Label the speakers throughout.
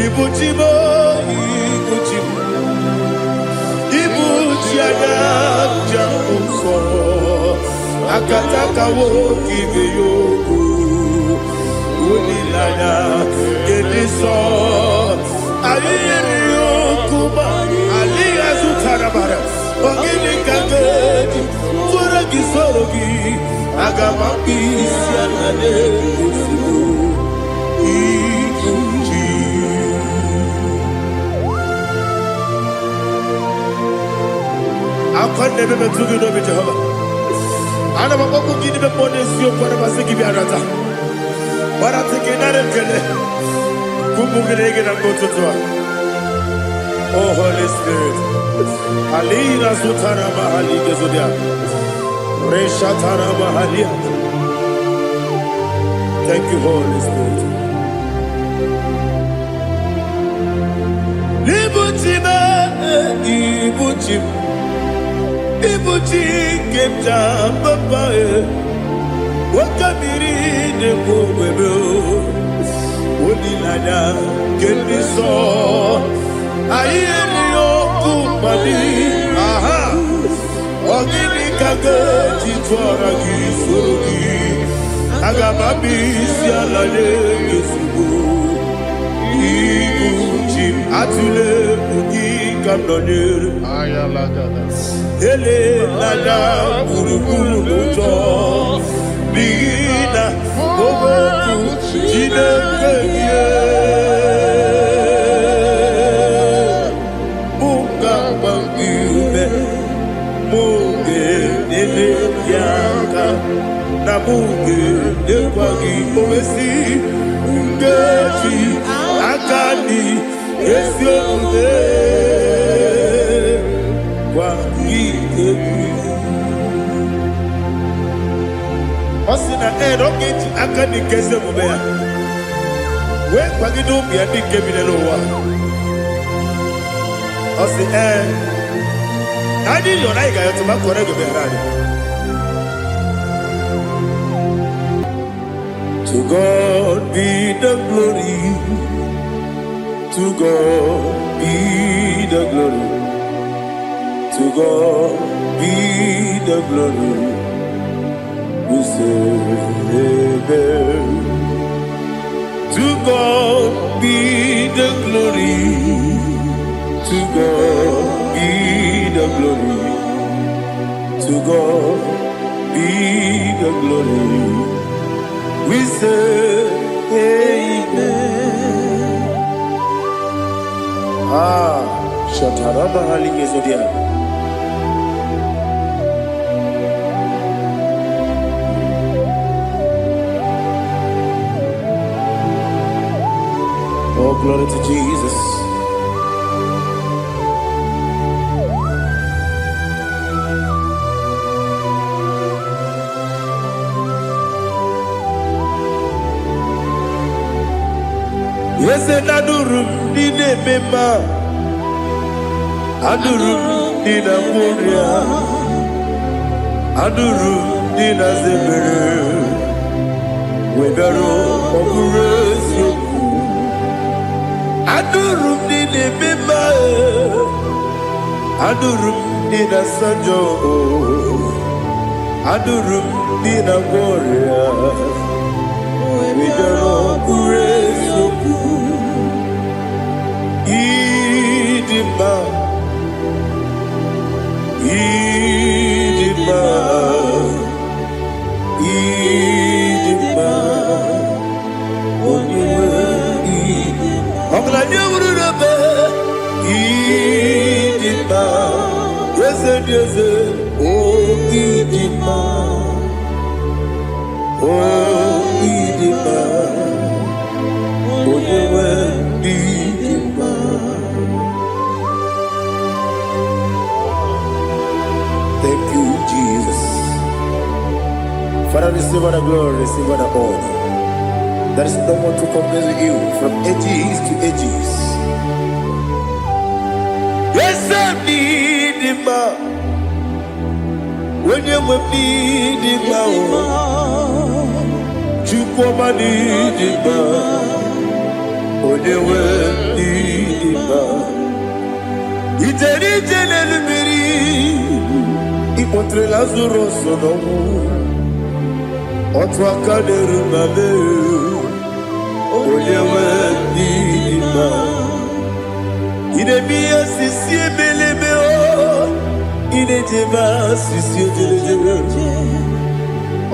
Speaker 1: Ibuchimo, Ibuchimo, Ibuchiana, Jamuso, Akataka woki yoku, Unilana, Gediso, Ayiri yokuba, Aliya Zutarabara, Ogini Kageti, Turagi Sorogi, Agamaki, Sianade, I can't never be too good over Jehovah. I never go to give the bonus you for the Masiki Arata. But I'm taking that and get it. Kumbukin and go to Tua. Oh, Holy Spirit. Alina Sutana Mahali Gezudia. Reshatana Mahalia. Thank you, Holy Spirit. Ibuchima, Ibuchim. Ibuchi kemja papa wakamiri ne bobebe onilanya kendiso ayeni okupani aha ogini kageti twara gisurugi agamabi sialale yesugo Ibuchi atule ugi kanonir ayalagada ele nada buruburu moto bina oboku jinekeye munga bangiume munge nene yaka na munge nekwagi owesi ngeji akani esiomude Osina rocket akani kese mubea. We kwagido bia di kebile wa. Osi Nadi yo na iga yo tuma kore go berani. To God be the glory. To God be the glory. To God be the glory. We say amen. To God be the glory. To God be the glory. To God be the glory. We say amen. Shataraba halinge zodia. Oh, glory to Jesus. Yes, and Adurum did a member. Adurum did a warrior. Adurum did a zebra. We better operate you. Adurum did a member. Adurum did a sanjo. Adurum did a warrior. We better operate you. Idima, Idima, Idima, Idima, yes, oh Idima, oh Idima, Idima. Thank you, Jesus. Father, receive all the glory, receive all the honor. There is no one to compare with you from ages to ages. Yes, I need him. When you need him, you come and need him. When you Iteri jenelu miri ipotre Lazarus sonomu otu aka n'erumale onye nwe n'ime idemiye sisi ebelebe o idejeba sisi ojelejebe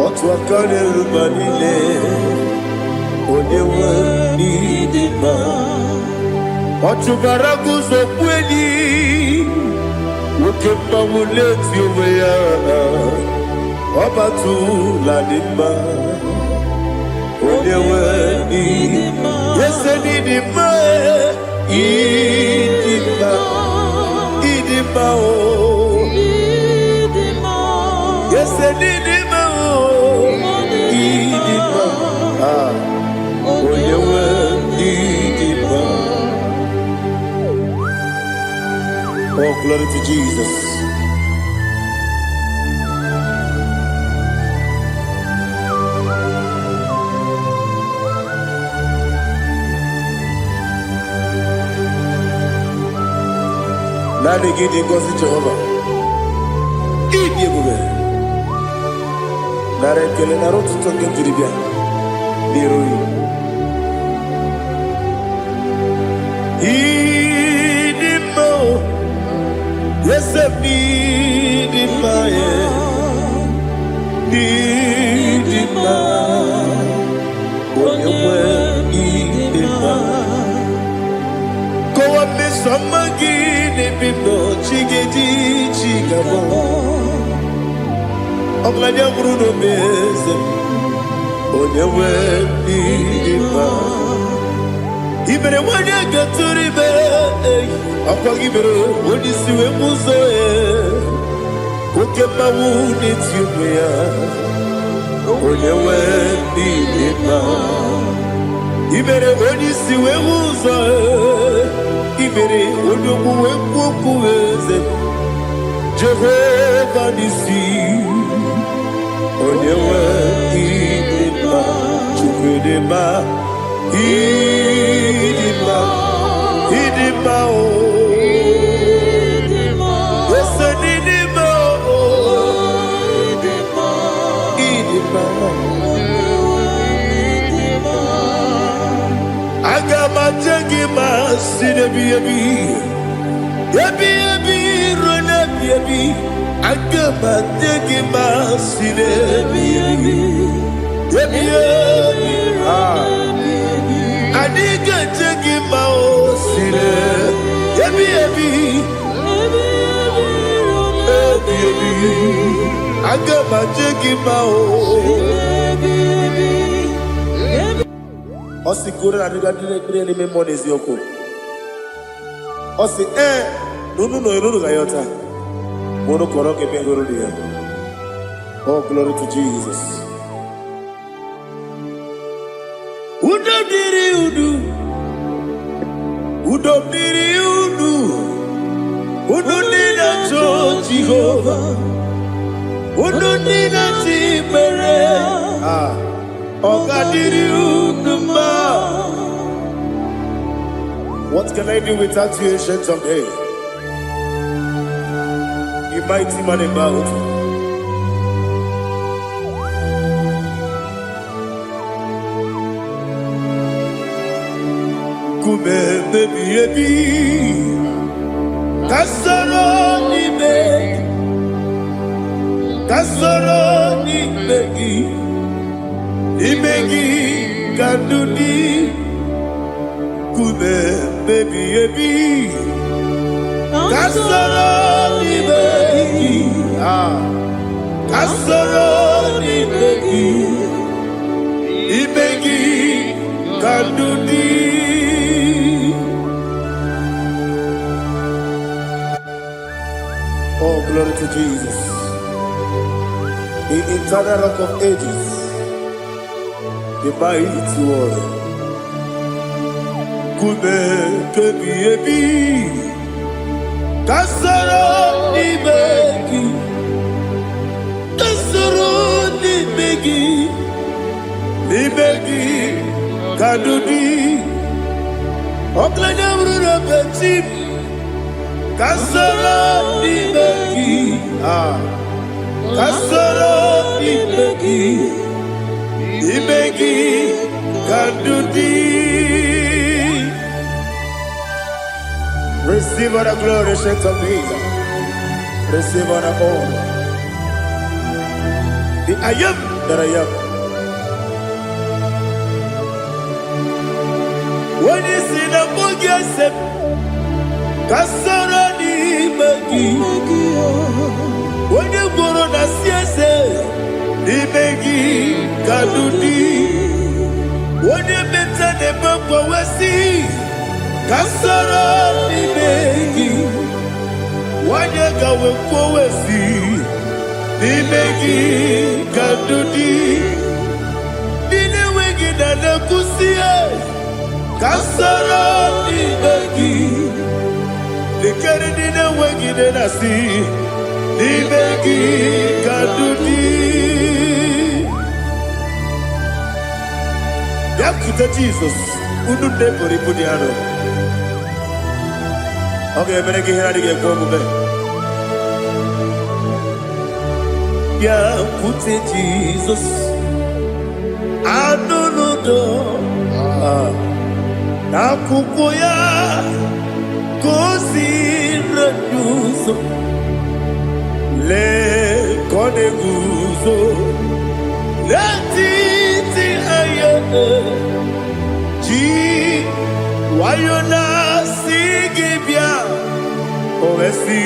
Speaker 1: otu aka n'erumalile onye nwe n'ime ọchụbara guzo kweli nwoke mmanwụ na-eti onwe ya ọbatụla dị mma onye nwe ese n'ịdị mma ịdị mma ịdị mma o ese n'ịdị mma o ịdị mma onye nwe ịdị mma. Oh, glory to Jesus. Nani gidi ngozi Jehovah. Idi ebube. Nare kele na rotu toke jiribia. Niroi. Idi mo. Yes, need in my need in my when you were need in my go up me some again if you know chigedi chigabo I'm glad you're Bruno Bez when you were need in my even when you get to the bed Akwagiberu onisi we muzo oke mawu n'etiumya onye we n'ime ibere onisi we muzo ibere onyogu we kwokwu eze Jehova nisi onye we n'ime chukwudema idima idima o Jagi masine biyabi, yabi yabi rona biyabi. Agama jagi masine biyabi, yabi yabi. Adiga jagi masine, yabi yabi, yabi yabi. Agama jagi masine. Osi kura na diga dire ni me monezi yoko. Osi nunu no iruru gayota. Mono koroke pe guru dia. Oh, glory to Jesus. Udo diri udu. Udo diri udu. Udo nina cho Jehovah. Udo nina tibere. What can I do without you, ancient of days? You mighty man about. Kume baby baby, kasoro ni begi. Imegi kandudi kume baby baby kasoro ni begi kasoro ni begi imegi kandudi. Oh, glory to Jesus, the eternal rock of ages, the mighty one. Kume kebi ebi, kasoro ni begi, ni begi, kadudi. Oklanya bruna petit, Kasoro n'imegi. Kasoro n'imegi. Imegi kandudi. Receive all the glory, shake of Jesus. Receive all the honor. The I am that I am. When you see the book, Kasoro n'imegi. When you go on the siese, n'imegi kandudi. When you better the book, we see. Kasoro n'imegi. Wanye gawe kwowesi n'imegi kandudi. Nine wegi na nekusie. Kasoro n'imegi. Nikere nine wegi na nasi. N'imegi kandudi. Yakute Jesus. Unu nebori pudiano. Okay, I'm going to get here for a moment. Yeah, put it Jesus. I don't know. Nakukoya, kosi renuso. Le koneguzo. Le titi ayane. Ji wayona sigibia. Ovesi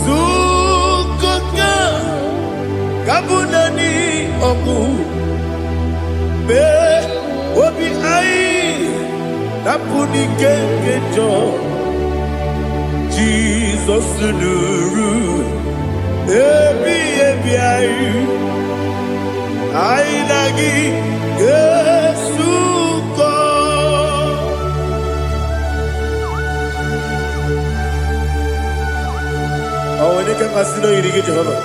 Speaker 1: Zukoka Kabunani Oku Be Obi Ai Napuni Kenkejo Jesus Nuru Ebi Ai Ai Nagi Yesuko. Oh, when you can consider you get Jehovah.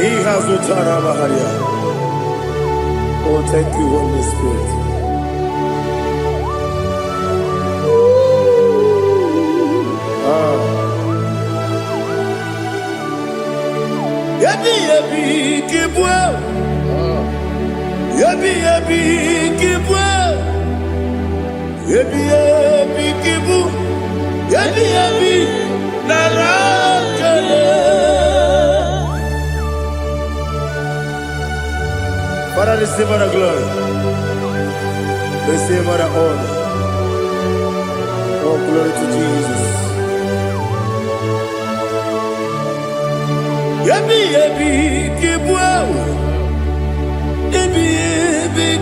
Speaker 1: He has no Tarabaharia. Oh, thank you, Holy Spirit. Yabi Kibwa. Yabi Kibwa. Yabi Kibu. Yabi Narakale. Father, receive all the glory. Receive all the honor. Oh, glory to Jesus. Yabi Kibwa. Yabi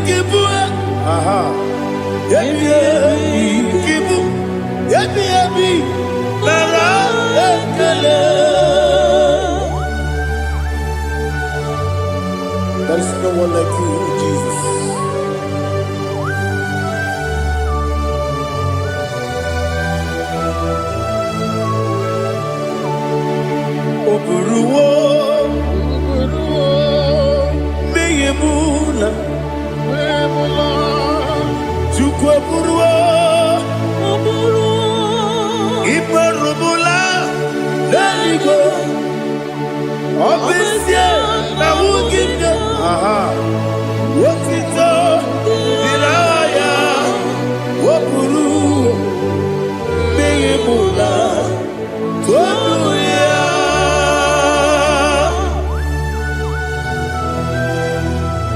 Speaker 1: Kibwa. Aha. Yabi Kibu. Yabi Narakale. There is no one like you, Jesus. Oburuwo, Meyemula, Chukwaburuwo, Iparubula, Leligo, Obesia, Nawuginde, Wotito, Dilaya, Wapuru, Meyemula, Twaduya.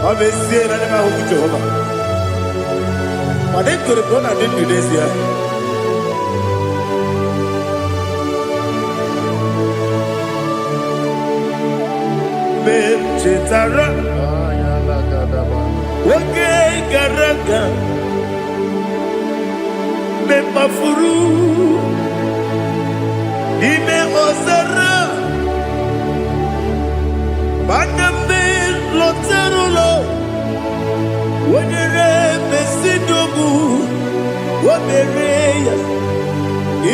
Speaker 1: Obesia, Nana Jehovah. I didn't go to God, I didn't do this here. Chetara, okay, Garaga, Mefuru, Ime Osara, Bandame Loterulo, when you Mesidobu, what the Rea,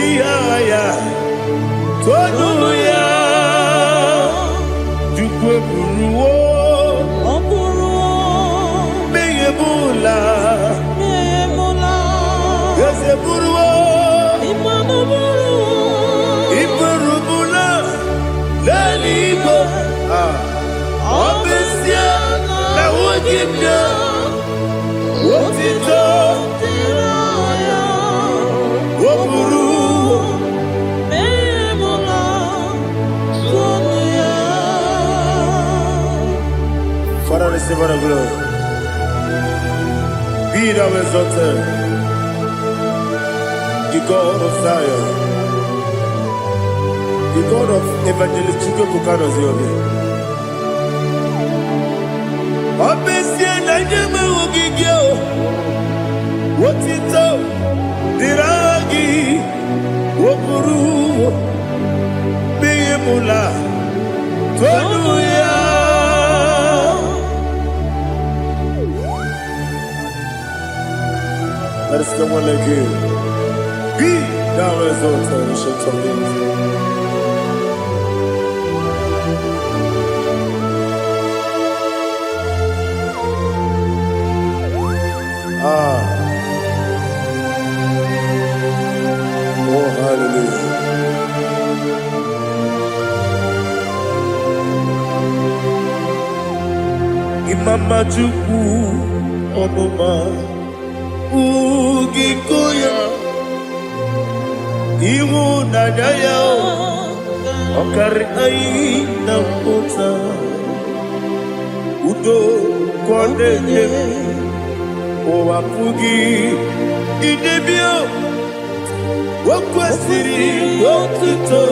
Speaker 1: Iaya, Toduya. Meyemula, Oburuo. Iburubula. Lelibo. Obesia. La wogibya. Wotito. Oburuo. Father, receive our glory. Be thou exalted, the God of Zion, the God of Evangelist Chike Bukanos Yobi. Obesia Naija Wogigyo, Wotito, Diragi, Wopuru, Beyemula, Tonuya. Let us come on like you. Be thou exalted, we shall tell you. Oh, hallelujah. Imama Chukwu Onuma Ugikoya Iwu Naija Okari Ai Nampota Udo Kondeye Owapugi Idebio Wakwasiri Wotito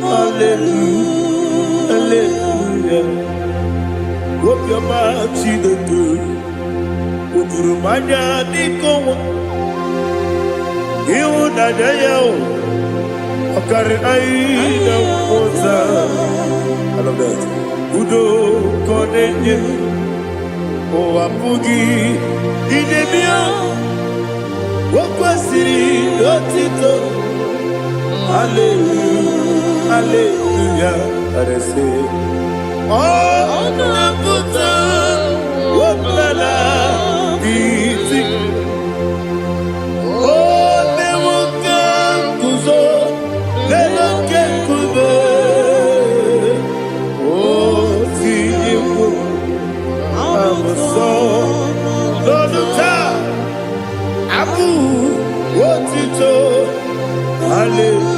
Speaker 1: Hallelujah Hallelujah Wopiama Chidetu Udurumanya Nikowa Iwu Naija Okari Aina Mota. I love that. Udo Konenye Owapugi Idebia Wakwasiri Lotito. Hallelujah Hallelujah. And I say Oh Naputa Woplala Biti Oh Newoka Kuzo Leloke Kube Oh Tiyiwo Amoso Loduta Abu Wotito Hallelujah.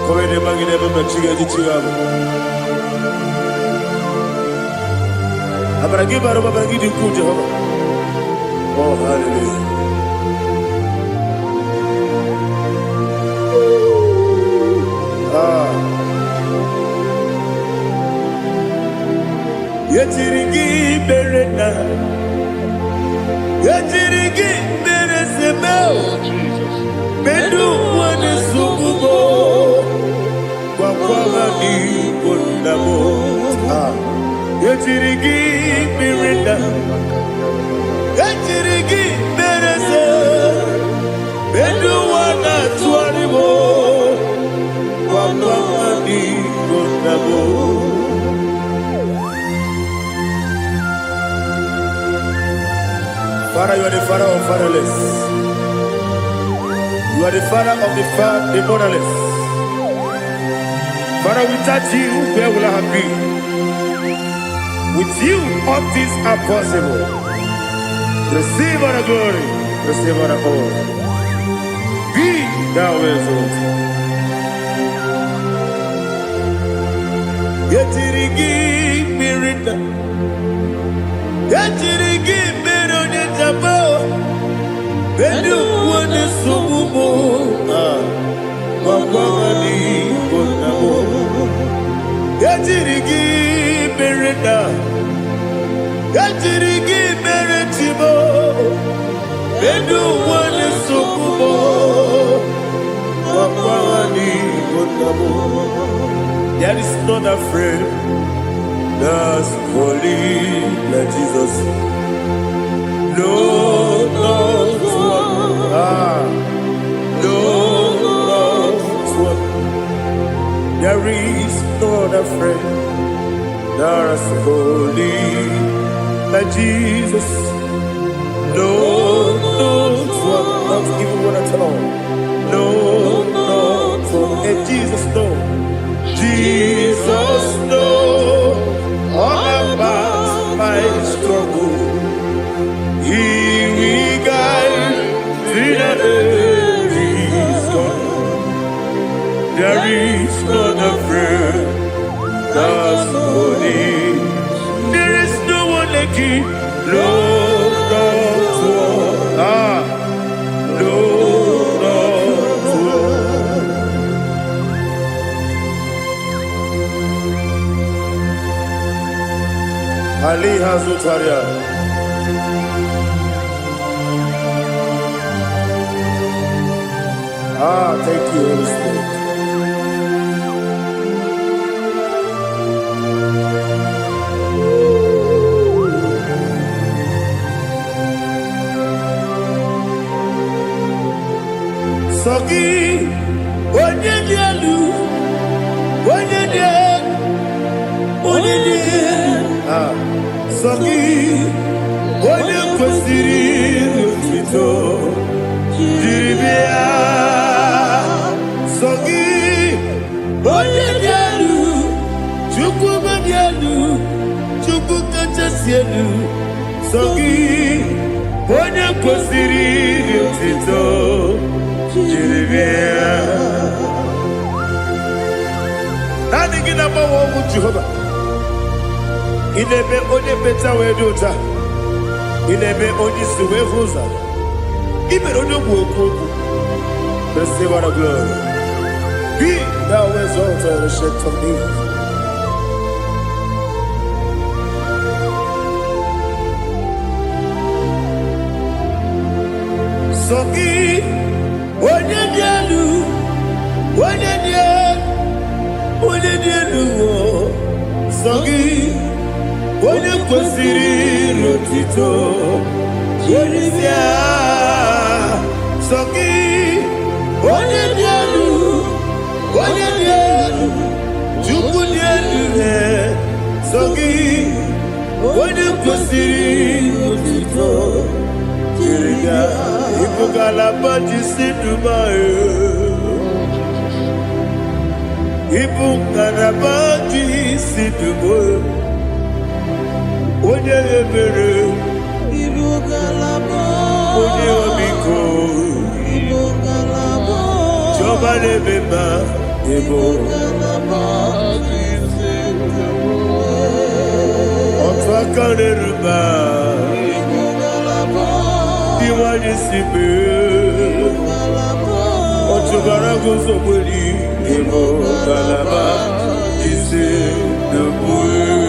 Speaker 1: Come ne magine per chiga di chigago. Abragi baro babragi di ku Jehovah. Oh hallelujah. Yetirigi berena. Yetirigi beresebel. Bedu wane sububo. Kwa ni kondamo. Yetirigi berena. Yetirigi berese. Bedu wana tuaribo. Kwa ni kondamo. Father, you are the father of fatherless. You are the father of the motherless. Father, without you, where will I have been? With you, all things are possible. Receive our glory, receive our honor. Be thou exalted. Yetirigi mirita, yetirigi mironye jabo, bedu wane sububo, wawani konamo. Yetirigi mirita, yetirigi miritibo, bedu wane sububo, wawani konamo. There is none afraid that's holy like Jesus. No, no, no, no. There is no other friend There's holy like Jesus. No, not even one at all. No, and Jesus, no. Jesus, no. All about my struggle. He will guide through the there is not a friend that's holy. There is no one like him. Lord, Ali Hazutaria. Thank you, Holy Spirit. Sogi, onye dielu, Sogi, onye kwesịrị otuto, jiri bịa. Sogi, onye dielu, Chukwu dielu, Chukwu kachasị elu. Sogi, onye kwesịrị otuto. Nani gina mawa omu Jehovah. Inebe onye beta wedu uta. Inebe onye siwe vuza. Ibe onye woku. Receive our glory. Be thou exalted and shed from me. Sogi. Onye dielu, Sogi, onye kwesịrị otito, jiri bịa. Sogi, onye dielu, Chukwu dielu. Sogi, onye kwesịrị otito, jiri bịa. Ibugalaba jisidumae, Ibugalaba jisidumae, onye ebere, Ibugalaba, onye omiko, Ibugalaba, Jọba lebeba, Ibugalaba jisidumae, Otu aka neruba. Iwani sibe, Ochubara gozo kweli, Imo galaba, Ise debue.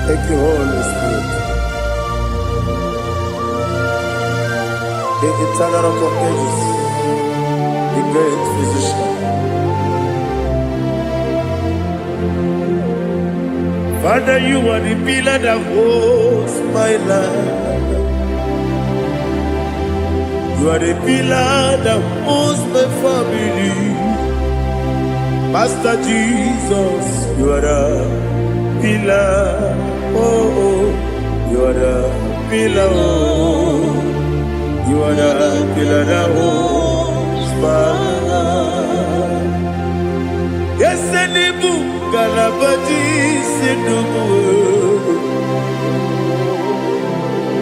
Speaker 1: Thank you, Holy Spirit. The eternal rock of ages, the great physician. Father, you are the pillar that holds my life. You are the pillar that holds my family. Master Jesus, you are the pillar. Oh, you are the pillar. Oh. You are the pillar that holds my life. Yes, and the book, Galabaji, Sidubu.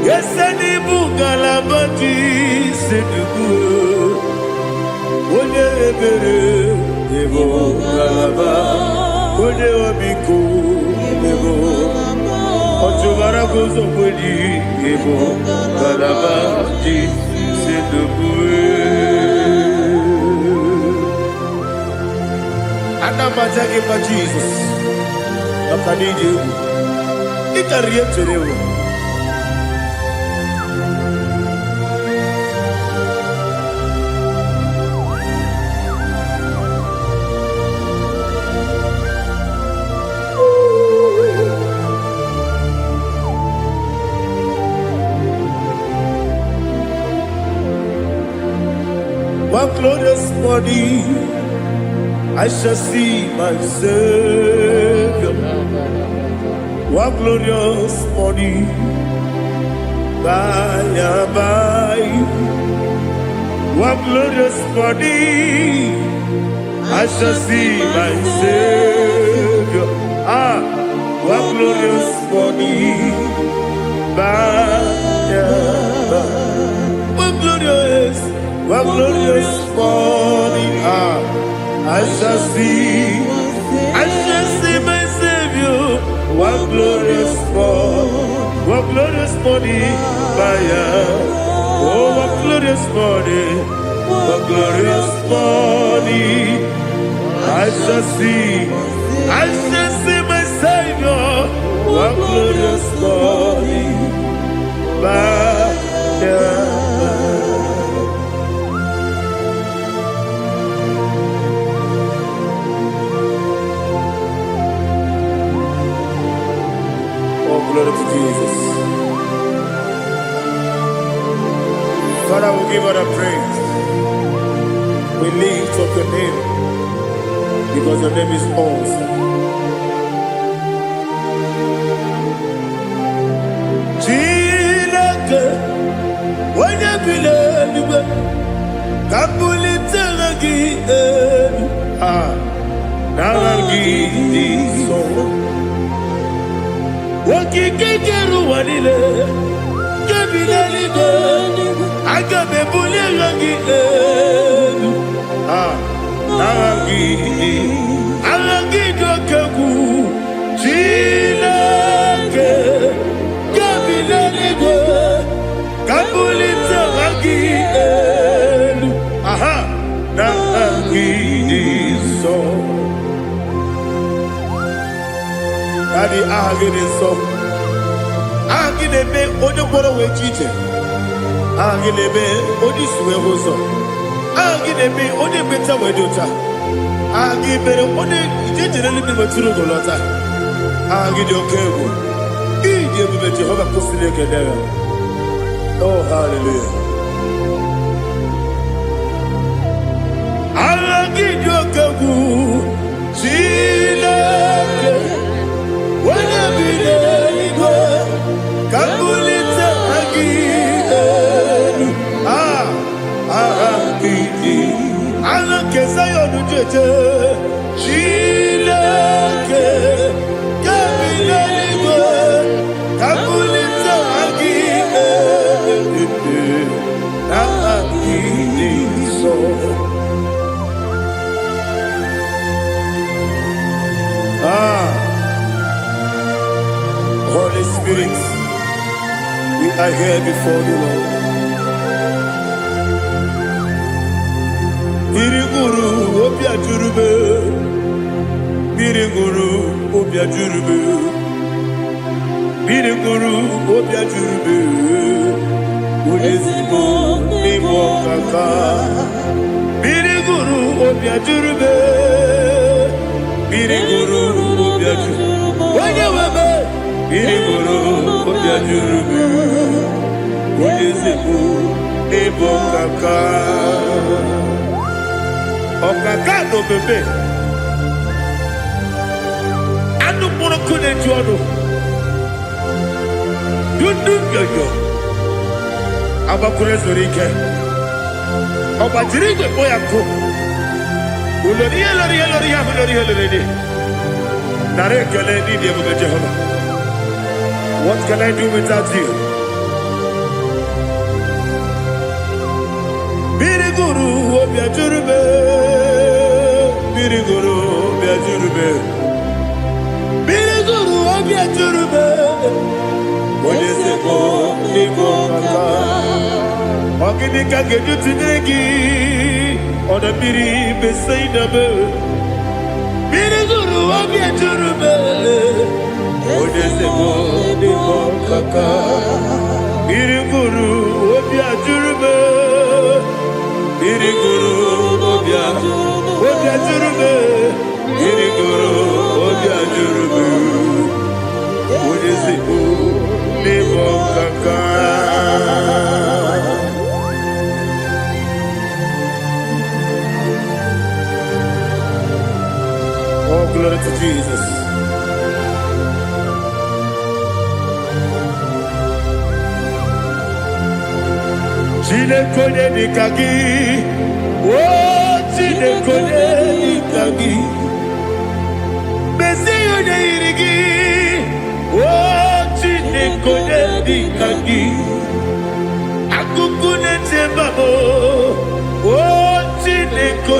Speaker 1: Yes, and the book, Galabaji, Sidubu. One ebere, Evo Galaba, One Obiku, Evo. Ochubara gozo kweli, Evo Galaba, Anamajage pa Jesus. Akanije. Ikariyeterewo. morning I shall see my Savior. What glorious morning by and by. What glorious morning I shall see my Savior. Ah, what glorious morning by and by. What glorious morning, I shall see my Savior. What glorious morning, oh, what glorious morning, I shall see my Savior. What glorious morning, glory to Jesus. Father, we give all the praise. We lift up your name because your name is awesome. Chilake, when you believe, Kabuli telagi, nalagi so. Wakikeru wanile, kebilaligo, agabe bulilangi, alangi dokagu, chilake, kebilaligo, kabulita wangi, nalangi so. Daddy, agide so. Agide be ojo boro we chiche. Agide be oji suwe hoso. Agide be oji beta we dota. Agide be oji jeje libi maturu golota. Agide okego. Ije be Jehovah kusile kedera. Oh, hallelujah. Agide okego. Chilake. When I be there, Kabulita again. Alake Sayonu Jeje, Chilake, Kabilanigo, Kabulita again. So. Holy Spirit, we are here before you, Lord. Biriguru obia jurube, Biriguru obia jurube, Biriguru obia jurube, Udesibo nibo kaka, Biriguru obia jurube, Biriguru obia jurube, Wanyawebe. Biriguru obia jurube, Udesibo nibo kaka. Okaka no bebe. Anu mono kune juano. Dundu yoyo. Abakure zorike. Obajirige boyako. Uloriya. Nare kele ni diye Jehovah. What can I do without you? Biriguru obia jurube, Biriguru obia jurube, Biriguru obia jurube. Odesebo nibo kaka, ogini kageju tinegi, oda biri besaidabe. Biriguru obia jurube, Odesebo nibo kaka, Biriguru obia jurube. Biriguru obia jurube, Biriguru obia jurube, Udesibo nibo kaka. glory to Jesus. Chineke dịka gị, oh Chineke dịka gị, Mesie onye yiri gị, oh Chineke dịka gị, akụkụ na-echebe m, oh Chineke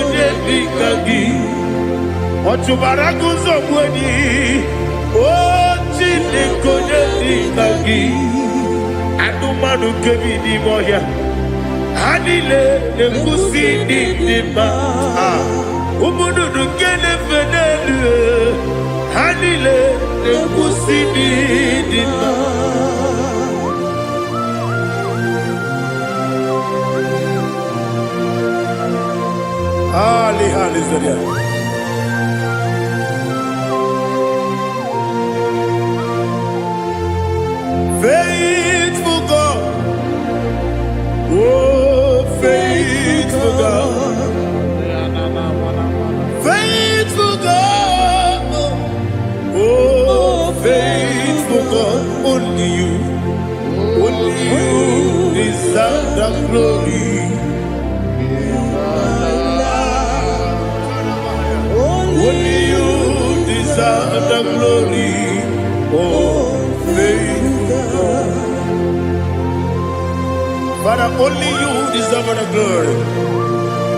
Speaker 1: dịka gị, ọchụbara guzo gwenyi, oh Chineke dịka gị, anụmanụ kebi n'ime ọhịa. Hanile nekusi dindima, umududu kene fenelu. Hanile nekusi dindima. Ali Zaria. Faithful God, oh faithful God, faithful God, oh faithful God, only you deserve the glory. Only you deserve the glory, oh faithful God. Father, only you deserve the glory.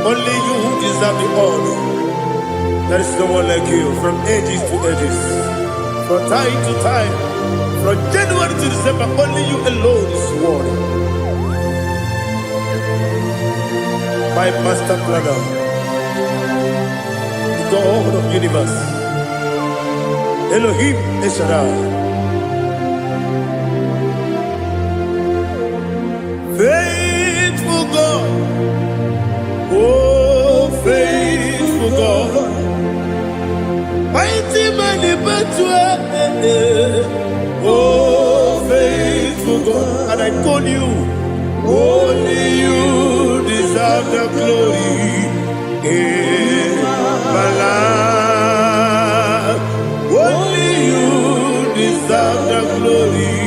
Speaker 1: Only you deserve the honor. There is no one like you from ages to ages, from time to time, from January to December. Only you alone is worthy. My master planner, the God of the universe, Elohim Eshadai. Faithful God, oh faithful God, mighty man in battle, oh faithful God, and I call you, only you deserve the glory in my life, only you deserve the glory,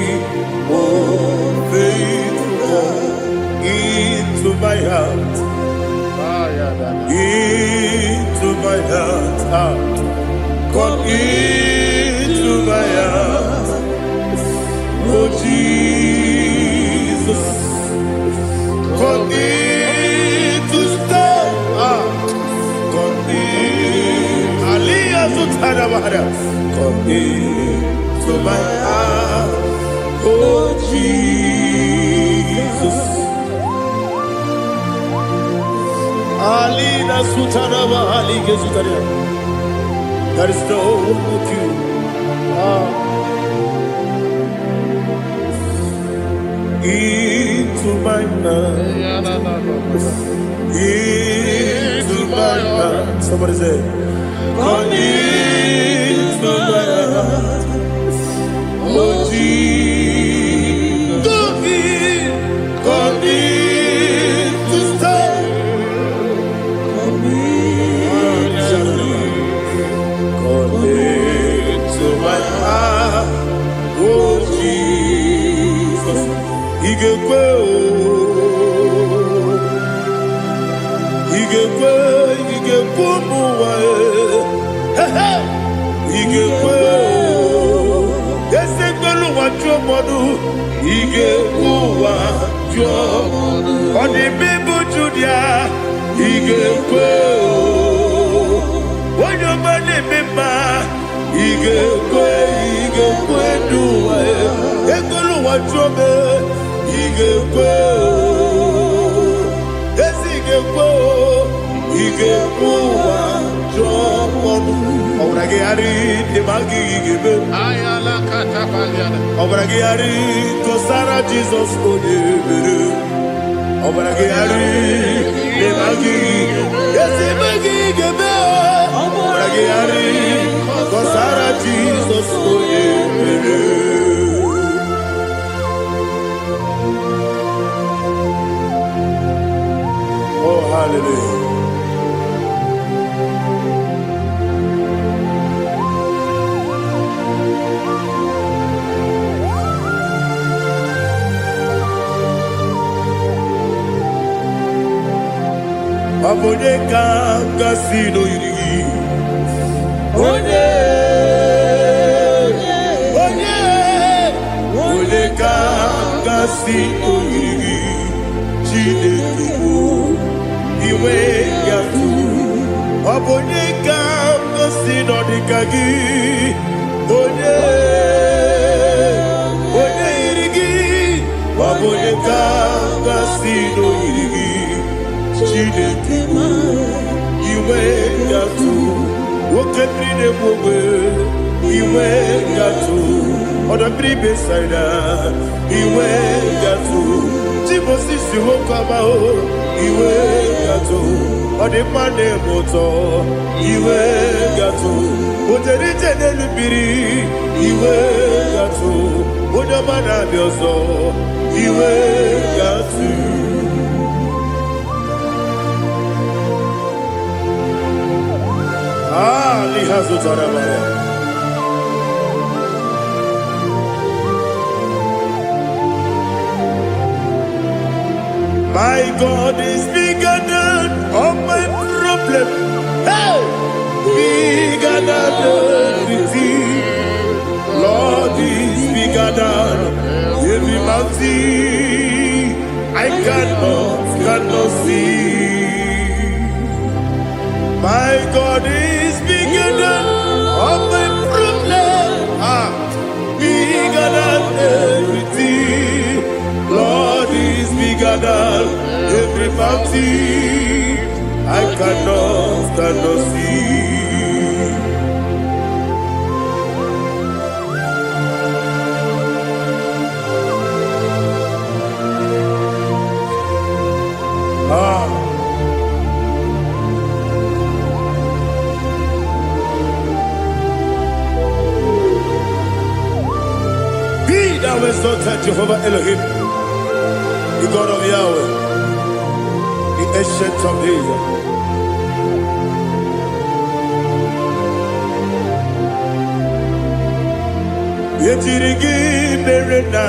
Speaker 1: oh faithful God. Into my heart, into my heart, come into my heart, oh Jesus, come in to stay, come in, Aliyah Zutana, come into my heart, oh Jesus. Alina Sutanaba Ali Gezutaria. There is no one like you. Into my heart. Into my heart. Somebody say, come into my heart. Oh Jesus. Come in to stay. To my heart, oh Jesus, Igwe, muwa, Igwe, ese gbolu wa jomodu, Igwe wa jomodu, oni bibu Judia, Igwe, onyo mane mema. Igekwe duwa, ekolu wa jobe. Igekwe, igekwe wa jobe. Obrage ari demagi igebe. Ayala katapaliana. Obrage ari kosara Jesus odebere. Obrage ari demagi igebe. Obrage ari kosara Jesus odebere. Oh, hallelujah. Obonye Kasino Yiri. Onye Kasino Yiri. Chinekibu Iwe Yatu. Obonye Kasino Dikagi. Onye Yirigi. Obonye Kasino Yiri. Chinekibu Iwe Yatu. Woketrine Mwe Iwe Yatu. Oda Bribe Saida Iwe Yatu. Timosisi Wokabao Iwe Yatu. Ode Mane Moto Iwe Yatu. Oderite Nelubiri Iwe Yatu. Oda Mana Biozo Iwe Yatu. Lihazu Tarabaya. My God is bigger than all my problem. Hey, bigger than everything. Lord is bigger than every mountain I cannot see. My God is bigger than all my problems. Bigger than everything. Lord is bigger than every mountain I cannot see. Be thou exalted, Jehovah Elohim, the God of Yahweh, the ancient of days. Yetirigi merena,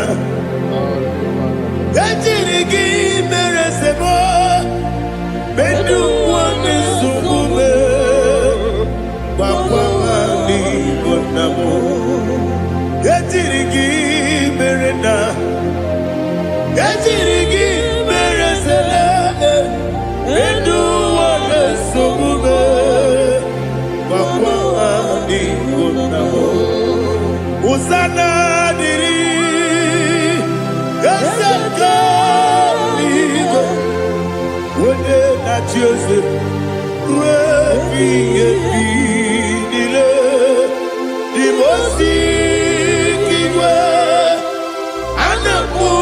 Speaker 1: yetirigi meresemo, bedu wane subume, wakwamani bonamo. Yetirigi merena, yetirigi meresele, bedu wane subume, wakwamani bonamo. Uzana diri, esaka ligo, wone na Joseph, wepi nile, dimosi kiwe, anamu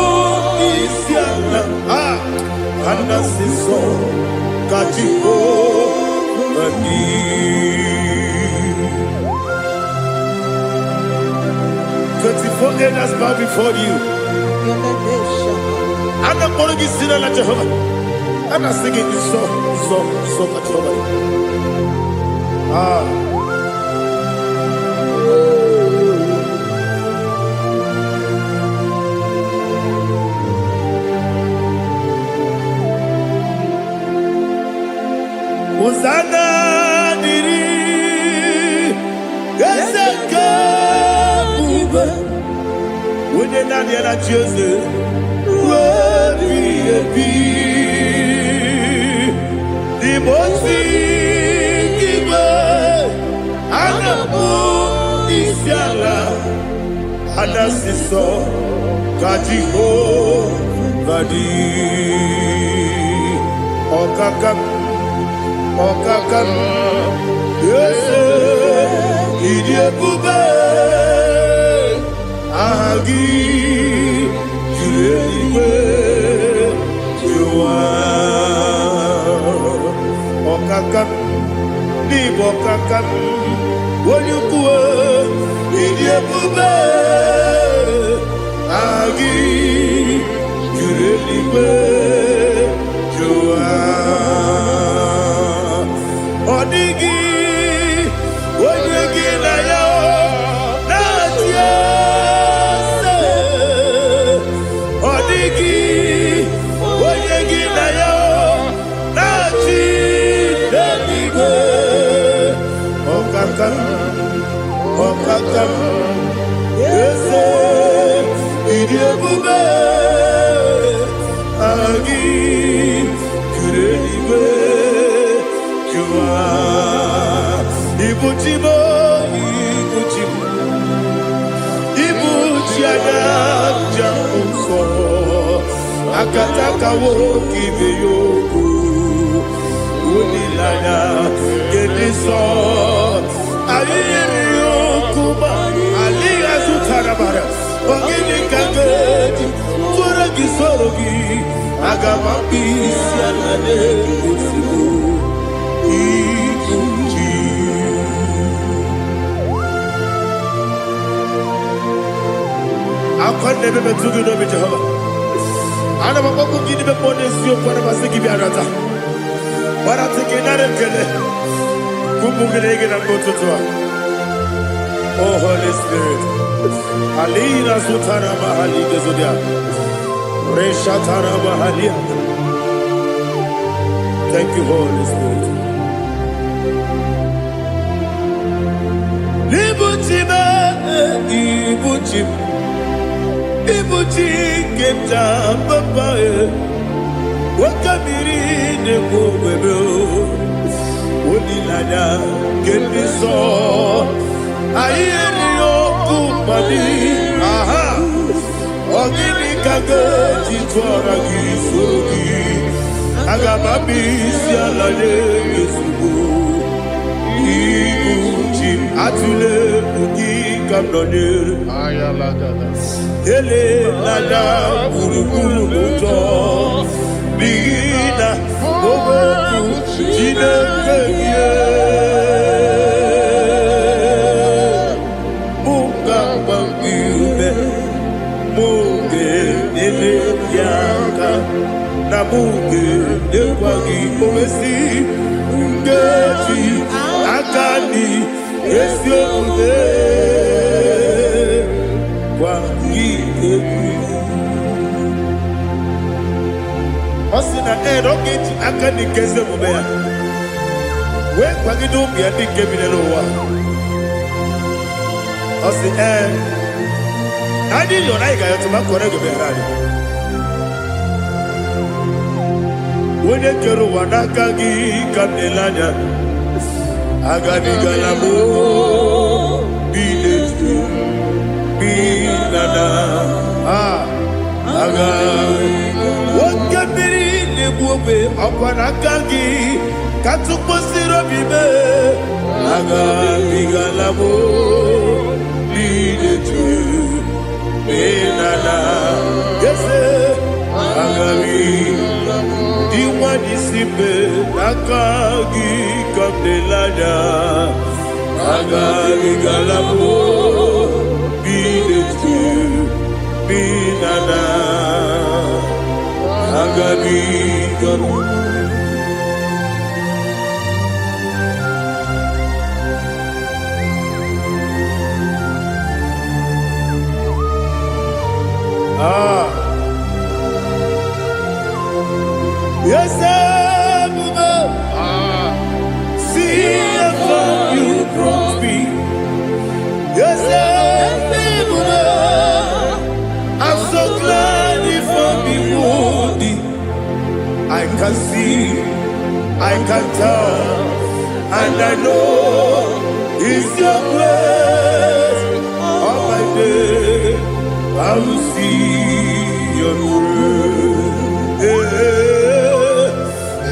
Speaker 1: isiana, anasiso kajiko mani. 24 elders bow before you. I'm not going to sit down at Jehovah. I'm not singing this song at Jehovah. Hosanna diri, Ezeka. When you're not here at Joseph, the most giver, and the moon is yala, and the sister, Kajiho, Vadi, Okakam, yes, Idiot Bube. Agi Juliwe Jua Okakam Nibo Kakam Wonyukue Idiepube Agi Juliwe Jua Odigi Wonyegi na yo Nadia Odigi, Oyegi na yo, Nachi. ọkaka eze ịdị ebube agị juru eluigwe jụwa ibuchi m ibuchi m ibuchi anya ja nsọ akatakawo ibe ya okwu olilanya gedi nsọ ayịyịrị ya okwu ma alịghị zụtara mara ogini ka ga-eji tụrụ gị soro gị aga m akpụ isi ala na-egosigo ibuchi akwa na-ebe metụ gị n'obi Jehova ana m akpọkụ gị n'ime mmụọ n'eziokwu ana masị gị bịa nata gbarata gị nara ekele ụmụ gị na-ege na mgbe ụtụtụ a Oh Holy Spirit alina sutara mahali gezodia reshatara mahalia. Thank you Holy Spirit. Libuchime ibuchim ibuchi kemja papa wakamiri ne bobebe olilanya kemiso ayeri okupali aha ogini kageji twara gisogi agamabisi alale yesugo ibuchi atule ugi kamdonere ayalagada ele nada buruburu moto bigina ogoku jinekeye na buge ekwagi omesi ngeji akani esi omume kwagi ebi osi na erogeji akani kezi omume ya we kwagi n'obi ya dị nke bi n'ụwa osi anyị yọ na ị ga-ayọ tụmakọrọ ego bịara anyị onye kere ụwa n'aka gị ka m na-ele anya agabigala m biletu binana aga nwoke mmiri na-egbu ogbe ọkwa n'aka gị ka tụkwasịrị obi me agabigala m biletu binana ese agari diwani simbe nakagi kamdelanya agari galabo biletu binana agari galabo yes, see how you brought me. Yes, I'm so glad you found me worthy. I can see, I can tell, and I know it's your grace. All my day, I will see your grace.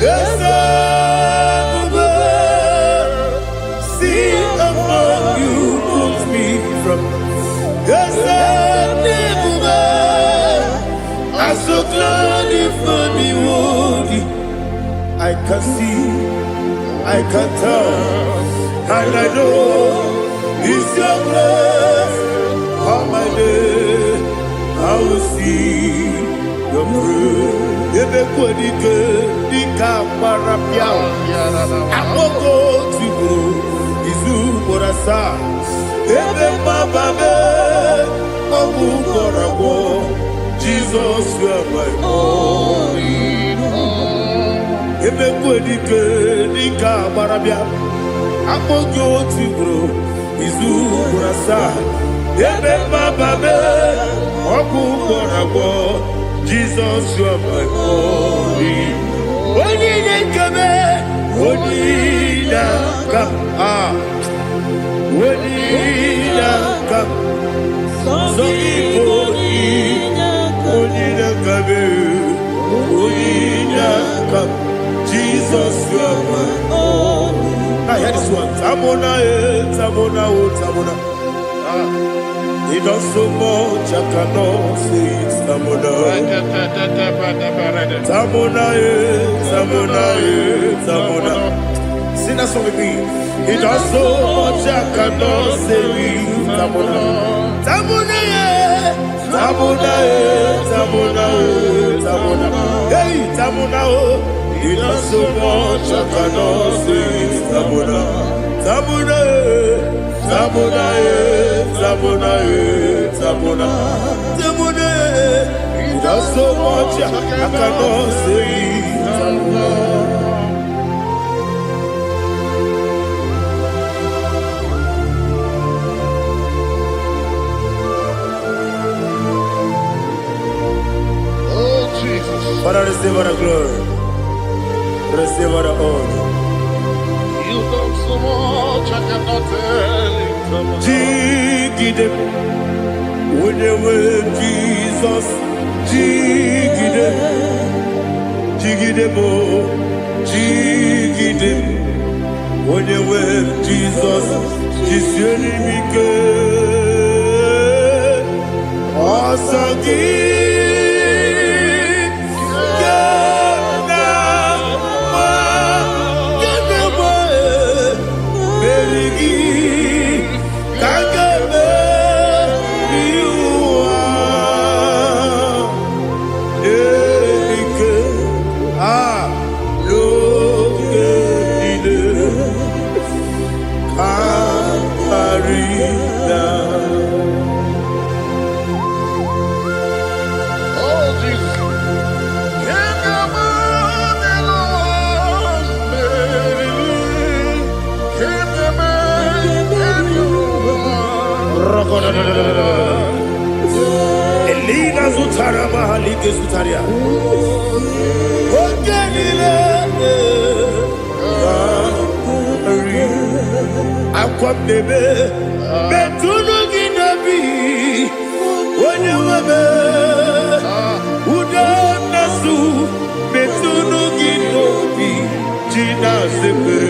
Speaker 1: Yes, see among you moves me from. Yes, I'm so glad you found me worthy. I can see, I can tell, and I know it's your grace. All my day, I will see your grace. Ebe kwenike dika marapia akoko tibo izu morasa ebe mababe obu korabo Jesus you are my only ebe kwenike dika marapia akpọghị otu ugboro izu ugboro asaa ebe mmababe ọgwụ gwọrọ agwọ Jizọs ọbụghị onye na-ekebe onye na-aka onye na-aka sọ Igbo onye na-akabe onye na-aka Jizọs ọbụghị. I hear this one. Tamona, Tamona, Tamona. He does so much, I cannot say it. Tamona, Tamona, Tamona, Tamona. Sing that song with me. He does so much, I cannot say it. Tamona, Tamona, Tamona, Tamona, Tamona. Hey, Tamona, he does so much, I cannot say it. Tamona, Tamona, Tamona, Tamona, Tamona, Tamona. He does so much, I cannot say it. Tamona.
Speaker 2: Oh, Jesus.
Speaker 1: Father, receive all the glory. Receive all the honor.
Speaker 2: You done so much, I cannot tell it.
Speaker 1: Jigide, when you were Jesus, Jigide, Jigide bo, Jigide, when you were Jesus, Jisyelimike, Asagi. Elina Zutara Mahalike Zutaria. Okenile Akwabebe Betunu Ginabi Onye Webe Uda Nasu Betunu Ginobi Jina Sepe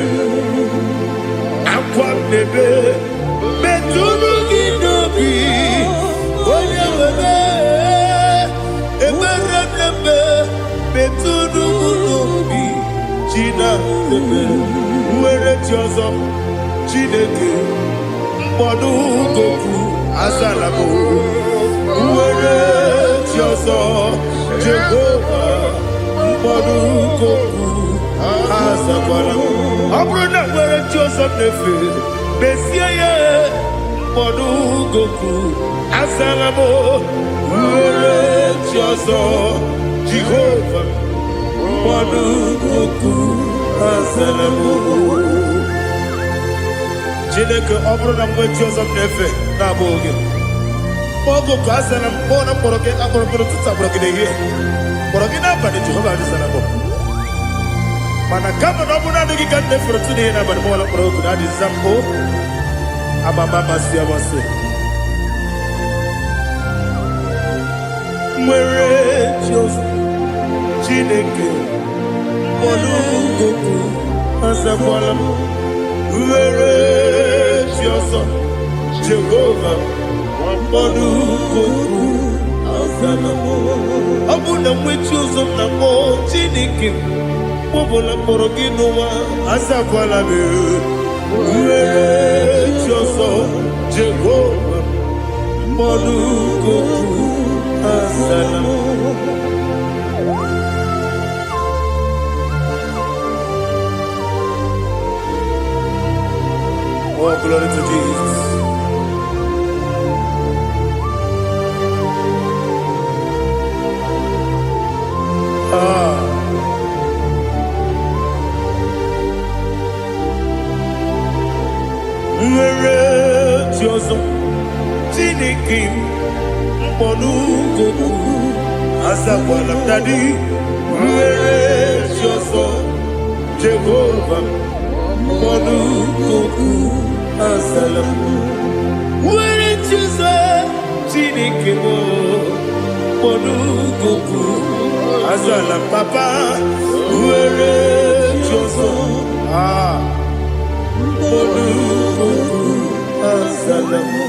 Speaker 1: Akwabebe Betunu Ginobi Onye Webe Eberebe Betunu Ginobi Jina Sepe Uwere Tiozo Chineke mkpọdụ goku azalabo uwere chi ọzọ Jehova mkpọdụ goku azakwala ọ bụrụ na nwere chi ọzọ na-efe mesie ya mkpọdụ goku azalabo uwere chi ọzọ Jehova mkpọdụ goku azalabo. Chineke ọ bụrụ na mgbe chi ọzọ m na-efe na-abụ oge ogo ka a sara m kpọọ na mkpọrọ gị akpọrọ mkpọrọ tụtụ akpọrọ gị n'ehihie mkpọrọ gị n'abalị Jehova adịsara m mana kama na ọ bụ naanị gị ka m na-efere tụ n'ihe n'abalị mụọla mkpọrọ ogu na adịza mbụ amama amasị amasị nwere chi ọzọ Chineke mkpọrọ ogu azakwala m uwere chi ọzọ Jehova mkpọdụ goku azala m ọ bụ na nwechi ụzọ m na mmụọ Chineke kpọbụla mkpọrọ gị n'ụwa azakwala m uwere chi ọzọ Jehova mkpọdụ goku azala m. Oh, glory to Jesus. nwere chi ọzọ Chineke mkpọnụ goku azakwala m dadi nwere chi ọzọ Jehova mkpọnụ goku azala m nwere chi ọzọ Chineke mkpọnụ goku azala m papa nwere chi ọzọ mkpọnụ goku azala m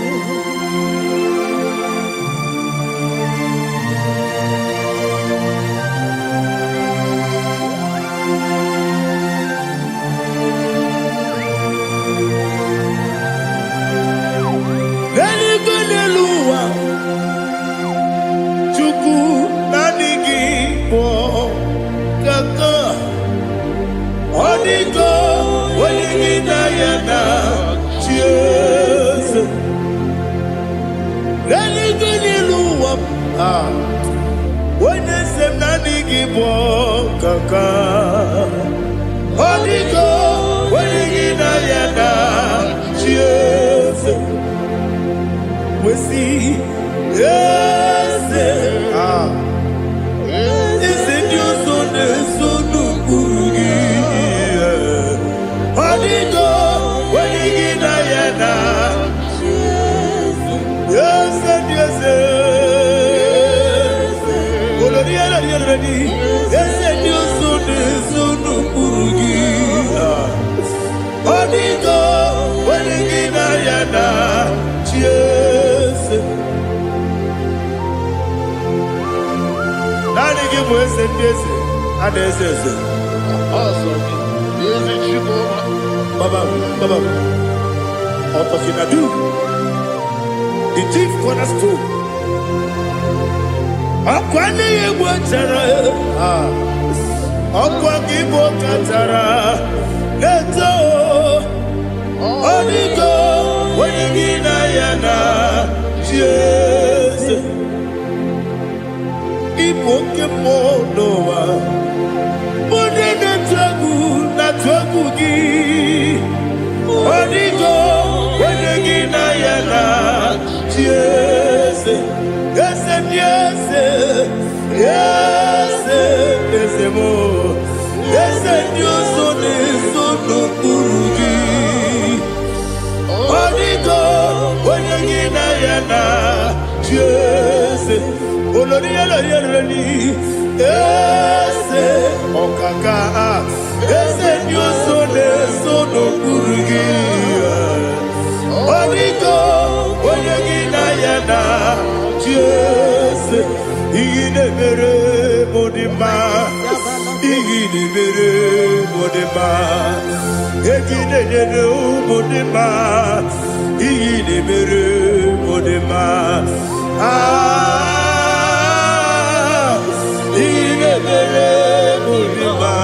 Speaker 1: Kaka Odigo Wenigina Yana Cheers We see Yes Is it your son Burugi Odigo Wenigina Yana Cheers Yes Yes Yes Odigo, Wenigina Yana, cheers. Nani give us a kiss, and this is it.
Speaker 2: Awesome. Is it you,
Speaker 1: Baba, Otokinadu, the chief cornerstone. Akwani Watara, Akwakibo Katara. Leto Odigo Wenigina Yana Cheers Ipokemonoa Modena Tragu Natwagu Gi Odigo Wenigina Yana Cheers Yes and yes Yes Yes more Yes and yes Burugi Odigo Wenigina Yana Cheers Olori Ese Okaka Ese Nyosone Sono Burugi Odigo Wenigina Yana Cheers Igine Mere Modima Igine Mere Modima Egine Nene Modima Igine Mere Modima Igine Mere Modima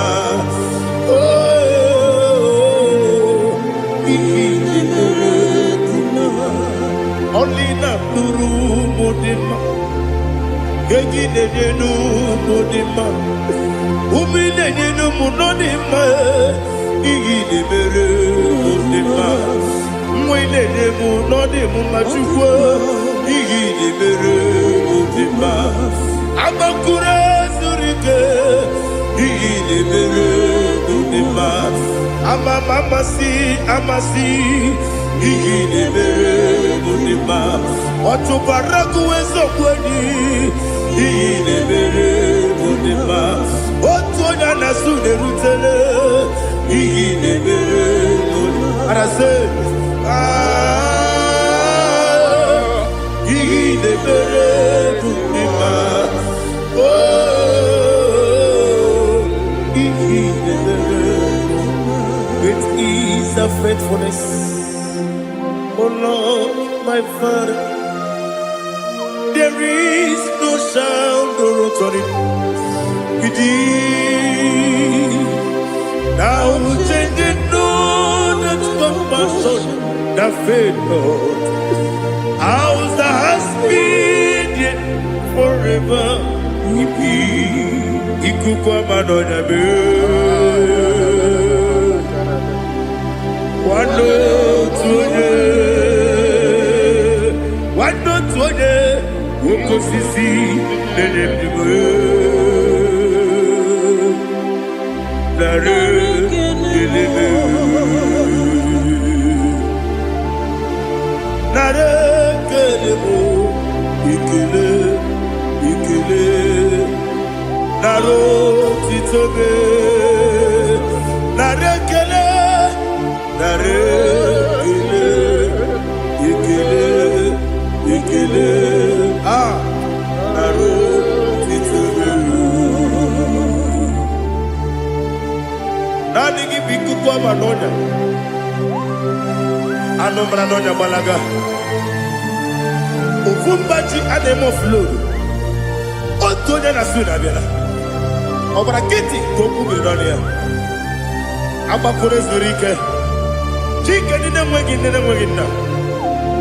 Speaker 1: Igine Mere Modima Only na Nuru Modima Egine Nene Modima Umine Nene Modima Igine Mere Modima Mwine Nemu Nodimu Machukwa Igine Mere Modima Amakure Zurike Igine Mere Modima Amasi Igine Mere Modima Watubaraku Wezokweni Igine Mere Modima Otonya Nasude Rutele Igine Mere Modima Arase Igine Mere Modima Igine Mere Great is the faithfulness Oh Lord my Father There is no sound or authority Now changing no that compassion that faith Lord How's the husband forever Ikukwa madonya be Wano tuye kosisi nenebime nare kelebe nare kelebo ikele ikele naro titobe nare kele nare kele ikele ikele naro titobe nani gibiku kwa manonya anombra nonya balaga Ufumbaji anemo flow. Otonya na suna bela. Obra kiti koku bironia. Aba kore zurike. Chike nine mwegi na.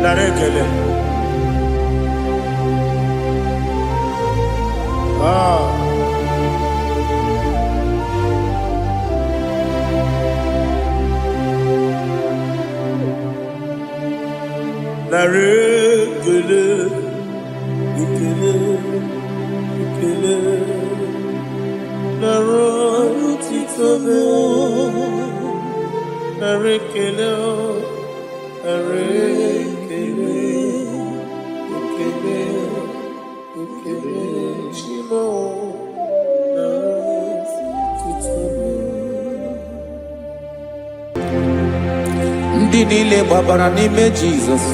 Speaker 1: Narekele. Narekele. Ikele, ikele, naro titobe, narekele, narekele, ikele, ikele, chimo, naro titobe.
Speaker 3: Ndị niile gbabara n'ime Jizọs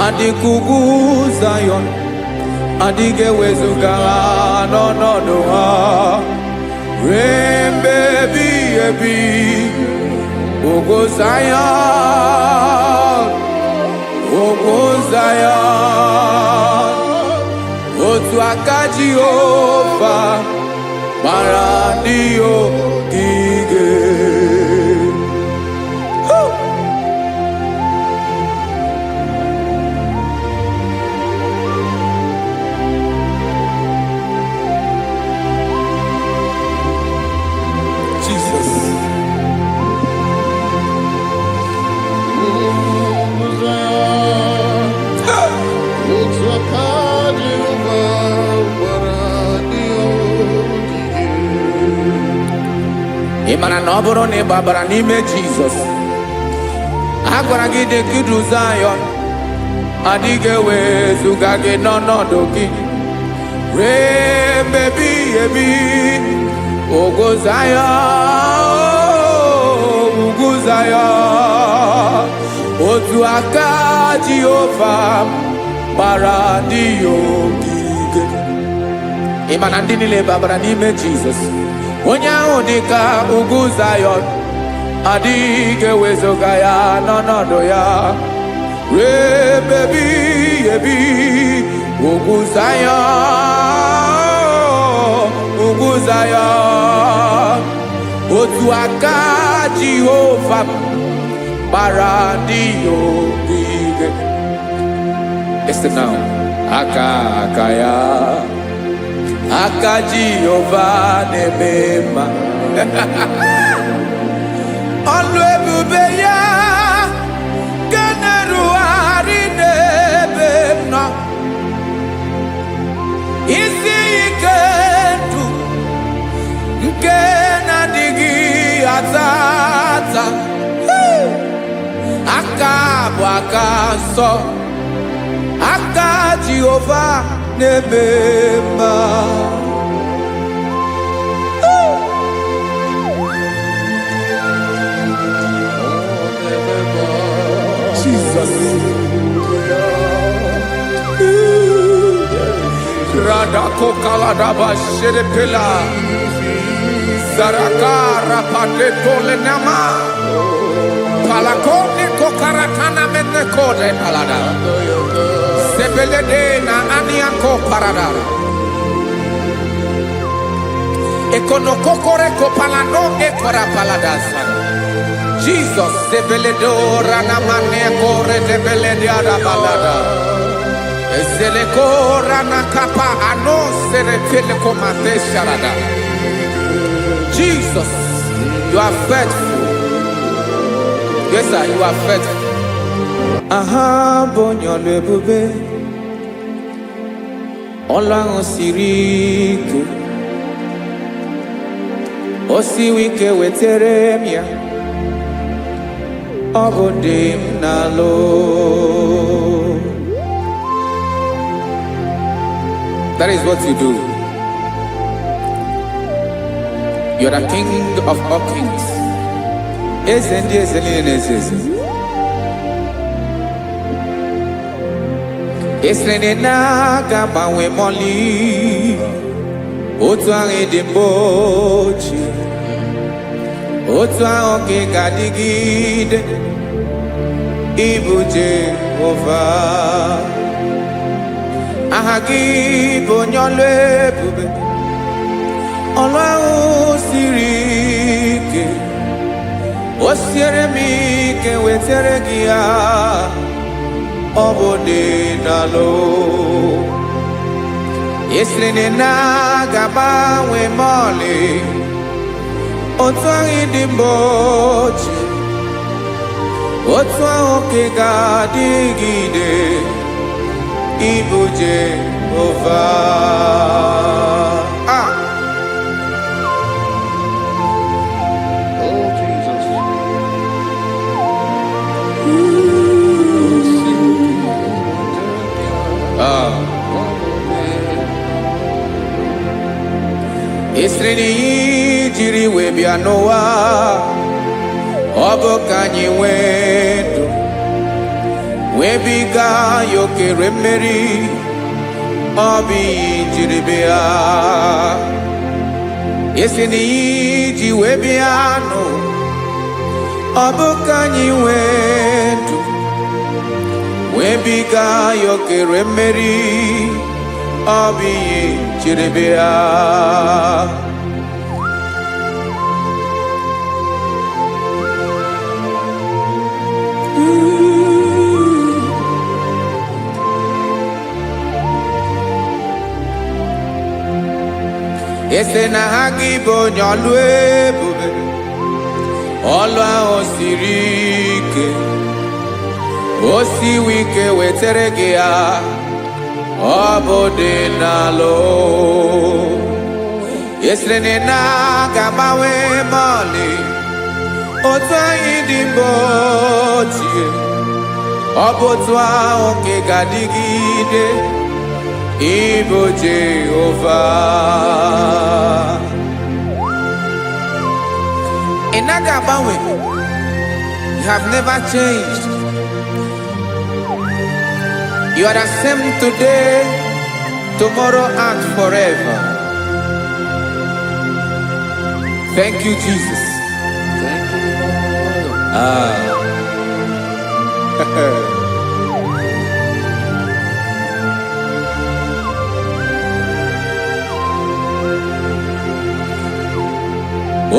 Speaker 3: adịkugu Zion adịghị ewezuga ha n'ọnọdụ ha ruo mgbe ebighị ebi. Ogo Zion, ogo Zion, otu aka Jehova gbara ndị ogige. Ị mara na ọ bụrụ na ị gbabara n'ime Jizọs, a gwara gị dị kudu Zion adịghị ewezuga gị n'ọnọdụ gị ruo mgbe ebighị ebi. Ogo Zion, ugwu Zion, otu aka Jehova gbara ndị ogige. Ị ma na ndị niile gbabara n'ime Jizọs, onye ahụ dị ka ugwu Zion adịghị ewezuga ya n'ọnọdụ ya ruo mgbe ebighị ebi. Ugwu Zion, ugwu Zion, otu aka Jehova gbara ndị ogige. Listen now, aka ya, aka Jehova na-eme mma. Ọlụ ebube ya ga na-erugharị n'ebe m nọ. Isi ike ndụ nke na-adịghị ata ata. Aka bụ aka nsọ, aka Jehova na-eme mma. Jesus. Radako kaladaba sherepela zarakara pateto lenama palakone kokaratana mene kode palada sebelede na aniako paradara ekonokokore kopalano ekora paladasa. Jesus sebeledo rana mane kore debelede arabalada. Eseleko rana kapa ano serepele komate sharada. Jesus, you are faithful. Yes sir, you are faithful. Aha bonyo lebube ọlụ ahụ siri ike, o siwe ike wetere m ya, ọ bụ dị m n'alụ. That is what you do. You are the king of all kings. Eze ndị eze niile na-eze eze. Esere na-aga gbanwe mọlị, otu ahụ dị mgbe ochie, otu ahụ ka ị ga-adịgide, ịbụ Jehova. Aha gị bụ onye ọlụ ebube, ọlụ ahụ siri ike, o siere m ike wetere gị ya, ọ bụ dị n'alụ. Esiri na-agbanwe mọlị, otu ahụ dị mgbe ochie, otu ahụ ka ị ga-adịgide, ịbụ Jehova.
Speaker 2: Oh, Jesus.
Speaker 3: Esiri na ihe jiri wee bịa n'ụwa, ọ bụ ka anyị nwee ndụ, wee biga ya okere mmeri, ọ bụ ihe jiri bịa. Esi na ihe ji wee bịa nụ, ọ bụ ka anyị nwee ndụ, wee biga ya okere mmeri, ọ bụ ihe jiri bịa. Ese na ha gị bụ onye ọlụ ebube, ọlụ ahụ siri ike, o siwe ike wetere gị ya, ọ bụ dị n'alụ. Esere na-agbanwe mọlị, otu anyị dị mgbe ochie, ọ bụ otu ahụ ka ị ga-adịgide, ịbụ Jehova. Ị naghị agbanwe. You have never changed. You are the same today, tomorrow and forever. Thank you, Jesus.
Speaker 2: Thank you, Lord.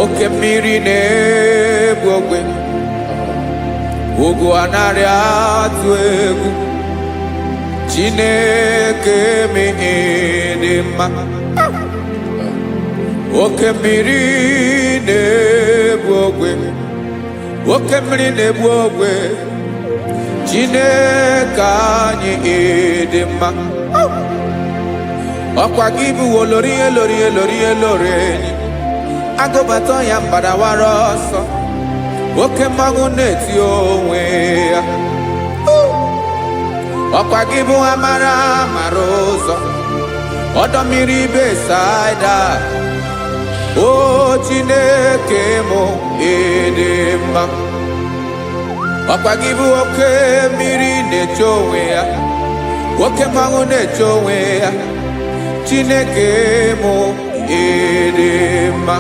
Speaker 3: Oke mmiri na-egbu ogwe, ugwu anaghị atụ egwu, Chineke mee dị mma. Oke mmiri na-egbu ogwe, oke mmiri na-egbu ogwe, Chineke anyị dị mma. Ọkwa gị bụ olori elori elori elori enyi, agụbata ya mbadawara ọsọ, oke mmanwụ na-eti onwe ya. Ọkwa gị bụ amara amara ụzọ, ọdọ mmiri Besaida, o Chineke mụ ịdị mma. Ọkwa gị bụ oke mmiri na-eche onwe ya, oke mmanwụ na-eche onwe ya, Chineke mụ ịdị mma.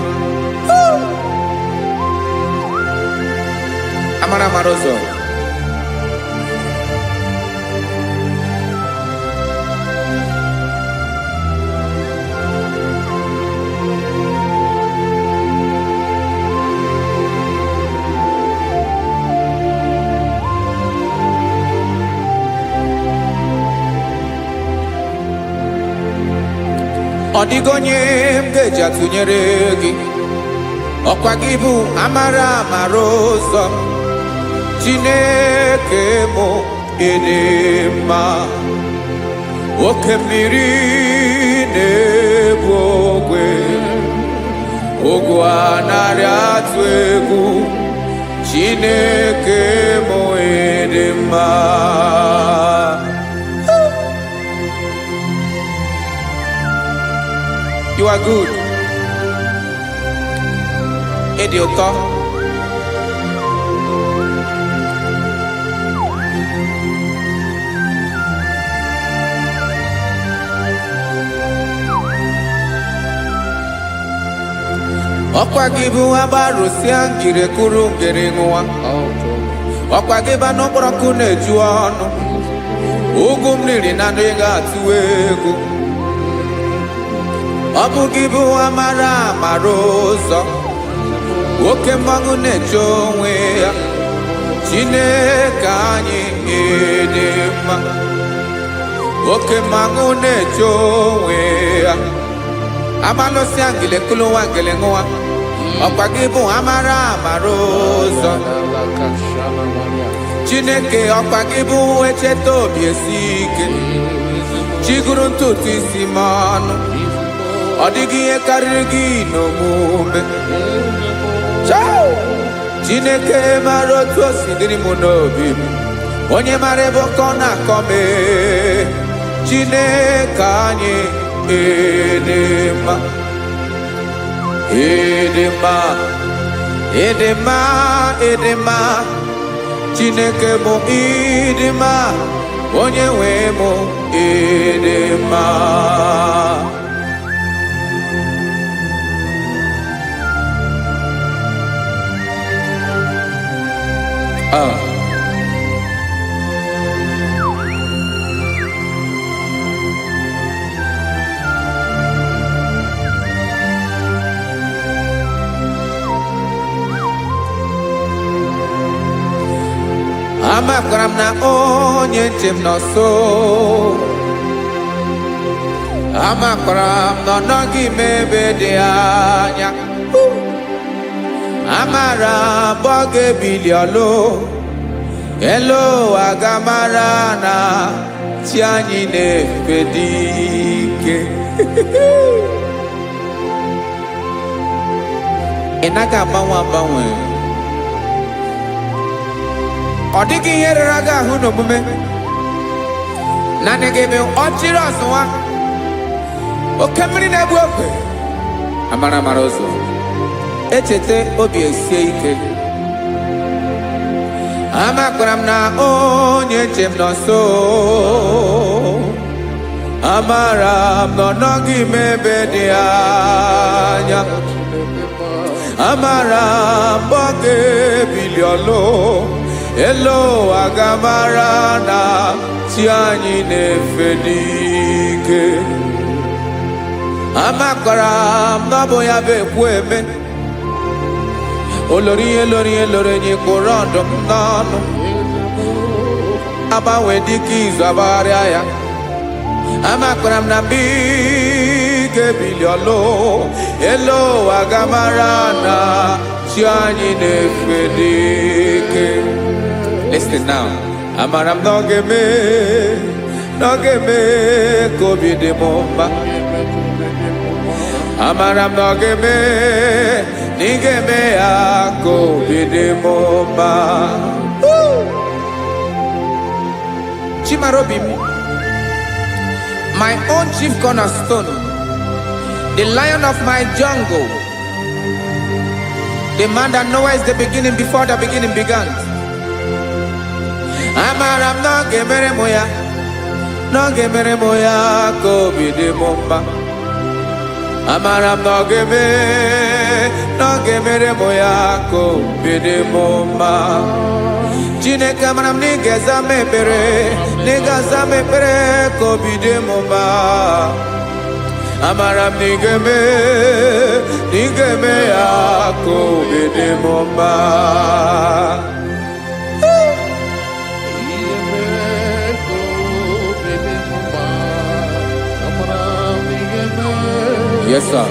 Speaker 3: Amara amara ụzọ, ọ dịghị onye m ga-eji atụnyere gị. Ọkwa gị bụ amara amara ụzọ, Chineke mụ ịdị mma. oke mmiri na-ebu ogwe ogwu anarị atụ egwu Chineke m dị mma. You are good. Ịdị ụtọ. Ọkwa gị bụ agbarụsịa ngire kụrụ ngere nwa. Ọkwa gị bụ n'ọkpọrọkụ na-eju ọnụ. Ugwu mmiri na ndị ga-atụ egwu. Ọ bụ gị bụ amara amara ụzọ. Oke mmanwụ na-eche onwe ya. Chineke anyị dị mma. Oke mmanwụ na-eche onwe ya. Amalụsịa ngile kụlụ nwa ngele nwa. Ọkwa gị bụ amara amara ụzọ. Chineke ọkwa gị bụ echeta obi esi ike. Chiguru ntutu isi m ọnụ. Ọ dịghị ihe karịrị gị n'omume. Chineke mara otu o si dịrị m n'obi m. Onye mara ebe ọkọ na-akọ m. Chineke anyị dị mma. Dị mma. Dị mma. Dị mma. Chineke bụ ịdị mma. Onye nwe m dị mma. Amakwara m na onye nche m nọ nso. Amakwara m na ọ nọghị m ebe dị anya. Amara m ọ ga-ebili ọlụ. Elu aga mara na chi anyị na-efe dị ike. Ị naghị agbanwe agbanwe. Ọ dịghị ihe rere gị ahụ n'omume. Naanị gị bụ ọchịrị ọzụwa. Oke mmiri na-egbu ogwe. Amara amara ụzọ. Echete obi esie ike. Amakwara m na onye nche m nọ nso. Amara m na ọ nọghị m ebe dị anya. Amara m ọ ga-ebili ọlụ. Elu aga mara na chi anyị na-efe n'ike. Amakwara m na ọ bụ ya bụ ekwu eme. Olori ihe lori ihe lori enyi kpụrụ ọdụm n'ọnụ. Agbanwe dịka izu agbagharịa ya. Amakwara m na mgbe ị ga-ebili ọlụ. Elu aga mara na chi anyị na-efe n'ike. Listen now. Amara m na ọ ga-eme ka obi dị m mma. Amara m na ọ ga-eme na ị ga-eme ya ka obi dị m mma. Chimara obi m. My own chief cornerstone. The lion of my jungle. The man that knows the beginning before the beginning began. Amara m na ọ ga-emere m ya. Na ọ ga-emere m ya ka obi dị m mma. Amara m na ọ ga-emere m ya ka obi dị m mma. Chineke amara m na ị ga-aza m ekpere. Na ị ga-aza m ekpere ka obi dị m mma. Amara m na ị ga-eme ya ka obi dị m mma. Yes, sir.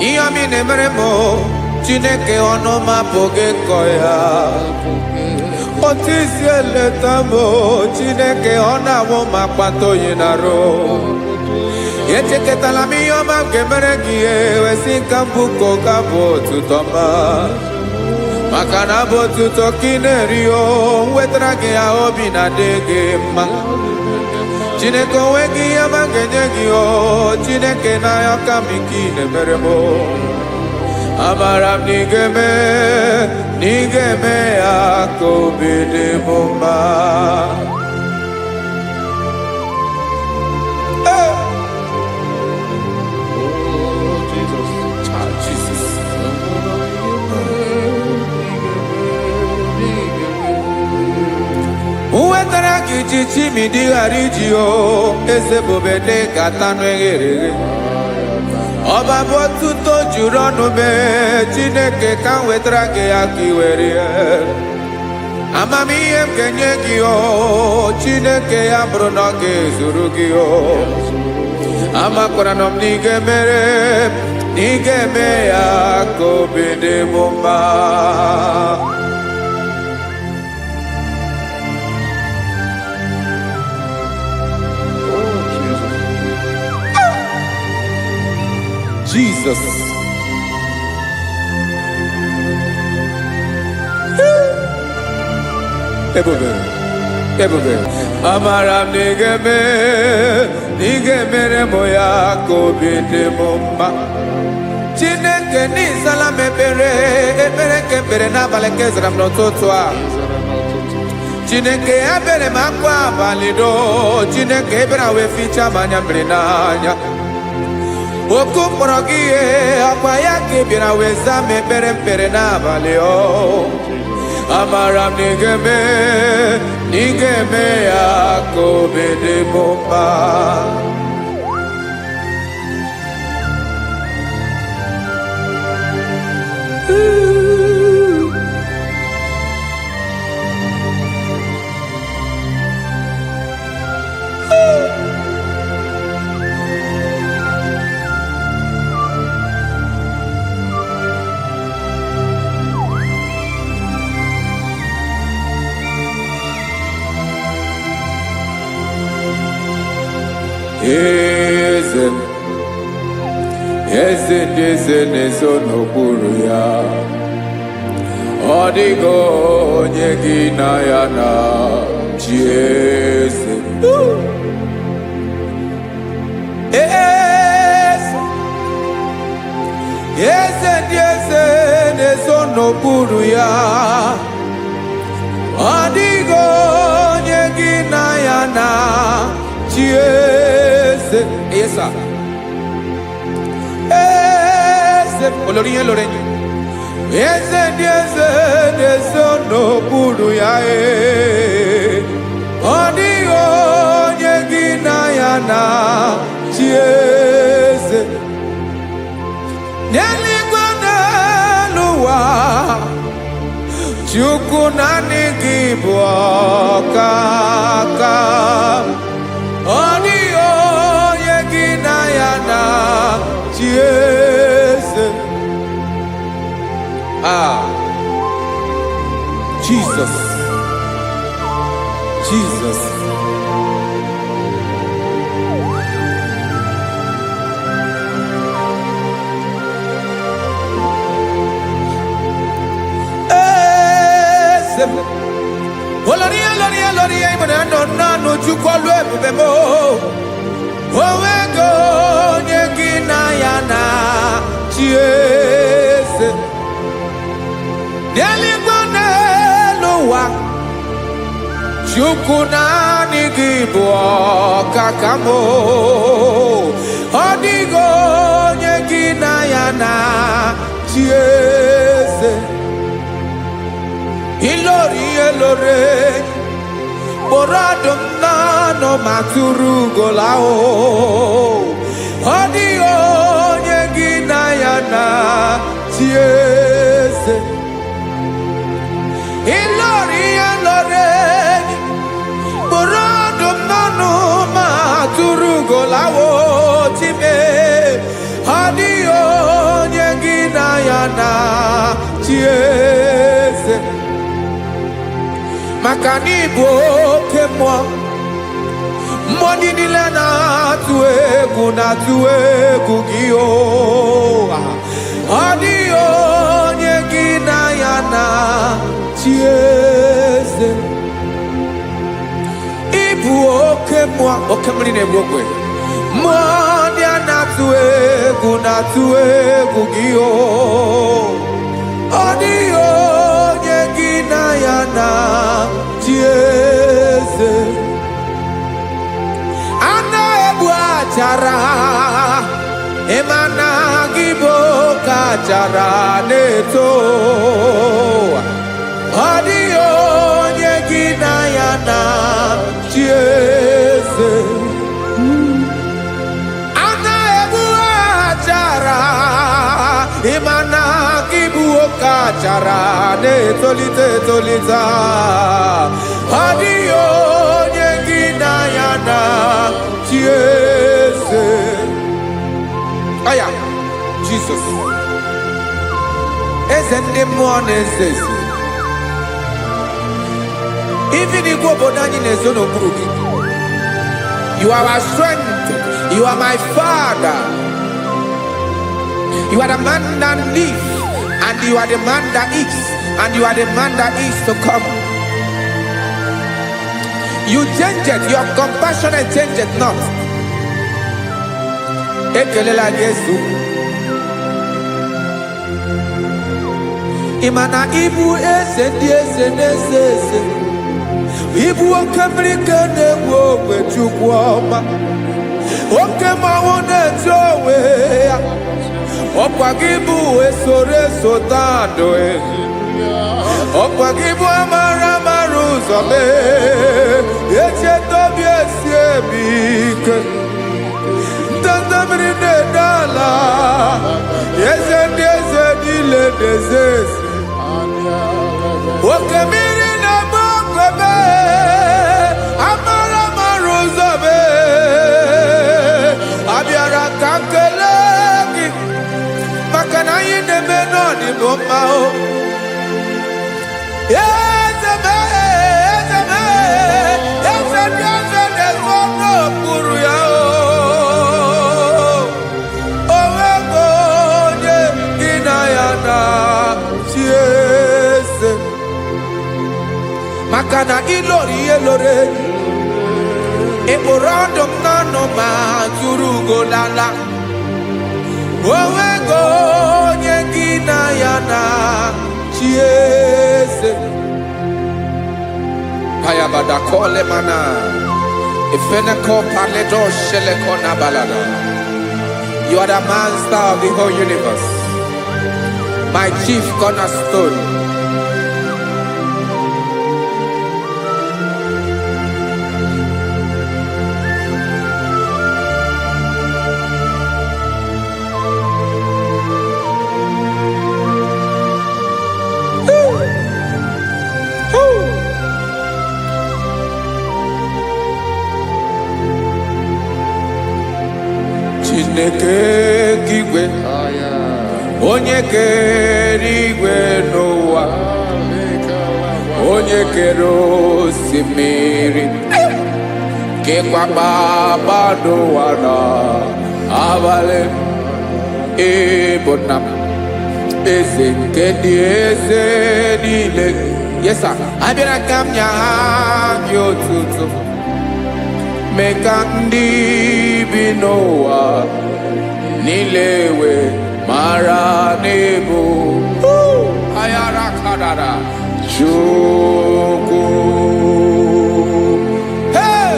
Speaker 3: Ihe ọmị na-emere m Chineke ọnụ m apụghị ịkọ ya. otisi eleta m Chineke ọ na-awụ ma kpata oyi na-arụ echeketala m ihe ọma nke mere gị ewesị ka mbụ ka ọ ga-abụ otuto ma maka na abụ otuto ka ị na-eri o wetara gị ya obi na-adị gị mma Chineke onwe gị ihe ọma ga-enye gị o Chineke n'anya ka m ike ị na-emere m amara m na ị ga-eme ya ka obi dị m mma wetara gị chichi ma ị dịghara iji o eze bụbede gata nụ eghere eghe ọba bụ otuto juru ọnụ mee Chineke ka m wetara gị ya ka ị were amamihe m ga-enye gị o Chineke ya bụrụ na ọ ga-ezuru gị o amakwara na m na ị ga-eme ya ka obi dị m mma Jesus. Ebube. Amara m na ị ga-emere m ya ka obi dị m mma. Chineke n'ịzala m ekpere ka ekpere n'abalị ka ezara m n'ụtụtụ a. Chineke ya bere m akwa abalị do. Chineke ebere wee ficha m anya mmiri n'anya. Oku mkpọrọ gị ihe akwa ya ka ị bịara wee zaa m ekpere n'abalị o amara m na ị ga-eme ya ka obi dị m mma eze ndị eze na-ezo n'okpuru ya ọ dịghị onye gị na ya na chi eze ndị eze na-ezo n'okpuru ya ọ dịghị onye gị na ya na chi eze olorinye lorenye eze ndị eze na-eso n'okpuru ya ọ dịghị onye gị na ya na chi eze n'eluigwe n'elu ụwa Chukwu naanị gị bụ ọkaka ọ dịghị onye gị na ya na chi eze Jesus Oloria imana no Chukwu olu ebube mo owego onye gị na ya na chi eze n'eluigwe n'elu ụwa Chukwu naanị gị bụ ọkaka m ọ dịghị onye gị na ya na chi eze ilori kpọrọ ọdụm n'ọnụ ma tụrụ ugola ọ dịghị onye gị na ya na chi eze ilori kpọrọ ọdụm n'ọnụ ma tụrụ ugola time ọ dịghị onye gị na ya na chi eze maka na ịbụ oke mmụọ. Mmụọ niile na-atụ egwu gị o. Ọ dịghị onye gị na ya na-achị eze. Ịbụ oke mmụọ, oke mmiri na-egbu ogwe. Mmụọ ndị a na-atụ egwu gị o. Ọ dịghị onye gị na ya na-achị eze. A na-egbu achara, ịma na gị bụ oke achara na-eto. Ọ dịghị onye gị na ya na-achị eze. A na-egbu achara, ịma na gị bụ oke achara na-etolite etolite. Ọ dịghị onye gị na ya na-achị eze. Aya, Jesus. Eze ndị mmụọ na-eze eze. Even Igbo obodo anyị na-ezo n'okpuru gị. You are our strength. You are my Father. You are the man that lives, and you are the man that is, and you are the man that is to come. You change it. Your compassion change it not. Ekelela Yesu. Imana ibu eze ndị eze na-eze eze. Ibu oke mmiri ka na-egbu ogwe Chukwu ọma. Oke mmanwụ na-eti onwe ya. Ọkwa gị bụ esoro tando. Ọkwa gị bụ amara ụzọ mee. Echeta obi esi ebi ike. Ndanda mmiri na-ede ala. Eze ndị eze niile na-eze eze. Oke mmiri na-agba ogwe mee. Amara ụzọ mee. Abịara ka m kelee gị maka na anyị na-eme n'ọdịbụ mma o. Eze mee, eze mee, eze ndị eze na-ezo n'okpuru ya o. O nweghị onye gị na ya na-achị eze. Maka na ịlọrọ ihe lọrọ enyi. Ịkpụrụ ọdụ m n'ọnụ ma tụrụ ugo lala. O nweghị onye gị na ya na-achị eze. Payabada kole mana. Ifeneko paledo sheleko nabalada. You are the master of the whole universe. My chief cornerstone. Chineke igwe, onye kere igwe n'ụwa, onye kere osimiri, kekwa kpakpando ụwa n'abalị. Ịbụ nna m, eze nke ndị eze niile. Yes sir, abịara ka m nye gị otuto. Mee ka ndị bi n'ụwa niile wee mara n'ebu ayara kadara Chukwu. Hey!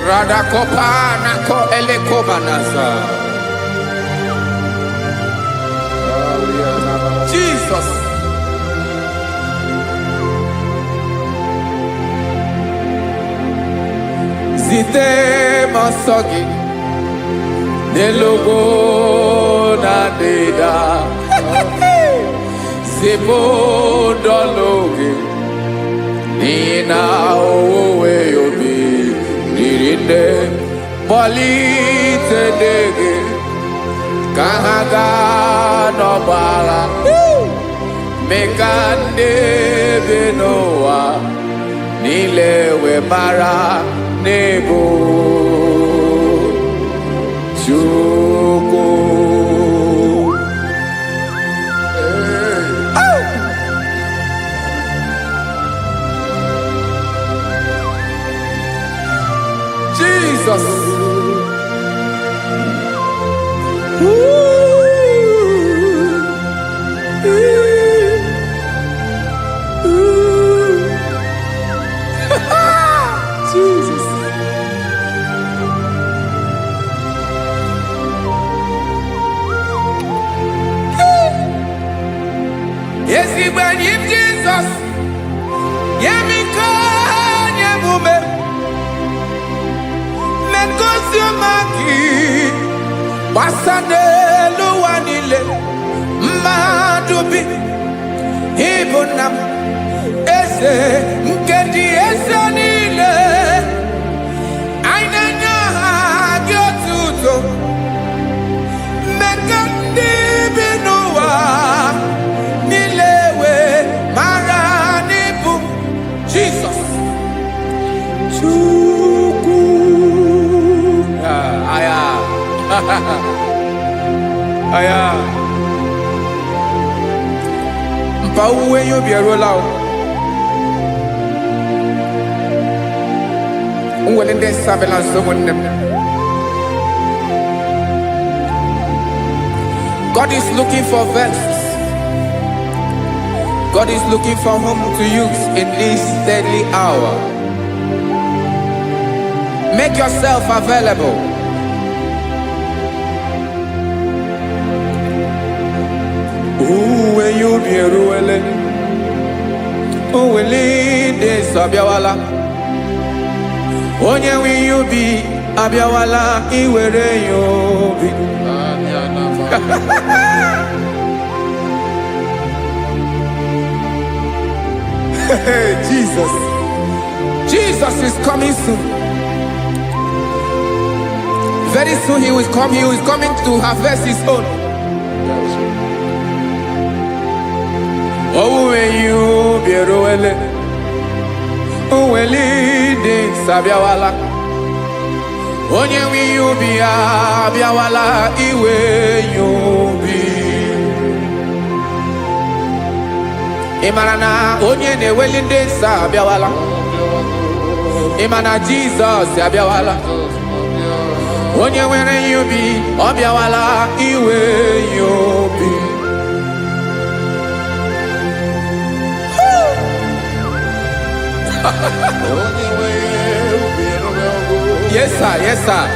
Speaker 3: Radakopa nako elekobanasa. Jesus. Zite masogi nelogo na deda. Zibo dologe nina owe yobi nirinde polite dege ka ha gaa n'ọgba agha mee ka ndị bi n'ụwa niile wee mara n'ebo Chukwu. Jesus. Jesus. Yes, he when him Jesus. Yemiko nyemume. Mekosiomaki. Basade luwanile. Madubi. Ibunam. Ese nkedi ese nile. Ainanya hagiotuto. Mekandi binuwa. Nilewe maranibu. Jesus. Chukwu. Aya. Aya. Mpa uwe yo bierola o. Unwelende surveillance someone them. God is looking for vessels. God is looking for whom to use in this deadly hour. Make yourself available. Uwe you be ruele. Uweli de sabiawala. Onye wi you be abiawala iwere you be. Jesus. Jesus is coming soon. Very soon he will come. He is coming to harvest his own. Oh, when you be roele, oh, when leading sabiawala, onye wi you be abiawala, iwe you be. Imanana onye ne welinde sabiawala, imana Jesus sabiawala, onye were you be abiawala, iwe you be. Yes, sir. Yes, sir.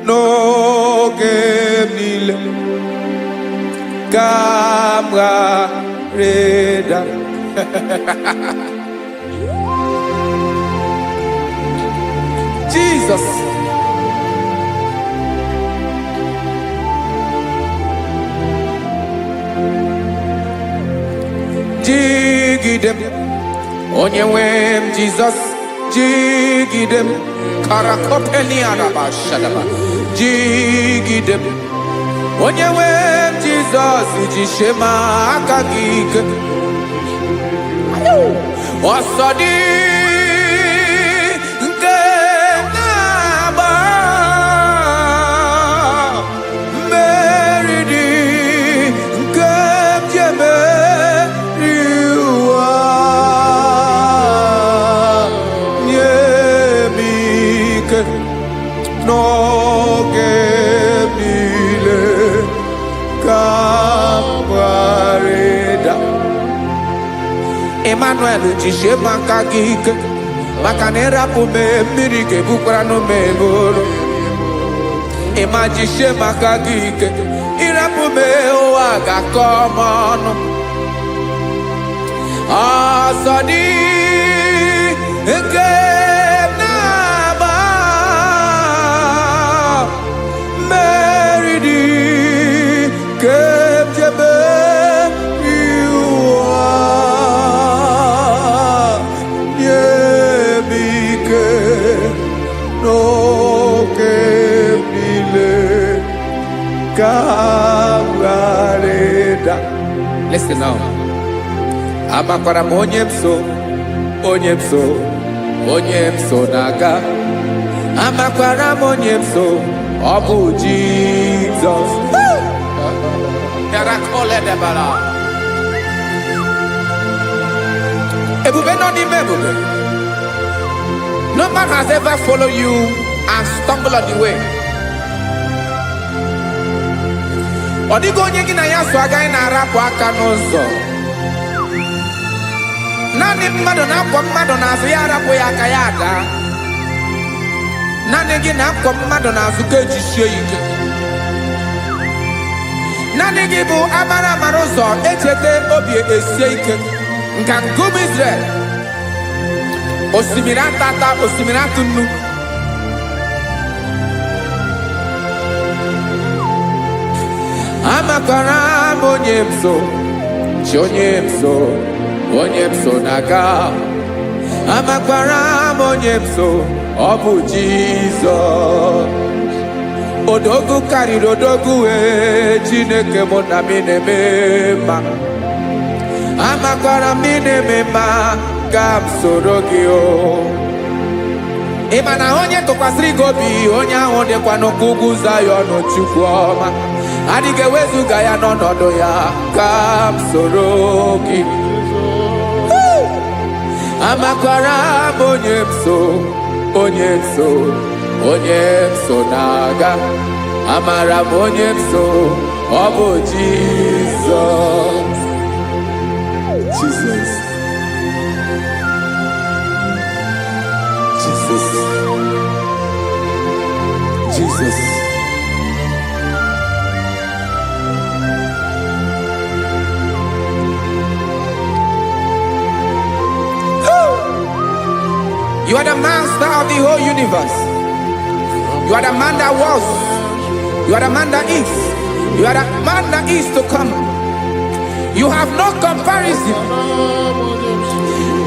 Speaker 3: No game nile. Camera reda. Jesus. Jigidem, onye wem Jesus, jigidem, karakopeni araba shadaba, jigidem, onye wem Jesus, ujishema akagike, osodi nke naba, meridi nke mjeme. No gemile camarada Emmanuel jishe makagike makanera pume mirike bukrano meboro Ema jishe makagike irapume oaga komono Asadi eke no que Kawareda. Listen now. Amakwara monyemso, onyemso, onyemso naga. Amakwara monyemso, Obu Jesus. Yarakole debala. Ebube no di mebube. No man has ever followed you and stumbled on the way. Odigo onye gị na ya so agaghị na-arapụ aka n'ụzọ. Naanị mmadụ na-akwọ mmadụ n'azụ ya arapụ ya aka ya ada. Naanị gị na-akwọ mmadụ n'azụ ka ejisie ike. Naanị gị bụ amara amara ụzọ echete obi esie ike. Nka ngụm Israel. Osimiri atata, osimiri atụ nnu. Amakwara monyemso, chonyemso, onyemso naga. Amakwara monyemso, Obu Jesus. Odogu karịrị odogu Chineke mụ na mi na-eme mma. Amakwara mi na-eme mma ka m soro gị o. Ị ma na onye tụkwasịrị gị obi, onye ahụ dịkwa n'ụkwụ ugwu Zayọn Chukwu ọma. Adịghị ewezuga ya n'ọnọdụ ya ka m soro gị. Amakwara m onyemso, onyemso, onyemso na-aga. Amara m onyemso, ọ bụ Jizọs. Jesus. Jesus. Jesus. You are the master of the whole universe. You are the man that was. You are the man that is. You are the man that is to come. You have no comparison.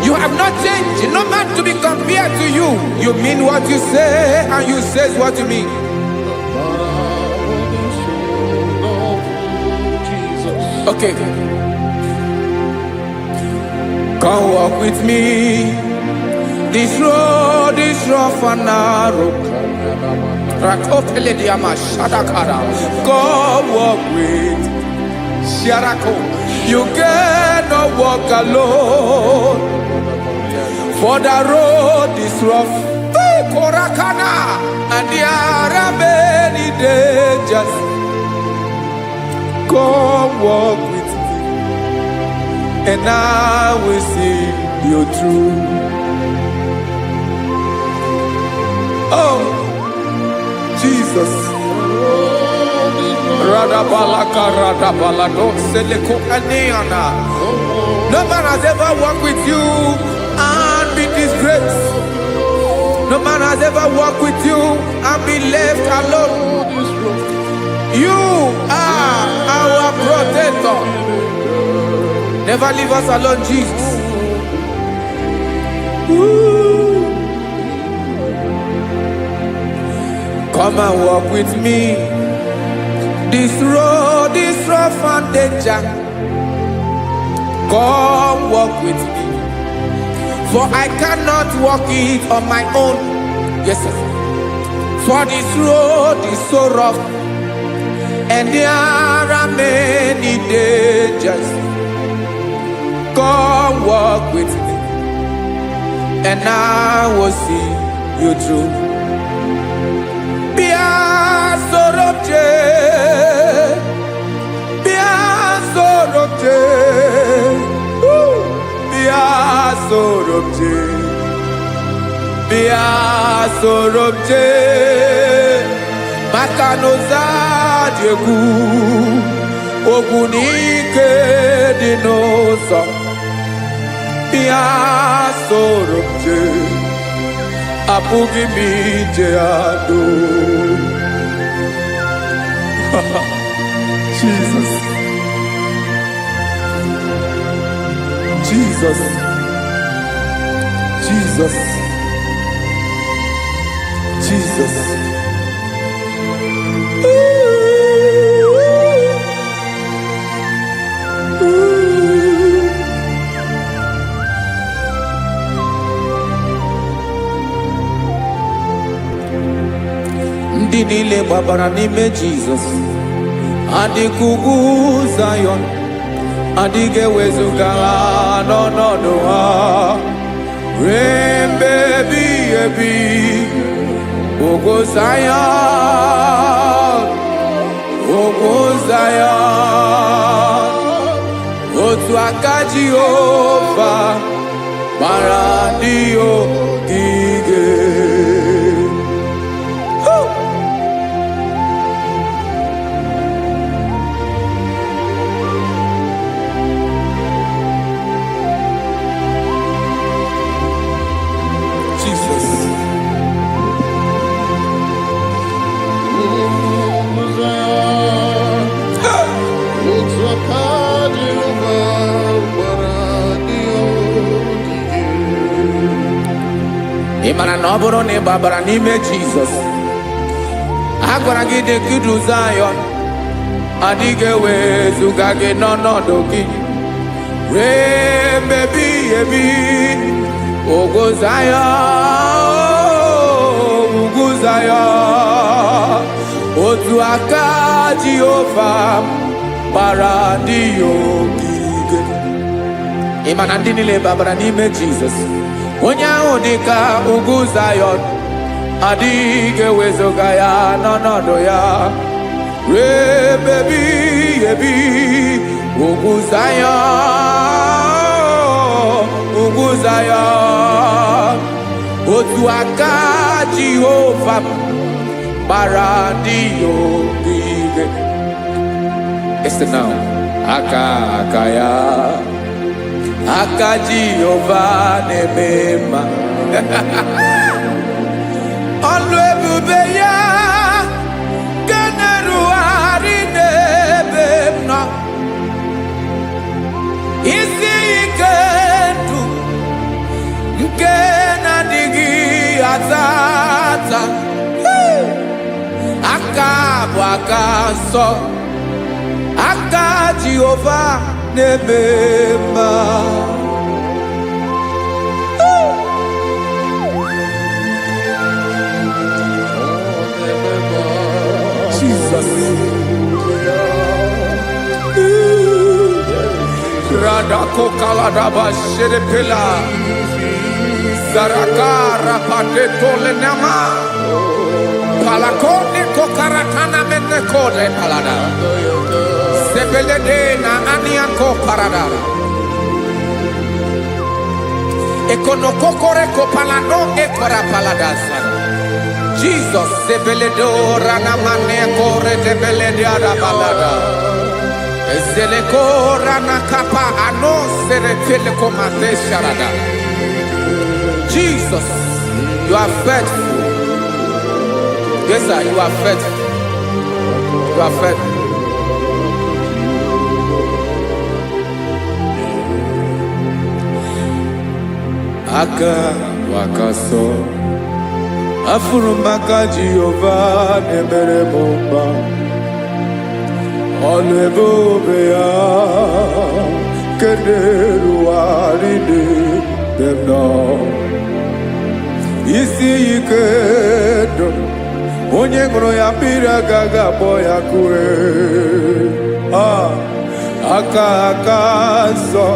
Speaker 3: You have not changed. No man to be compared to you. You mean what you say and you say what you mean. Okay. Come walk with me. This road is rough and narrow. Come walk with Sharako. You cannot walk alone. For the road is rough. Korakana. And there are many dangers. Come walk with me. And I will see you through. Oh, Jesus. No man has ever walked with you and been disgraced. No man has ever walked with you and been left alone. You are our protector. Never leave us alone, Jesus. Ooh. Come and walk with me. This road is rough and danger. Come walk with me. For I cannot walk it on my own. Yes, sir. For this road is so rough. And there are many dangers. Come walk with me. And I will see you through. Sorobje Makanoza Diegu Ogunike Dinosa Bia Sorobje Apugi Mijeado. Jesus. Jesus. Jesus. Jesus. Ooh. ndị niile gbabara n'ime Jizọs adịghị ugwu Zayọn, adịghị ewezuga ha n'ọnọdụ ha ruo mgbe ebighị ebi. Ugwu Zayọn, ugwu Zayọn, otu aka Jehova gbara ndị ogige. Ị mara na ọ bụrụ na ị gbabara n'ime Jizọs, a gwara gị dị ka Zayọn, adịghị ewezuga gị n'ọnọdụ gị ruo mgbe ebighị ebi. Ugwu Zayọn, ugwu Zayọn, otu aka Jehova gbara ndị ogige. Ị ma na ndị niile gbabara n'ime Jizọs, onye ahụ dị ka ugwu Zayọn, adịghị ewezuga ya n'ọnọdụ ya ruo mgbe ebighị ebi. Ugwu Zayọn, ugwu Zayọn, otu aka Jehova gbara ndị ogige. Listen now, aka ya, aka Jehova na-eme mma. Ọlụ ebube ya ga na-erugharị n'ebe m nọ. Isi ike ndụ nke na-adịghị ata ata, aka bụ aka nsọ, aka Jehova na-eme mma. Jesus. Radako kaladaba sherepela zarakara pateto lenama palakone kokaratana menekode palada sebelede na aniako paradara ekonokokore kopalano ekora paladasa. Jesus sebeledo rana maneko redebelede arabalada eseleko rana kapa ano serepele komate sharada. Jesus, you are faithful. Yes sir, you are faithful. You are faithful. Aka wakaso afuru maka Jehova na-emere m mma. Ọlụ ebube ya nke na-erugharị n'ebe m nọ. Isi ike ndụ onye ṅụrụ ya mmiri agaghị akpọ ya kue. Aka nsọ,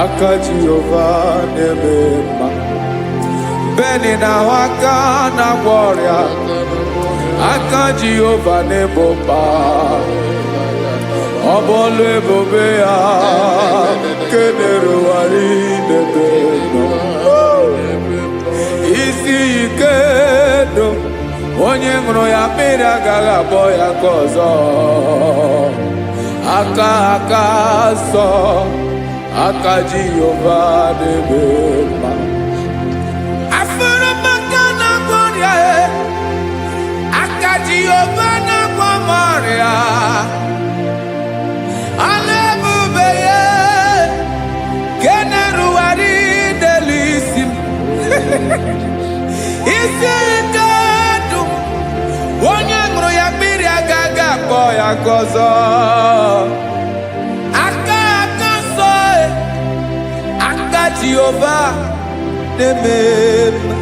Speaker 3: aka Jehova na-eme mma. Beni na aka na-agwọ ọrịa, aka Jehova na-ebo mma. Ọ bụ ọlụ ebube ya nke na-erugharị n'ebe m nọ. Isi ike ndụ onye ṅụrụ ya mmiri agaghị akpọ ya ka ọzọ. Aka nsọ, aka Jehova na-eme mma. Jehova na-agwọ m ọrịa, ọlụ ebube ya nke na-erugharị n'elu isi m. Isi ike ndụ onye ṅụrụ ya mmiri agaghị akpọ ya ka ọzọ. Aka nsọ, aka Jehova na-eme mma.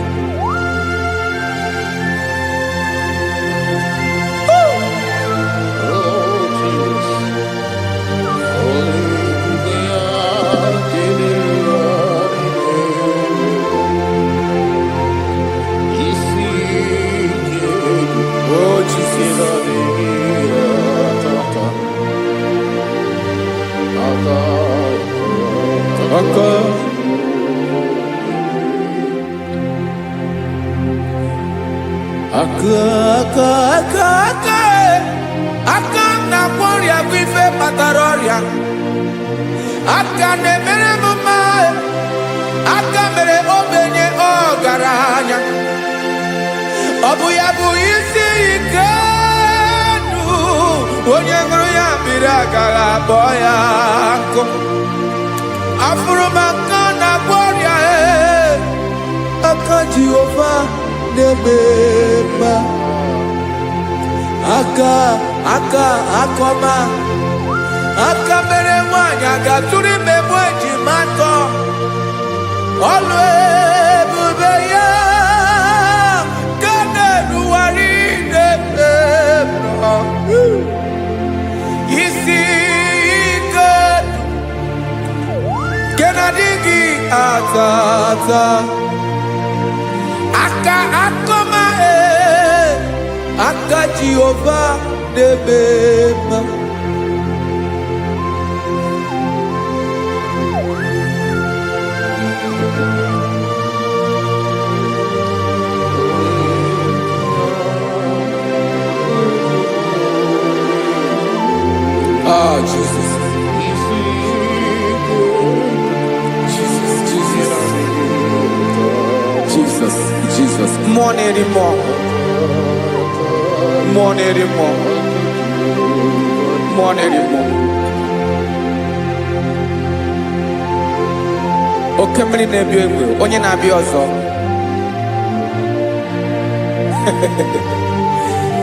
Speaker 3: aka na ọrịa bụ ife kpatara ọrịa, aka na-emere m mma, aka mere ogbenye ọgaranya, ọ bụ ya bụ isi ike ndụ, onye ṅụrụ ya mmiri agaghị akpọ ya nkụ. Afụrụ m aka na ọrịa, aka Jehova na-eme mma, aka akọma, aka mere nwanyị ga-atụrụ ime mụ ejima atọ, ọlụ ebube ya ka na-erugharị na-ememọ, isi ike nke na-adịghị ata ata, aka akọma, aka Jehova na-eme mma. Oh, Jesus. Jesus. More anymore. Oke mmiri na-ebi egbe, onye na-abịa ọzọ.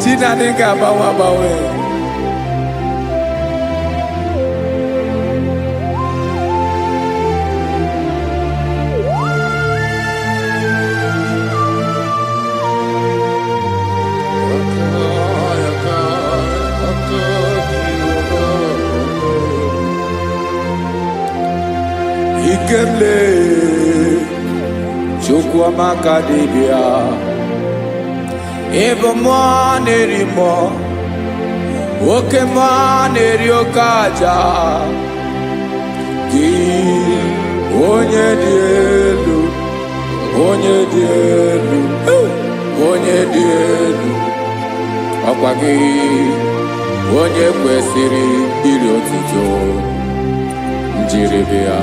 Speaker 3: Chinadị ga-agbanwe. Ikele Chukwuamaka dibịa, ịbụ mmụọ na-eri mmụọ, oke mmụọ na-eri oke aja, gị onye dị elu, onye dị elu, ọkwa gị onye kwesịrị iri otuto, njiribịa.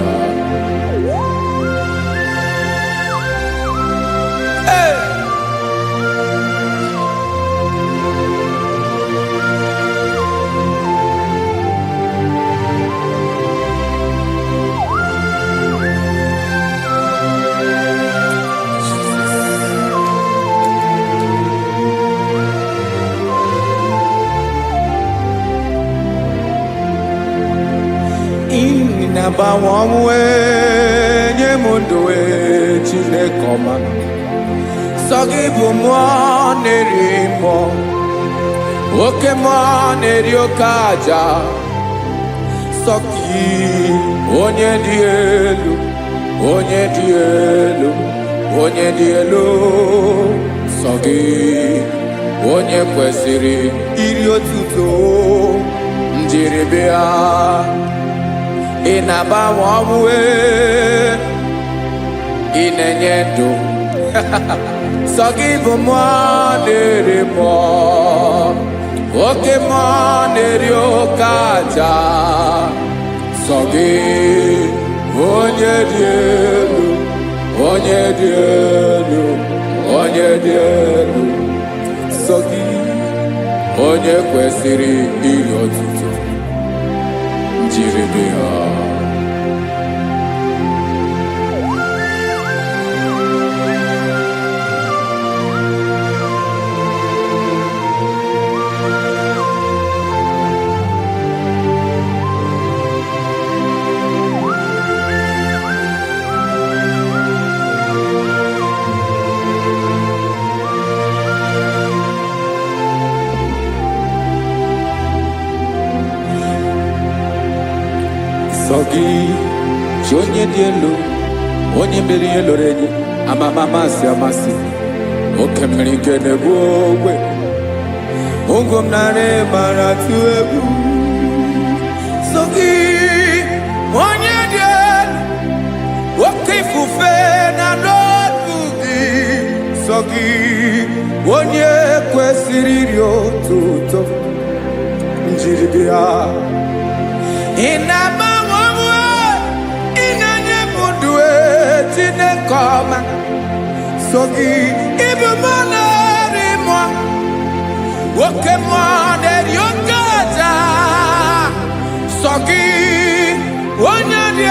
Speaker 3: Na-agbanwe ọnwụ nye m ndụ Chineke ọma, sọ gị bụ mmụọ na-eri mmụọ, oke mmụọ na-eri oke aja, sọ gị onye dị elu, sọ gị onye kwesịrị iri otuto, njiribịa. Ị na-agbanwe ọnwụ, ị na-enye ndụ, sọ gị bụ mmụọ na-eri mmụọ, oke mmụọ na-eri oke aja, sọ gị onye dị elu, sọ gị onye kwesịrị iri otuto, njiribịa. Sọ gị chi onye dị elu, onye mere ihe lụrụ enyi, amama amasị, oke mmiri nke na-egbu ogwe, ụgwọ m narị mara tụ egwu. Sọ gị onye dị elu, oke ifufe na n'ọdụ gị, sọ gị onye kwesịrị iri otuto njiri bịa. Ị na-agbanwe onwe, ị na-enye m ndụ Chineke ọma. So gị ịbụ mmụọ na-eri mmụọ, oke mmụọ na-eri oke aja. So gị onye dị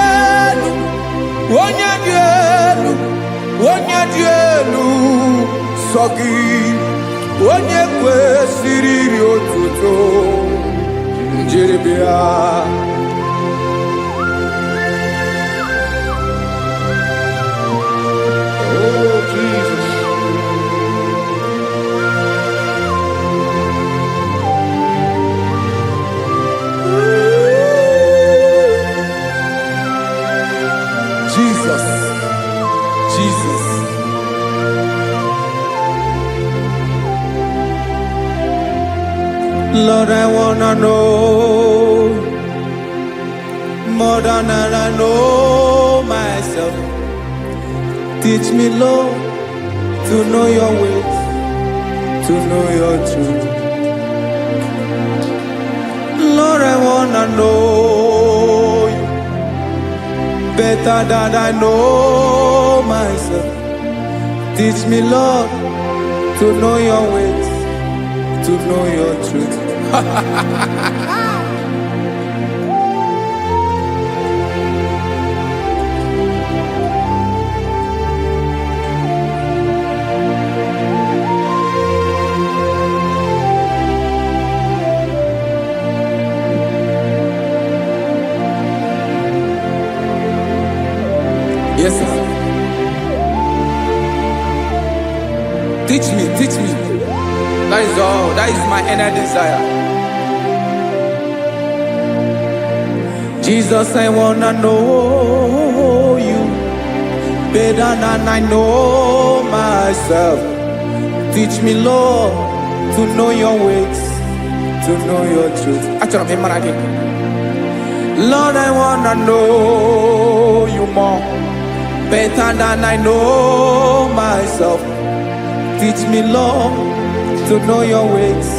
Speaker 3: elu, onye dị elu, onye dị elu. So gị onye kwesịrị iri otuto njiri bịa.
Speaker 2: Oh, Jesus.
Speaker 3: Jesus, Jesus. Lord, I wanna know more than I know myself. Teach me, Lord, to know your ways, to know your truth. Lord, I wanna know you better than I know myself. Teach me, Lord, to know your ways, to know your truth. Yes, sir. Teach me, teach me. That is all. That is my inner desire. Jesus, I wanna know you better than I know myself. Teach me, Lord, to know your ways, to know your truth. Actually, I'm in Lord, I wanna know you more better than I know myself. Teach me, Lord, to know your ways,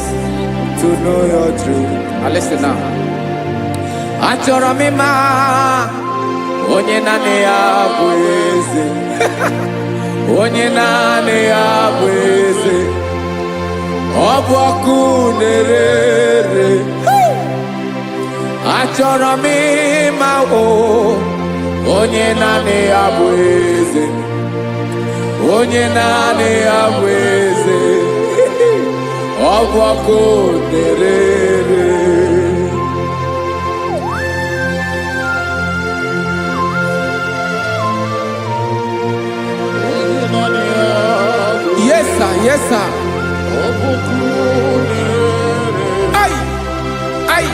Speaker 3: to know your truth. Listen now. Achọrọ m ịma onye naanị ya bụ eze. Onye naanị ya bụ eze. Ọ bụ ọkụ na-ere. Achọrọ m ịma onye naanị ya bụ eze. Onye naanị ya bụ eze. Ọ bụ ọkụ na-ere. Yes, sir. Yes, sir. Ay, ay.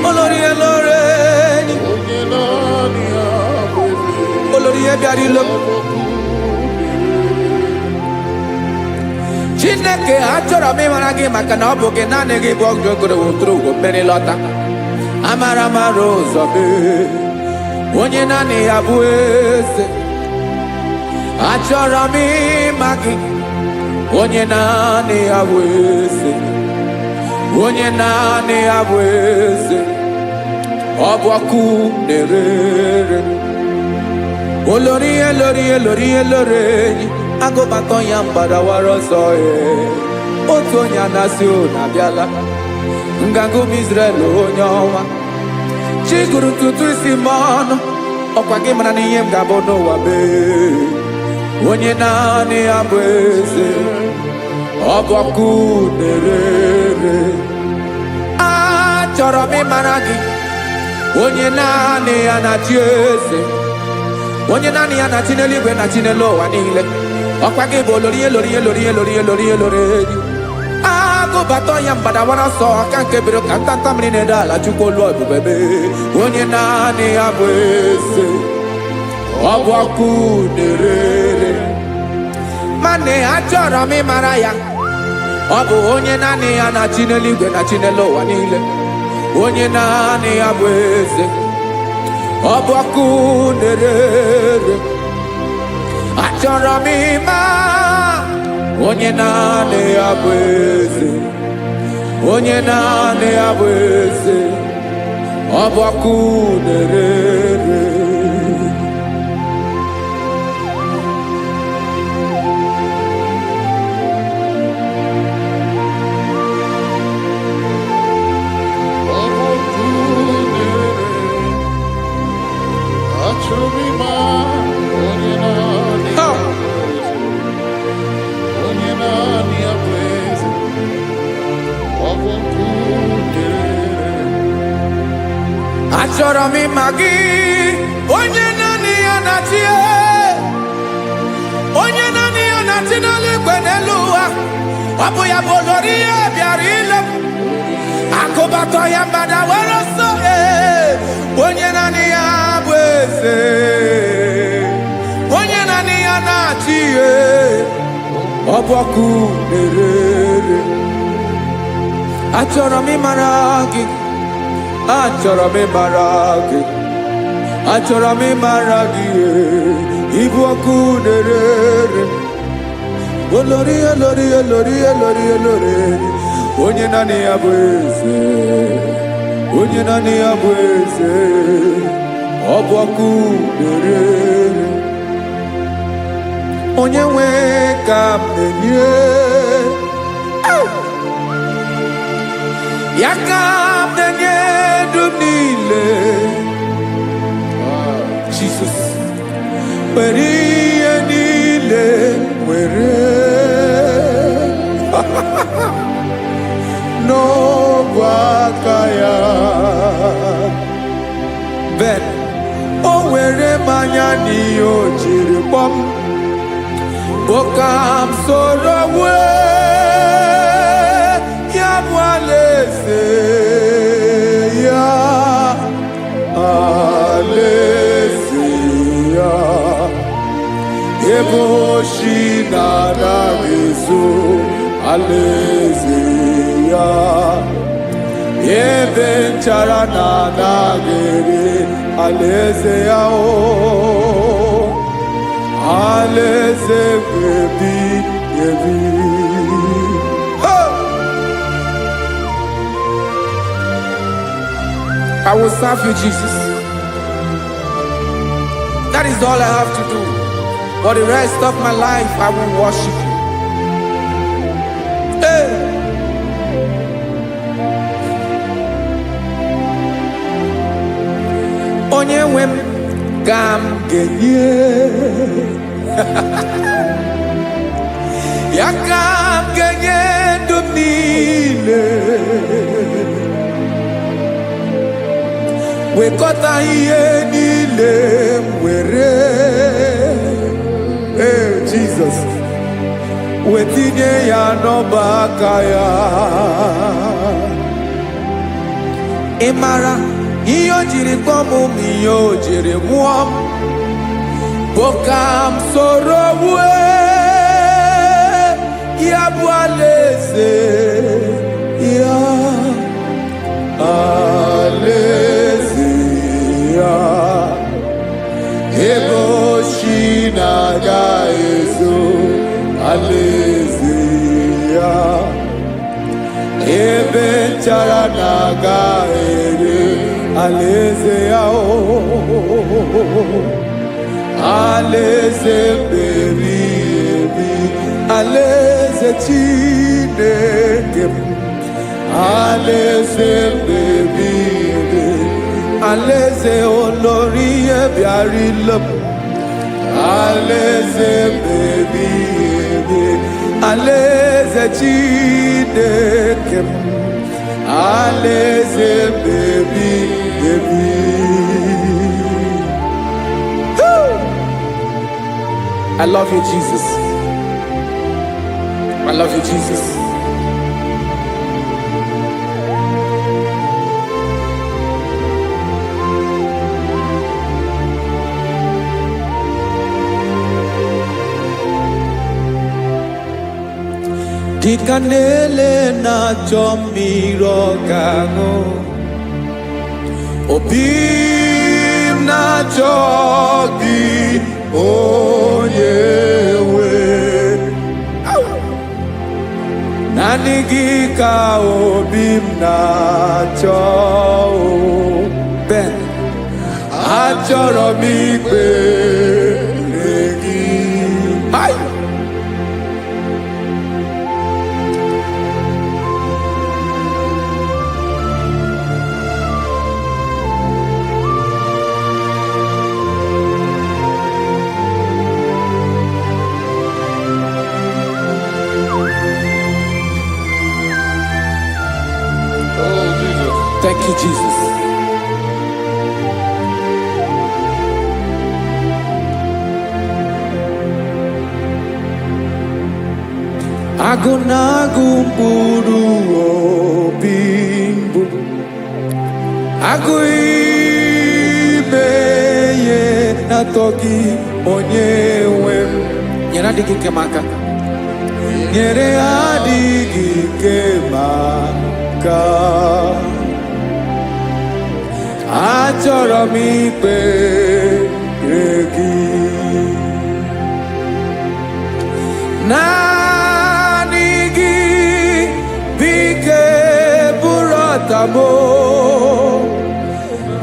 Speaker 3: Olórí ẹlọ́rẹ́ ni. Olórí ẹbí àrílọ́. Chineke achọrọ m ịmara gị maka na ọ bụ gị naanị gị bụ ọgụ ogoro wotoro ugwo mmeri lọta. Amara mara ụzọ mee. Onye naanị ya bụ eze. Achọrọ m ịma gị. Onye naanị ya bụ eze. Onye naanị ya bụ eze. Ọ bụ ọkụ na-ere. Olórí elórí elórí elórí enyi. Agụbatọ ya mgbadawara ọsọ ya. Otu onye anasị na-abịala. Nganga ụmụ Izrel onye ọma. Chi gụrụ ntutu isi m ọnụ. Ọkwa gị mara na ihe m ga-abụ n'ụwa mee. Onye naanị ya bụ eze. Ọ bụ ọkụ na-ere. Achọrọ m ịmara gị. Onye naanị ya na-achị eze. Onye naanị ya na-achị n'eluigwe na-achị n'elu ụwa niile. Ọkwa gị bụ olórí elórí elórí elórí elórí elórí enyi. Agụbatọ ya mgbadawara ọsọ aka nke biri ka ntanta mmiri na-ede ala Chukwu olu ebube mee. Onye naanị ya bụ eze. Ọ bụ ọkụ na-ere. Mane achọrọ m ịmara ya. Ọ bụ onye naanị ya na-achị n'eluigwe na-achị n'elu ụwa niile. Onye naanị ya bụ eze. ọbọkụ na-ere achọrọ m ịma onye naanị ya bụ eze, onye naanị ya bụ eze, ọbọkụ na-ere. Achọrọ m ịma gị, onye naanị ya na-achị, onye naanị ya na-achị n'eluigwe n'elu ụwa. Ọ bụ ya bụ olori ya bịara ile m, akụbatọ ya mgbada were ọsọ. Onye naanị ya bụ eze, onye naanị ya na-achị ihe, ọbọkụ na-ere. Achọrọ m ịmara gị, achọrọ m ịmara gị, achọrọ m ịmara gị, ịbụ ọkụ na-ere. Olori olori olori olori olori, onye naanị ya bụ eze, onye naanị ya bụ eze, ọ bụ ọkụ na-ere. Onye nwe ka m na-enye, ya ka m na-enye dum niile. Jesus, were ihe niile were n'ọbụ aka ya. Ben, o were mmanya n'ihe o jiri kpọọ m, bụ ka m soro wee ya bụ alaeze ya, alaeze ya, ebe oshi na-anaghị ezo, alaeze ya, ebe nchara na-anaghị ere, alaeze ya. Alaeze ebi ebi. I will serve you, Jesus. That is all I have to do. For the rest of my life, I will worship you. Hey. Onye nwe m ka m ga-enye, ya ka m ga-enye ndụ m niile, wekọta ihe niile m were, Jesus, wetinye ya n'ọba aka ya. Ị mara ihe o jiri kpọọ m, ihe o jiri mụọ m, bụ ka m soro wee ya bụ alaeze ya, alaeze ya, ebe oshi na-agaghị ezo, alaeze ya, ebe nchara na-agaghị ere, alaeze ya. Alaeze ebi ebi, alaeze Chineke m, alaeze ebi ebi, alaeze olori ya bịara ile m, alaeze ebi ebi, alaeze Chineke m, alaeze ebi ebi. I love you, Jesus. I love you, Jesus. Dịka na-ele na-achọ mmiri ọ ga-aṅụ, obi m na-achọ gị onye nwe naanị gị ka obi m na-achọ Ben achọrọ m ikpere gị Thank you, Jesus. Agụ na-agụ mkpụrụ obi mbụ agụ ime ihe na-atọ gị onye nwe m nyere adịghị ike m aka nyere adịghị ike m aka achọrọ m ikpere gị naanị gị bike bụrụ ọtamo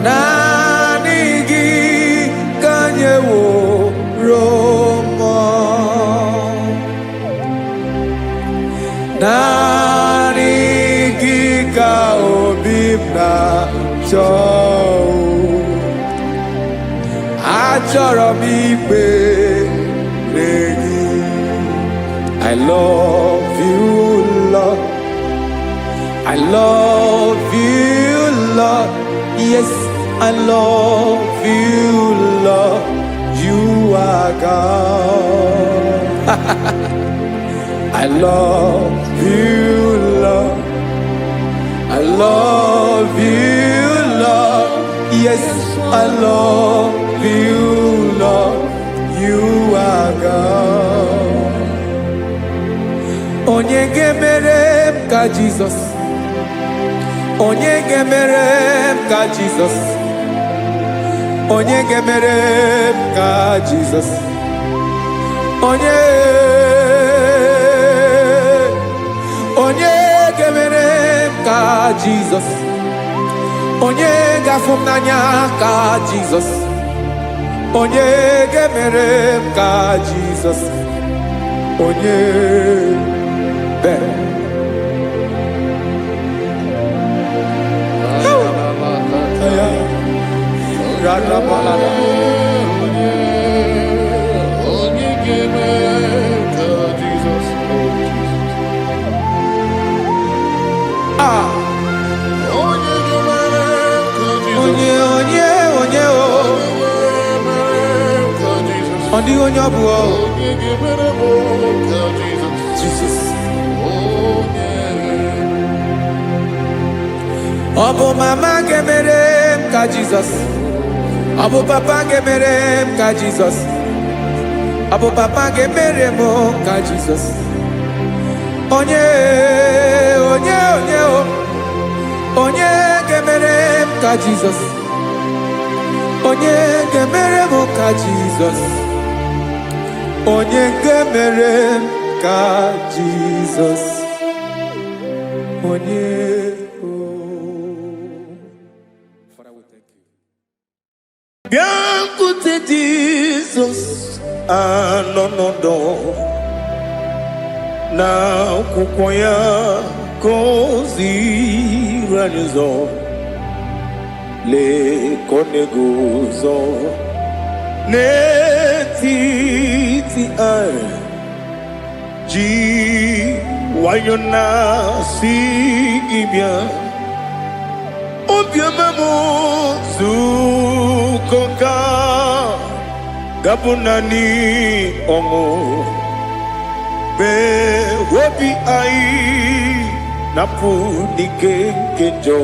Speaker 3: naanị gị ka nyeworo m naanị gị ka obi m na-achọ achọrọ m ikpere gị I love you, Lord. I love you, Lord. Yes, I love you, Lord. You are God. I love you, Lord. I love you, Lord. Yes, I love you, Lord. You are God. Onye ga-emere m ka Jizọs onye ga-emere m ka Jizọs onye ga-emere m ka Jizọs onye ga-emere m ka Jizọs onye ga-afụ m n'anya ka Jizọs onye ga-emere m ka Jizọs onye Ben. Jesus. Ọ bụ mama ga-emere m ka Jizọs ọ bụ papa ga-emere m ka Jizọs ọ bụ papa ga-emere m ka Jizọs onye ga-emere m ka Jizọs onye ga-emere m ka Jizọs onye ga-emere m ka Jizọs onye
Speaker 1: Bịakwute Jizọs anọ n'ọdụ n'akwụkwọ ya ka o ziri anyị ụzọ lee ka ọ na-eguzo n'etiti anyị ji nwayọọ na-asị gị bịa obiọma m zuko ka gabụ naanị ọṅụ mgbe obi anyị na-apụ n'ike nke njọ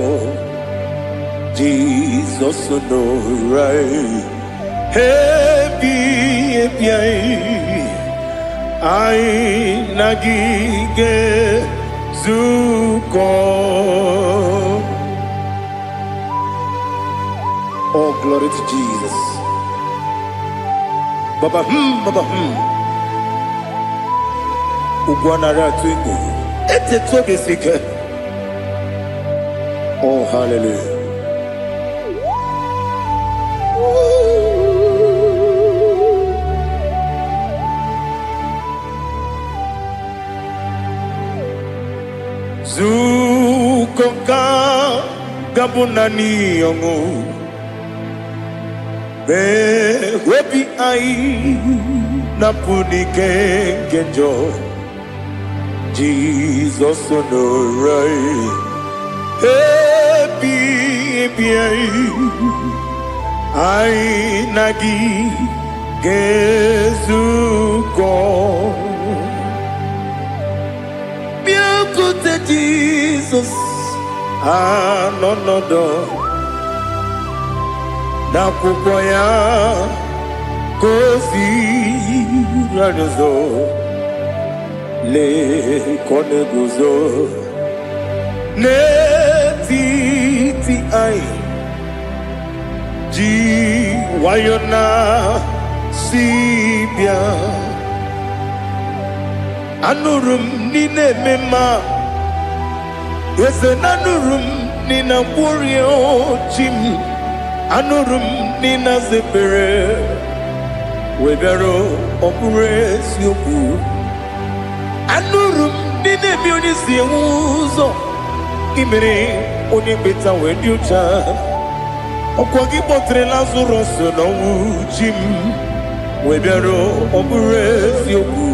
Speaker 1: Jizọs nọrọ anyị ebi anyị na gị ga-ezukọ Oh, glory to Jesus. Baba, Baba, Ugwanara twingo. Ete tobe sike. Oh, hallelujah. Zukoka gabunani yongo. Be webi ai napunike genjo. Jesus onorai. Happy ai nagi gezuko. Biakute Jesus anonodo. Nakupoya kosi radozo le koneguzo ne ti ai ji wayona sibia anurum nine mema yese nanurum nina burio chim anurum nina zepere webero opure sioku anurum nine mionisi uzo imere onye beta wediucha okwagi potre Lazarus no jim webero opure sioku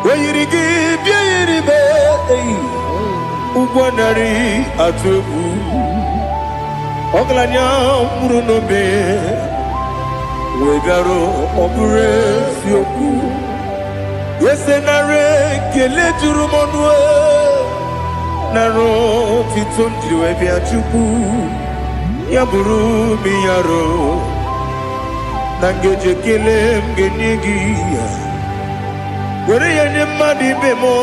Speaker 1: weyirigi biayiribe ugwanari atubu Oglanya murunobe wegaro obure sioku yesenare kele jurumonwe naro titondriwe biachuku yaburu miyaro nangeje kele mgenigi were yene madi bemo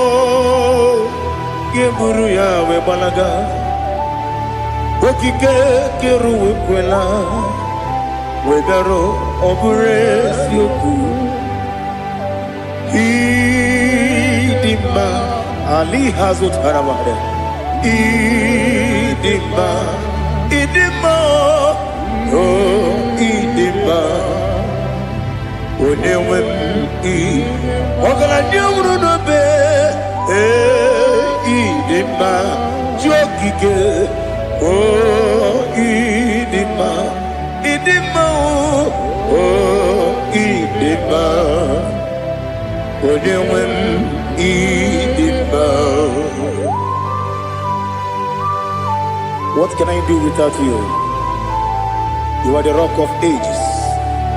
Speaker 1: geburu ya we balaga Okike keru kwela wegaro obure sioku idima ali hazut haramare idima oh idima onewem ogala nyumru no be idima jokike Oh, idima, oh, idima, onewem idima. What can I do without you? You are the rock of ages,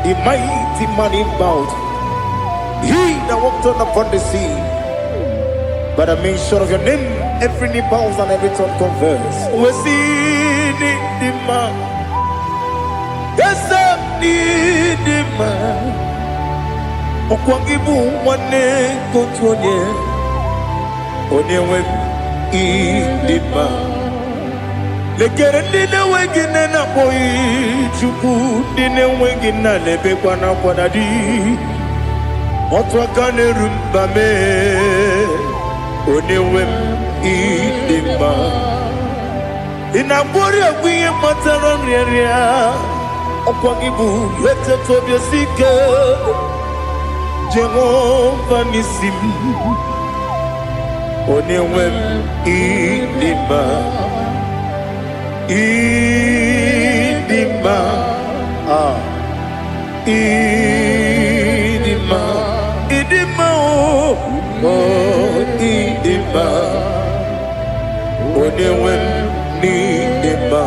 Speaker 1: the mighty man in bound. He that walked on upon the sea. By the mention of your name, every knee bows and every tongue confess. We see the man. Yes, the man. Okwangibu wane kotonye. Onewe idima. Lekere nina wengine na boy chuku. Nina wengine lebe kwa na kwa dadi. Otwakane rumbame. Onewem idima inabori agwiye mataran ria okwagibu lete tobia sike Jehovah nisim onewem idima idima oh idima onewem idima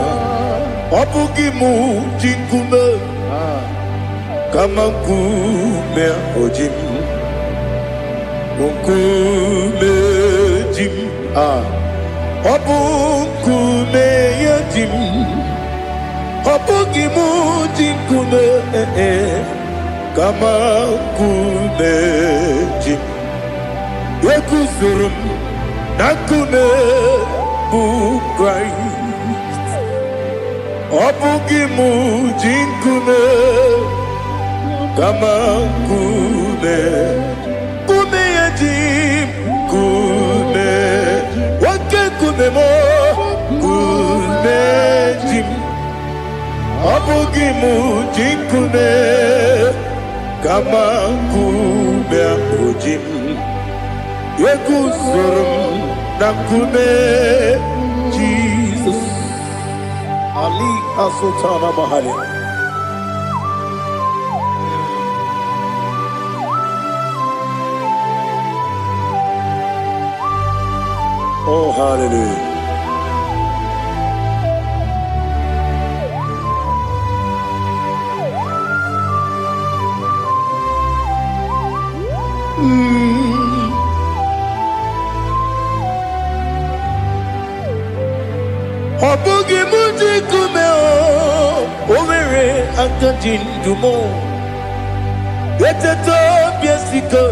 Speaker 1: obugimu jinkume kama nkume ojim nkume jim obu nkume yajim obugimu jinkume kama nkume jim Yekuzurum nakune bu Christ Obugi mu jinkume kama kume kume ya jim kume wake kume mo kume jim Obugi mu jinkume kama kume ojim Yekuzurum na kume Jesus Ali Asultana Mahali. Oh, hallelujah. Obugi muji kume o Owere akajin dumo Yeteto biesiko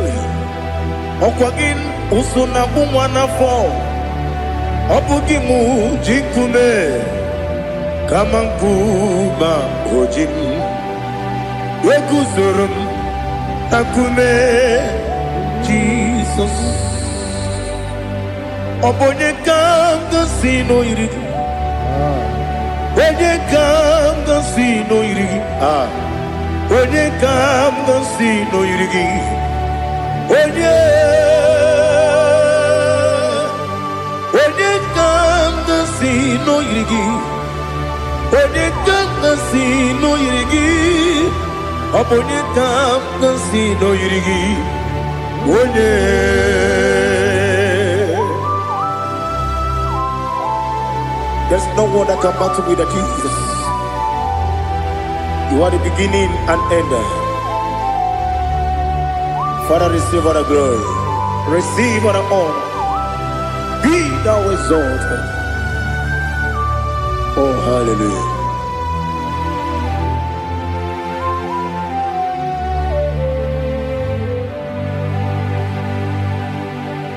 Speaker 1: Okwagin usuna umwana fo Obugi muji kume Kamankuma ojim Yekuzurum akume Jesus Obonye kanga sino irigi Onye kam gansi no irigi Onye kam gansi no irigi Onye kam gansi no irigi Onye kam gansi no irigi Onye kam gansi no irigi Onye There's no one that can battle with Jesus. You are the beginning and end. Father, receive all the glory. Receive all the honor. Be thou exalted. Oh, hallelujah.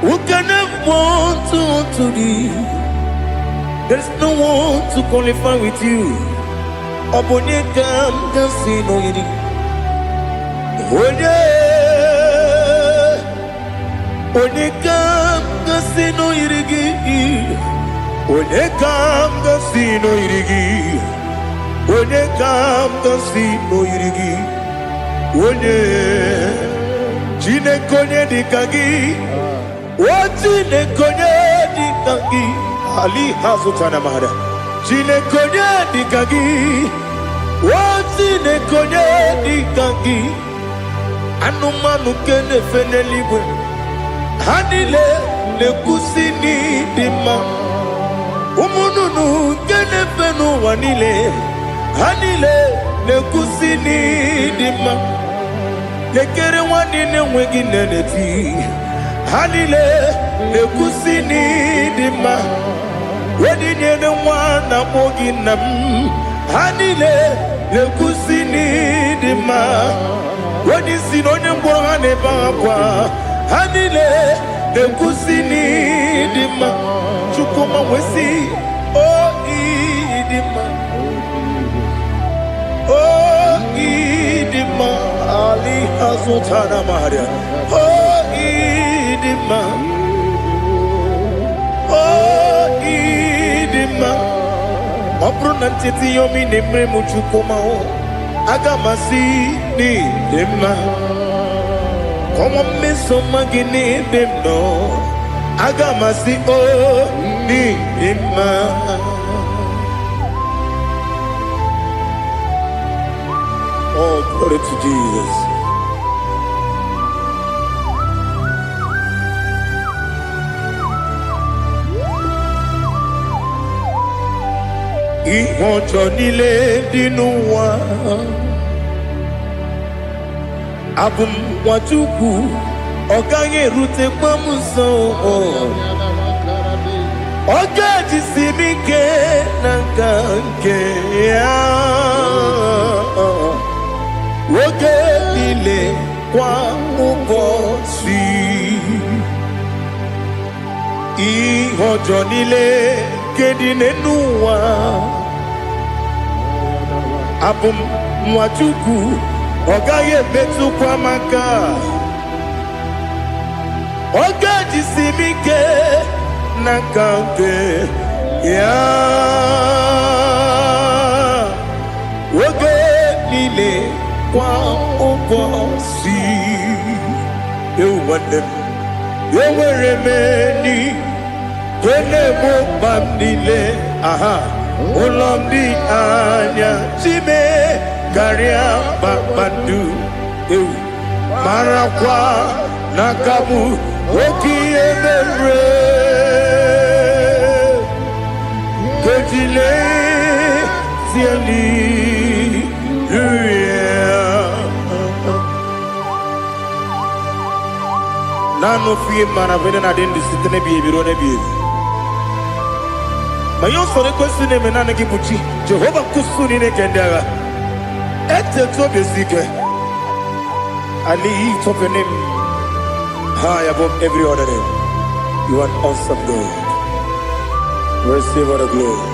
Speaker 1: Who can have one to thee? There's no one to qualify with you. Obonye kam gansi no yiri. Onye kam gansi no yirigi. Onye kam gansi no yirigi. Onye kam gansi no yirigi. Onye chine konye dikagi. O chine konye dikagi. Ali Hazutana Mahada. Chine konye dikagi. Chine konye dikagi. Anumanu kene feneliwe. Hanile le kusini dima. Umununu kene fenu wanile. Hanile le kusini dima. Lekere wanine wegi neneti. Hanile le kusini dima. Wedi nyene wana mogi nam Hanile le kusini dima Wedi sinonye mbwana bakwa Hanile le kusini dima Chukuma wesi oh idima Oh idima Ali Hazutana Maria Oh idima Obruna titi yomi nemre muchukoma o Agamasi ni dema Komo meso magini demno Agamasi o ni dema Oh, glory to Jesus. Ìwọ̀njọ́ nílé nínú wa Abumwachukwu ọ̀gá yẹn rute pọ́mùsọ ọ̀gá jisi mi ké na nke ya Oge nílé kwa ụbọchị Ìwọ̀njọ́ nílé kedine n'ụwa abụ m nwa Chukwu ọ gaghị emetụkwa m aka ọ ga-ejisi m ike n'aka nke ya oge niile kwa ụbọchị ewu nwanne m enwere m enyi na-egbu mkpa m niile aha ụlọ m dị anya chime karịa kpakpando ewu marakwa n'aka m oke ihe mere kejile tieli nanu fie mana vene na den disitene bi ebiro ne bi ma yo sore kwesi ne mena ne gibuchi Jehova kusuni ne kendaga ete to besike ali top your name high above every other name. You are awesome God. Receive all the glory.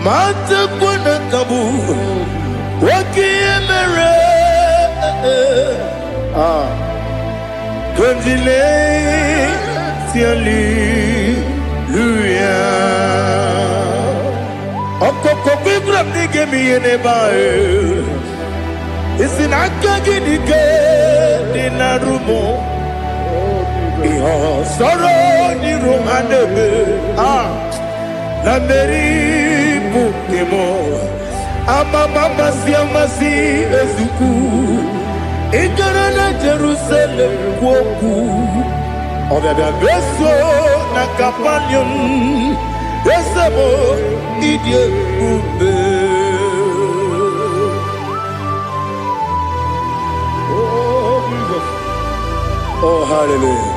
Speaker 1: Mata kuna kabu wakiemere Kandile tiali luya Okoko bibram nige miyene bae Isinaka gidike dinarumo Iho soro ni romanebe La meri bukemo Ama mama si amasi ezuku Ikarana Jerusalem woku Obebe beso na kapanion Esebo idye ube Oh, hallelujah.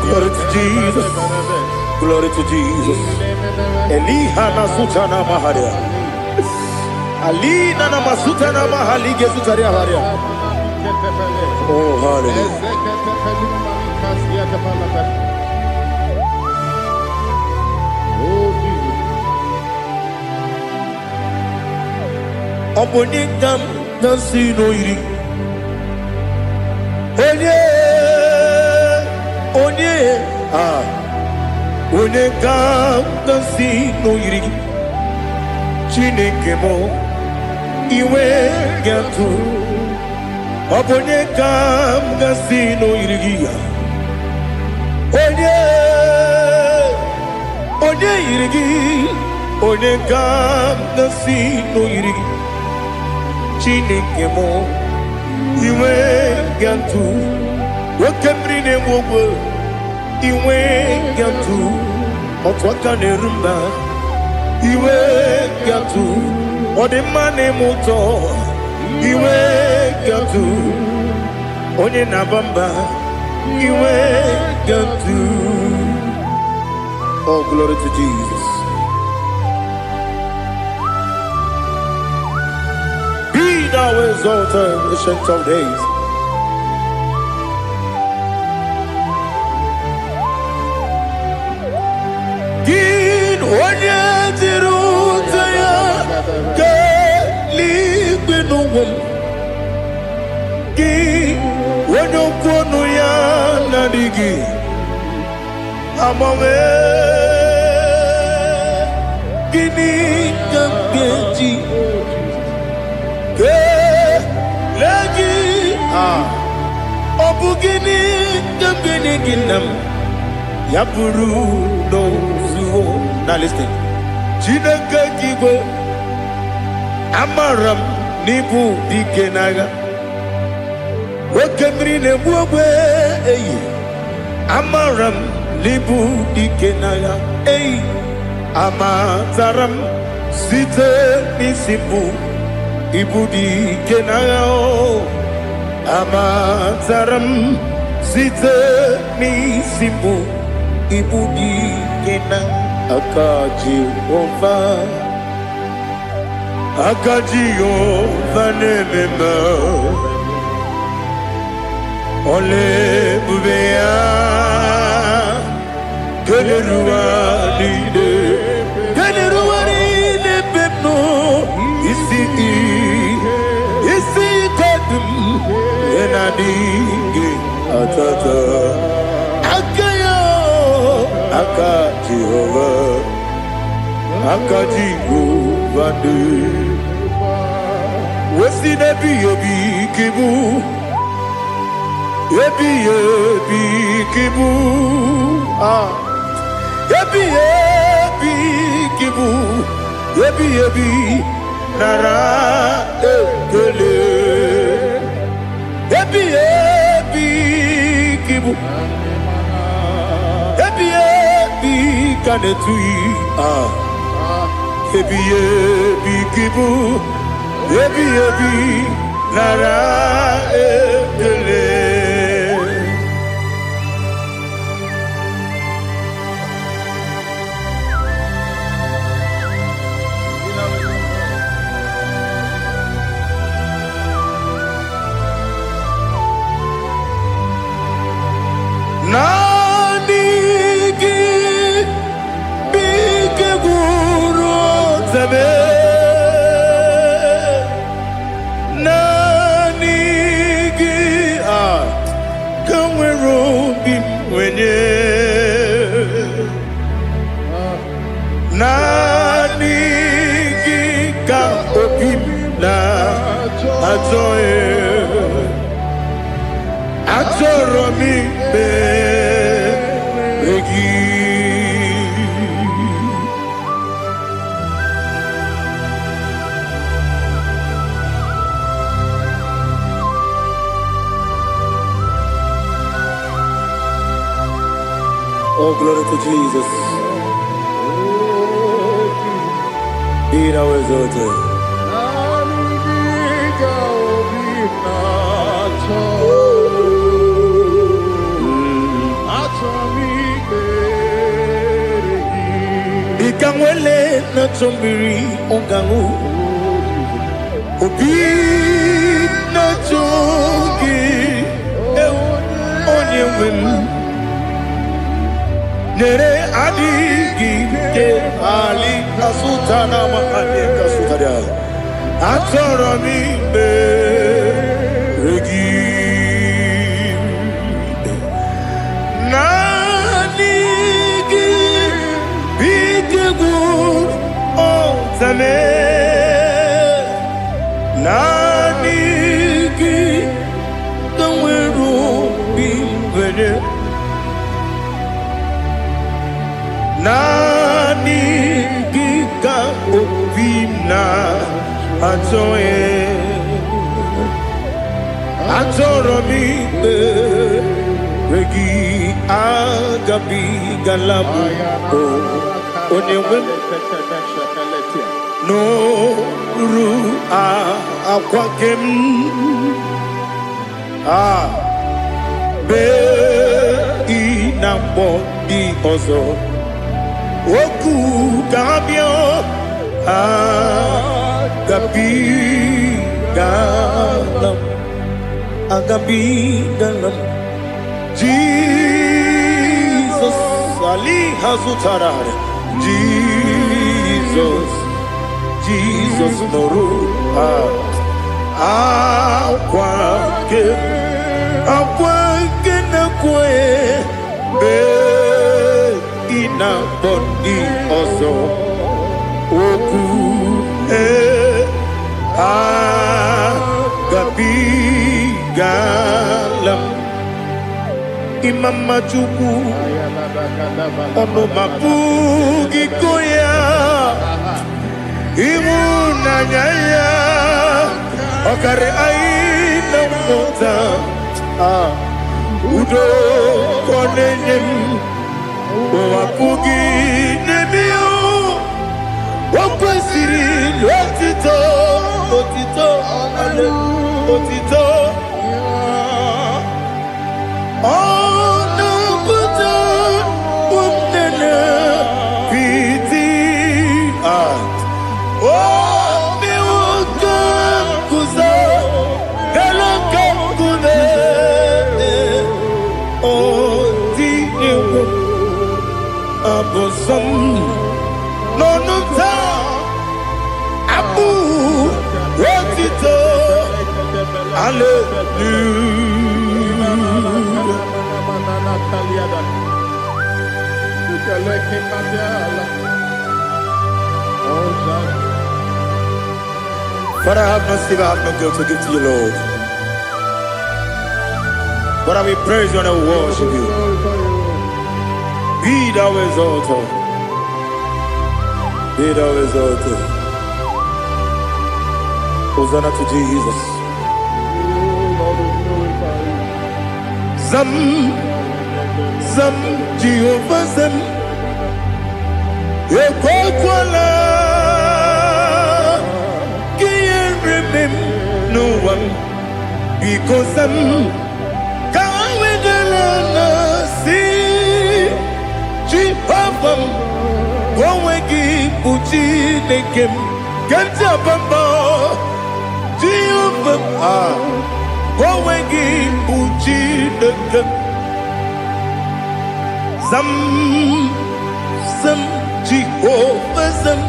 Speaker 1: Glory to Jesus. Glory to Jesus. Elihana sutana maharia. Alina na masutana mahalige sutaria haria. Oh, hallelujah. Obonikam nasino iri. Onye ka nasi n'oyiri Chineke mo iwe gatu Onye ka nasi n'oyiri Onye yiri gị Onye ka nasi n'oyiri Chineke mo iwe gatu Wakemri ne mwogo iwe gatu Otwaka ne rumba iwe gatu Odemane moto iwe gatu Onye nabamba iwe gatu Oh, glory to Jesus. Be thou exalted, ancient of days. Onye jiruta ya ka ligbe n'ụwa gị onye okwu ọnụ ya na-adịghị agbanwe gịnị ka m ga-eji kelee gị ọ bụ gịnị ka m ga-enye gị nna m ya bụrụ n'ozuo Now listen. Chineke kigo amaram n'ibu dike n'agha Oke mmiri na-egbu ogbe eyi amaram n'ibu dike n'agha eyi amatara m site n'isi mbụ ibu dike n'agha amatara m site n'isi mbụ ibu dike n'agha Aka Jehova nemema Ole bubeya Geleruwa lide adịghị atata aka ya aka Jehova aka Jehova dị wesi n'ebighị ebi kibu ebighị ebi kibu ebighị ebi kibu ebighị ebi nara ekele ebighị ebi kibu ebighị ebi ka na-etughị ebighị ebi kibu ebighị ebi nara ekele Nani gi bige guru zebe Nani gi kamweru bim wenye Nani gi ka opim na atoe Atoro mi beregi Oh, glory to Jesus. Be thou exalted. Ikamwele na chombiri ongangu Obi na chongi onye wem Nere adigi ke ali kasutana mahali kasutaria Atoro mi beregi Nani gi kamweru bimwene Nani gi ka opimna atoye Atoro mi regi agabi galabu onyewe no ru akwakem be inambo di ozo oku kabio agabi galam Jesus ali hazutarare Jesus noru akwake na kwe be ina bondi ozo oku gabi galam imama chuku ono mapugi koya imu nanyaya okare aina mota udo konenyem wapugi nemio wakwesiri otito otito Bosom no ta abu rotito Father, I have no sin, I have no guilt to give to you, Lord. But I will praise you and I will worship you. Be thou exalted. Be thou exalted. Hosanna to Jesus. Zam, Zam, Jehovah Zam. Ekwakwala. Kiyeremem no one. Because I'm Kawedalana see Jehovah. Gowegi Uchi Nekem. Kenta Bamba. Jehovah. Gowegi Uchi Nekem. Zam, Zam, Jehovah Zam.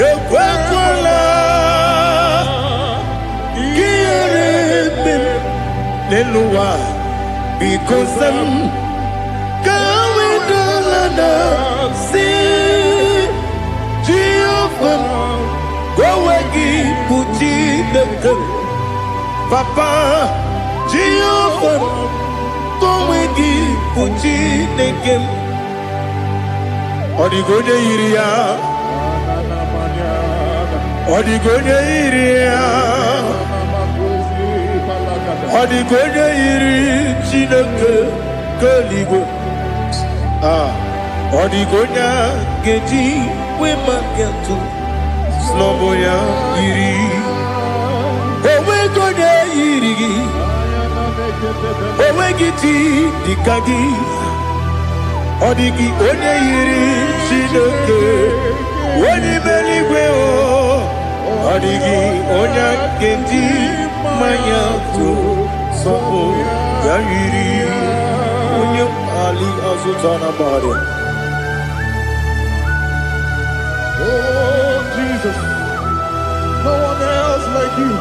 Speaker 1: Ekwakwala. Kiyeremem Nelua. Because I'm Kawedalana see Jehovah. Gowegi Uchi Nekem. Papa Jehovah. Gowegi Uchi Nekem. Odigoje iria. Odigoje iria. Odigoje iri Chineke Keligo. Odigonya geji wema gentu. Sloboya iri. Owegoje iri. Owegiti dikagi. Odigi onye yiri Chineke. Oni meligwe o. Odigi onye geji manya tu. Sopo ya yiri. Onye ali azutana bari.
Speaker 2: Oh, Jesus. No one else like you.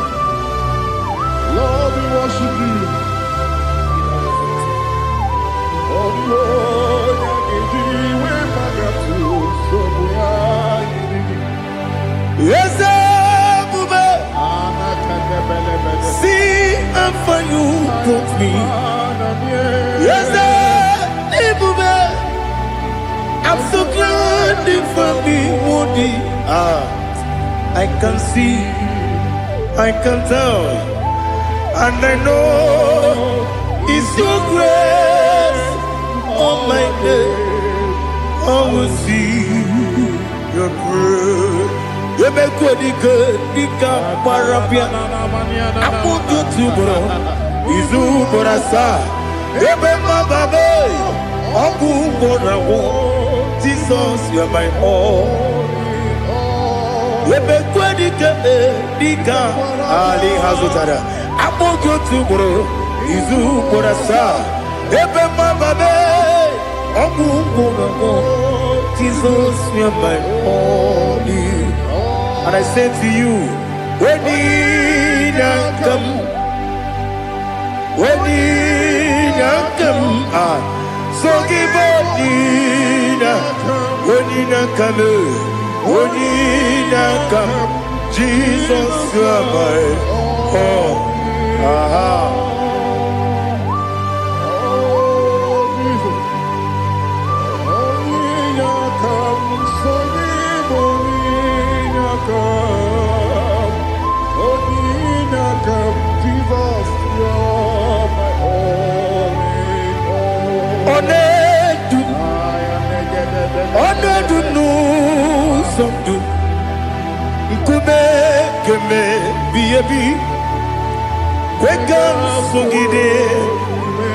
Speaker 2: Lord, we worship you. Oh, Lord,
Speaker 1: yes, Bube. See how far you brought me. Yes, Bube. I'm so glad for me, Woody. I can see, I can tell, and I know it's your grace. Oh my God, I will see your grace. You make good, Dika Parapia. I put you to bro. Izu Borasa. You make my baby. Oku Borawo. Jesus, you are my all. You make good, Dika Ali Hazutara. I put you to bro. Izu Borasa. You make my baby. Oku Borawo. Jesus, you are my all. And I say to you, when did I come? When did I come? So give up, when did I come? When did I come? Jesus, you are my all.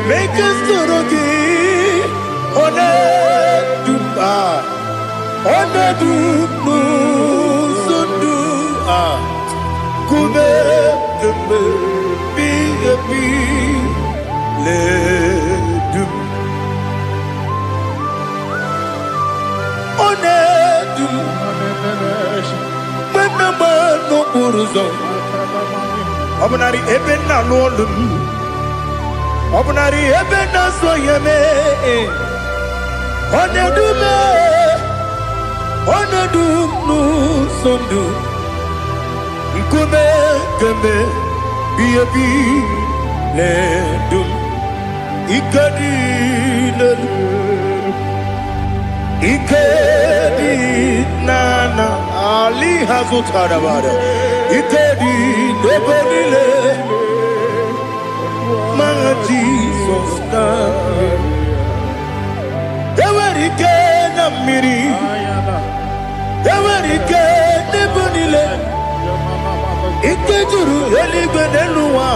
Speaker 1: Make us Obunari ebe na lolu. Obunari ebe na so yeme. Onedume. Onedunu sondu. Nkume kembe. Biyebi ledum. Ikadi lelu. Ikedi nana Ali hazutara bada. Ikedi nebonile. My Jesus name. Ewerike na miri. Ewerike nebonile. Ikejuru eligwe neluwa.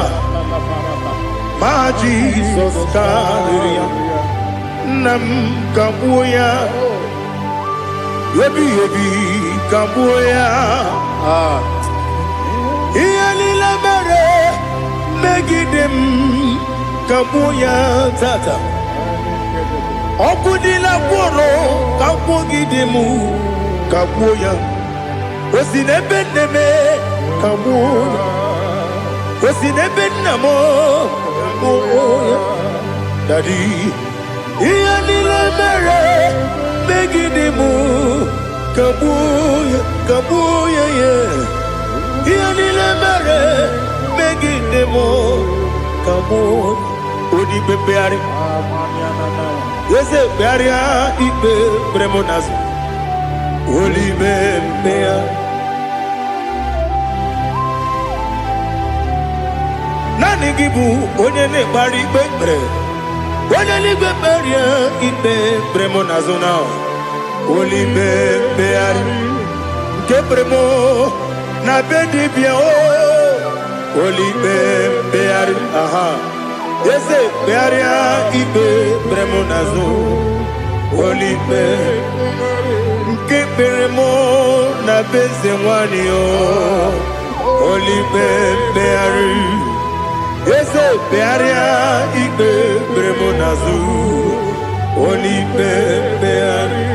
Speaker 1: My Jesus name. Nam kabuya. Yebi yebi kabuya. Iyalila mere megidem kabuya tata. Okudila kworo kabugidemu kabuya. Osinebendeme kabuya. Osinebendamo kabuya. Daddy. Iyalila mere megidemu kabuya kabuya yeah. Iyalila mere megidemu kabuya. Odi bebeari. Yese bearia ibe bremonas. Oli bebea. Nani gibu onye ne bari bebre. Onye ligwe beria ibe bremonazona. Oli bebeari. Ke bremo na bedi bia o. Oli bebeari. Aha. Yese bearia ibe bremonazo. Oli be. Ke bremo na beze wani o. Oli bebeari. Yese bearia ibe bremonazo. Oli bebeari.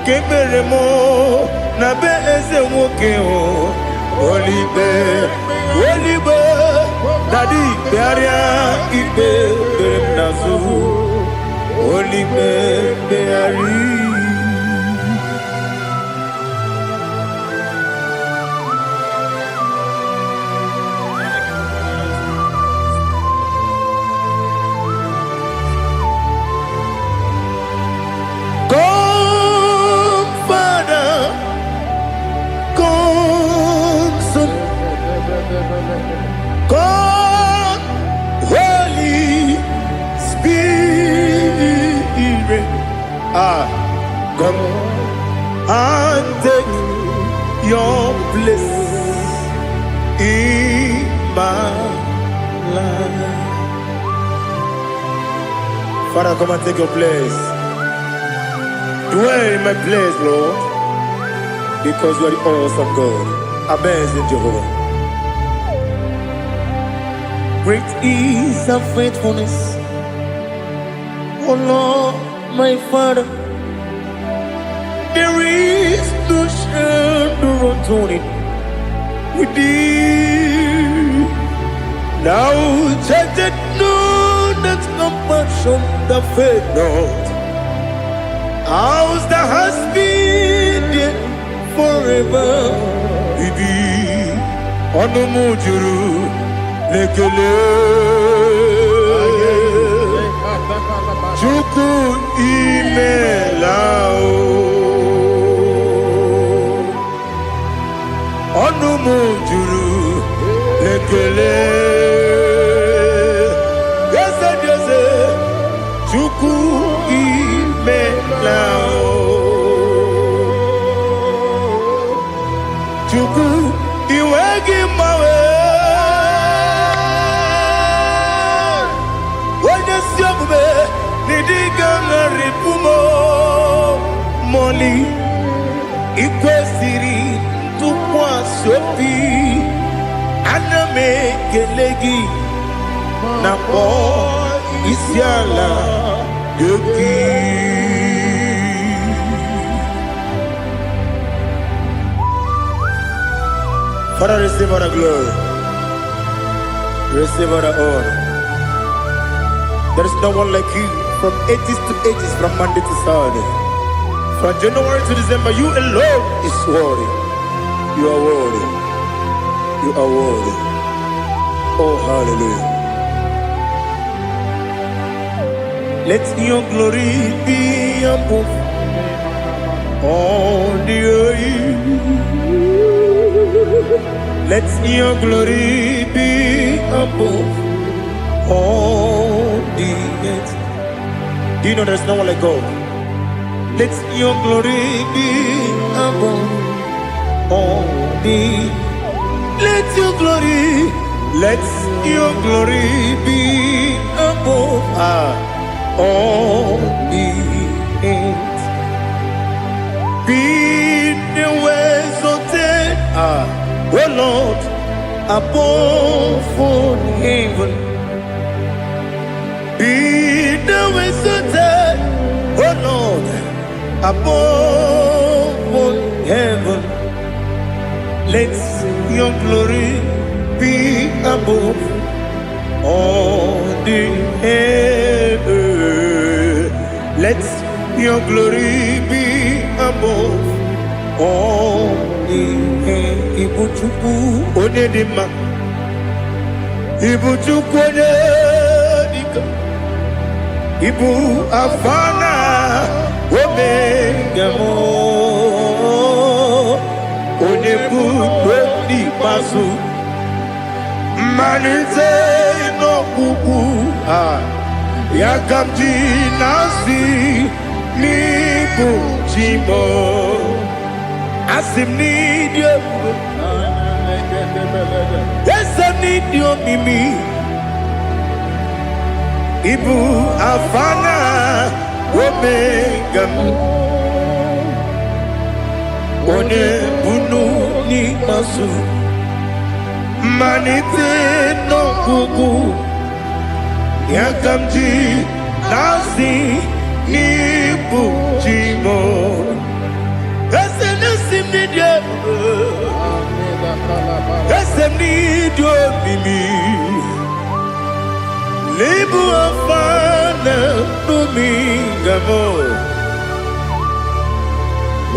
Speaker 1: Ke bremo na beze woke o. Oli be. Oli be. Daddy bearia ibe bremonazo. Oli bebeari. God, Holy Spirit, come and take your place in my life. Father, come and take your place. Dwell in my place, Lord, because you are the awesome God. Amazing Jehovah. Great is thy faithfulness, oh Lord, my Father. There is no shadow unto it with thee. Now check that no, that compassion that faith not. Ours that has been there forever. Bibi, ono mujuru. Lekele Chuku imelao Onu mujuru Lekele Yese yese Chuku imelao Chuku iwegi mawe Moli ikwesiri tukwasopi aname kelegi na po isiala yoki. Father, receive our glory. Receive all the honor. There is no one like you. From ages to ages, from Monday to Saturday. From January to December, you alone is worthy. You are worthy. You are worthy. Oh, hallelujah. Let your glory be above all the earth. Let your glory be above all the earth. Do you know there's no one like God? Let your glory be above all the. Let your glory be above all the earth. Be the ways of death, oh Lord, above all heaven. Be the ways of death, oh Lord, above all heaven. Let your glory be above all the earth. Let your glory be above all the earth. Ibuchuku onedima, Ibuchuku onedika, Ibu afana omega mo, onebu odi pasu, manite no kuku yakamji nasi nibu chimo asim nidio esem nidio mimi ibu afana omega one bunu ni masu manite no kuku yakamji nasi nibu chimo esem nasim nidio esem nidio mimi libu afana numingamo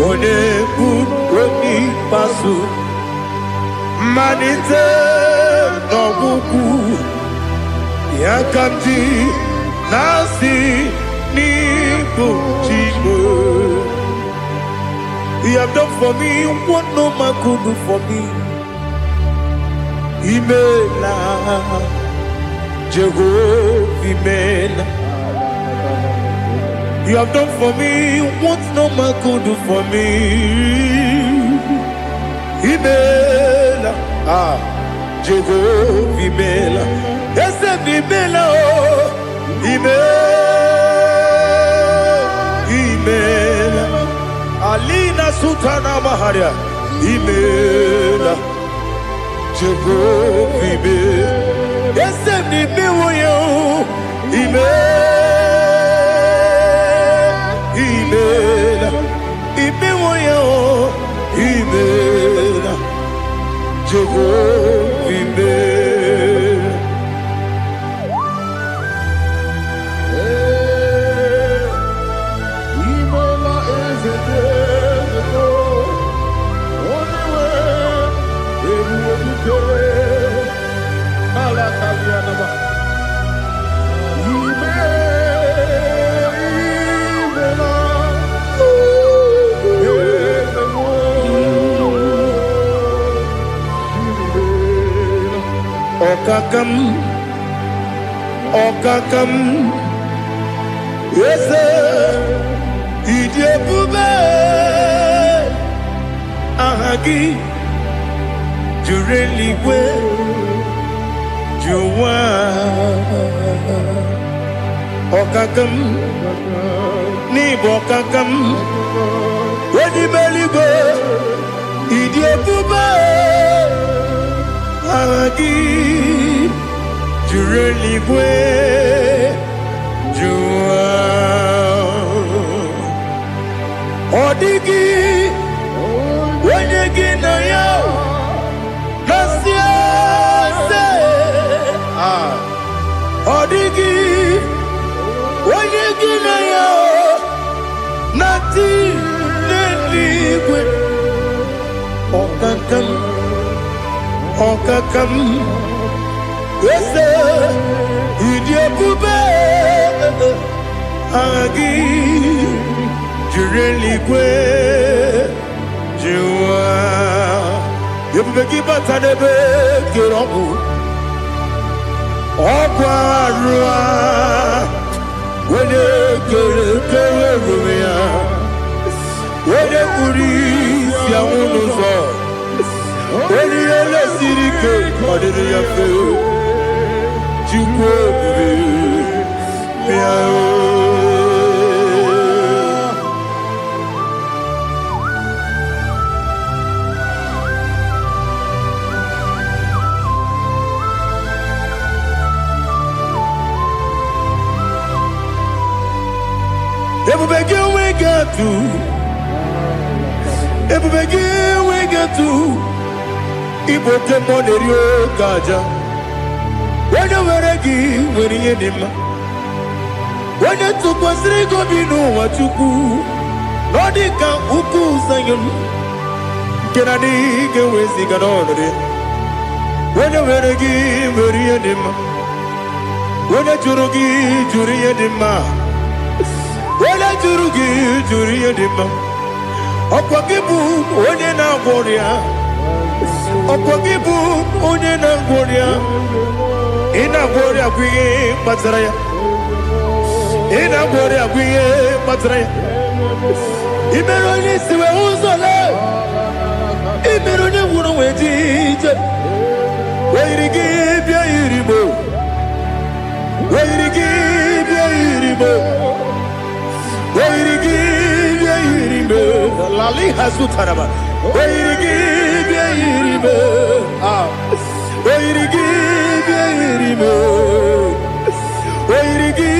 Speaker 1: one bunu pasu manite no kuku yakamji nasi nibu chimo. You have done for me what no man could do for me. Imela, Jehovah, Imela. You have done for me what no man could do for me. Imela, Jehovah, Imela. Yes, Imela, Imela. Alina Sutana Maharia, Imela, Jehovah, Imela. Yes, Imela, Imela, Imela, Jehovah, Imela. Okakam, yes, Idiabube, Ahagi, Jureli, Juwa, Okakam, Nibokakam, Wedi Beligo, Idiabube, Ahagi. Jureli bwe jua odigi wenyegi na yo nasia se Okakam, yes, Idia Bube, Agi, Jureligwe, Jua, you begin Batanebe, Kirobu, Okwarua, when you get Wede kuri si awunu so Wede yele sirike Odiri ya fe Chukwe Miao Ebu begin we get to Ebu begin we get to Igbo temonerio kaja Wene weregi wene yenima Wene tukwasiri gobinu wachuku Nodika uku sayon Kenadi gewezi ganonore Wene weregi wene yenima Wene jurugi juri yenima Wene jurugi juri yenima Okwagibu onye na gworia Okwagibu onye na gworia Ina gworia kwiye kpatara ya Ina gworia kwiye kpatara ya Imere onye siwe uzole Imere onye wuru wejije Weirigi bia irimo Weirigi bia irimo Weirigi bia irimo Lali hasutaraba Weirigi bia irimo Weirigi bia irimo Weirigi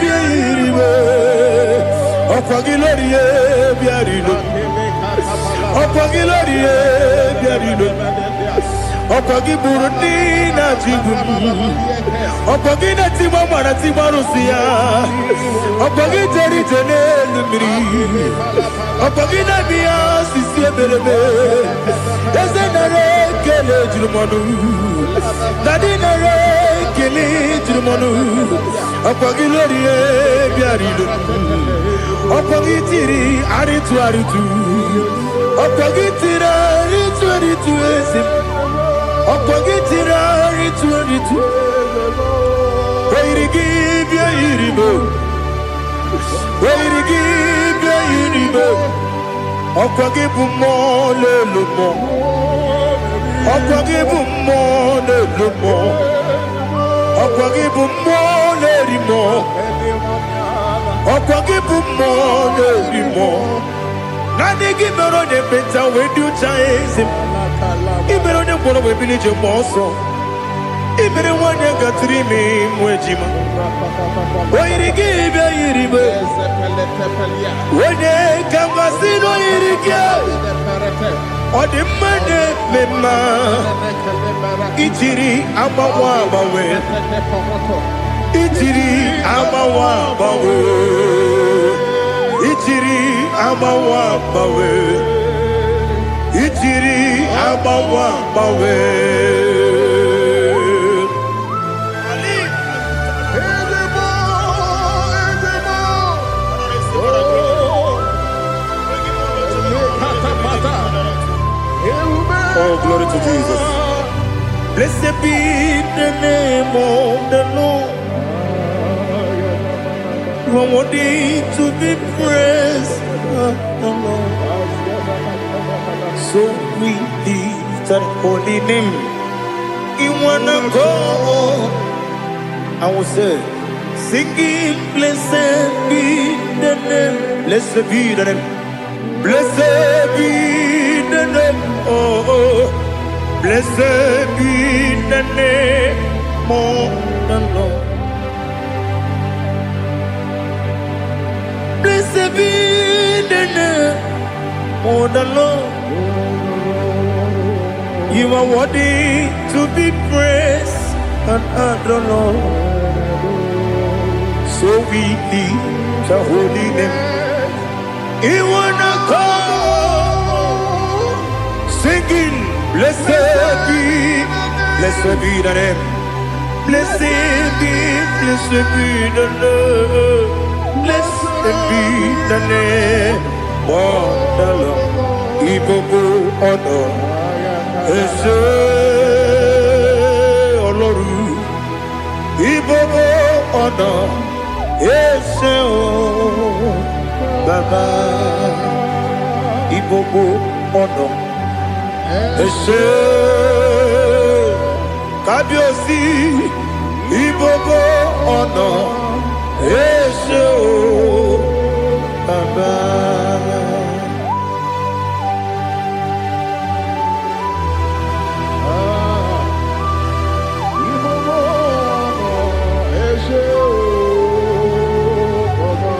Speaker 1: bia irimo Okwagilorie bia rino Okwagilorie bia rino Okwagiburu na jibu Okwagina tima mwana tima rusia Okwagiteri jene lumiri Okwagina biya sisi ebelebe Eze nare kele jirumonu Dadi nare kele jirumonu Okwagilori biarido Okwagitiri aritu aritu Okwagitira aritu aritu esim Okwagitira aritu aritu Weirigi bia iribo Weirigi bia iribo Okwagibu mo lelumo Okwagibu mo lelumo Okwagibu mo lerimo Okwagibu mo lerimo Nani gimero de beta we do chaizim Ibero de koro we bilije moso Ibere wanya gatrimi mwejima Weirigi bia iribo Wene kambasino irige Ode mane mema Itiri amawa bawe Itiri amawa bawe Itiri amawa bawe Itiri amawa bawe Oh, glory to Jesus. Blessed be the name of the Lord. You are worthy to be praised, the Lord. So we lift that holy name. You wanna go? I will say, singing, blessed be the name. Blessed be the name. Blessed be the name. Oh, blessed be the name of the Lord. Blessed be the name of the Lord. You are worthy to be praised and adored, Lord. So we lift the holy name. You wanna call? Singing. Blessed be the name. Blessed be the name. Blessed be the name of the Lord. Igbo honor. Ese Oloru. Igbo honor. Ese Baba. Igbo honor. Ese Kábíyèsí Igbo honor. Ese Baba.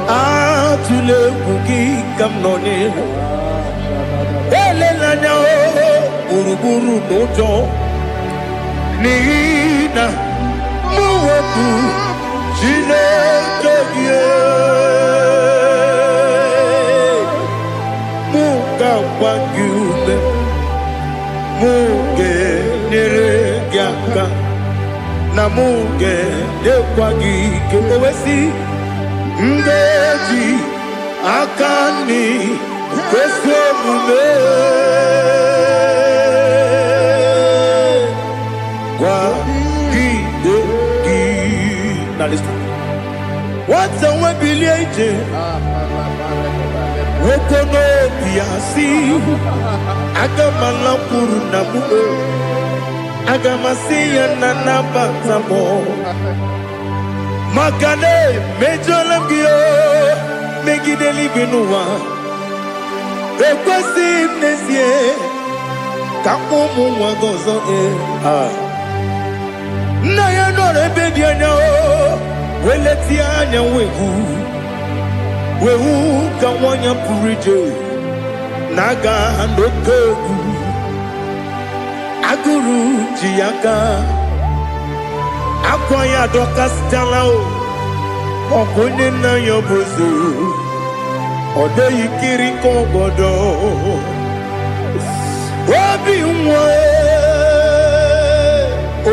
Speaker 1: Atule kuki kamnoni elelanya uruburu nojo nina muwetu Chineke muka wagiume muge neregiaka na muge dekwagike owesi Ndeji akani kwesị omume gwagide gị na lista nwata nwe bilie ije nwoke n'obi ya si aga m alakwuru na mụ aga m asị ya na nabata m Makane mejolam giyo megideli binuwa ekwesi mnezie kakpo muwa gozo nna ya nọrọ ebe dị anya weleti anya wehu ka nwanya pụrụ ije na-aga n'oke egwu agụrụ ji ya gaa akwa ya dọkasịtala ọkụnye nna ya bozo ọ dịghị kiri ka ọgọdọ obi nwa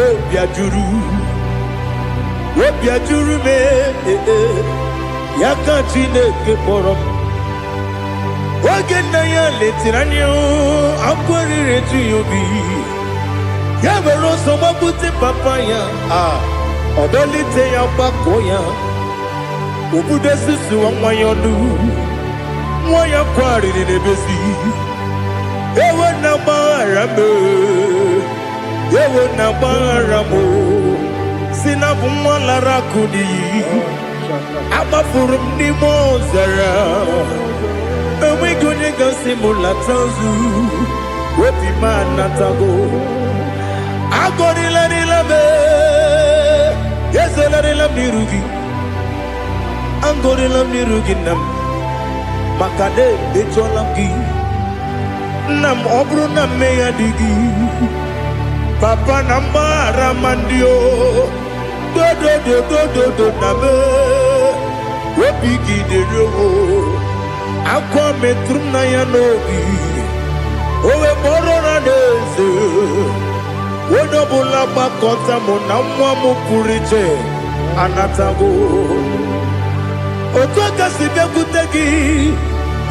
Speaker 1: obi ajuru me ya ka Chineke kpọrọ m oge nna ya letiri anya akwa riri eju ya obi ya mere ọsọ gbapute papa ya ọdọlite ya gbakọ ya obodo susu nwa ya ọnụ nwa ya kwarịrị n'ebezi ewe na gbaghara m si na bụ nwa lara akụ n'iyi agbafuru m n'ime ọzara enweghị onye gasị m lata nzu obi m anatago agọrịlarịla m ezolarịla m n'iru gị agọrịla m n'iru gị nna m maka na emejuola m gị nna m ọ bụrụ na mmehie dị gị papa na mgbaghara ma ndị o dodododododo na m obi gị dịrị owo akwa metụrụ m na ya n'obi o wee kpọrọ na n'eze onye ọbụla gbakọta mụ na nwa m pụrụ iche anatago otu aka si bịakwute gị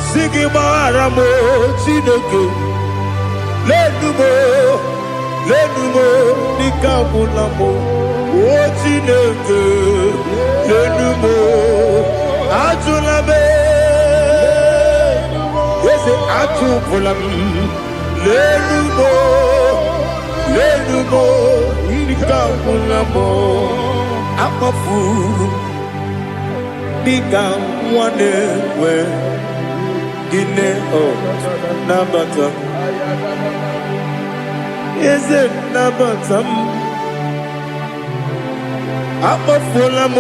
Speaker 1: si gị gbaghara m Chineke lenumo dịka agwụla m o Chineke lenumo ajụla m eze achụpụla m lenumo dịka agwụla m akpafuru dịka nwa na-enwe gịnị nabata m eze nabata m akpafuola m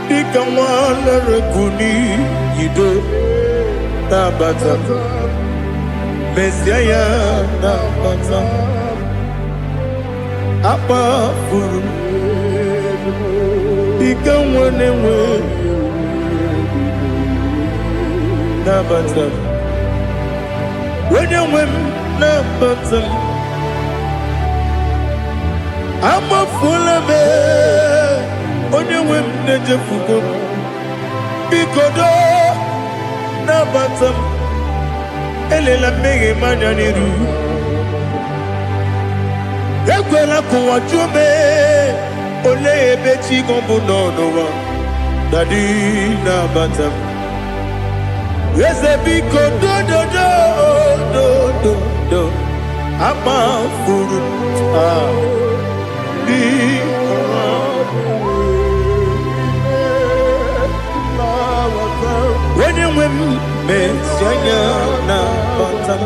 Speaker 1: dịka nwa na-erekwu n'iyido nabata m mezie ya nabata m akpafuru dịka nwa na-enwe nabata m onye nwe m nabatam amafula me onye nwe m na-ejefugo biko do nabatam elela mmehie m anya n'iru ekwela ka ụwa jụọ m olee ebe chi gị bụ n'ụwa dadi nabata m eze biko do amafuru onye nwe m mesi anya nabata m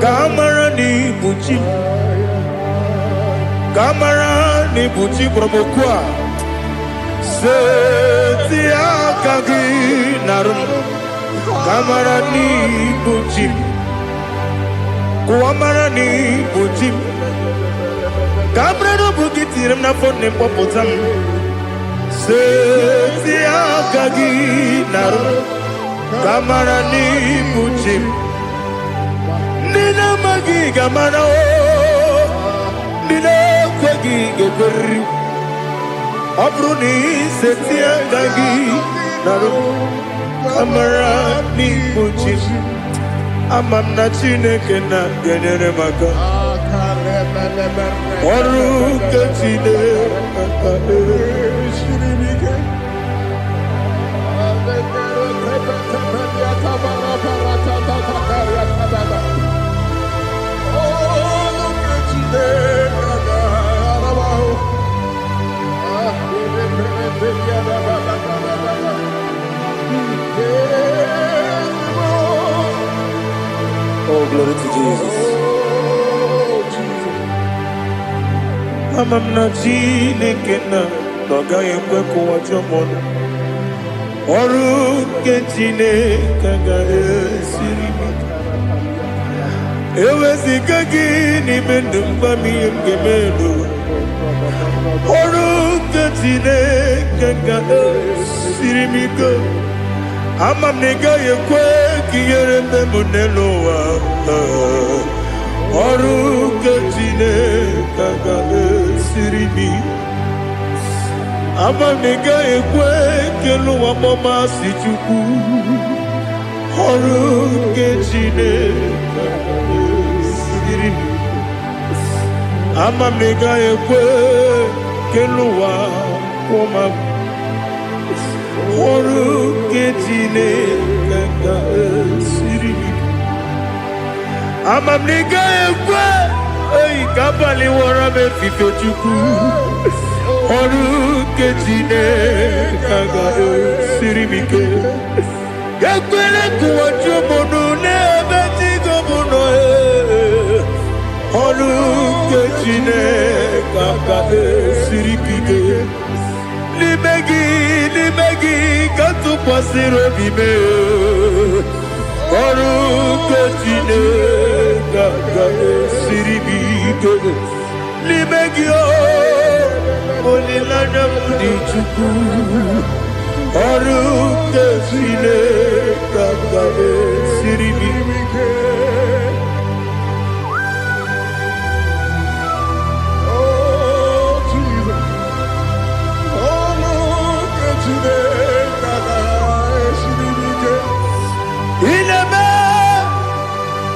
Speaker 1: ka amara n'ibu chi kamara ni buchi promokua seti akagi narum kamara ni buchi kuamara ni buchi kamara no bukitirim na phone popotam seti akagi narum kamara ni buchi nina magi kamara nina kwegi geberi abruni setia gagi naru kamara ni buchi amam na chineke na genere maka oru ke chineke shiribike
Speaker 3: Oh, glory to Jesus.
Speaker 1: Amam na chineke na gaghị ekwe ka ụwa jọọ m ọrụ nke chineke ga-esiri m eweziga gị n'ime ndụ mgba m ihe m ga-eme n'ụwa ọrụ nke chineke ga-esiri m ike ama m na ị gaghị ekwe ka ihere mme m n'elu ụwa ọrụ nke chineke ga-esiri m ama m na ị gaghị ekwe ka elu ụwa gbamasị Chukwu ọrụ nke chineke ga-esiri m ama m na ị gaghị ekwe ka elu ụwa kwụma m ọrụ nke chineke ga-esiri m ama m na ị gaghị ekwe oyi ka abalị wara m efife Chukwu ọrụ nke chineke ga-esiri m ike ekwere ka ụwa jụọ m n'ebe chi gị bụ nọ ọrụ nke chineke ga-esiri m ike n'ime gị ka tụkwasịrị obi m ọrụ nke chineke ga-esiri m ike n'ime gị olileanya m dị Chukwu ọrụ nke chineke ga-esiri m ike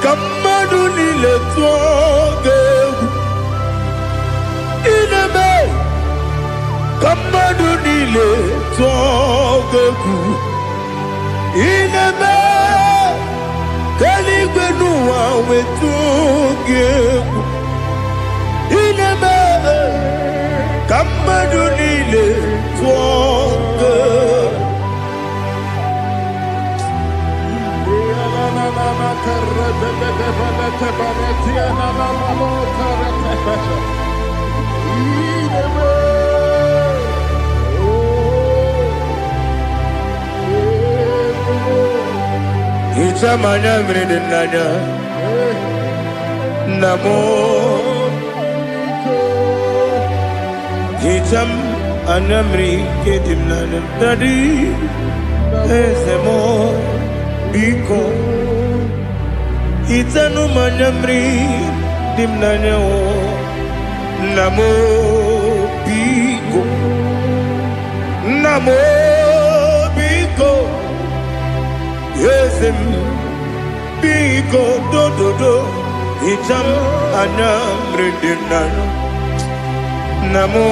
Speaker 1: Kamadu niile tụọ gị egwu ineme ka mmadụ niile tụọ gị egwu ineme ka eluigwe n'ụwa wee tụọ gị egwu ineme ka mmadụ niile tụọ gị egwu Ichamanya mrede nanya namo Icham anamri kedim nanya Dadi ezemo biko Itanu manyamri dimnanyo namo biko namo biko yesem biko do do do itam anyamri dimnanyo namo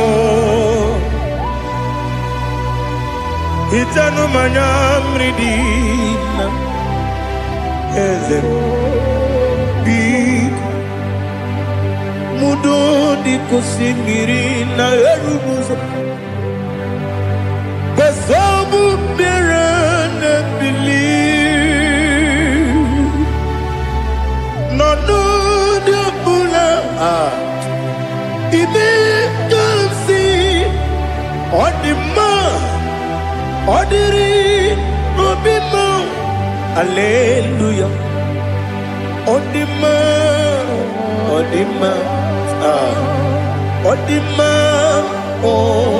Speaker 1: itanu manyamri dimnanyo yesem mudo di kusimiri na erubuzo besobu mirane believe no no de bula ibe kansi odima odiri obima hallelujah odima odima odima oh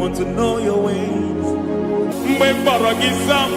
Speaker 3: want to know your ways. Mgbe mkpọrọ gị zam,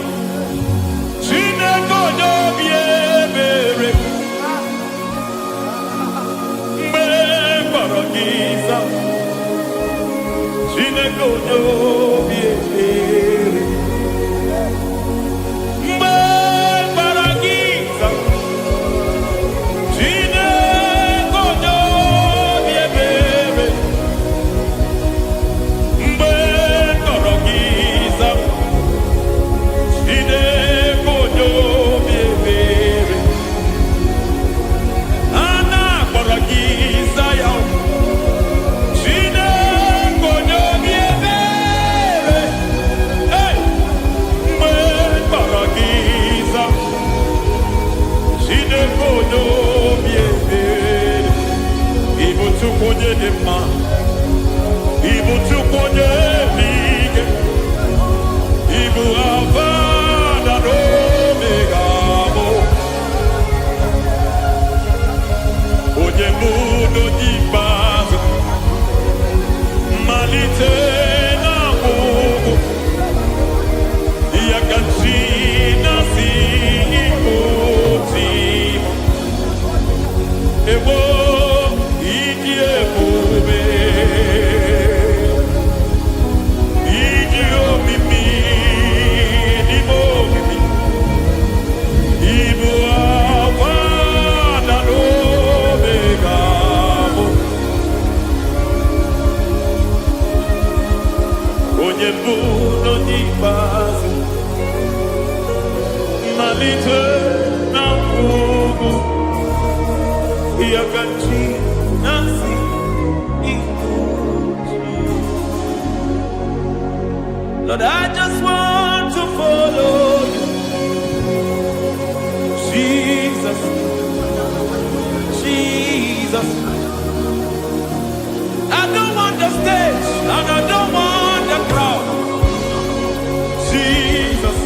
Speaker 3: Lord, I just want to follow you. Jesus, Jesus. I don't want the stage and I don't want the crowd. Jesus,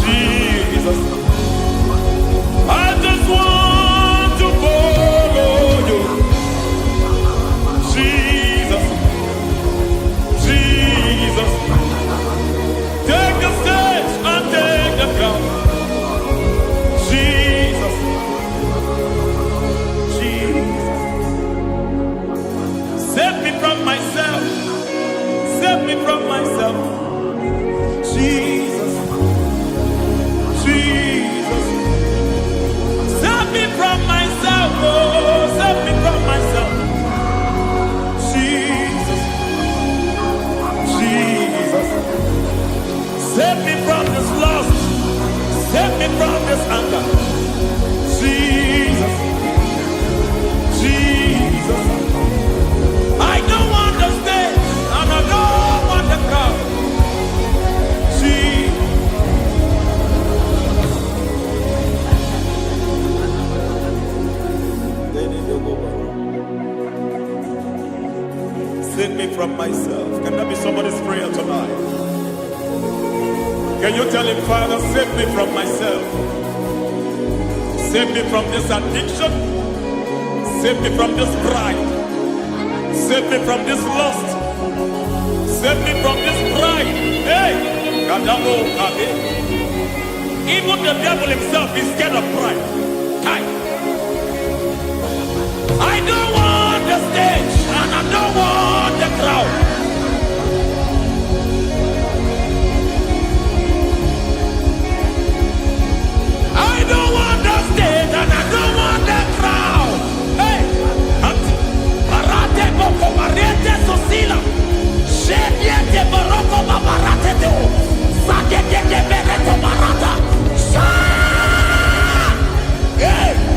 Speaker 3: Jesus. I just want to follow you. Jesus, Jesus. Take the stage and take the crown. Jesus, Jesus. Save me from myself. Save me from myself. Jesus, Jesus. Save me from myself. Oh, save me from myself. Jesus, Jesus. Save me from this lust. Save me from this anger. Jesus, Jesus. I don't want the stage and I don't want the crowd. Jesus. Save me from myself. Can that be somebody's prayer tonight? Can you tell him, Father, save me from myself. Save me from this addiction. Save me from this pride. Save me from this lust. Save me from this pride. Hey! Kadamo Kabe. Even the devil himself is scared of pride. Hi. I don't want the stage and I don't want the crowd. I don't want the stage and I don't want the crowd. Hey! Parate boko mariete sosila. Shediete baroko babarate teo. Sadete bereto barata. Hey!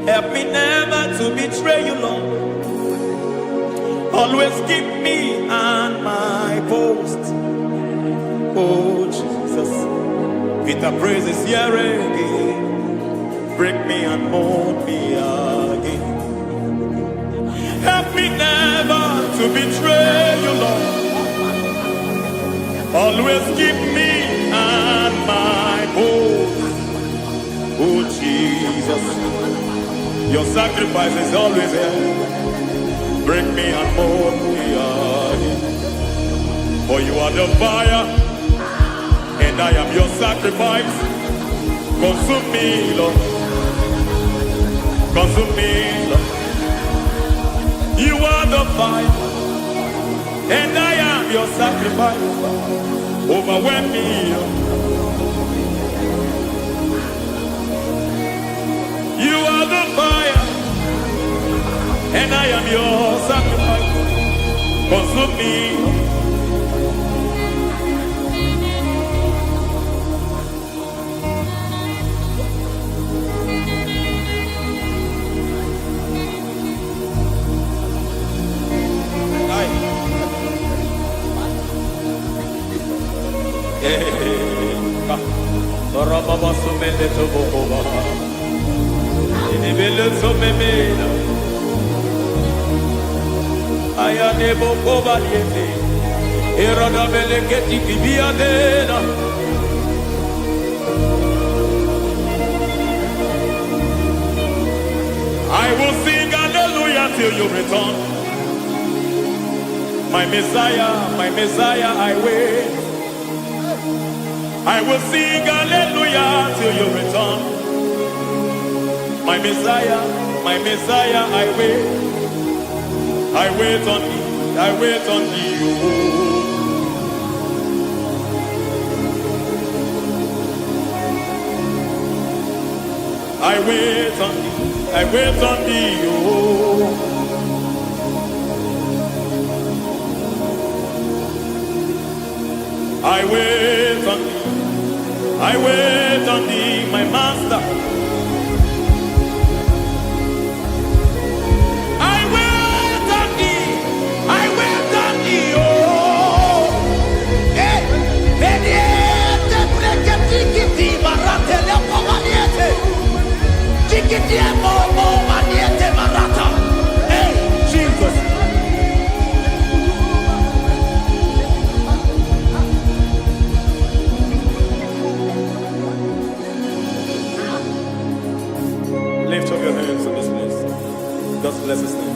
Speaker 3: Help me never to betray you, Lord. Always keep me on my post. Oh, Jesus. With the praises here again. Break me and mold me again. Help me never to betray you, Lord. Always keep me on my post. Oh, Jesus. Your sacrifice is always here. Break me and mold me again. For you are the fire, and I am your sacrifice. Consume me, Lord. Consume me, Lord. You are the fire, and I am your sacrifice. Overwhelm me, Lord. You are the fire, and I am your sacrifice. Consume me. I will sing hallelujah till you return. My Messiah, I wait. I will sing hallelujah till you return. My Messiah, I wait. I wait on thee, I wait on thee, oh. I wait on thee, I wait on thee, oh. I wait on thee, I wait on thee, my master. I wait on thee, I wait on thee, oh. Eh, vediete, preke tikiti, marate le pomaniete. Tikiti e momo maniete marata. Hey, Jesus. Lift up your hands in this place. Just bless his name.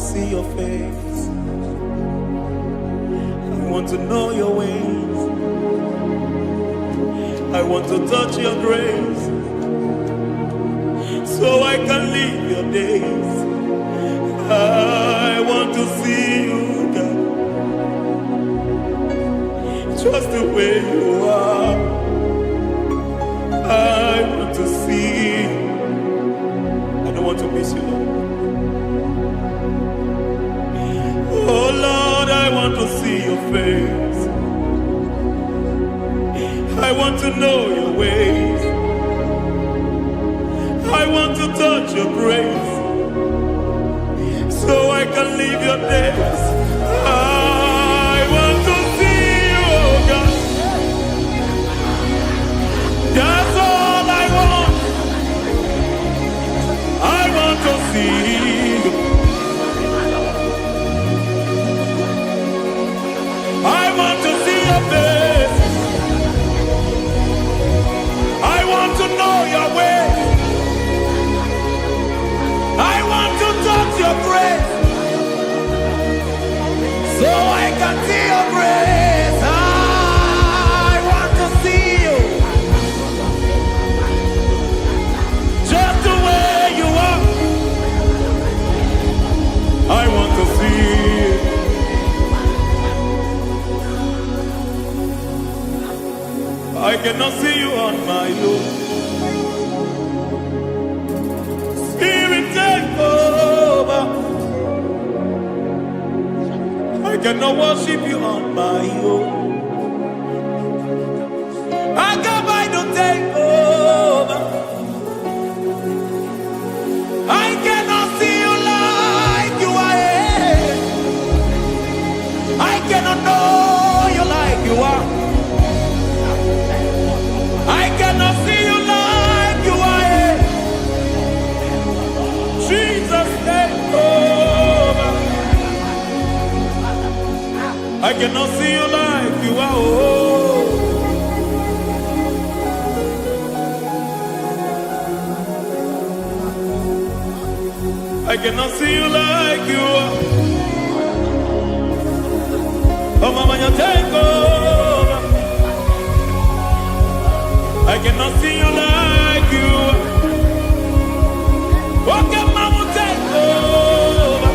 Speaker 1: see your face. I want to know your ways. I want to touch your grace, so I can live your days. I want to see you, God, just the way you are. I want to see you. I don't want to miss you, Lord. Oh Lord, I want to see your face. I want to know your ways. I want to touch your grace, so I can live your days. I want to see you, oh God. That's all I want. I want to see you. I want to see your face. I want to know your way. I want to touch your grace, so I can see your grace. I want to see you, just the way you are. I want to see you. I cannot see you on my own. Spirit, take over. I cannot worship you on my own. I come by to take over. I cannot see you like you are. I cannot know you like you are. I cannot see you like you are. Jesus, take over. I cannot see you like you are. Oh. I cannot see you like you are. Oh, Mama, you take over. I cannot see you like you are. Okay, Mama, take over.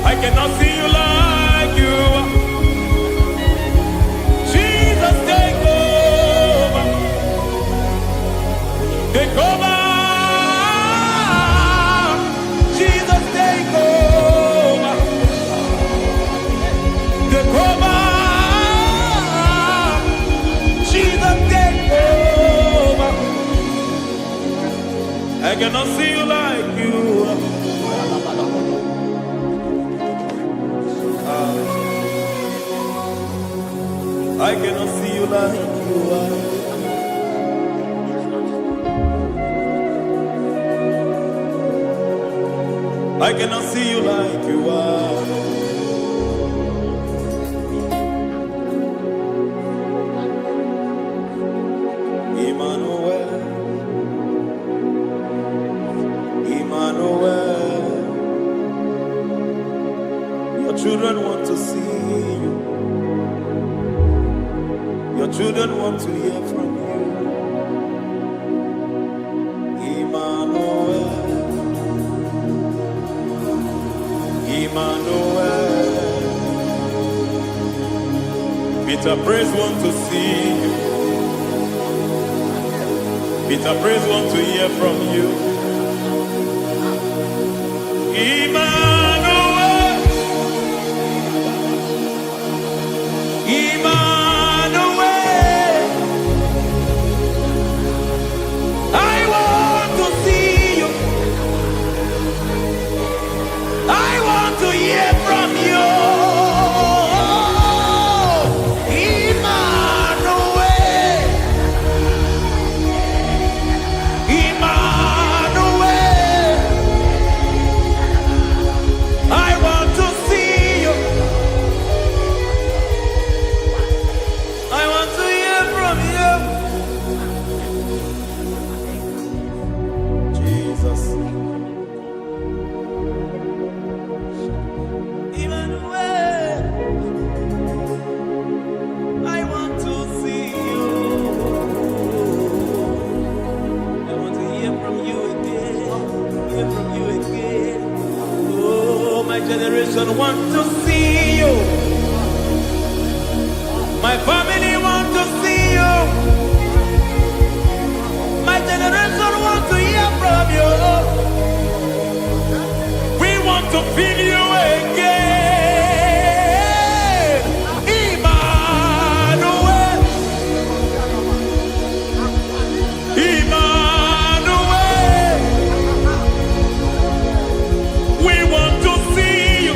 Speaker 1: I cannot see you like you are. Jesus, take over. Take over. Jesus, take over. Take over. Jesus, take over. I cannot see you like you are. I cannot see you like you are. I cannot see you like you are. Emmanuel, Emmanuel, your children want to see you. Your children want to hear from you. Emmanuel, Emmanuel. Peter Praise want to see you. Peter Praise want to hear from you. Emmanuel, Emmanuel. I want to see you. I want to hear from you. Emmanuel, Emmanuel.
Speaker 3: from you again. Hear from you again. Oh, my generation want to see you. My family want to see you. My generation want to hear from you. We want to feel you again. Emmanuel. Emmanuel. We want to see you.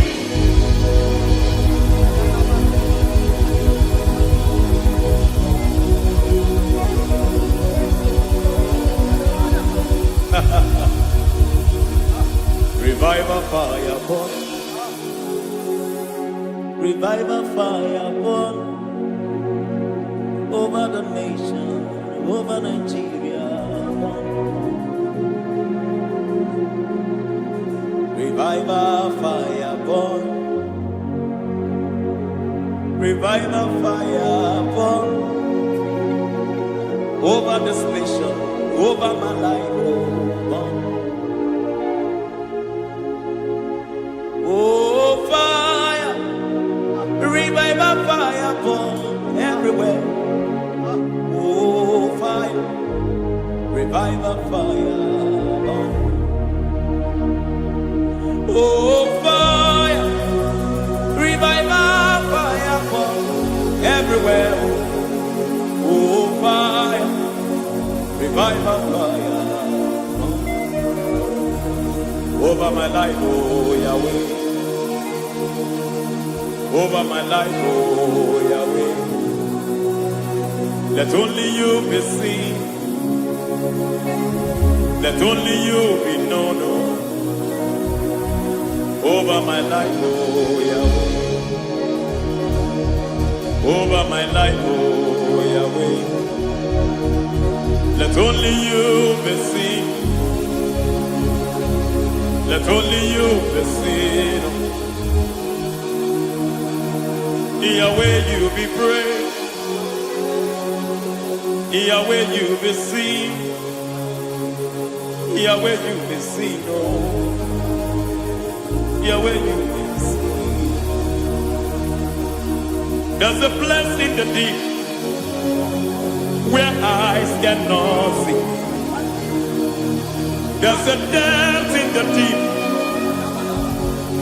Speaker 3: Revival fire burn. Revival fire burn over the nation, over Nigeria. Burn. Revival fire burn. Revival fire burn over this nation, over my life. Burn. Oh, fire, revival fire burn everywhere. Oh, fire, revival fire burn. Oh, fire, revival fire burn everywhere. Oh, fire, revival fire burn over my life, oh Yahweh. Over my life, oh Yahweh. Let only you be seen. Let only you be known. Over my life, oh Yahweh. Over my life, oh Yahweh. Let only you be seen. Let only you be seen. Yahweh, you be praised. Yahweh, you be seen. Yahweh, you be seen. Oh, Yahweh, you be seen. There's a place in the deep where eyes cannot see. There's a depth in the deep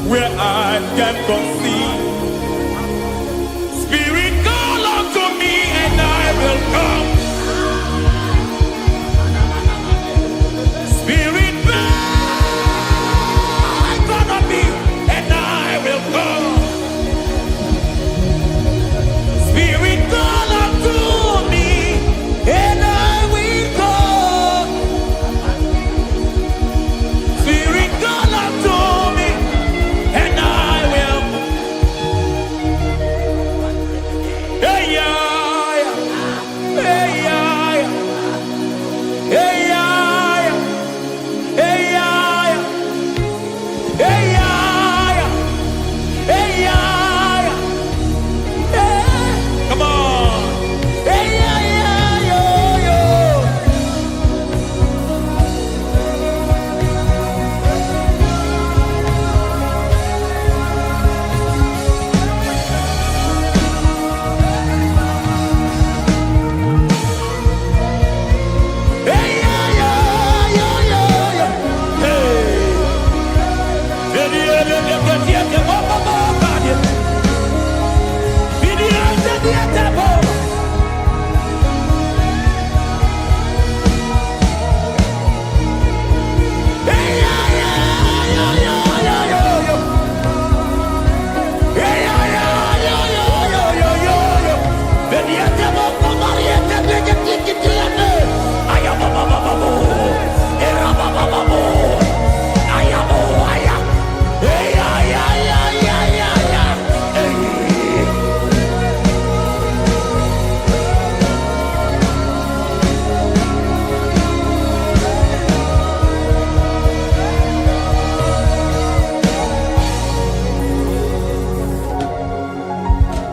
Speaker 3: where eyes cannot see. Spirit, call unto me and I will come. Spirit, beg unto me and I will come. Spirit, call unto me and I will come. Spirit, call unto me and I will. Hey, yeah, hey, yeah, hey, yeah, hey, yeah, hey, yeah, hey, yeah, hey. Come on. Hey, yeah, yo, yo. Hey, yeah, yo, yo, yo. Hey.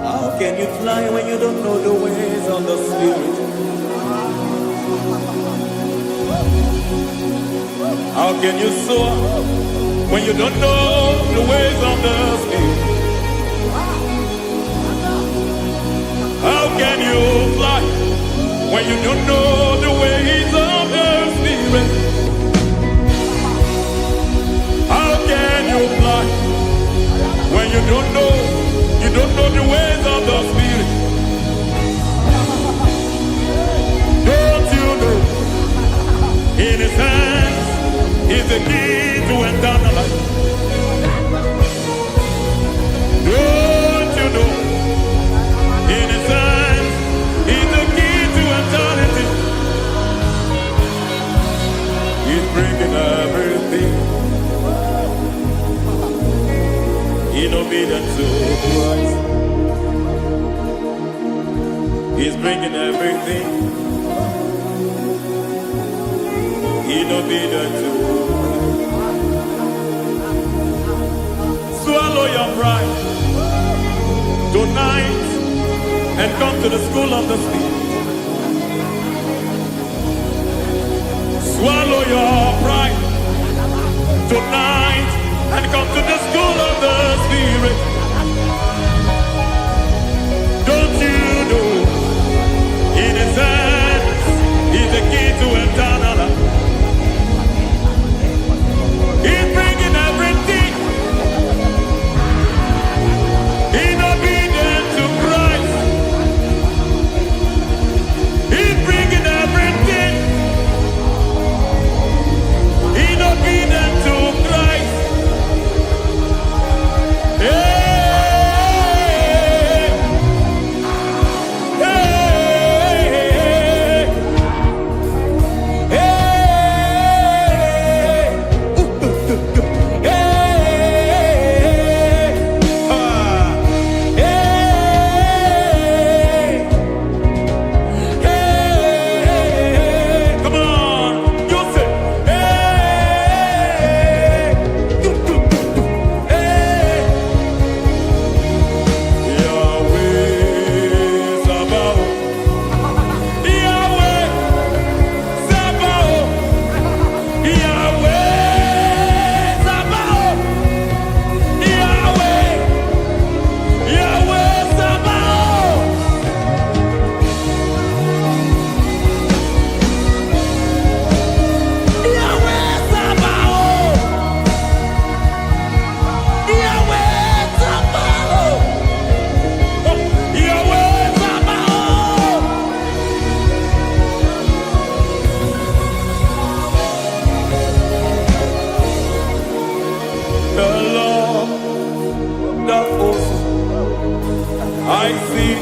Speaker 3: How can you fly when you don't know the ways of the Spirit? How can you soar when you don't know the ways of the Spirit? How can you fly when you don't know the ways of the Spirit? How can you fly when you don't know the ways of the Spirit? Don't you know in His hands is the key to eternal life? Don't you know in His hands is the key to eternity? He's bringing everything in obedience to Christ. He's bringing everything in obedience to Christ. Swallow your pride tonight and come to the school of the Spirit. Swallow your pride tonight and come to the school of the Spirit. Don't you know in His hands is the key to eternal life? He's bringing everything in obedience to Christ. He's bringing everything in obedience to Christ. Hey, hey, hey, hey, come on, you say, Yahweh Sabaoth, Yahweh Sabaoth, Yahweh Sabaoth, Yahweh, Yahweh Sabaoth. Yahweh Sabaoth, Yahweh Sabaoth, Yahweh Sabaoth. The Lord, the host, I see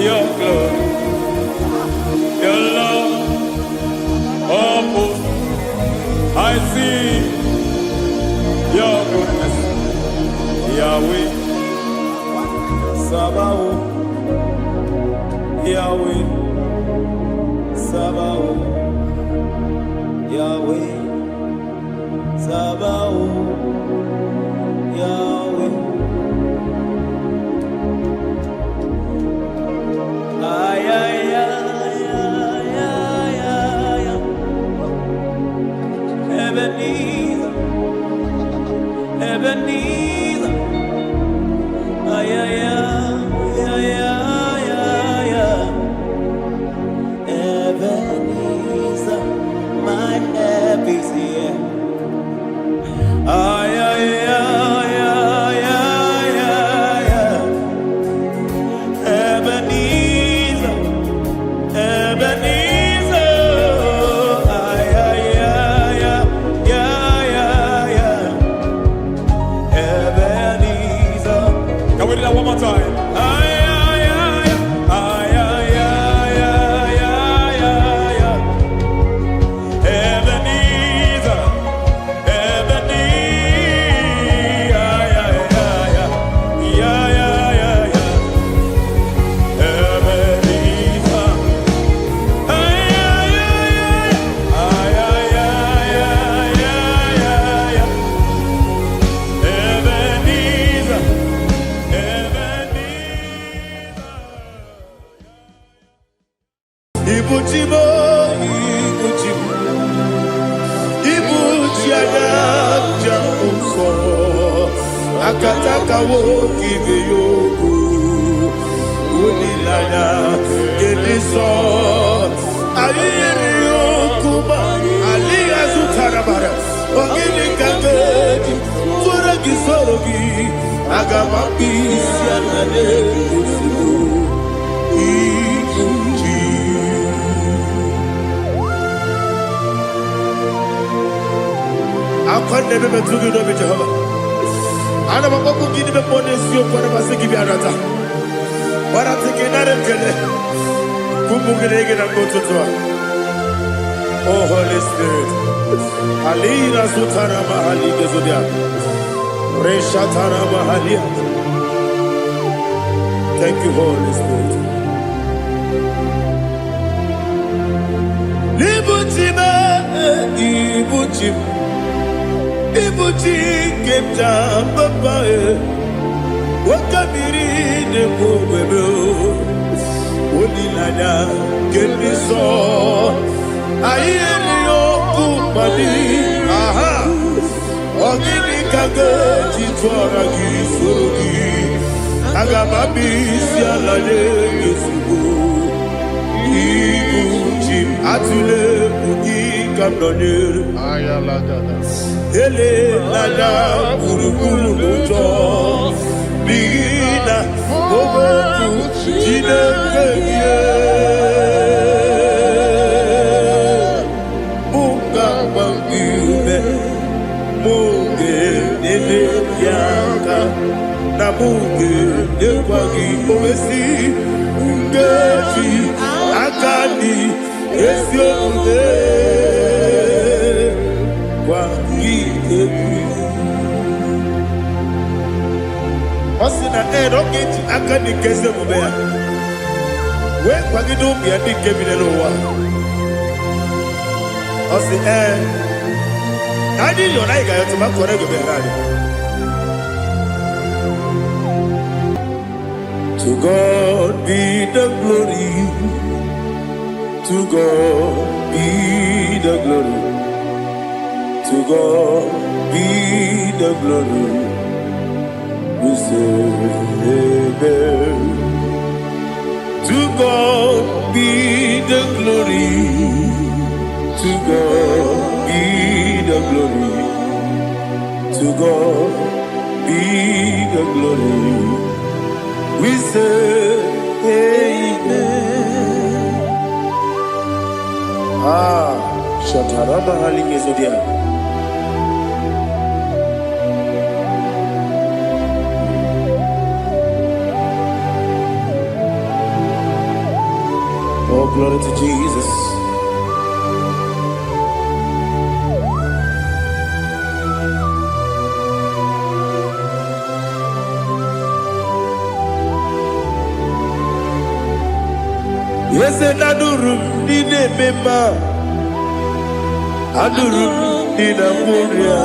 Speaker 3: your glory. The Lord of hosts, I see your goodness. Yahweh Sabaoth, Yahweh Sabaoth, Yahweh Sabaoth, Yahweh. Ay, ay, ay, ay, ay, ay, ay. Ebenezer, Ebenezer. Ay, ay, ay, ay, ay, ay, ay. Ebenezer, my help is here. Ay, ay, ay, ay, ay, ay, ay. Ebenezer, Ebenezer. Ay, ay, ay, ay, ay, ay, ay. Ebenezer. Can we do that one more time? Ay, ay, ay, ay, ay, ay, ay, ay, ay, ay. Ebenezer.
Speaker 1: jamuso akataka wokibe yogu ulilaya geliso ayiri yokuba aliya zutarabara ogini kagedi tura gisorogi agamapi sianane usibu ikuji akwande bebe tugi no be Jehova ana maboku gidi be pone sio kwa basi gibi arata bara tikinare kele kumugirege na kototwa. Oh Holy Spirit alira sutara mahali gezodia resha tara mahali. Thank you Holy Spirit. Libutime ibutim ibuti kemta papa wakamiri de bobebe onilanya keniso ayeni okupani aha ogini kage titwara gisorogi agamabi sialale yesugo ibuti atule bugi kamdonir
Speaker 2: ayala gada
Speaker 1: ele lala buruburu mojo bina ogoku jinekeye munga bangiume munge nene yaka na munge nekwagi owesi ngeji akani esiomude Osina roketi akani kese mubea we kwagido bia di kebile wa osi nadi yo na iga yo tuma kore go be rari. To God be the glory, to God be the glory, to God be the glory. We say amen. To God be the glory, to God be the glory, to God be the glory. We say amen. Shataraba halingezodia. Oh, glory to Jesus. Yes, and adurum dine mema, adurum dina muria,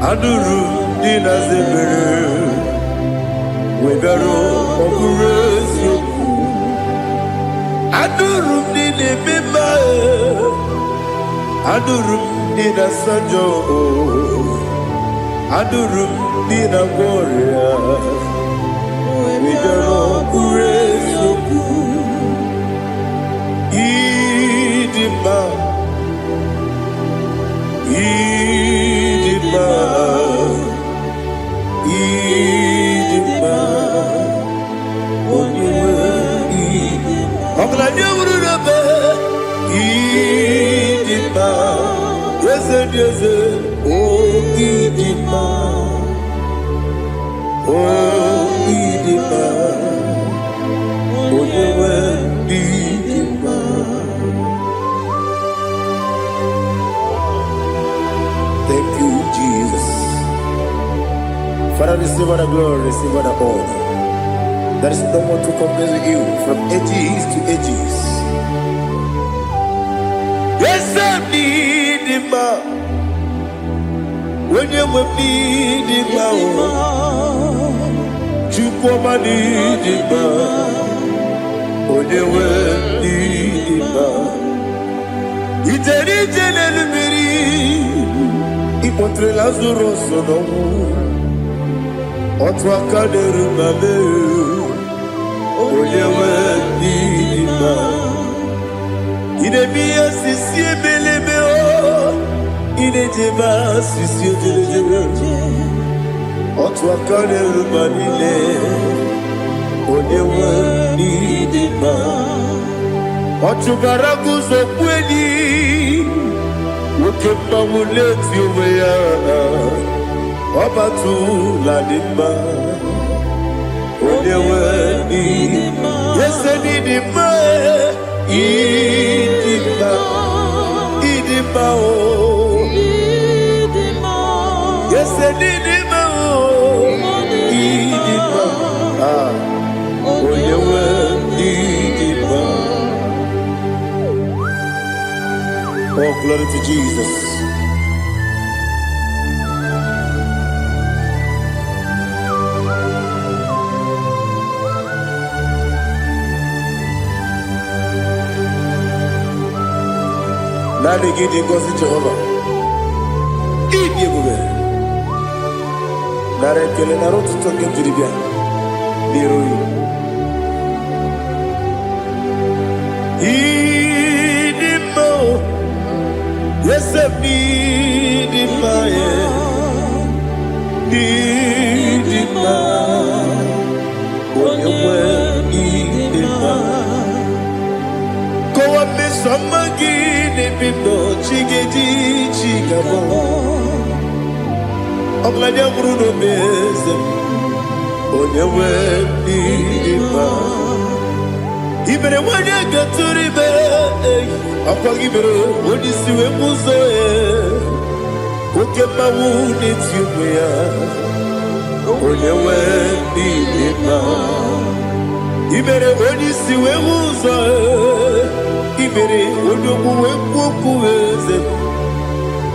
Speaker 1: adurum dina zebere, webero okurezio. Adurum dine mema, adurum dina sanjo, adurum dina gloria, webero okurezio. Idima, Idima, Idima, Idima, Idima, Yeze, oh Idima, oh Idima, oh Idima. Thank you, Jesus. Father, receive all the glory, receive all the honor. There is no one to compare with you from ages to ages. Yes, I need him. When you will need him, you come and need him. When you will need him, Ijeri jenelu miri ipotre Lazarus n'ọnwụ otu aka na-eru mame onye nwe ndị mma inemi ya sisi emeleme o inejeba sisi ojelejebe otu aka na-eru ma niile onye nwe ndị mma ọchụbara guzo kweli nwoke mmanwụ na-eti onwe ya ọbatụla dị mma onye nwe ịdị mma yese n'ịdị mma ịdị mma ịdị mma o yese n'ịdị mma o ịdị mma onye nwe ịdị mma. Oh, glory to Jesus. Nani gidi ngozi Jehovah. Idi ebube. Nara ekele nara otuto nke jiri bịa n'iru ya. Idi mma o. Yese n'ịdị mma ya. N'ịdị mma. Onye nwe ịdị mma. Kowa mmesoma gị n'ebe nọ chigedi chigabo. Ọbụladị bụrụ n'obe eze m. Onye nwe ịdị mma. Ibere nwanyị gatụrụ ibe akwa gị mere onye isi wee ụzọ ya oke mmanwụ na-eti onwe ya onye nwe ịdị mma. Ibere onye isi wee ụzọ ibere onye okwu wee kwuo okwu eze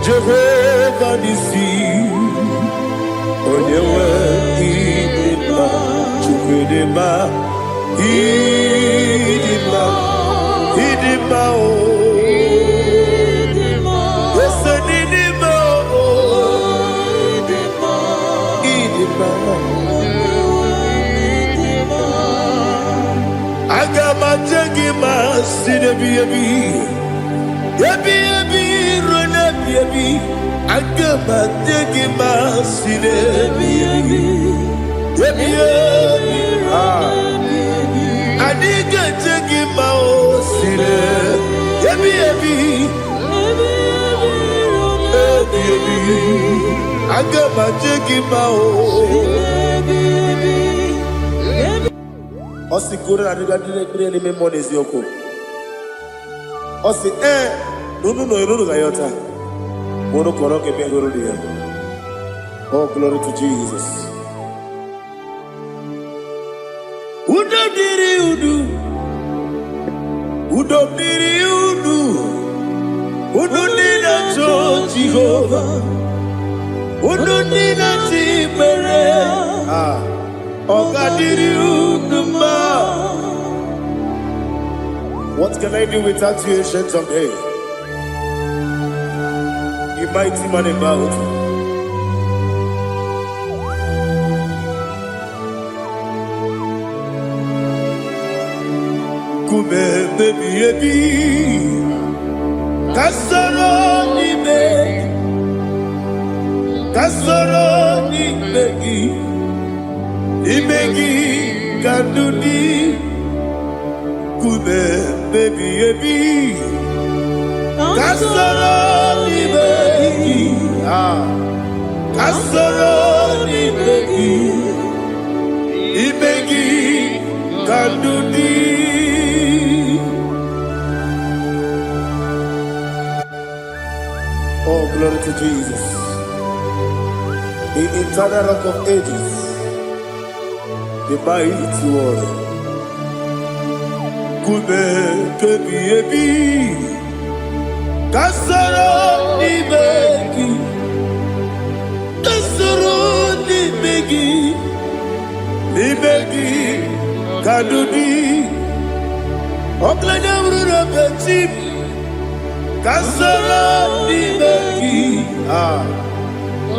Speaker 1: Jehova n'isi onye nwe ịdị mma Chukwu dị mma ịdị mma ịdị mma o ese n'ịdị mma o ịdị mma aga m aje gị ma si n'ebi ebi ebi ebi ruo n'ebi ebi aga m aje gị ma si n'ebi ebi ebi ebi adiga jegi ma o sire ebi ebi ebi ebi aga ma jegi ma o osi kore na diga dire ni me monezi oko osi nunu no irunu ga yota mono koro ke me goro dia. Oh, glory to Jesus. Udo diri udu, udo diri udu, udo nina cho Jehovah, udo nina chimere, oga diri udu ma. What can I do without you, ancient of days? You mighty man about. Kume baby ebi kasoro ni begi kadudi kume baby ebi kasoro ni begi kadudi. Oh, glory to Jesus. The eternal rock of ages, the mighty one. Kube kebi ebi, kasoro ni begi, kadudi. Oklanya urura pechim. Kasoro n'imegi.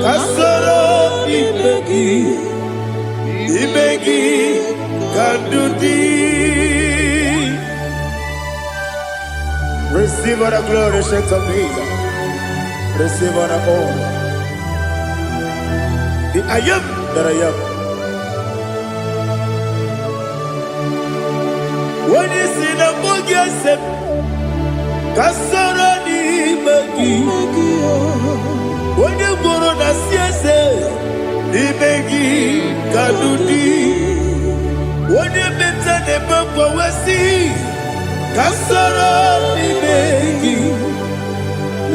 Speaker 1: Kasoro n'imegi. Imegi kadudi. Receive all the glory, shake of Jesus. Receive all the honor. The I am that I am. When you see the book, you say, Kasoro n'imegi. When you go on the siese, n'imegi kadudi. When you meet the book, we see. Kasoro n'imegi.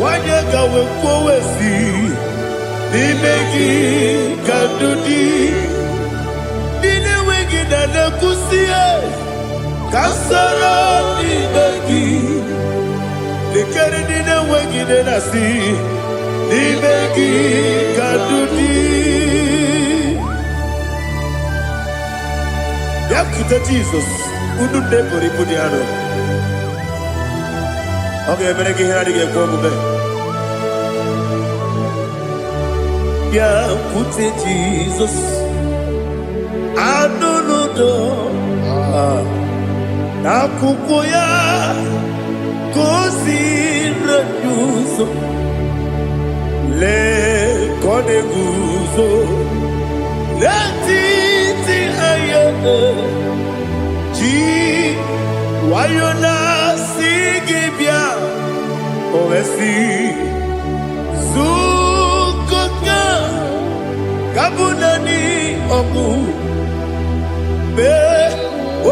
Speaker 1: Wanya gawe kwowesi n'imegi kadudi. Nile wegi na nekusie. Kasoro n'imegi. Nikere nile wegi na nasi. N'imegi kadudi. Yakuta Jesus. Unu nebori pudiano. Okay, better get here to get over. Yeah, put it Jesus. I don't know. Nakukoya, kosi reduzo. Le kode guzo. Le titi ayane. Ji wayona sigibia. Ovesi Zukoka Kabunani Omu Be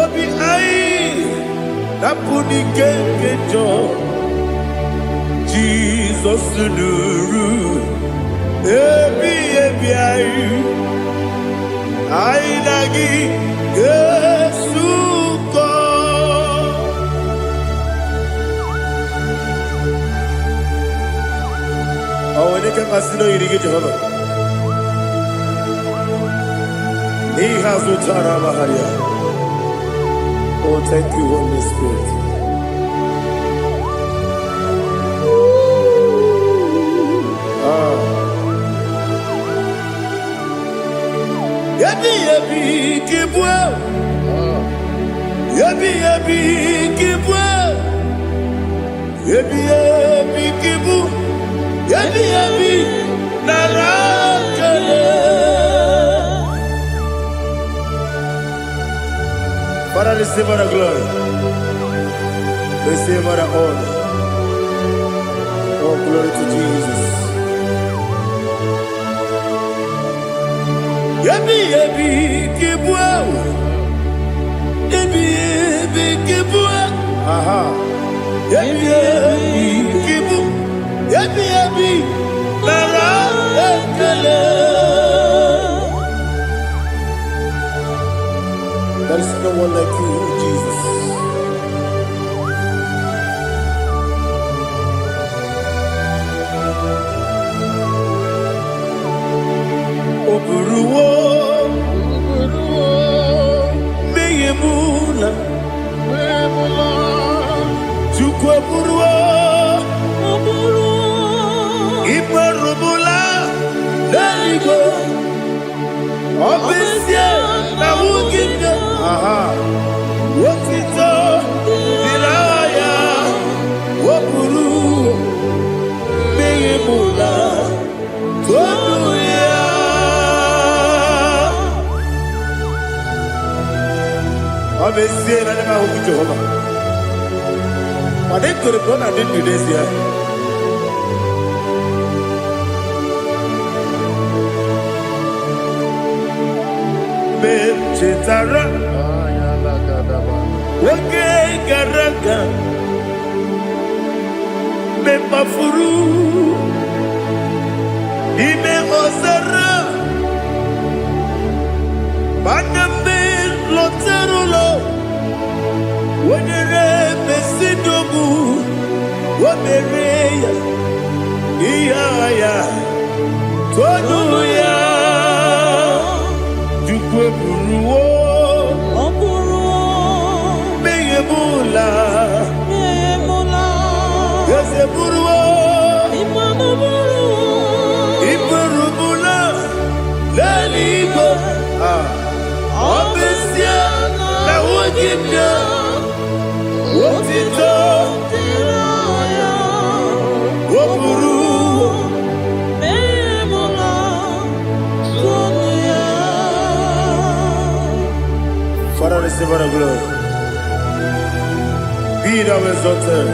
Speaker 1: Obi Ai Napuni Kenkejo Jesus Nuru Ebi Ai Ai Nagi Yesuko. Oh, when they can consider you to get Jehovah. He has no Tara. Oh, thank you, Holy Spirit. Yabi, Kibwa. Yabi, Kibwa. Yabi, Kibu. Yabi, Narakale. Father, receive all the glory. Receive all the honor. Oh, glory to Jesus. Yabi, Kibwa. Yabi, Kibwa. Aha. Yabi, Kibu. Yabi, Narakale. There is no one like you, Jesus. Oburuwo, Meyemula, Chukwaburuwo, Iparubula, Leligo, Obesia, Nawugina, Wotito, Diraya, Woburu, Meyemula, Toduya. Obesia, Nanema Jehovah. But they could have gone and did this here. Chetara, Wake Garaga, Mepafuru, Ime Ozara, Banambe Loterulo, Wenere Mesidogu, Wamereya, Iaya, Toduya. Buruwo, Meyemula, Iseburuo. Iburubula. Lelibo. Obesia. La wogimya. Wotito. Woburu. Father, receive our glory. Be thou exalted,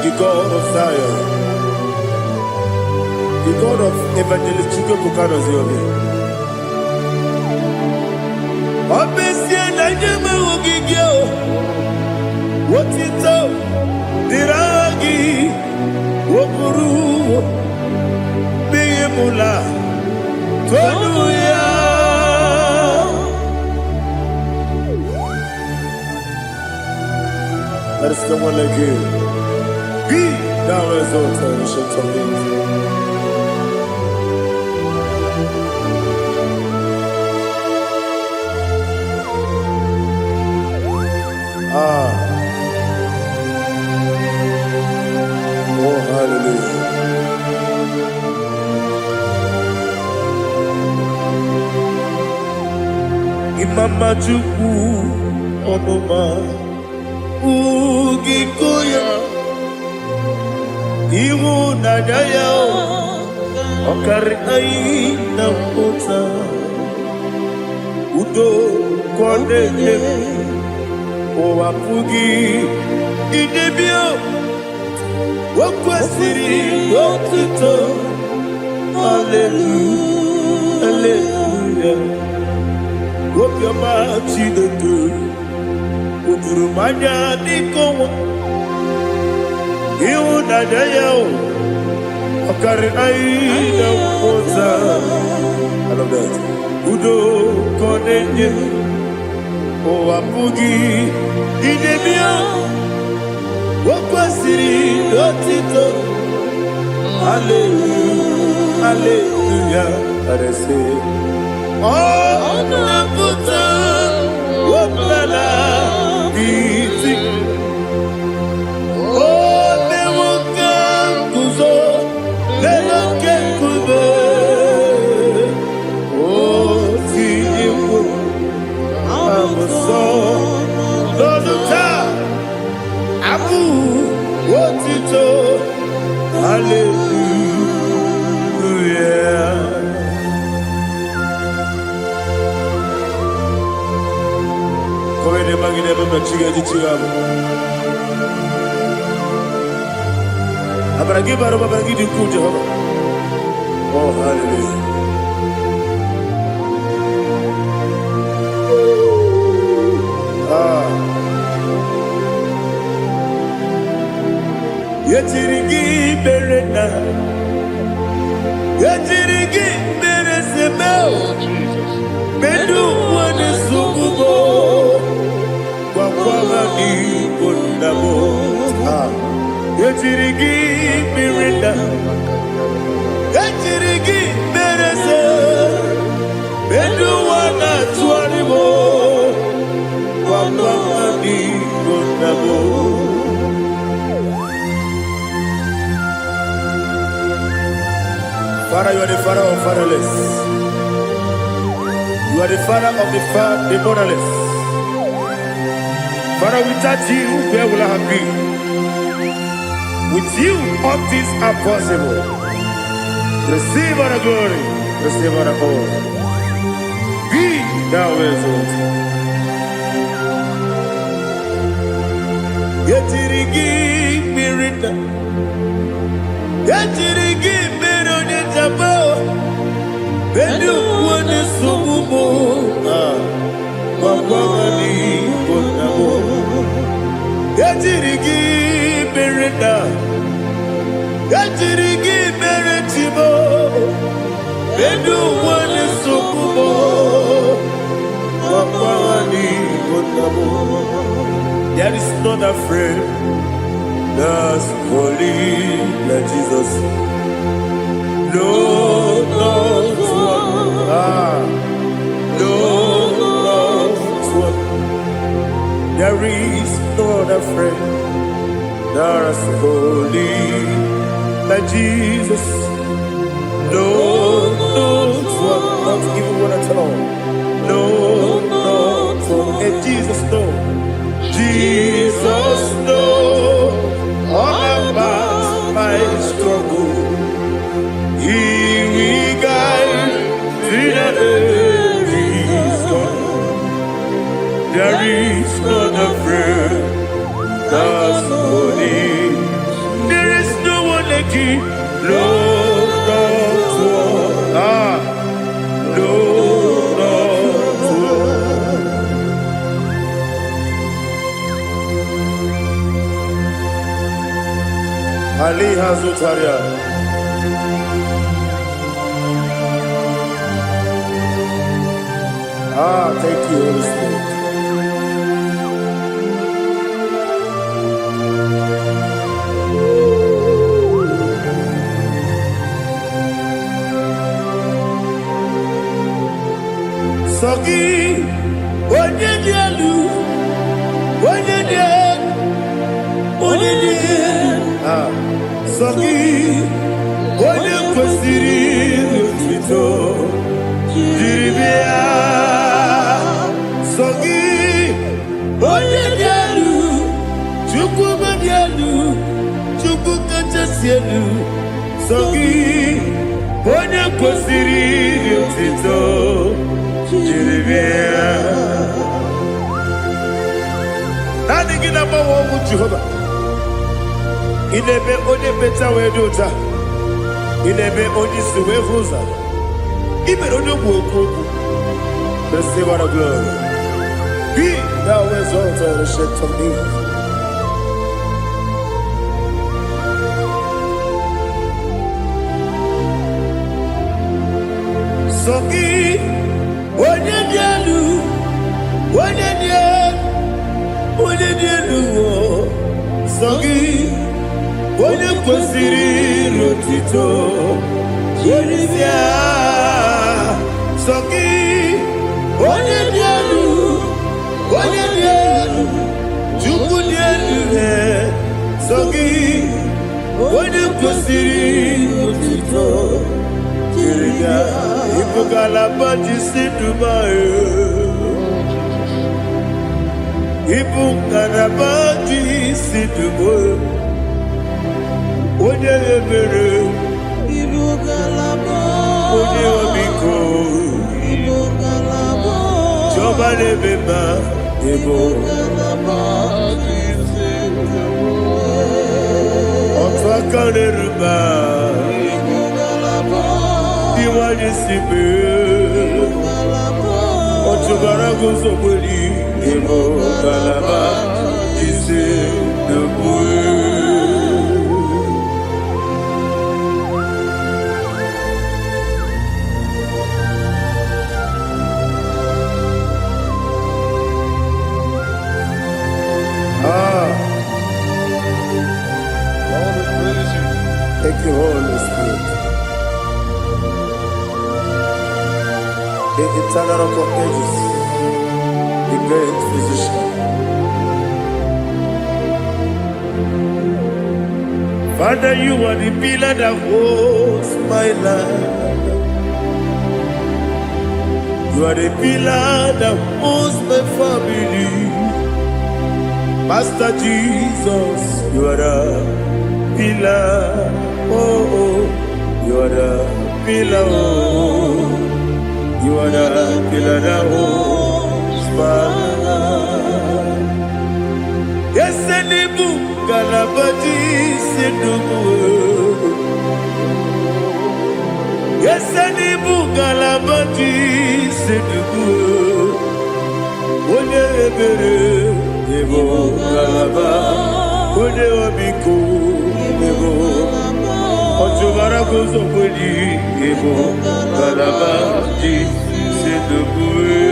Speaker 1: the God of Zion, the God of Evangelist Chukwu Bukanos Yobe. Obesia Naija Wogigyo, Wotito, Diragi, Woburu, Beyemula, Tonuya. Let us come on like you. Be thou exalted, ancient of days. Oh, hallelujah. Imama Chukwu Onoma Ugikoya Iwu Naija Okari Aina Kota Udo Kondele Owapugi Idebio Wakwasiri Wotito Hallelujah Hallelujah Wopiama Chinedu Udurumanya Nikowa Iwu Naija Okari Aina Kota I love that Udo Kondele Owapugi Idebio Wakwasiri Wotito Hallelujah Hallelujah Let us say Oh Naputa Wopala Biti Oh Newoka Kuzo Newoke Kube Oh Tiyiwo Amoso Loduta Abu Wotito Hallelujah Kowe magine baba chiga jichigabo Abragi baro babragi di ku Jehovah Oh hallelujah Yetirigi berena Yetirigi beresebeo Bedu wane sukubo Kwa ni kondabo Yetirigi berena Yetirigi berese Bedu wana tuanibo Kwa ni kondabo Father, you are the father of fatherless. You are the father of the motherless. Father, without you, where will I have been? With you, all things are possible. Receive our glory, receive our honor. Be thou exalted. Yetirigi mirita, yetirigi mirone jabo, benu wane subumo, wawani konamo. Yetirigi mirita, yetirigi miretibo, benu wane subumo, wawani konamo. There is none afraid that's holy like Jesus. No, no, no, no. There is no other friend There's holy like Jesus. No, not even one at all. No, and Jesus, no. Jesus, no. All about my struggle. He will guide to the end. There is none afraid. That's holy. There is no one like him. Lord, not one. Lord, not one. Ali Hazutaria. Thank you, Holy Spirit. Sogi, onye dị elu, onye dị elu, onye dị elu. Sogi, onye kwesịrị otuto, jiri bịa. Sogi, onye dị elu, Chukwu dị elu, Chukwu kachasị elu. Sogi, onye kwesịrị otuto. Nani gina mawa omu Jehova. Inebe onye beta we dota. Inebe onye suwe huza. Ibe onye woku. Receive our glory. Be thou exalted and shed from me. Sogi. Onye dị elu, onye dị elu, onye dị elu, sọ gị, onye kwesịrị otuto, jiri bịa. Sọ gị, onye dị elu, onye dị elu, Chukwu dị elu, sọ gị, onye kwesịrị otuto, jiri bịa. Ibugalaba jisi Dubai. Ibugalaba jisi Dubai. Onye ebere. Ibugalaba. Onye omiko. Ibugalaba. Jọba nebeba. Ibugalaba jisi Dubai. Ọtụ aka n'eruba. Iwaje sibe Otubara gozo mweli Emo galaba Jise debue
Speaker 2: Lord, we praise you.
Speaker 1: Thank you, Holy Spirit. The eternal rock of ages, the great physician. Father, you are the pillar that holds my life. You are the pillar that holds my family. Master Jesus, you are the pillar. Oh, you are the pillar. Oh. You are the pillar that holds my life. Yes, and the book, Galabati, Sidubu. Yes, and the book, Galabati, Sidubu. One ebere, Evo Galaba, One Obiku, Evo. Otubara gozo mweli, Evo Galaba, Jise debue.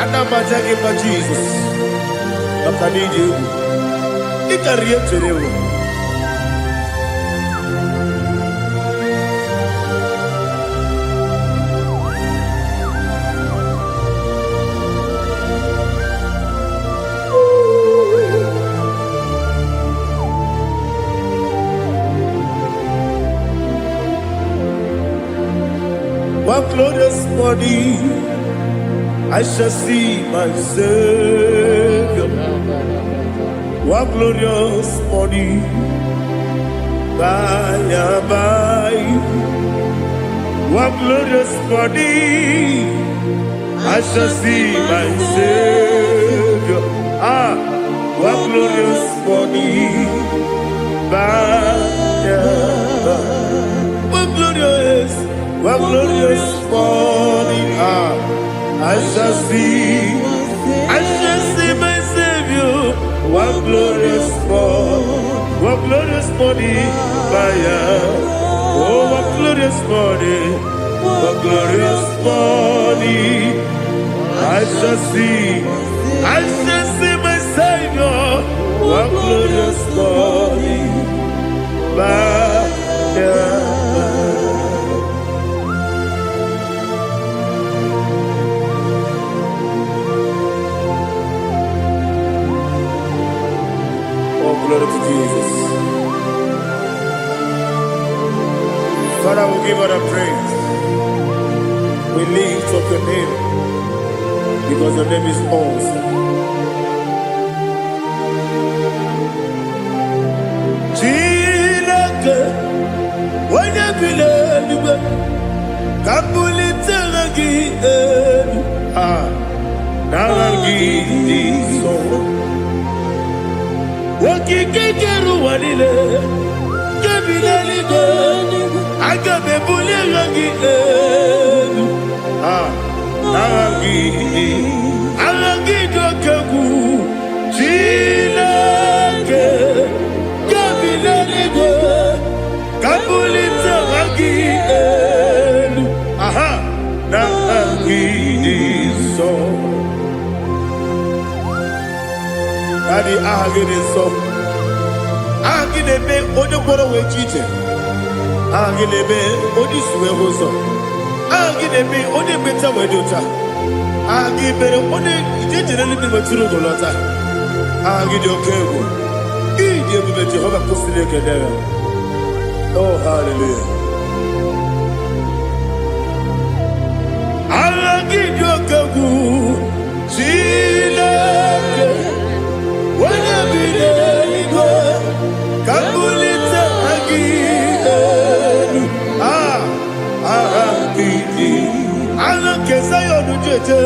Speaker 1: Anamajage pa Jesus, Makanije, Ikariyeterewo. morning I shall see my Savior. One glorious morning, by and by. One glorious morning, I shall see my Savior. One glorious morning, by and by. One glorious morning, I shall see my Savior. One glorious morning, oh, one glorious morning, I shall see my Savior. One glorious morning, glory to Jesus. Father, we give all the praise. We lift up your name because your name is awesome. Chineke, when you believe, Kabulitelagi, Nalagi, so. Wakikekeru walile Kebilaligo Agabe bulelagi Alagi dokagu Chineke Kebilaligo Kabulita wagi Nalagi so Daddy, ahagide so. Ahagide be onye kworo we chiche. Ahagide be onye suwe hoso. Ahagide be onye beta we dota. Ahagide be onye ijejere libi weturu golota. Ahagide okego. Ije bube Jehovah kusile kedere. Oh, hallelujah. Ahagide okego. Chineke. When you believe, Kabulita again. Kesayo Nujete,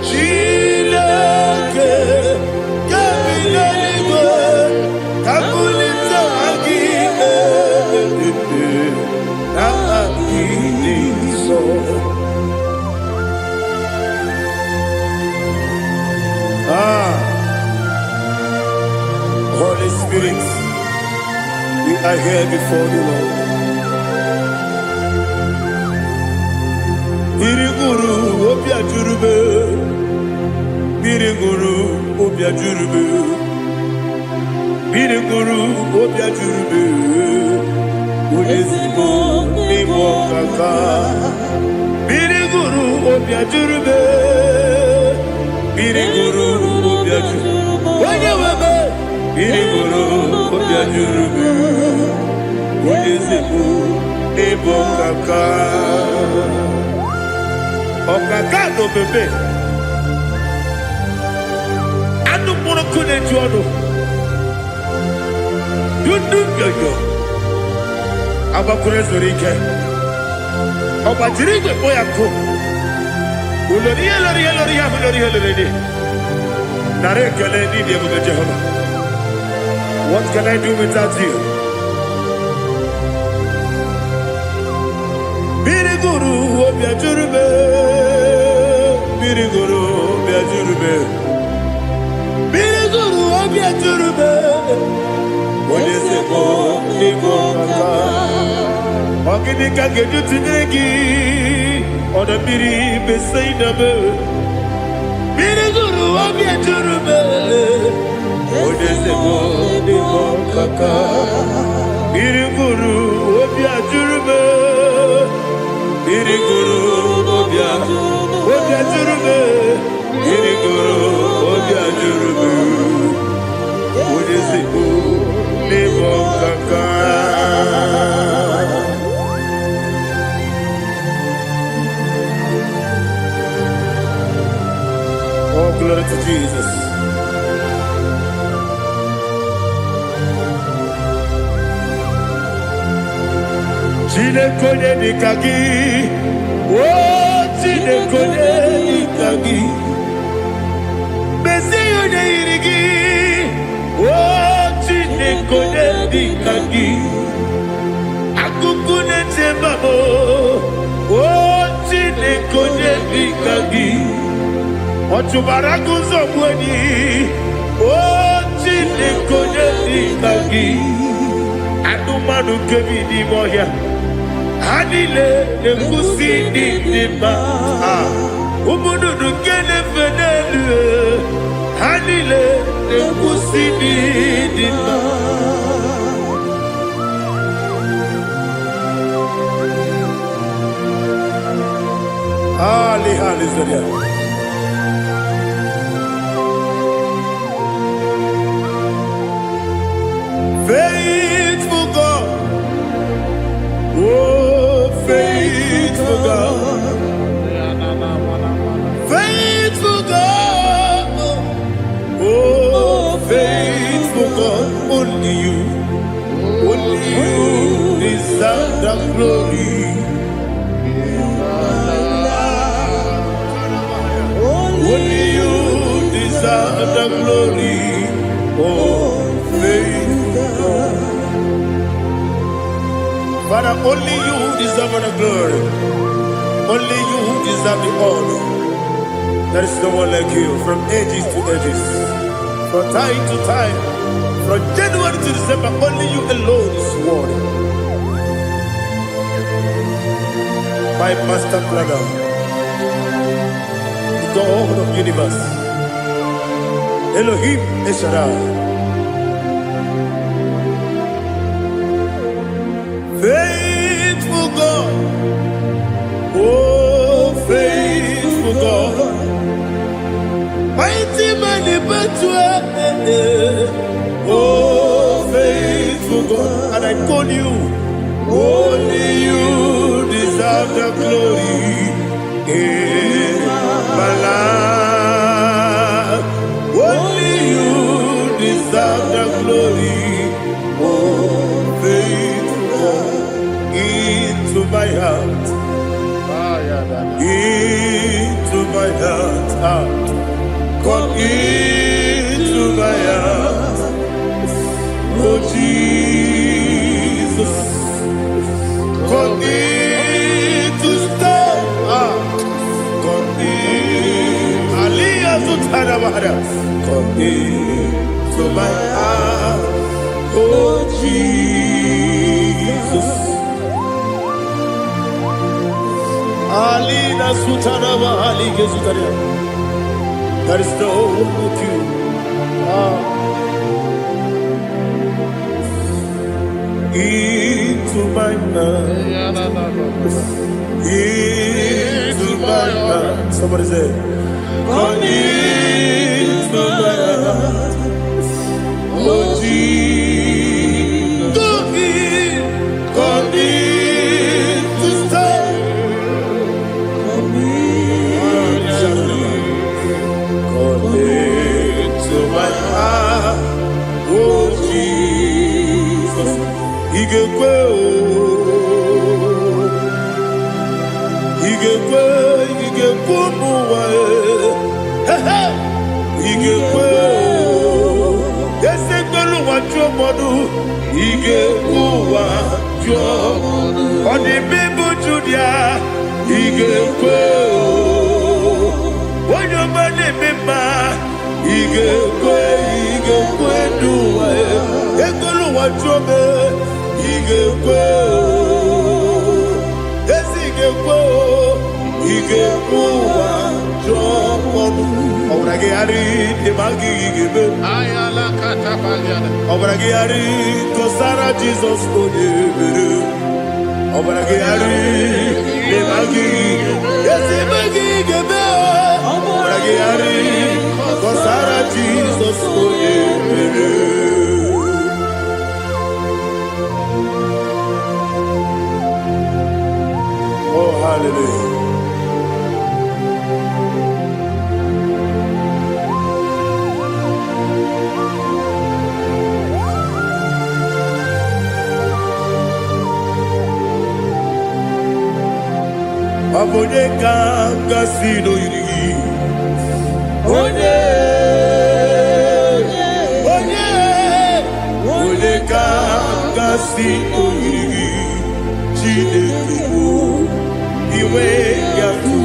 Speaker 1: Chileke, Kabilaligo, Kabulita Holy Spirit, we are here before you, Lord. Biriguru obia jurube, Biriguru obia jurube, Biriguru obia jurube, Udesibo nibo kaka, Biriguru obia jurube, Biriguru obia jurube, Wanyawebe, Biriguru obia jurube, Udesibo nibo kaka. Okagado bebe anu mono kune jono dundu yoyo abakure zorike obajirige boyako ulori de nare kele ni de buga Jehovah. What can I do without you? Biriguru obia jurube, Biriguru obia jurube, Biriguru obia jurube. Odesebo nibo kaka, ogini kageju tinegi, oda biri besainabe. Biriguru obia jurube, Odesebo nibo kaka, Biriguru obia jurube. Biriguru obia jurube, Biriguru obia jurube, Odesibo nibo kaka. Chineke dịka gị. Oh, Chineke dịka gị. Mesie onye yiri gị. Oh, Chineke dịka gị. Akụkụ na-echebe m. Oh, Chineke dịka gị. Ọ chụbara gị ụzọ gwenyi. Oh, Chineke dịka gị. Anụmanụ nke bi n'ime ọhịa ha niile na-ekwusi ndị dị mma. Ụmụ nnụnụ nke na-efe n'elu ha niile na-ekwusi ndị dị mma. Hallelujah. Faithful God, oh faithful God, faithful God, oh faithful God, only you deserve the glory. Only you deserve the glory, oh faithful God. Father, only you deserve the glory. Only you deserve the honor. There is no one like you from ages to ages, from time to time, from January to December. Only you alone is worthy. My master brother, the God of the universe, Elohim Eshadai. Faithful God, oh faithful God, mighty man in battle, oh faithful God, and I call you, only you deserve the glory in my life. Only you deserve the glory, oh faithful God. Into my heart, into my heart, come into my heart, oh Jesus, come in to stay, come in, Aliyah Sultanabara, come into my heart, oh Jesus. Alina Sutanaba Ali Gezutaria. There is no one like you. Into my mind. Into my heart. Somebody say, come into my heart. Oh Jesus. Come in to stay. To my heart, oh Jesus, Igekwe, muwa, Igekwe, yese tolu wajo modu, Igekwe wajo, odi bibu judia, Igekwe, wanyo mani mima. Igekwe duwa ekolu wajome igekwe igekwe wajome obrage ari demagi igebe
Speaker 2: Ayala katapaliana.
Speaker 1: obrage ari kosara Jesus odebere obrage ari demagi magi igebe obrage ari kosara Jesus odebere. Oh, hallelujah. onye ka gasị n'oyiri gị onye ka gasị n'oyiri gị Chineke bụ iwe ya tu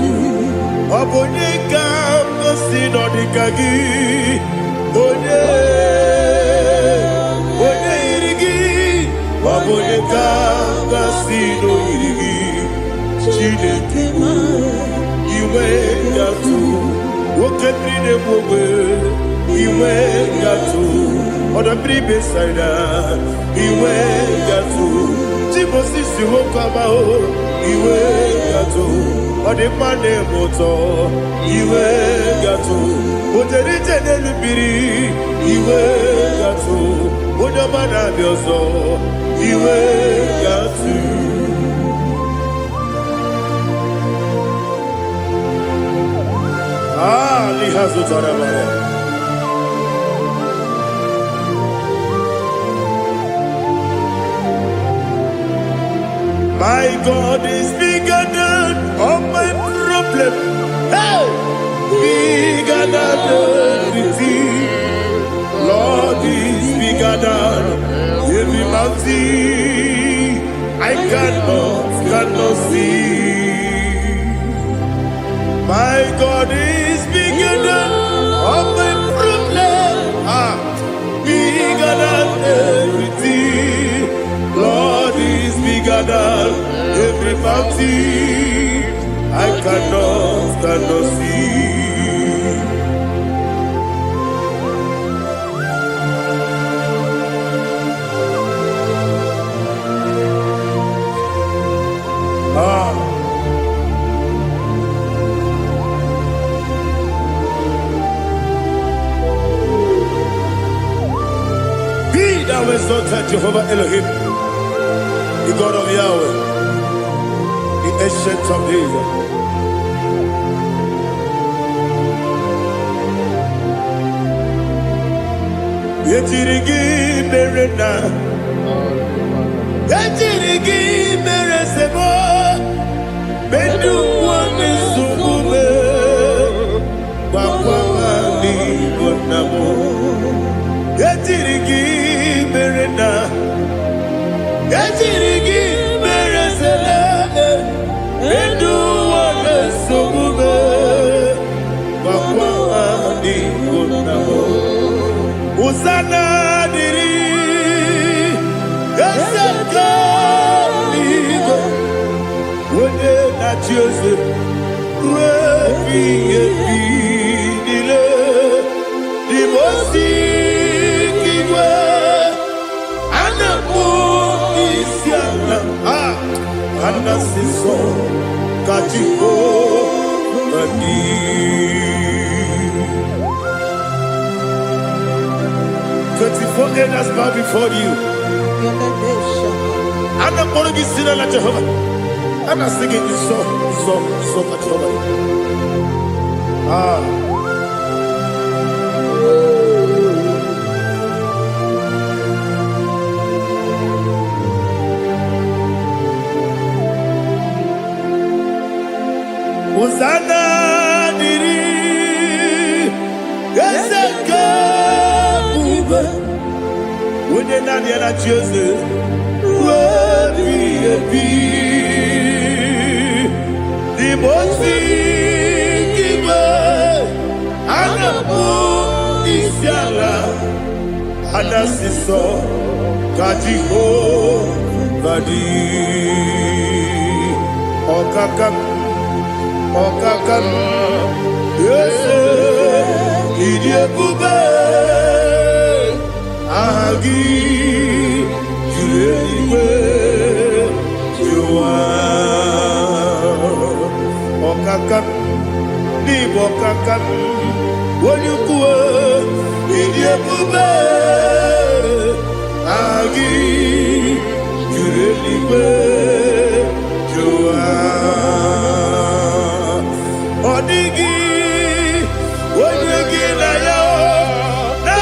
Speaker 1: ọ bụ onye ka gasị n'ọdịka gị onye yiri gị ọ bụ onye ka gasị n'oyiri gị Chineke bụ iwe ya tu nwoke mmiri na-egbu ogbe iwe ya tu ọdọ mmiri besaida iwe ya tu Timosisi nwoke amahụ iwe ya tu ọ dị mma na-eme ụtọ iwe ya tu otere ije n'elu mmiri iwe ya tu onye ọma na-abịa ọzọ iwe ya tu My God is bigger than all my problem. Hey, bigger than everything. Lord is bigger than every mountain I cannot see. My God is bigger than all my problems. Bigger than everything. Lord is bigger than every mountain I cannot see. Thou exalted Jehovah Elohim, the God of Yahweh, the ancient of days. Yetirigi merena, yetirigi meresebo, bedu wane subume, wakwa ni bonamo. Yetirigi merena, yetirigi meresele, bedu wane subume, wakwa ni bonamo. Usana diri, eseka ligo, wone na Jose, refi nile, dimosi kiwe, anapo isiana, anasiso kachiko mani. 24 elders bow before you. I'm not going to be singing like Jehovah. I'm not singing this song like Jehovah. Hosanna diri, Ezeka. When you're not here at Jesus, the most giver, and the moon is yalla, and the sister, Kajiho, Vadi, Okakam, yes, Idiot Bube. Agi julewe juwa okakam ni bokakam wonyukwe idiebube agi julewe juwa odigi wonyegi na yo na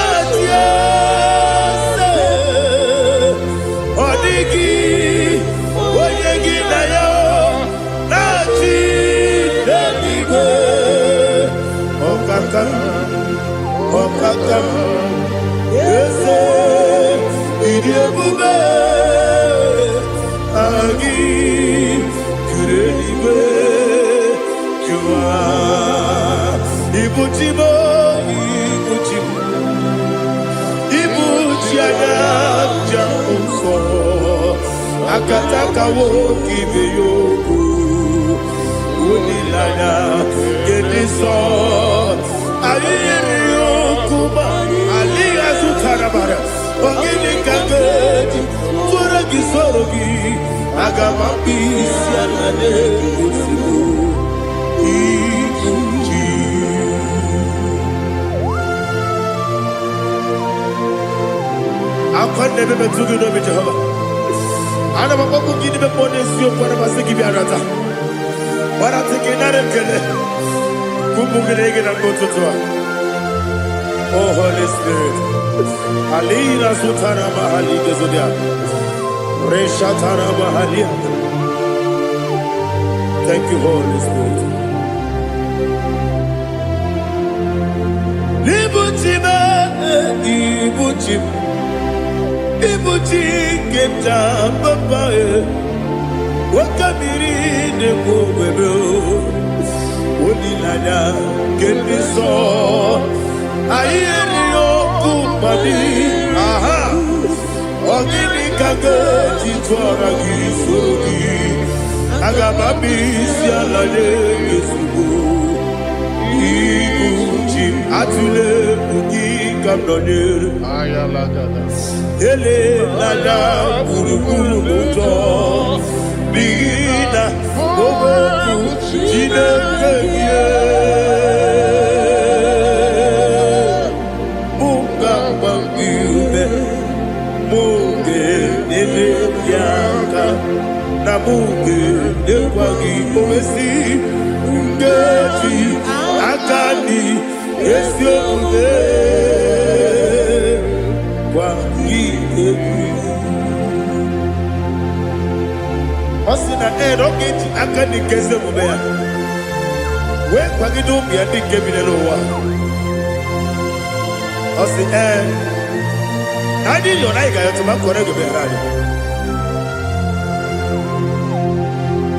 Speaker 1: akataka woki beyoku unilana gediso ayiri yokuba aliya zutarabara ogini kagedi fura gisorogi agamapisi anane usiku ikuji akwande bebe tugi no be Jehovah ana maboku gidi be ponesio kwa basiki biarata bara tekenare kele kumugirege na kototwa. Oh Holy Spirit alira sutara mahali gezodia reshatara mahali. Thank you Holy Spirit. Libutima ibutim ibuti keta papa wakabiri de bobebe onilanya kendiso ayeri okupadi aha ogini kage titwara gisogi agabami sialale yesugo ibuti atule ugi kamdonere
Speaker 2: Ayalagada.
Speaker 1: ele nada buruburu moto bigina ogo jine keye munga bangiume munge ele yaka na munge ekwagi omesi ngeji akani esiomude Osina rogeji akani keze mubea we kwagido bia di kebinelo wa osi adi yo na iga yo tuma korego be radio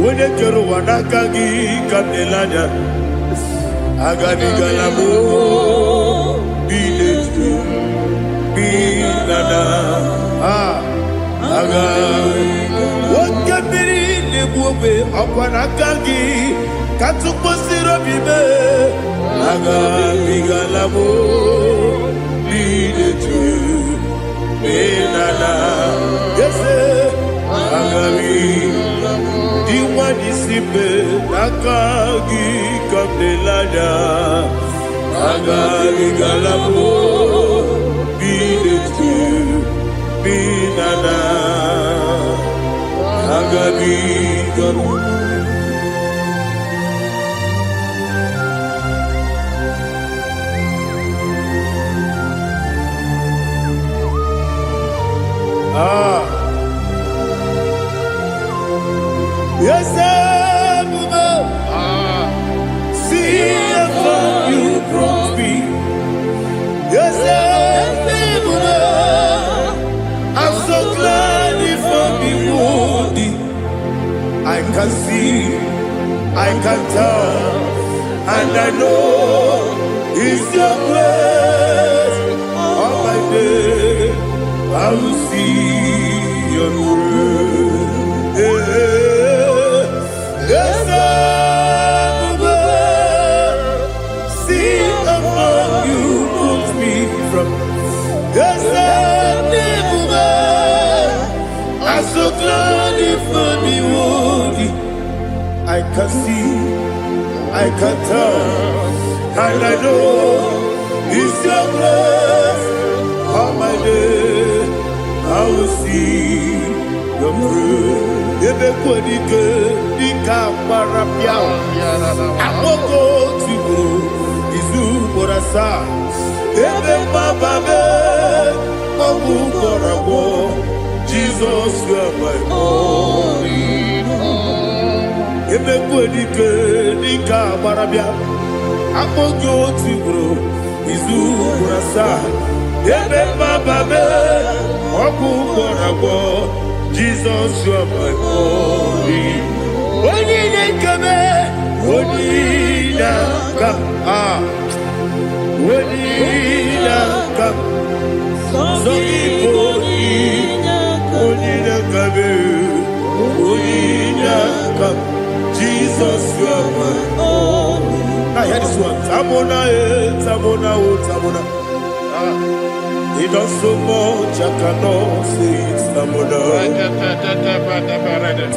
Speaker 1: wone kero wanaka gi kanelanya agani galamo biletu binana aga wakabiri lebuwe akwanakagi katuposiro bibe aga bigalamo biletu binana yese aga diwani sibe nakagi kamdelanya aga bigalamo binana agabi garu yes see if you brought me yes I'm so glad you found me worthy. I can see, I can tell, and I know it's your grace. All my day, I will see your grace. Yes, see among you moves me from. Yes, I'm so glad you found me worthy. I can see, I can tell, and I know it's your grace. All my day, I will see your grace. Ebe kwenike, nika marapia. Akoko tibo, izu morasa. Ebe mababe, obu korabo. Jesus, you are my only home. Ebe kwenike nika marabia, apogo tibro, izu kurasa. Ebe bababe, oku korabo. Jesus, you are my only. Oni nekame, oni nakam, oni nakam. So ipo. Uyinyaka, Jesus, you are my only. Now hear this one. Tamona, Tamona, Tamona. He does so much, I cannot say it. Tamona.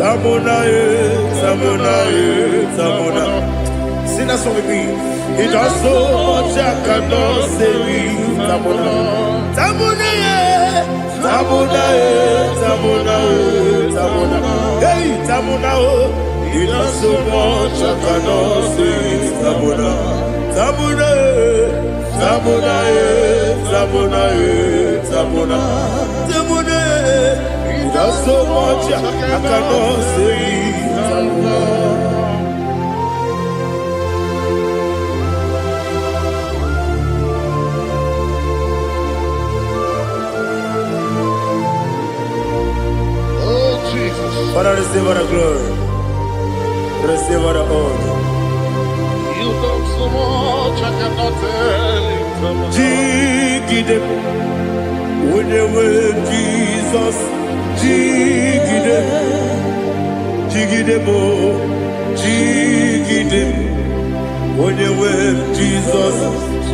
Speaker 1: Tamona, Tamona, Tamona. Sing that song with me. He does so much, I cannot say it. Tamona. Tamona, Tamona, Tamona, Tamona. Hey, Tamona, he does so much, I cannot say it. Tamona. Tamona, Tamona, Tamona, Tamona, Tamona. He does so much, I cannot say it. Tamona. Father, receive all the glory. Receive all the honor.
Speaker 2: You done so much, I cannot tell it.
Speaker 1: Jigide, when you were Jesus, Jigide, Jigide mo, Jigide, when you were Jesus,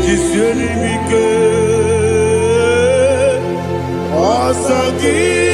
Speaker 1: Jisuni Mike, Osagi.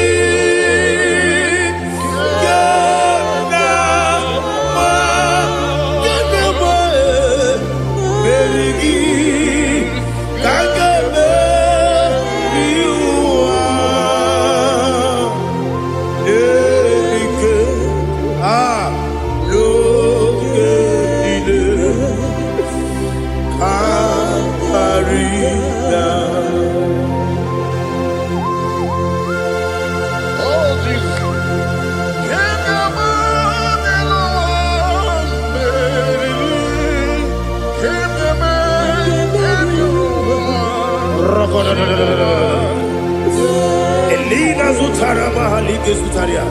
Speaker 1: Elina Zutara Mahalike Zutaria.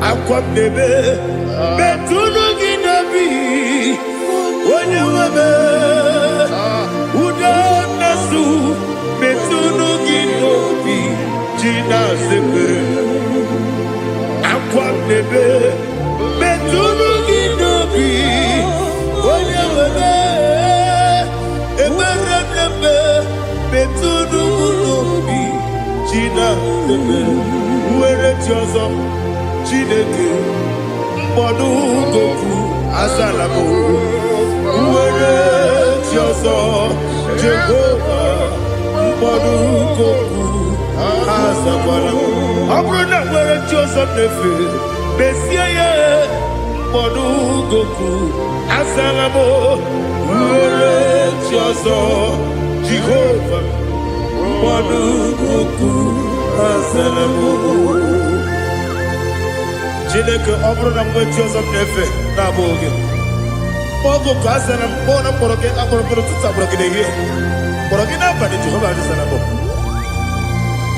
Speaker 1: Akwam debe betunu ginabi onye webe uda nasu betunu ginobi jina sebe akwam debe betunu ginobi onye webe ebere debe betunu ginobi jina sebe uwere tiozo Chineke mkpọdụ goku azalamo uwere ti ọzọ Jehova mkpọdụ goku azakwalamo ọ bụrụ na nwere ti ọzọ na-efe bezie ya mkpọdụ goku azalamo uwere ti ọzọ Jehova mkpọdụ goku azalamo Chineke ọ bụrụ na mgbe chi ọzọ m na-efe na-abụ oge ogo ka a sara m kpọọ na mkpọrọ gị akpọrọ mkpọrọ tutu agbọrọ gị n'ehihie mkpọrọ gị n'abalị Jehova adịsara mbọ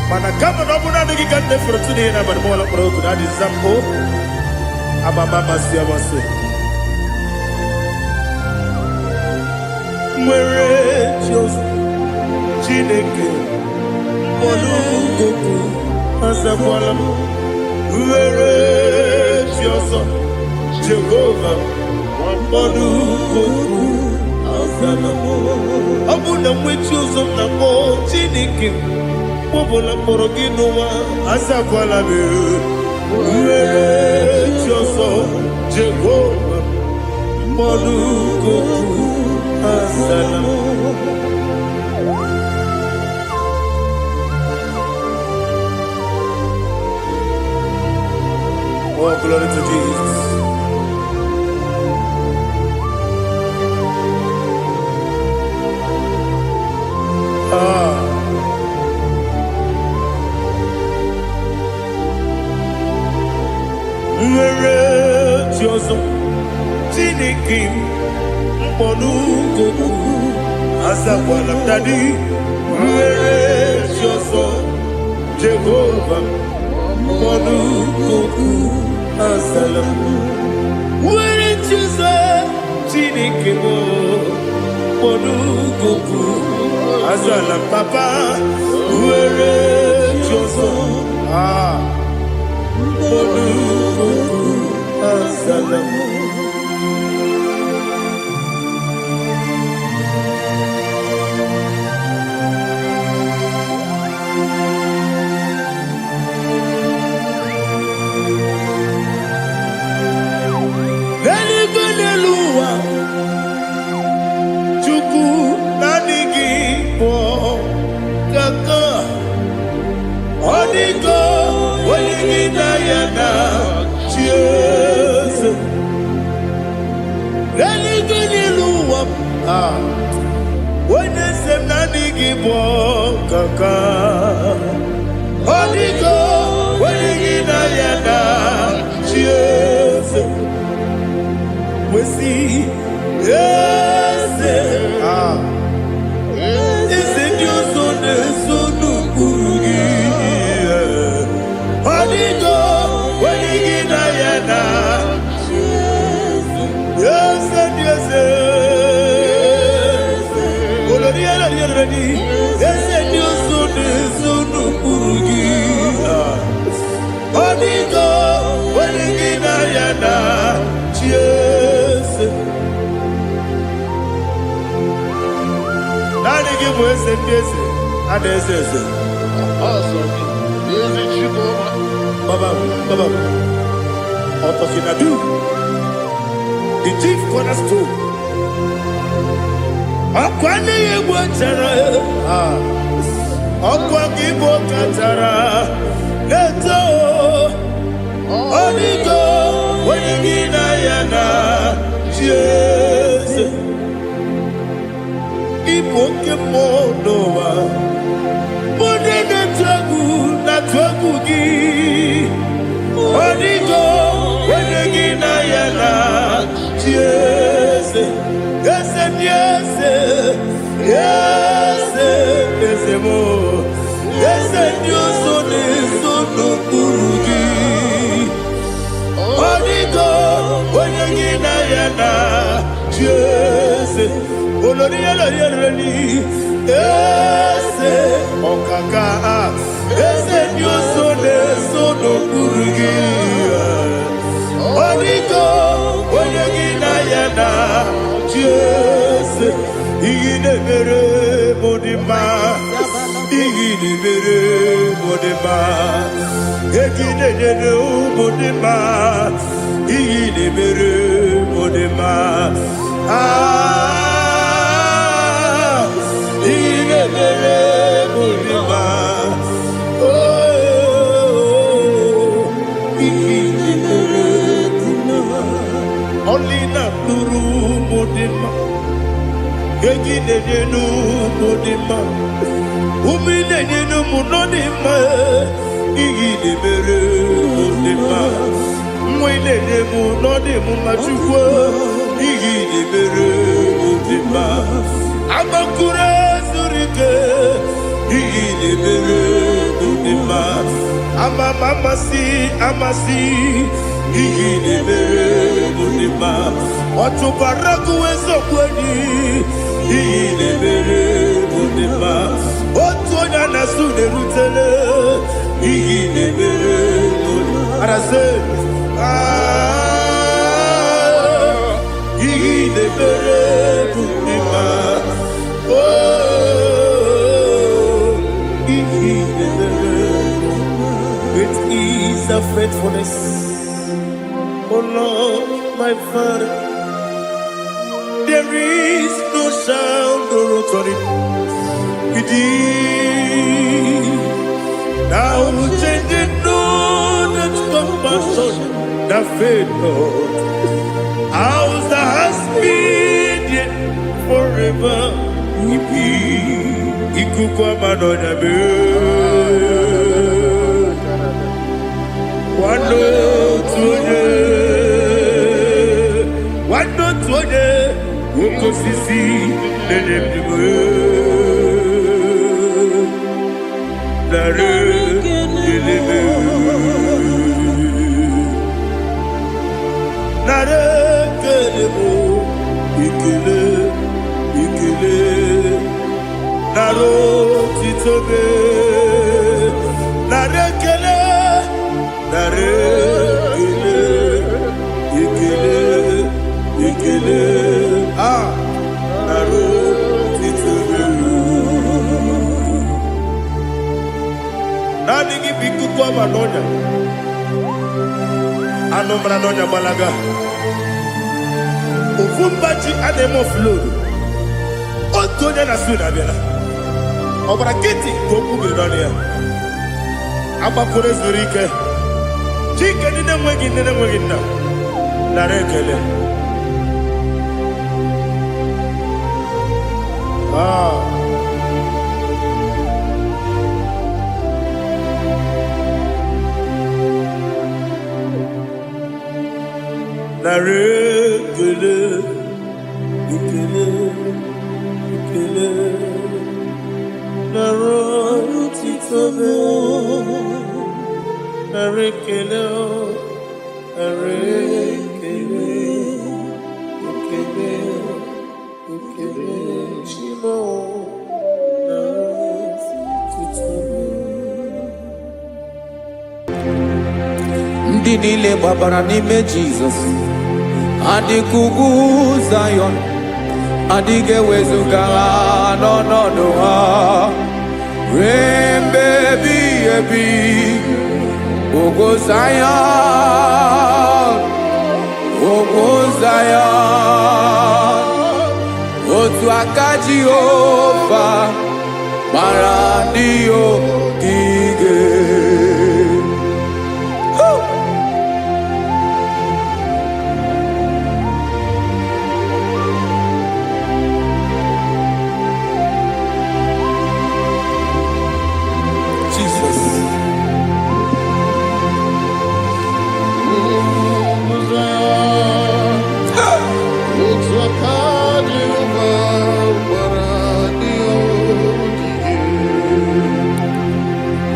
Speaker 1: mana kama na ọ bụ naanị gị ka m na-efere otu n'ihe n'abalị mụọla mkpọrọ ogu na adịza mbụ amama amasị amasị nwere chi ọzọ Chineke mkpọrọ ogu azakwala m Uwere chi ọzọ Jehova mkpọdụ goku azalamo ọ bụ na nwechi ụzọ na mbọ Chineke kpọbụla mkpọrọ gị n'ụwa azakwala m uwere chi ọzọ Jehova mkpọdụ goku azalamo Oh, glory to Jesus. Nwere chi ọzọ Chineke mkpọdụ goku azakwala m dadi nwere chi ọzọ Jehova mkpọdụ goku azalamo nwere chi ọzọ Chineke mkpọdụ goku Azala papa, uere choso. Modu azala. Kaka Odigo Wenigina Yana Cheers We see Yes Is it your son Urugi Odigo Wenigina Yana Cheers Yes Yes Yes Odigo, Wenigina Yana, cheers. Nani give us a piece, and there's this.
Speaker 2: Awesome. Is it you,
Speaker 1: Baba, Otokinadu, the chief cornerstone. Akwani Yewatara, Akwagibo Katara. Leto Odigo Wenigina Yana Jesus Ipoke Monoa Mune na twagu gi Odigo Wenigina Yana Jesus Yes mo Yes Dios Urugi Odigo Wenigina Yana Jese Olori Ese Okaka Ese Diosone Sono Urugi Odigo Wenigina Yana Jese Igine Mere Modima Igine Mere Modima Egine Nene Modima Igine Mere Modima Igine Mere Modima Igine Mere Modima Only na Nuru Modima Egine Nene Modima Umine Nene Modima Igine Mere Modima Mwine Nemu Nodemu Machukwa Igine Mere Modima Amakure Zurike Igine Mere Modima Amasi Igine Mere Modima Otubaraku Ezokweni Igine Mere Modima Otonya Nasude Rutele Igine Mere Modima Arase Igine Mere Modima Igine Mere Great is the faithfulness, oh Lord, my Father. There is no sound or authority within. Now changing no that compassion, the faith, Lord. Ours that has been yet forever. Ikukwa Madonna be. Wando tuone, uko sisi nelemwe. Nare nelemwe. Nare kelemo ikele. naro titobe, narekele, narekele, ikele, ikele, naro titobe. Nani biku kwa manonya, anomra nonya balaga. Ufumbaji anemo flow. Otonya na suna bela. Obara kiti koku beronia. Aba kore zurike. Chike nine mwegi na. Narekele. Narekele. Ikele. Ikele. Naro titobe. Narekele. Narekele. Ikele. Ikele. Shimo. Naro titobe.
Speaker 3: Ndị niile gbabara n'ime Jizọs adịghị ugwu Zayọn, adịghị ewezuga ha n'ọnọdụ ha ruo mgbe ebighị ebi. Ugwu Zayọn, ugwu Zayọn, otu aka Jehova gbara ndị ogige.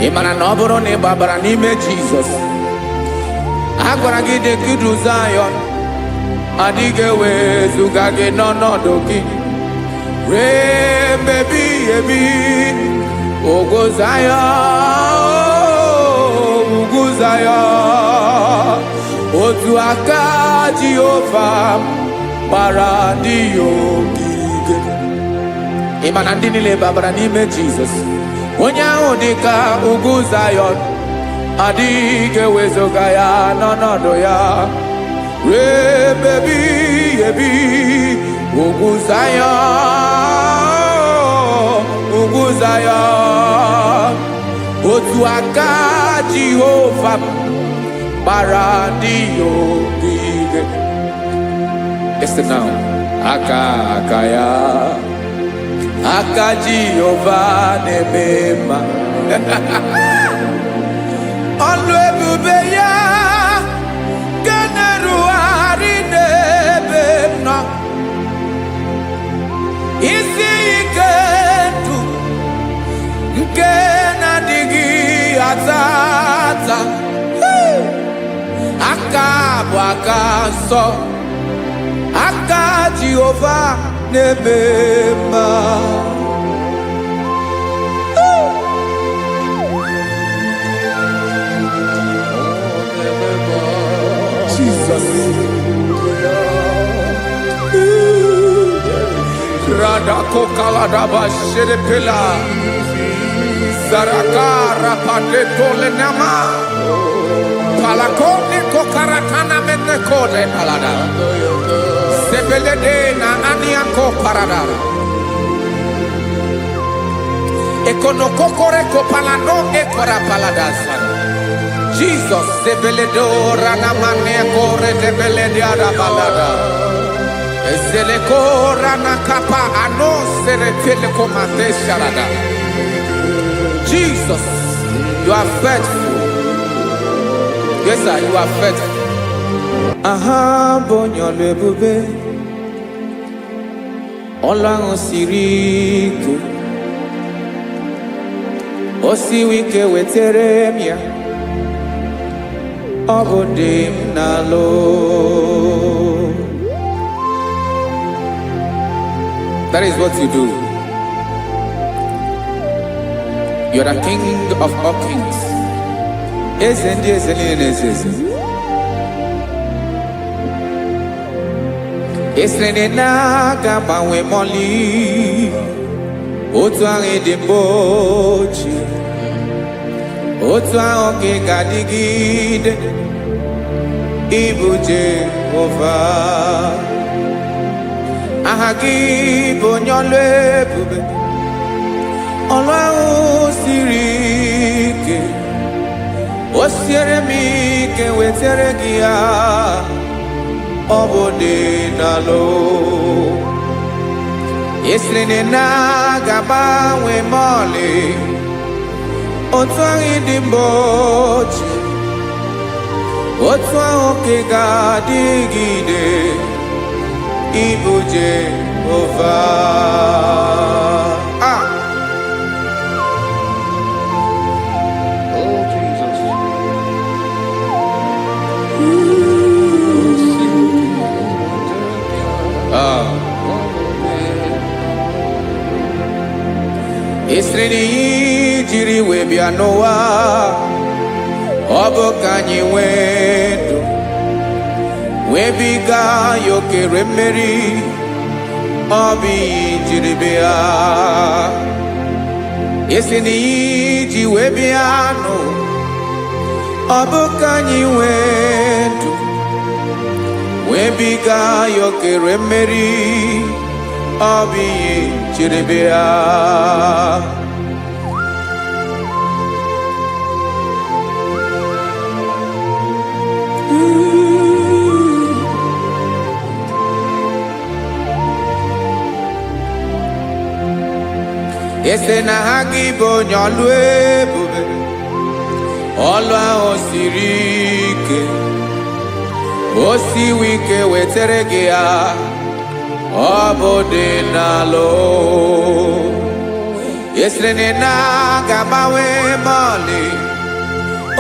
Speaker 3: Ị mara na ọ bụrụ na ị gbabara n'ime Jizọs, a gwara gị dị kudu Zayọn, adịghị ewezuga gị n'ọnọdụ gị ruo mgbe ebighị ebi. Ugwu Zayọn, ugwu Zayọn, otu aka Jehova gbara ndị ogige. Ị ma na ndị niile gbabara n'ime Jizọs, onye ahụ dị ka ugwu Zayọn, adịghị ewezuga ya n'ọnọdụ ya ruo mgbe ebighị ebi. Ugwu Zayọn, ugwu Zayọn, otu aka Jehova gbara ndị ogige. Listen now, aka ya, aka Jehova na-eme mma. Ọlụ ebube ya ga na-erugharị n'ebe m nọ. Isi ike ndụ nke na-adịghị ata ata. Aka bụ aka nsọ, aka Jehova na-eme mma. Jesus. Radako kaladaba sherepela zarakara padeto lenama palakone kokaratana mene kode palada sebelede na aniako parada ekono kokore kopalano ekora paladasa. Jesus sebeledo rana mane kore debelede arabalada. Ezeleko rana kapa ano serepele komate sharada. Jesus, you are faithful. Yes, sir, you are faithful. Aha, bonyo lebube. Olang osiriku. Osiwike weteremia. Obodim nalo. That is what you do. You are the King of all kings. Eze ndị eze niile na-eze eze. Esere na ga-agbanwe mọlị. Otu ahụ dị mgbe ochie. Otu ahụ ka ị ga-adịgide. Ịbụ Jehova. Aha gị bụ onye ọlụ ebube. Ọlụ ahụ siri ike. O siere m ike wetere gị ya. Ọ bụ dị n'alụ. Esiri na ga-agbanwe ma ọlị. Otu ahụ dị mgbe ochie. Otu ahụ ka ị ga-adịgide. Ịbụ Jehova.
Speaker 2: Oh, Jesus.
Speaker 3: Esiri na ihe jiri wee bịa n'ụwa. Ọ bụ ka anyị nwee ndụ. Wee biga ya okere mmeri. Ọ bụ ihe jiri bịa. Esi na ihe ji wee bịa nụ. Ọ bụ ka anyị nwee ndụ. Wee biga ya okere mmeri. Ọ bụ ihe jiri bịa. Ese na ha gị bụ onye ọlụ ebube. Ọlụ ahụ siri ike. O siwe ike wetere gị ya. Ọ bụ dị n'alụ. Esere na ga-agbanwe ma ọlị.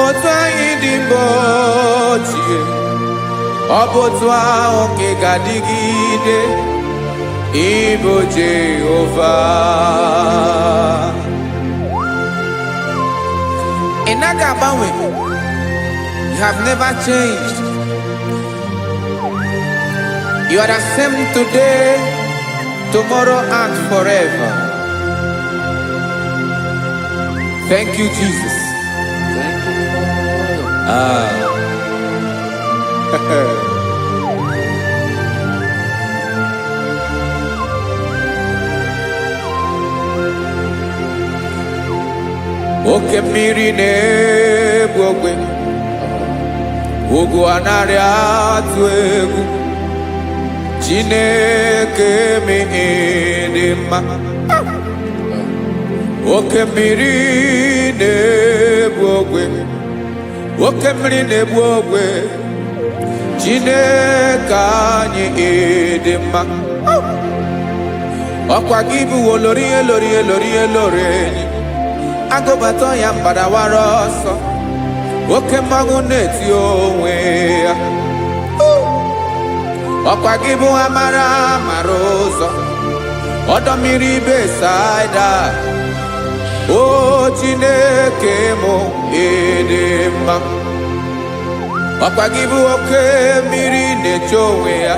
Speaker 3: Otu anyị dị mgbe ochie. Ọ bụ otu ahụ ka ị ga-adịgide. Ịbụ Jehova. Ị naghị agbanwe. You have never changed. You are the same today, tomorrow and forever. Thank you, Jesus.
Speaker 2: Thank you, Father.
Speaker 3: Oke mmiri na-egbu ogwe. Ugwu anaghị atụ egwu. Chineke me dị mma. Oke mmiri na-egbu ogwe. Oke mmiri na-egbu ogwe. Chineke anyị dị mma. Ọkwa gị bụ olori elori elori elori enyi. Agụbatọ ya mbadawara ọsọ. Oke mmanwụ na-eti onwe ya. Ọkwa gị bụ amara amara ụzọ. Ọdọ mmiri Besaida. O Chineke mụ ịdị mma. Ọkwa gị bụ oke mmiri na-eche onwe ya.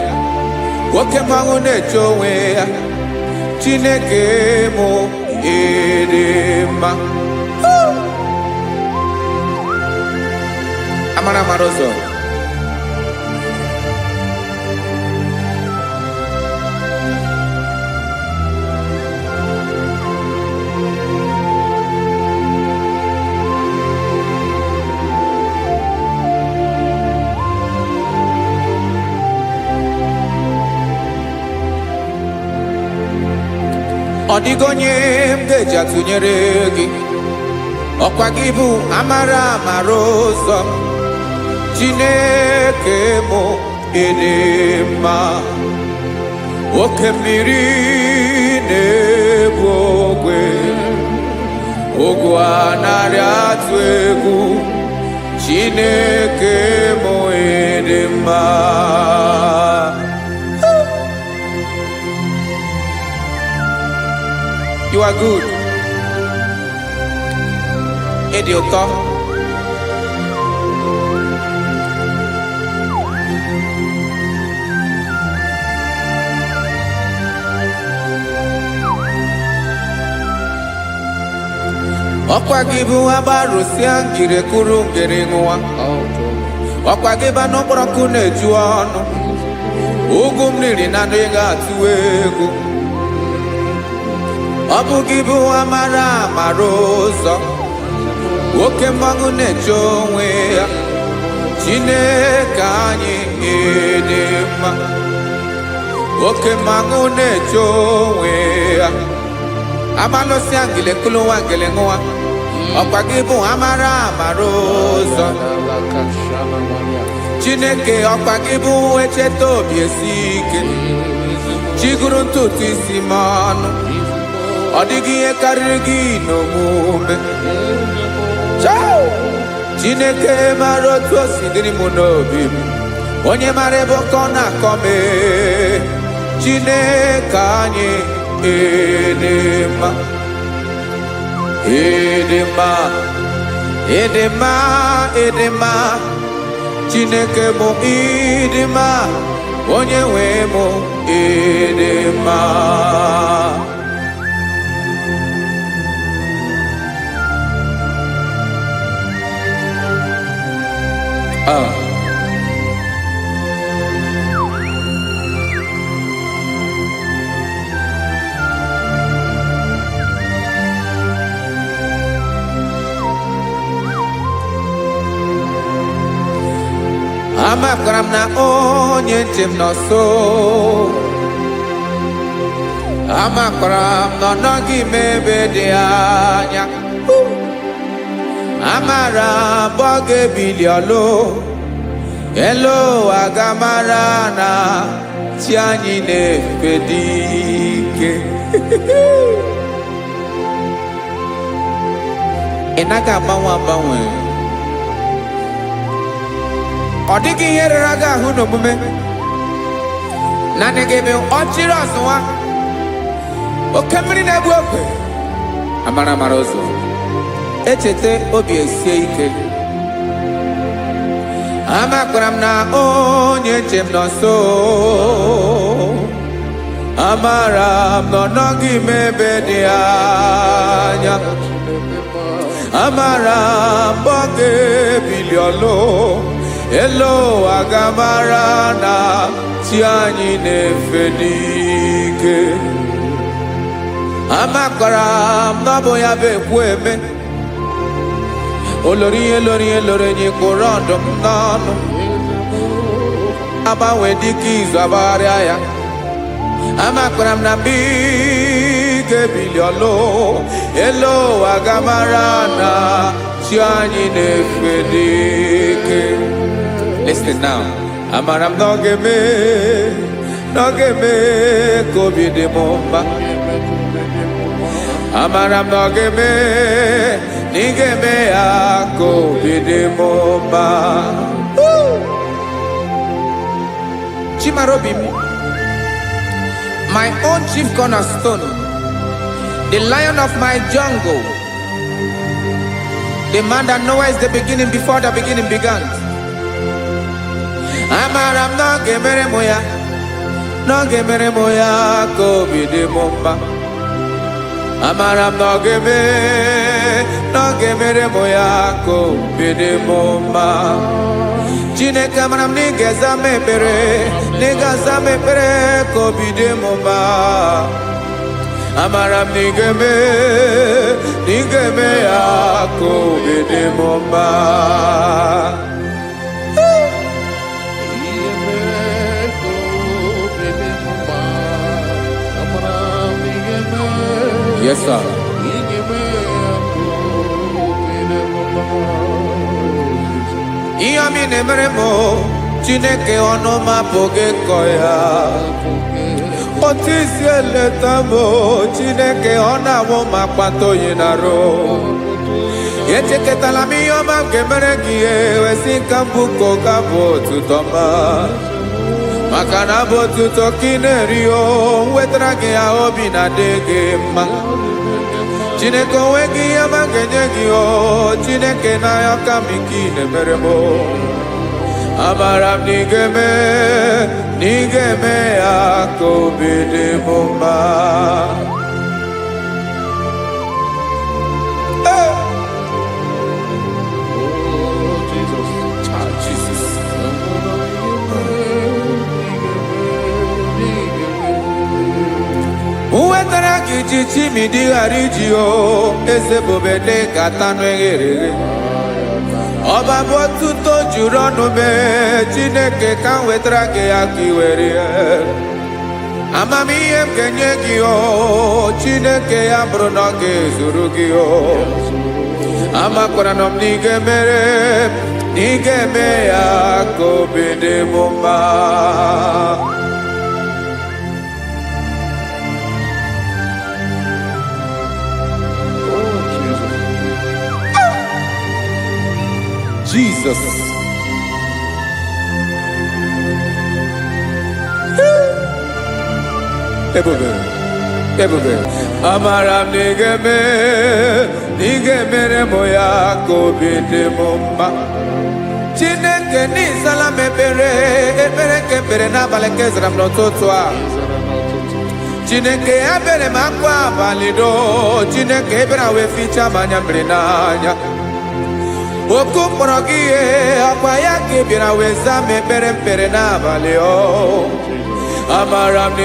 Speaker 3: Oke mmanwụ na-eche onwe ya. Chineke mụ ịdị mma. Amara amara ụzọ. Ọ dịghị onye m ga-eji atụnyere gị. Ọkwa gị bụ amara amara ụzọ. Chineke mụ ịdị mma. Oke mmiri na-egbu ogwe. Ugwu anaghị atụ egwu. Chineke mụ ịdị mma. You are good. ịdị ụtọ. Ọkwa gị bụ agbarụsịa ngiri kụrụ ngiri nwa. Ọkwa gị ba n'okporoko na-eju ọnụ. Ugwu mmiri na adịghị atụ egwu. Ọ bụ gị bụ amara amara ụzọ. Nwoke mmanwụ na-eche onwe ya. Chineke anyị dị mma. Nwoke mmanwụ na-eche onwe ya. Amalụsị angele kụlụ nwa ngele nwa. Ọkwa gị bụ amara amara ụzọ. Chineke ọkwa gị bụ echeta obi esi ike. Chigụrụ ntutu isi m ọnụ. Ọ dịghị ihe karịrị gị n'omume. Chineke mara otu o si dịrị m n'obi m. Onye mara ebe ọkọ na-akọ m. Chineke anyị ịdị mma. Ịdị mma. Ịdị mma. Ịdị mma. Chineke bụ ịdị mma. Onye nwe m ịdị mma. Amakwara m na onye nche m nọ nso. Amakwara m na ọ nọghị m ebe dị anya. Amara m ọ ga-ebili ọlụ. Elu ụwa ga-amara na chi anyị na-efe dị ike. Ị naghị agbanwe agbanwe. Ọ dịghị ihe rere gị ahụ n'omume. Naanị gị bụ ọchịrị ọzụwa. Oke mmiri na-egbu ogwe. Amara amara ụzọ. Echeta obi esie ike. Amakwara m na onye nche m nọ nso. Amara m na ọ nọghị m ebe dị anya. Amara m ọ ga-ebili ọlụ. Elu ụwa ga-amara na chi anyị na-efe n'ike. Amakwara m na ọ bụ ya bụ ekwu eme. Olori ihe lori ihe lori enyi kwụrụ ọdụm n'ọnụ. Agbanwe dịka izu agbagharịa ya. Amakwara m na mgbe ị ga-ebili ọlụ. Elu ụwa ga-amara na chi anyị na-efe n'ike. Listen now. Amara m na ọ ga-eme ka obi dị m mma. Amara m na ọ ga-eme na ị ga-eme ya ka obi dị m mma. Chimara obi m. My own chief cornerstone. The lion of my jungle. The man that knows the beginning before the beginning began. Amara m na ọ ga-emere m ya. Na ọ ga-emere m ya ka obi dị m mma. Amara m na ọ ga-emere m ya ka obi dị m mma. Chineke amara m na ị ga-aza m ekpere. Na ị ga-aza m ekpere ka obi dị m mma. Amara m na ị ga-eme ya ka obi dị m mma. Yes, sir. Ihe ọmị na-emere m Chineke ọnụ m apụghị ịkọ ya. Otu isi eleta m Chineke ọ na-awụ m akpata oyi n'arụ. Echeketala m ihe ọma m ga-emere gị ewesị ka m bụko ga bụ otuto ma. Maka na bụ otuto ka ị na-eri o, m wetara gị ya obi na-adị gị mma. Chineke onweghị ihe ma ga-enye gị o Chineke n'anya ka m ike ị na-emere m amara m na ị ga-eme ya ka obi dị m mma. Uwetara gị ji chimidi ghara iji o eze bobede gata n'eghere ọba bụ otuto juru ọnụ mee Chineke ka m wetara gị ya ka i were amamihe m ga-enye gị o Chineke ya bụrụ na ọ ga-ezuru gị o amakwara na m na ị ga-emere na ị ga-eme ya ka obi dị m mma. Jesus. Ebube. Amara m na ị ga-emere m ya ka obi dị m mma. Chineke n'ịzala m ekpere ka ekpere n'abalị ka ezara m n'ụtụtụ a. Chineke ya bere m akwa abalị do Chineke ebere wee ficha m anya mmiri n'anya. Oku mkpọrọ gị ihe akwa ya ka ị bịara wee zaa m ekpere mpere n'abalị o amara m na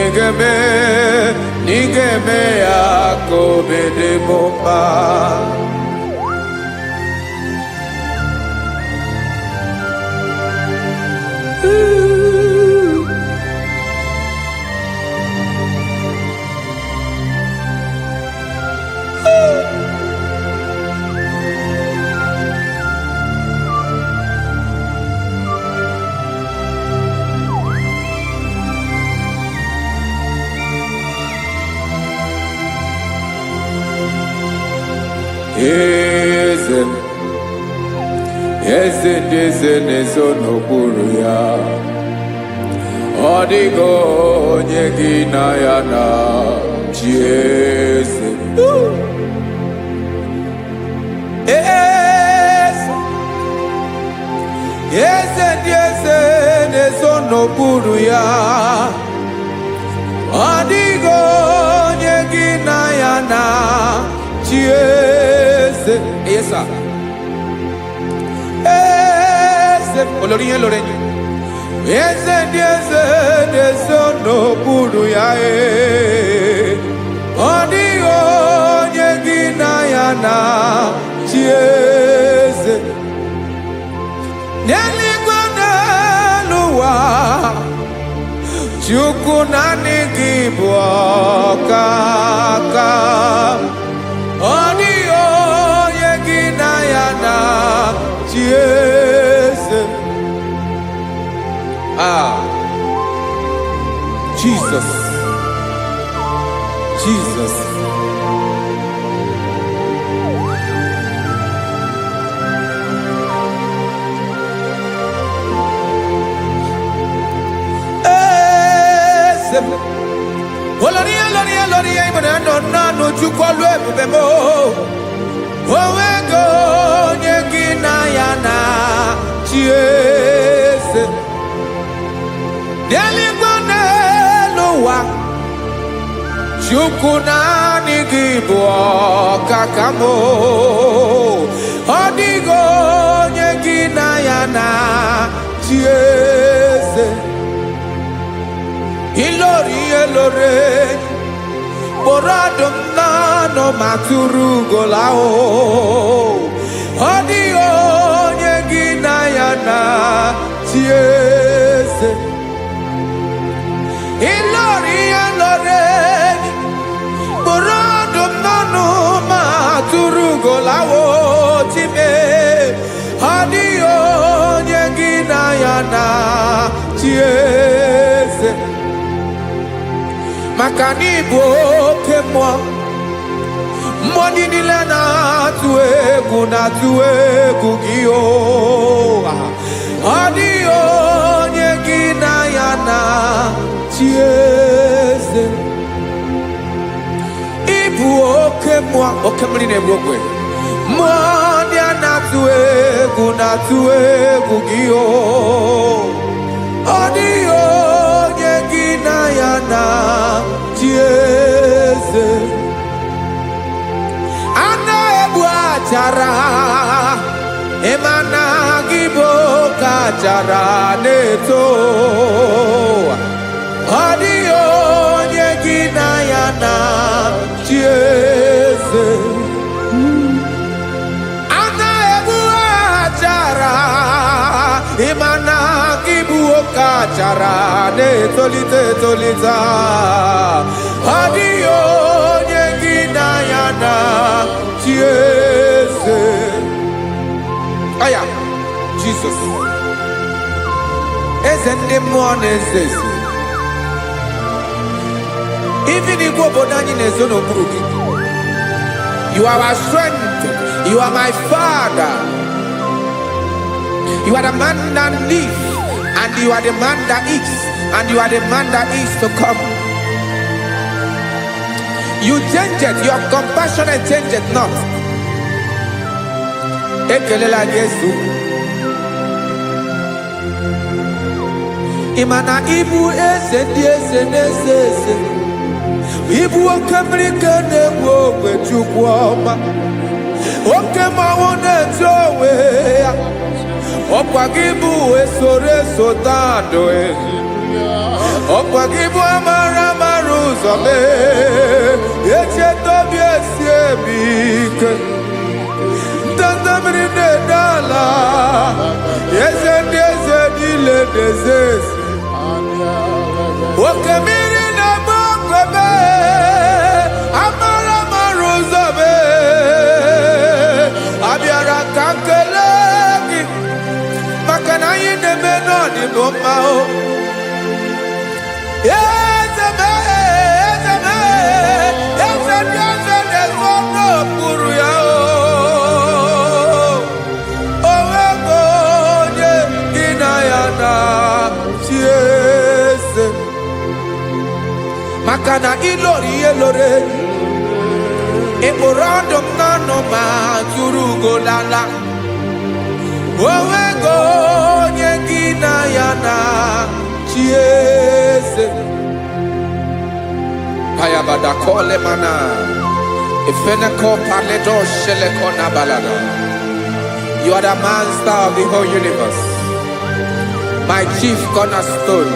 Speaker 3: ị ga-eme ya ka obi dị m mma. Eze ndị eze na-ezo n'okpuru ya ọ dịghị onye gị na ya na chi eze. Eze ndị eze na-ezo n'okpuru ya ọ dịghị onye gị na ya na chi eze. Yes, sir. Olórí yẹn lórí yẹn eze ndị eze na-ezo n'okpuru ya ọ dịghị onye gị na ya na chi eze n'eluigwe n'elu ụwa Chukwu naanị gị bụ ọkaka ọ dịghị onye gị na ya na chi eze. Jesus. Olórí ìmọ̀nà nọ Chukwu ọlụ ebube m onwego onye gị na ya na chi eze n'eluigwe n'elu ụwa Chukwu naanị gị bụ ọkaka m ọ dịghị onye gị na ya na chi eze ilori kpọrọ ọdụm n'ọnụ ma tụrụ ugola ọ dịghị onye gị na ya na chi eze ilori kpọrọ ọdụm n'ọnụ ma tụrụ ugola chime ọ dịghị onye gị na ya na chi eze maka na ị bụ oke mmụọ ndị niile na-atụ egwu gị ọ dịghị onye gị na ya na chi eze ị bụ oke oke mmụọ oke mmiri na-egbu ogwe mmụọ ndị a na-atụ egwu gị o ọ dịghị onye gị na ya na chi eze a na-egbu achara ịma na gị bụ ka achara na-eto ọ dịghị onye gị na ya na chi eze a na-egbu achara ịma na gị bụ ka achara na-etolite etolite ọ dịghị onye gị na ya na chi eze aya Jizọs eze ndị mmụọ na-eze eze even igwe obodo anyị na-ezo n'okpuru gị you are our strength, you are my father, you are the man that lives and you are the man that is and you are the man that is to come. You change it, your compassion change it not. Ekelela Yesu imana ibu eze ndị eze na-eze eze ibu oke mmiri ka na-egbu ogwe Chukwu ọma oke mmanwụ na-eti onwe ya ọkwa gị bụ esoro eso tado ọkwa gị bụ amara amara ụzọ mee echeta obi esi ebi ike ndanda mmiri na-ede ala eze ndị eze niile na-eze eze oke mmiri na-agba okwebe amara amara ụzọ mee abịara ka nkele gị maka na anyị na-eme n'ọdịbụ mma o eze mee eze mee eze ndị eze na-ezo n'okpuru ya o onwego onye gị na ya na chi eze maka na ịlọrọ ihe lore ịkpụrụ ọdụ m n'ọnụ ma tụrụ ugo lala onwego onye gị na ya na chi eze payabada kole mana ifeneko paledo sheleko na balada. You are the master of the whole universe, my chief cornerstone.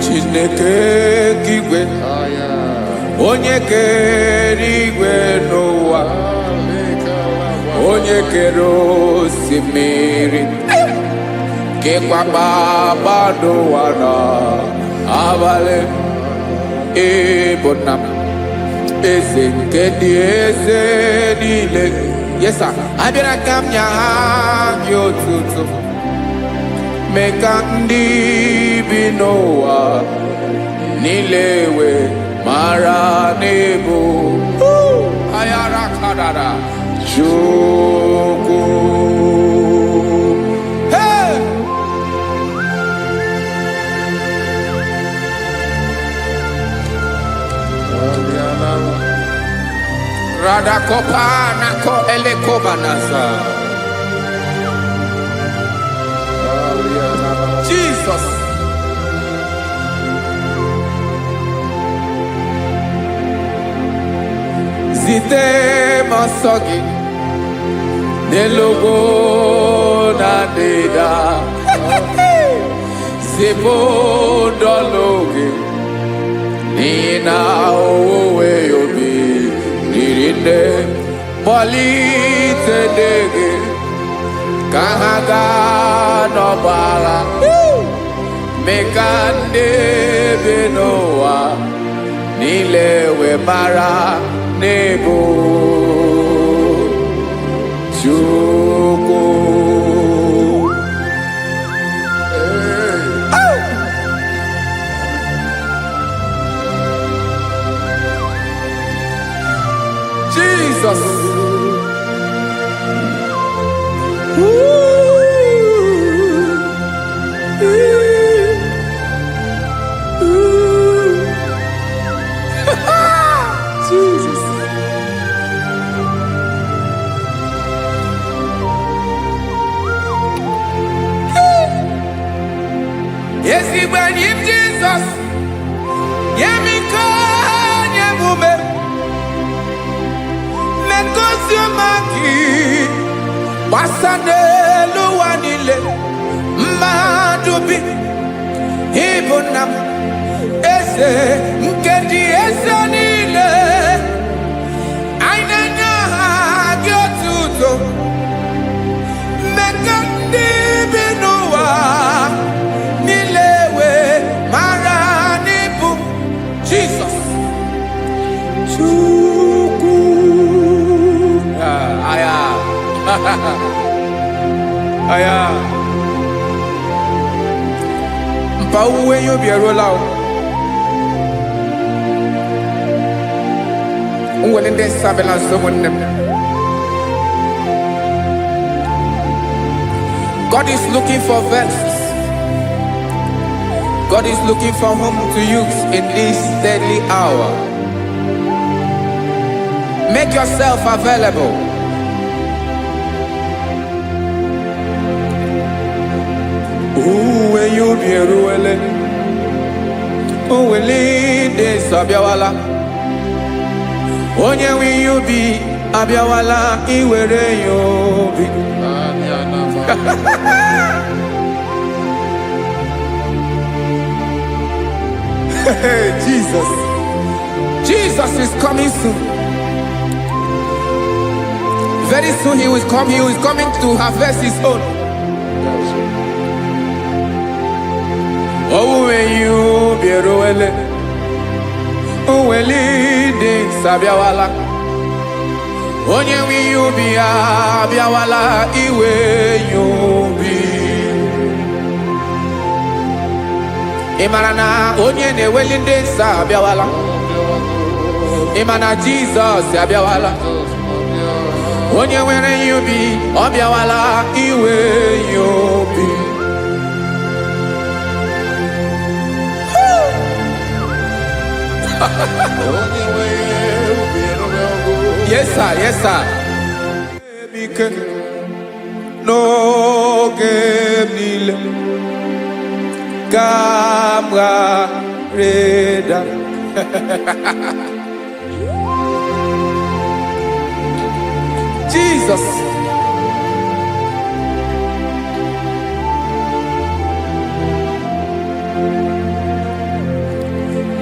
Speaker 3: Chineke igwe onye kere igwe n'ụwa onye kere osimiri kekwa kpakpando ụwa na abalị ịbụ nna m eze nke ndị eze niile yesa abịara ka m nya ha gị otuto mee ka ndị bi n'ụwa niile wee mara n'ebu ayara kadara Chukwu. Hey! Radakopa nako elekobanasa. Jesus. Zite masogi nelogo na deda zipo dologe nina owe yobi nirinde polite dege kahaga no bala mekande benoa nilewe mara nebo Chukwu. Igbenyim Jesus, Yemiko, Yemume, Menkosio Maki, Wasane Luanile, Madubi, Ibunam, Ese, Nkedi Esanile, Ainanya Gyotuto, Mekandi Binoa, Nilewe, Maranibu, Jesus. Chuku. Aya. Aya. Mpa uwe yo bierola o. Unwelende sabela someone. God is looking for vessels. God is looking for whom to use in this deadly hour. Make yourself available. Uwe you be ruele. Uwe de sabiawala. Onye wi you be abiawala iwere you be. Jesus. Jesus is coming soon. Very soon he will come. He is coming to harvest his own. Oh, when you be roele, oh, when leading Sabiawala, onye wi you be abiawala, iwe you be. Imarana onye ne welinde Sabiawala, Imana Jesus Sabiawala, onye were you be abiawala, iwe you be. Yes sir, yes sir. No game nile camarada. Jesus.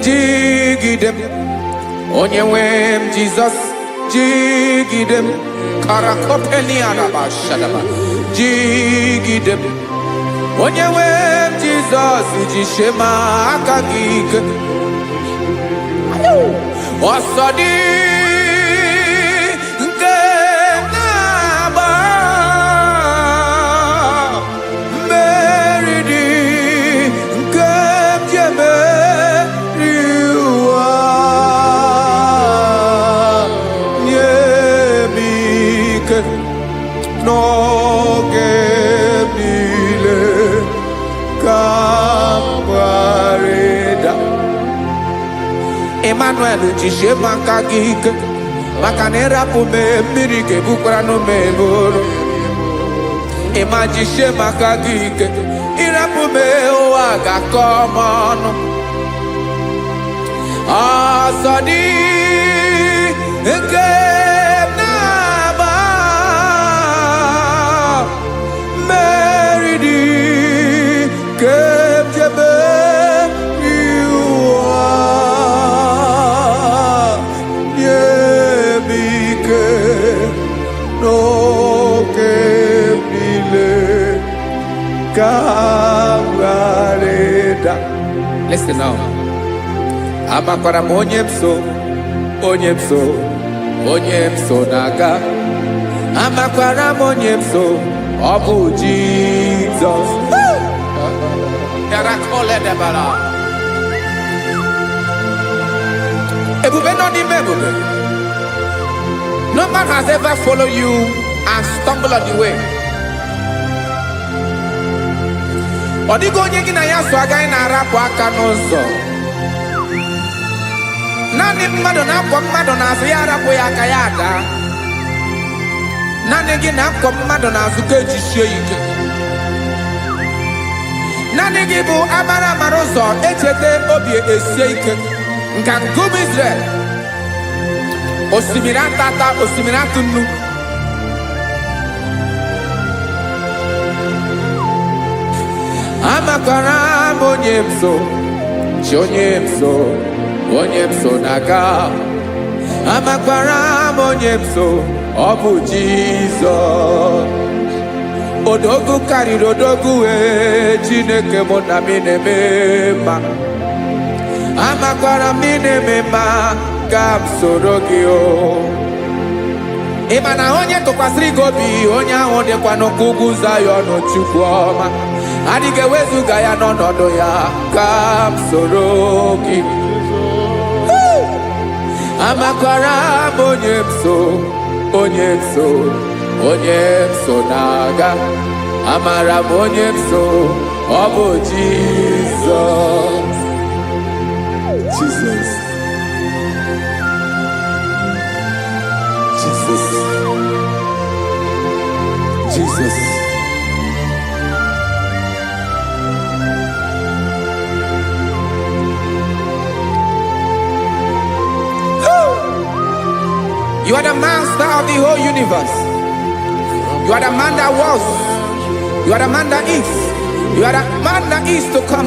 Speaker 3: Jigidem, onye wem Jesus, jigidem, karakopeni araba shadaba, jigidem, onye wem Jesus, ujishema akagike, osodi nke naba, meridi nke jeme. No gemile camarada. Emmanuel jishe makagike makanera pume mirike bukrano meboro. Emajishe makagike irapume oaga komono. Asadi eke. Listen now. Amakwara onyemso naga. Amakwara onyemso obu Jesus. Yarakole debara. Ebube no ni mebube. No man has ever followed you and stumbled on the way. Odigo onye gị na ya so agaghị na-arapụ aka n'ụzọ. Naanị mmadụ na-akwọ mmadụ n'azụ ya arapụ ya aka ya ada. Naanị gị na-akwọ mmadụ n'azụ ka ejisie ike. naanị gị bụ amara mara ụzọ echete obi esie ike nka nkume Israel osimiri atata osimiri atụ nnu amakwara m onye m so chi onye m so na-aga amakwara m onye m so ọ bụ Jizọs odogwu karịrị odogwu Chineke mụ na mi na-eme mma amakwara m na-eme mma ka m soro gị o ị ma na onye tụkwasịrị gị obi onye ahụ dịkwa n'ụkwụ ugwu Zayọn Chukwu ọma adịghị ewezuga ya n'ọnọdụ ya ka m soro gị amakwara m onye m so na-aga amara m onye m so ọ bụ Jizọs Jesus You are the master of the whole universe. You are the man that was. You are the man that is. You are the man that is to come.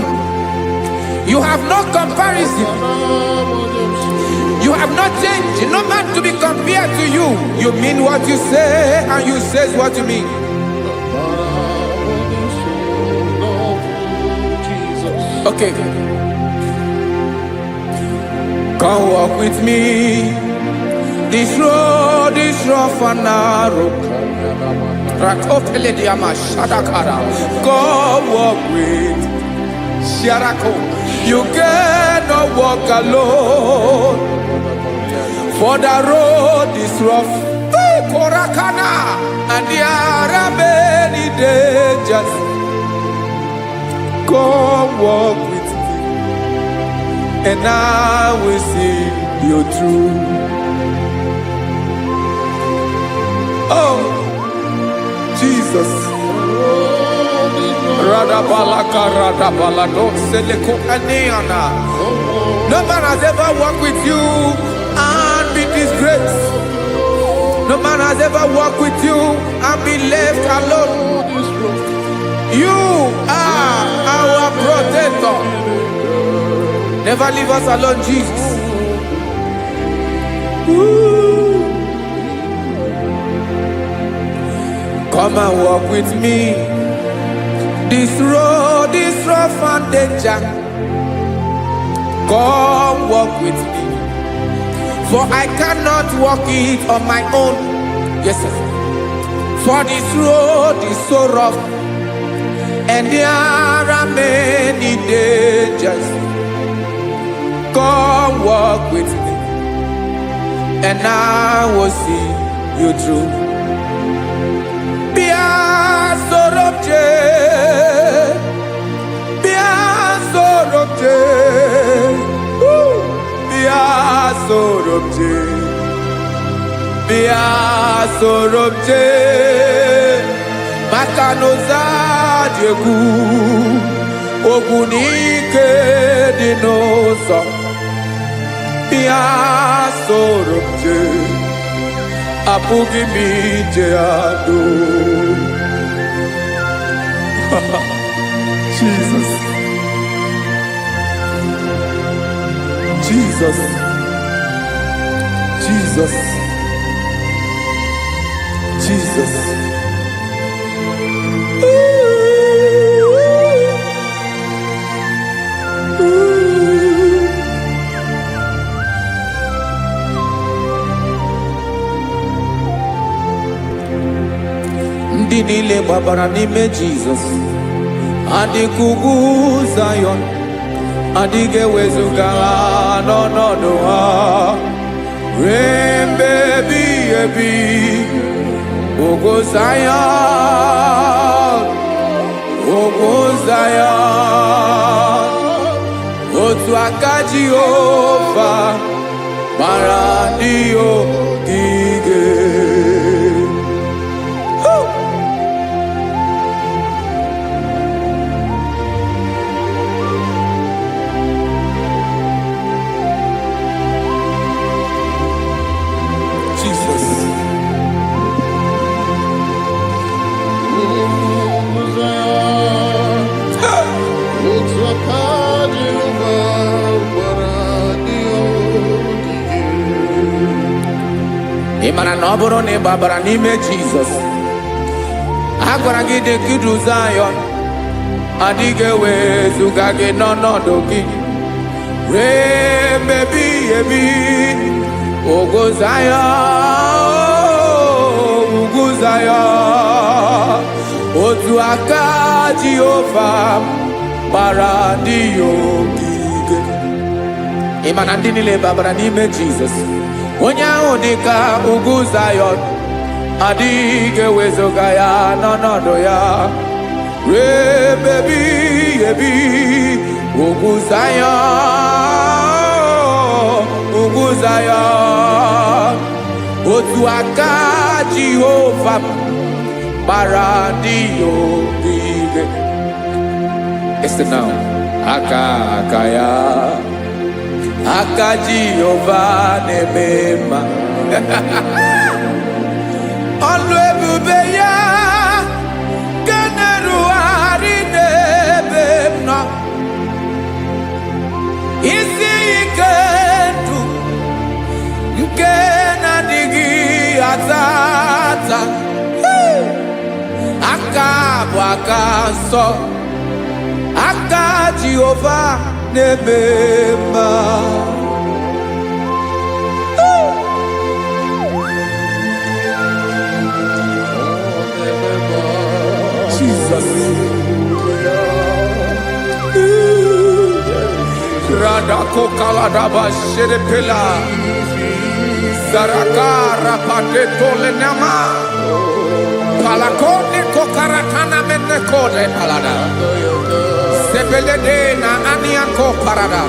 Speaker 3: You have no comparison. You have no change. No man to be compared to you. You mean what you say and you say what you mean. Okay. Come walk with me. This road is rough and narrow. Come walk with Sharako. You cannot walk alone. For the road is rough. Korakana. And there are many dangers. Come walk with me. And I will see you through. Oh, Jesus. No man has ever walked with you and been disgraced. No man has ever walked with you and been left alone. You are our protector. Never leave us alone, Jesus. Ooh. Come and walk with me. This road is rough and danger. Come walk with me. For I cannot walk it on my own. Yes, sir. For this road is so rough. And there are many dangers. Come walk with me. And I will see you through. Sorobje Makanoza Diegu Ogunike Dinosa Bia Sorobje Apugi Mijeado Jesus Jesus Jesus Jesus. Ndị niile gbabara n'ime Jizọs adịghị ugwu Zayọn adịghị ewezuga ha n'ọnọdụ ha ruo mgbe ebighị ebi. Ogo Zion, otu aka Jehova mara ndị ogige. Imana na ọ bụrụ na ị gbabara n'ime Jizọs, a gwara gị dị ka idu Zayọn, adịghị ewezuga gị n'ọnọdụ gị ruo mgbe ebighị ebi. Ugwu Zayọn, ugwu Zayọn, otu aka Jehova gbara ndị ya ogige. Ị ma na ndị niile babara n'ime Jizọs, onye ahụ dị ka ugwu Zayọn, adịghị ewezuga ya n'ọnọdụ ya ruo mgbe ebighị ebi. Ugwu Zayọn, ugwu Zayọn, otu aka Jehova gbara ndị ya ogige. Listen now. Aka ya, aka Jehova na-eme mma. Ọlụ ebube ya ka na-erugharị n'ebe m nọ. Isi ike ndụ nke na-adịghị ata ata. Aka bụ aka nsọ, aka Jehova na-eme mma. Jesus. Radako kaladaba sherepela, zarakara pateto lenama, palakone kokaratana menekode palada, sebelede na aniako parada,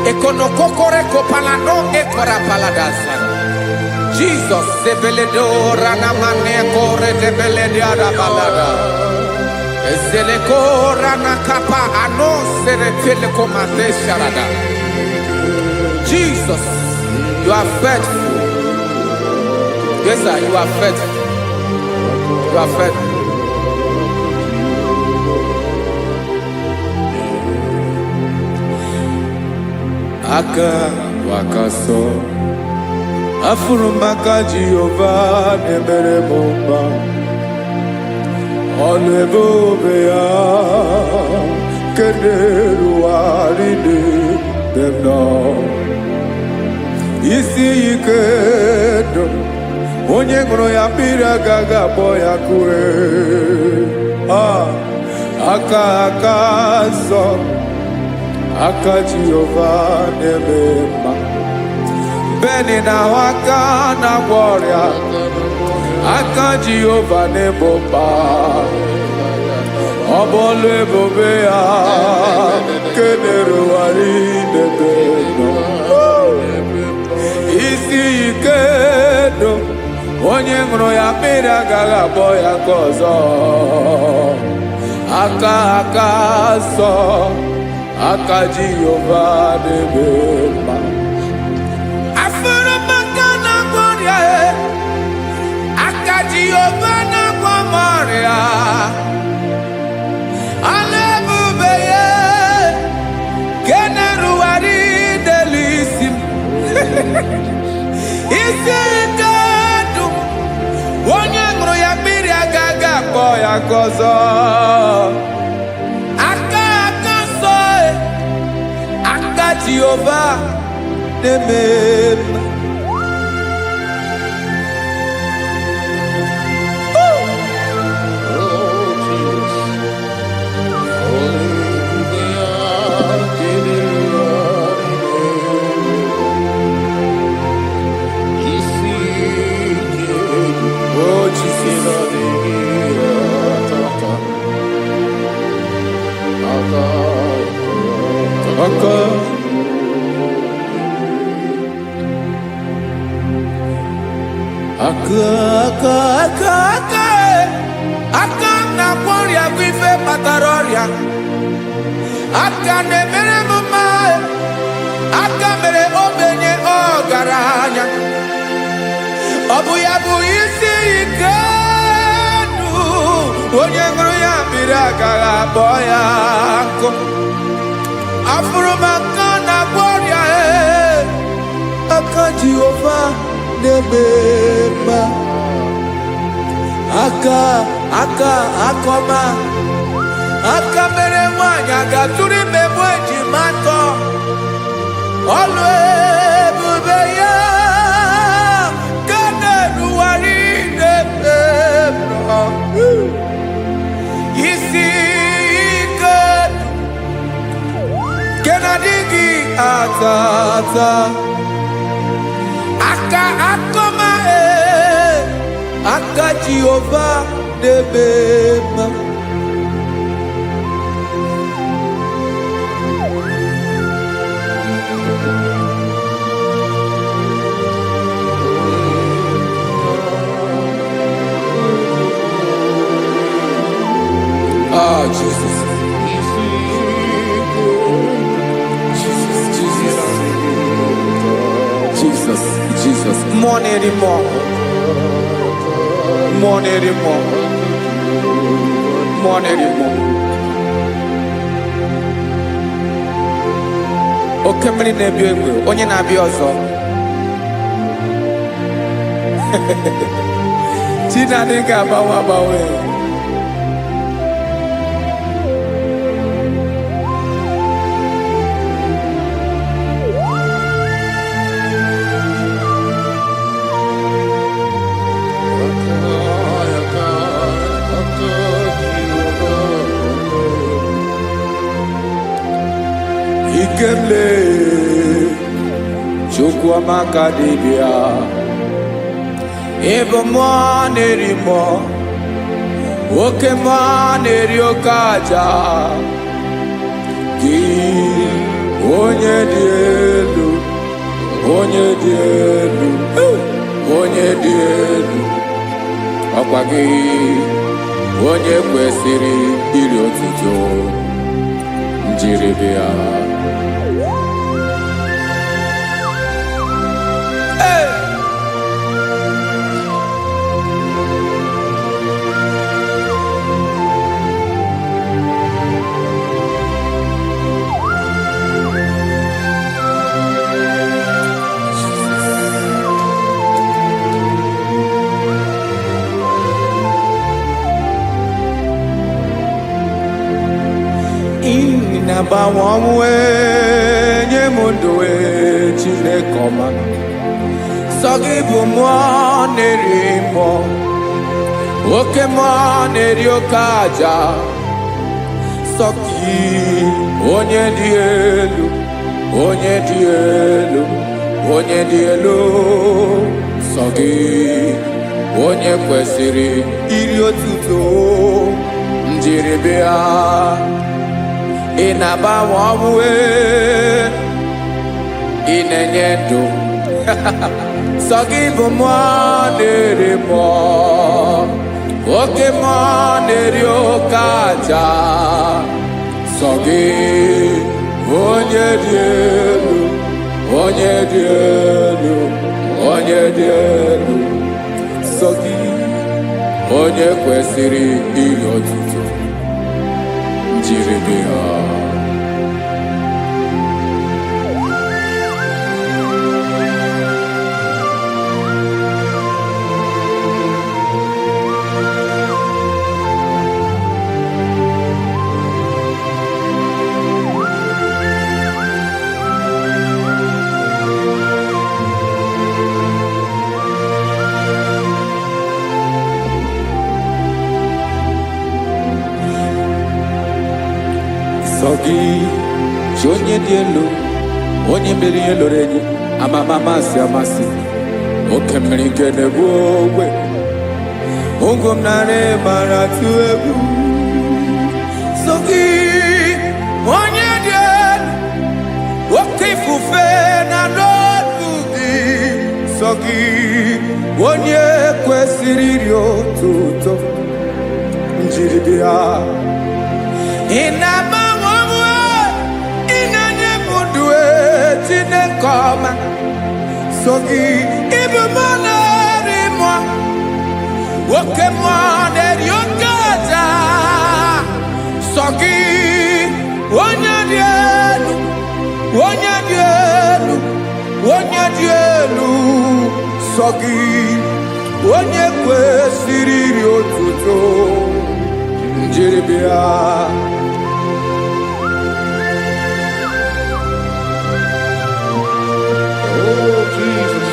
Speaker 3: ekonokokore kopalano ekora paladasa. Jesus, sebeledo ranamane kore debelede arabalada. Zeleko ranakapa ano serepele komate sharada. Jesus, you are faithful. Yes, sir, you are faithful. You are faithful. Aka wakaso afurumaka Jehova nebere bomba. Ọlụ ebube ya kenerughari n'ebe m nọ. Isi ike ndụ onye ṅụrụ ya mmiri agaghị agbọ ya kue. Aka nsọ, aka Jehova na-eme mma. Beni na aka na-agwọ ọrịa, aka Jehova na-egbo mkpa. Ọ bụ ọlụ ebube ya kenerugharị n'ebe m nọ. Isi ike ndụ onye ṅụrụ ya mmiri agaghị agbọ ya ka ọzọ. Aka nsọ, aka Jehova na-eme mma. Jehova na-agwọ m ọrịa, ọlụ ebube ya ka na-erugharị n'elu isi m. Isi ike ndụ onye ṅụrụ ya mmiri agaghị akpọ ya ka ọzọ. Aka nsọ, aka Jehova na-eme mma. Aka na-agwọ ọrịa bụ ife kpatara ọrịa. Aka na-emere m mma, aka mere ogbenye ọgaranya. Ọ bụ ya bụ isi ike ndụ onye ṅụrụ ya mmiri agaghị akpọ ya nkụ. Afụrụ m aka na-agwọ ọrịa, aka Jehovah na-eme aka akọma aka mere nwanyị ga-atụrụ ime bụ ejima atọ ọlụ ebube ya ka na-erugharị na-eme isi ike nke na-adịghị ata ata aka akọma aka Jehovah na-eme mma. Ah, Jesus. Jesus. More anymore. Oke mmiri na-ebi egbe, onye na-abịa ọzọ. Chinadị ga-agbanwe. Ikemle Chukwuamaka dibịa ebe mmụọ na-eri mmụọ oke mmụọ na-eri oke aja gị onye dị elu ọkwa gị onye kwesịrị iri otuto njiri bịa. Na-agbanwe ọnwụ nye m ndụ Chineke ọma sọ gị bụ mmụọ na-eri mmụọ oke mmụọ na-eri oke aja sọ gị onye dị elu sọ gị onye kwesịrị iri otuto njiri bịa. Ị na-agbanwe ọnwụ ị na-enye ndụ sọ gị bụ mmụọ na-eri mmụọ oke mmụọ na-eri oke aja sọ gị onye dị elu sọ gị onye kwesịrị iri otuto njiri bịa. Sọ gị chi onye dị elu onye mere ihe lụrụ enyi amasị oke mmiri nke na-egbu ogwe ụgụ m nara mara tụ egwu. Sọ gị onye dị elu oke ifufe na n'ọdụ gị sọ gị onye kwesịrị iri otuto njiri bịa. Ị na-agbanwe ọnwụ ị na-enye m ndụ Chineke ọma sọ gị ịbụ mmụọ na-eri mmụọ oke mmụọ na-eri oke aja sọ gị onye dị elu sọ gị onye kwesịrị iri otuto njiri bịa.
Speaker 2: Oh, Jesus.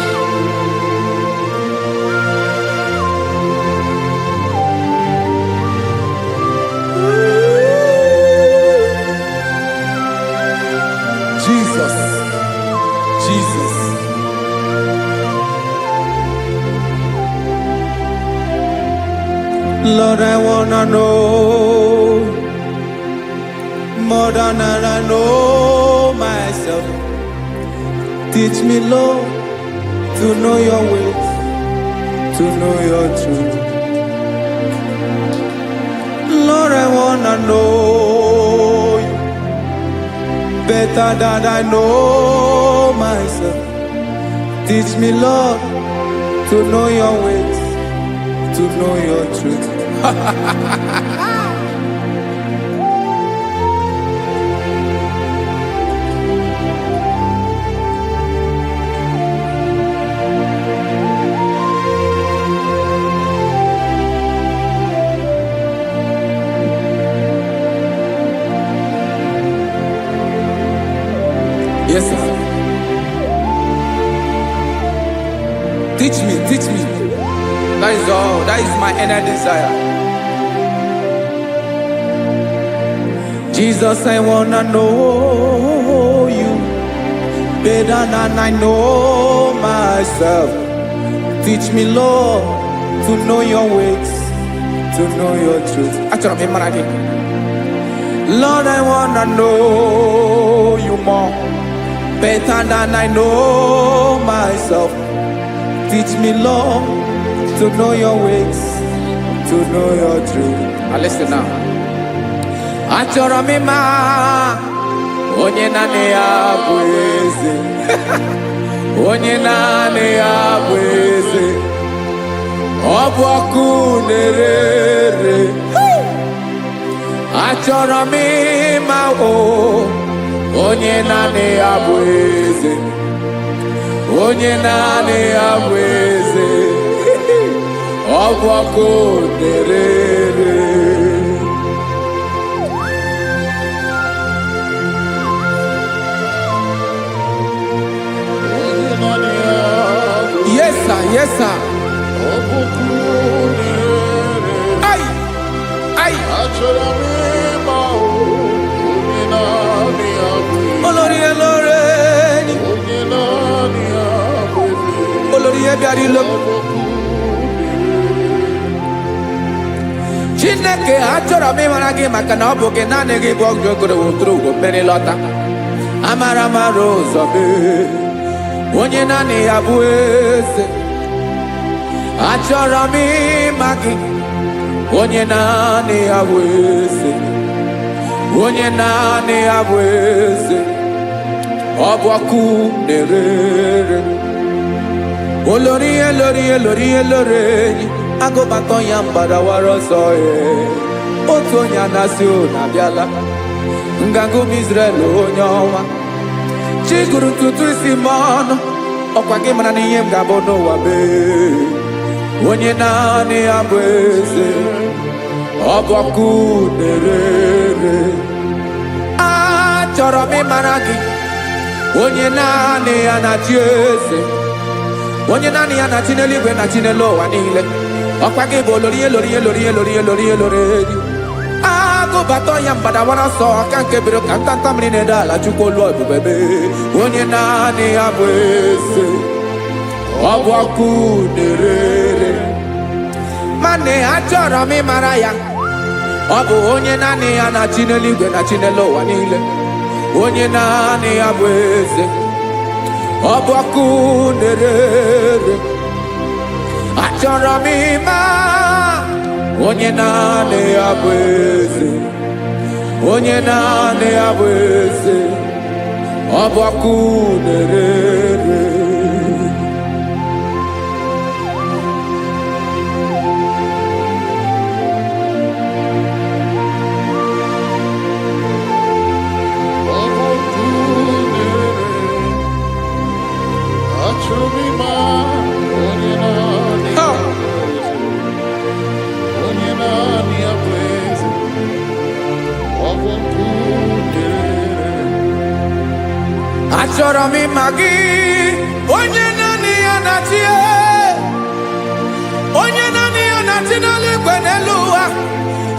Speaker 3: Jesus, Jesus. Lord, I wanna know more than I know myself. Teach me, Lord, to know your ways, to know your truth. Lord, I wanna know you better than I know myself. Teach me, Lord, to know your ways, to know your truth. Yes, sir. Teach me, teach me. That is all. That is my inner desire. Jesus, I wanna know you better than I know myself. Teach me, Lord, to know your ways, to know your truth. Lord, I wanna know you more better than I know myself. Teach me, Lord, to know your ways, to know your truth. Listen now. Achọrọ m ịma onye naanị ya bụ eze. Onye naanị ya bụ eze. Ọ bụ ọkụ na-ere. Achọrọ m ịma onye naanị ya bụ eze. Onye naanị ya bụ eze. Ọ bụ ọkụ na-ere. Yes, sir. Yes, sir. Ay, ay. Olórí elóore ni. Olórí ebiari lo. Chineke achọrọ m ịmara gị maka na ọ bụ gị naanị gị bụ ọgụ ogoro wotoro ugwo mmeri lọta. Amara mara ụzọ mee. Onye naanị ya bụ eze. Achọrọ m ịma gị. Onye naanị ya bụ eze. Onye naanị ya bụ eze. Ọ bụ ọkụ na-ere. Olórí elórí elórí elóore enyi. Agụbatọ ya mgbadawara ọsọ ya. Otu onye anasị ụlọ abịala. Nganga ụmụ Izrel onye ọnwa. Chi gụrụ ntutu isi m ọnụ. Ọkwa gị mara na ihe m ga-abụ n'ụwa mee. Onye naanị ya bụ eze. Ọ bụ ọkụ na-ere. Achọrọ m ịmara gị. Onye naanị ya na-achị eze. Onye naanị ya na-achị n'eluigwe na-achị n'elu ụwa niile. Ọkwa gị bụ olórí elórí elórí elórí elórí elórí enyi. Agụbatọ ya mgbadawara ọsọ aka nke biri ka ntanta mmiri na-ede ala Chukwu olu ebube mee. Onye naanị ya bụ eze. Ọ bụ ọkụ na-ere. Mane achọrọ m ịmara ya. Ọ bụ onye naanị ya na-achị n'eluigwe na-achị n'elu ụwa niile. Onye naanị ya bụ eze. Ọ bụ ọkụ na-ere. Achọrọ m ịma onye naanị ya bụ eze. Onye naanị ya bụ eze. Ọ bụ ọkụ na-ere.
Speaker 2: Achọrọ m ịma onye nani abwezi Obokudere
Speaker 3: Achọrọ m ịma gị onye naanị ya na-achị onye naanị ya na-achị n'eluigwe n'elu ụwa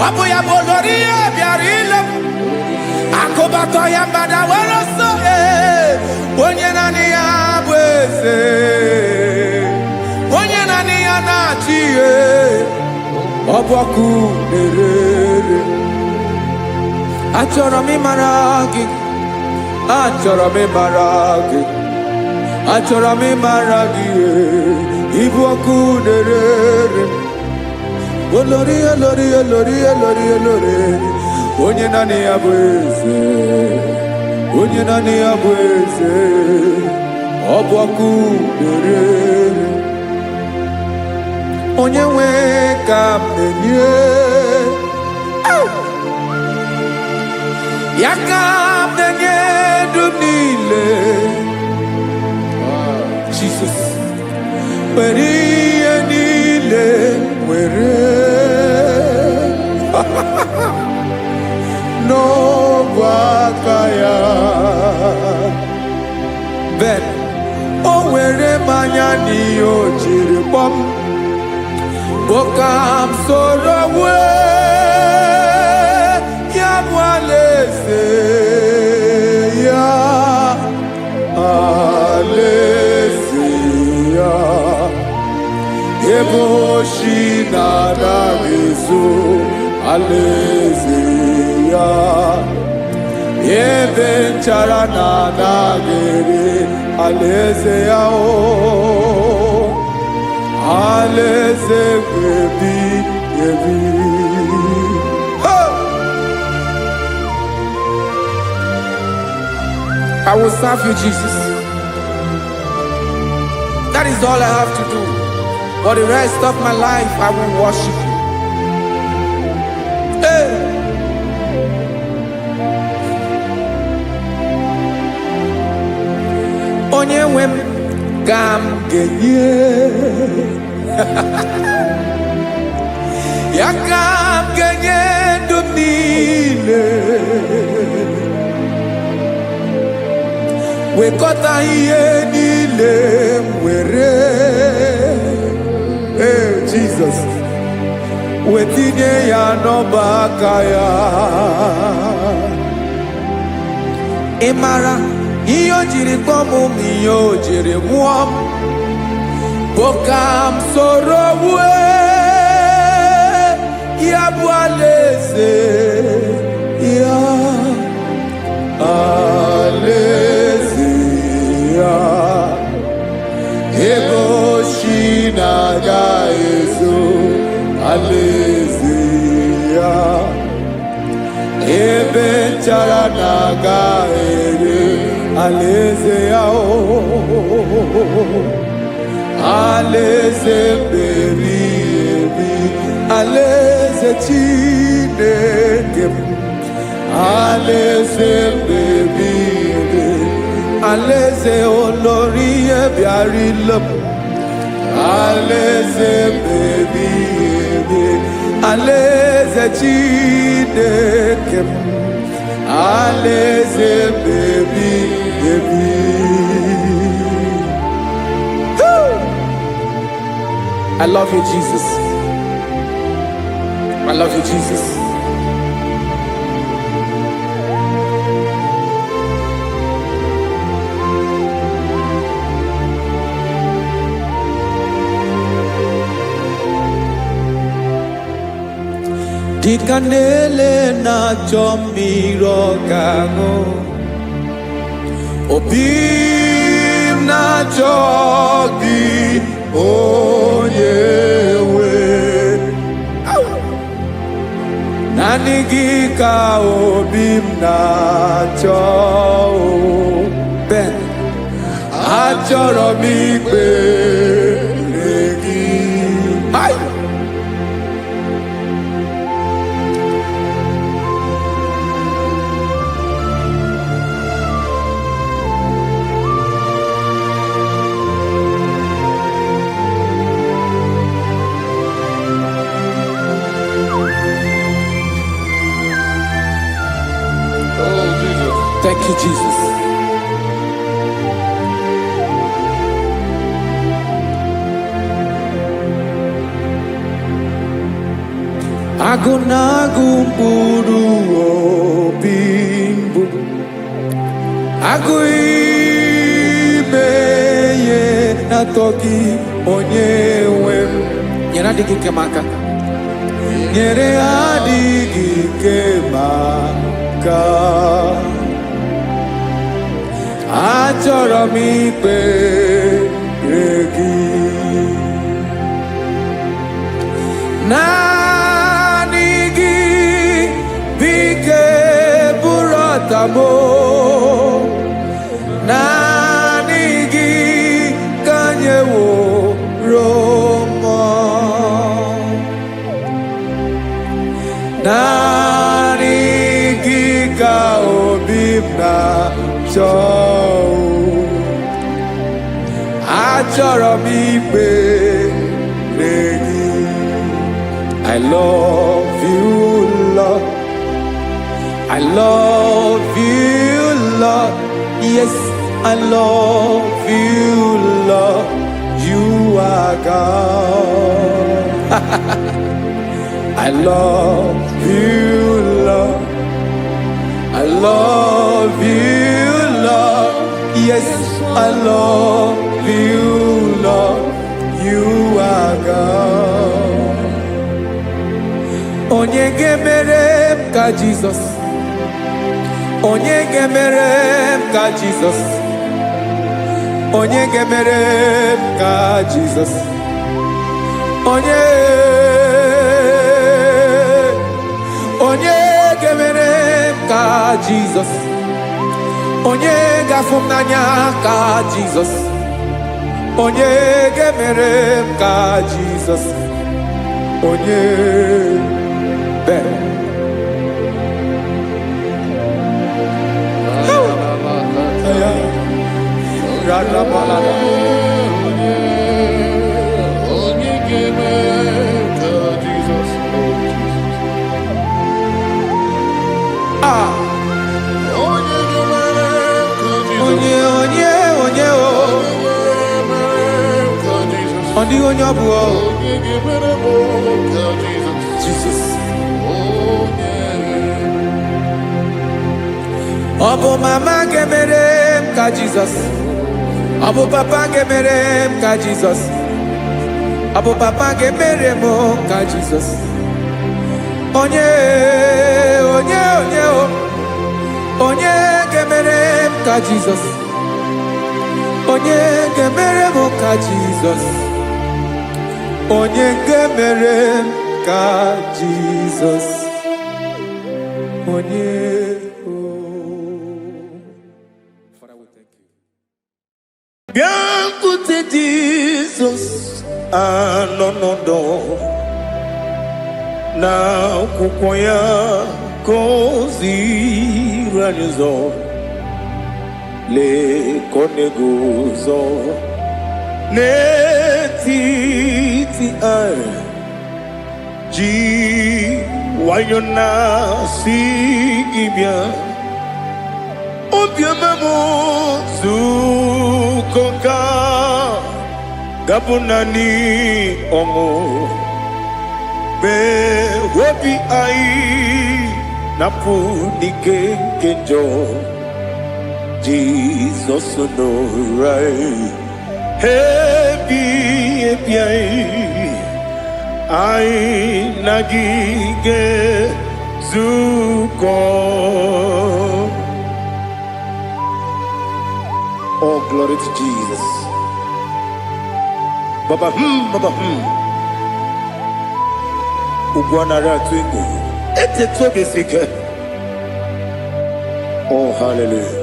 Speaker 3: ọ bụ ya bụ olori ya bịara ile m akụbatọ ya mgbada were ọsọ onye naanị ya bụ eze onye naanị ya na-achị ihe ọ bụ ọkụ na-ere achọrọ m ịmara gị achọrọ m ịmara gị achọrọ m ịmara gị ịbụ ọkụ na-ere olori olori olori olori olori onye naanị ya bụ eze onye naanị ya bụ eze ọ bụ ọkụ na-ere onye nwe ka m na-enye ya ka m na-enye dum niile Jesus nwere ihe niile nwere n'ọbụ aka ya ben o nwere mmanya n'ihe o jiri kpọọ m bụ ka m soro wee ya bụ alaeze ya alaeze ya ebe oshi na-anaghị ezo alaeze ya ebe nchara na-anaghị ere alaeze ya o alaeze ebi ebi I will serve you, Jesus. That is all I have to do. For the rest of my life, I will worship you. Hey. Onye nwe m ka m ga-enye ya ka m ga-enye ndụ m niile wekọta ihe niile nwere Jesus wetinye ya n'ọba aka ya ị mara ihe o jiri kpọọ m ihe o jiri nwụọ m bụ ka m soro wee ya bụ alaeze ya alaeze ya ebe oshi na-aga ezo alaeze ya ebe nchara na-aga ere alaeze ya o alaeze mbebi ebi alaeze Chineke m alaeze mbebi ebi alaeze olori ihe bịara ile m alaeze mbebi ebi alaeze Chineke m alaeze mbebi ebi I love you, Jesus. I love you, Jesus. Dịka na-ele na-achọ mmiri ọ ga-aṅụ obi m na-achọ gị onye nwe naanị gị ka obi m na-achọ ben achọrọ m ikpere gị you, Jesus. Agụnagụ mkpụrụ obi mbụ, agụ ime ihe na-atọ gị onye nwe m. Nyere adịghị ike m aka, nyere adịghị ike m aka. Achọrọ m ikpere gị, naanị gị bike bụrụ ọtamo, naanị gị ka nyeworo m, naanị gị ka obi m na-achọ. Achọrọ m ikpere gị. I love you, Lord. I love you, Lord. Yes, I love you, Lord. You are God. I love you, Lord. I love you, Lord. Yes, I love you, Lord. You are God. Onye gemere m ka Jesus. Onye gemere m ka Jesus. Onye gemere m ka Jesus. Onye gemere m ka Jesus. Onye gafụ m n'anya ka Jesus. Onye gemere m ka Jesus. Onye Jesus. Obu mama gemere m ka Jesus. Obu papa gemere m ka Jesus. Obu papa gemere m ka Jesus. Onye gemere m ka Jesus. Onye gemere m ka Jesus. Onye gemere m ka Jesus. Onye
Speaker 1: Biancote Jesus anonodo na kukoya kozi ranizo le konegozo netiti ai ji wayona si ibia obiamamu zukoka gabunani omo be wobi ai napu dike kenjo Jesus no right happy ai nagige zuko. Oh, glory to Jesus. Baba Ugwanara twingo. Ete tobe sike. Oh, hallelujah.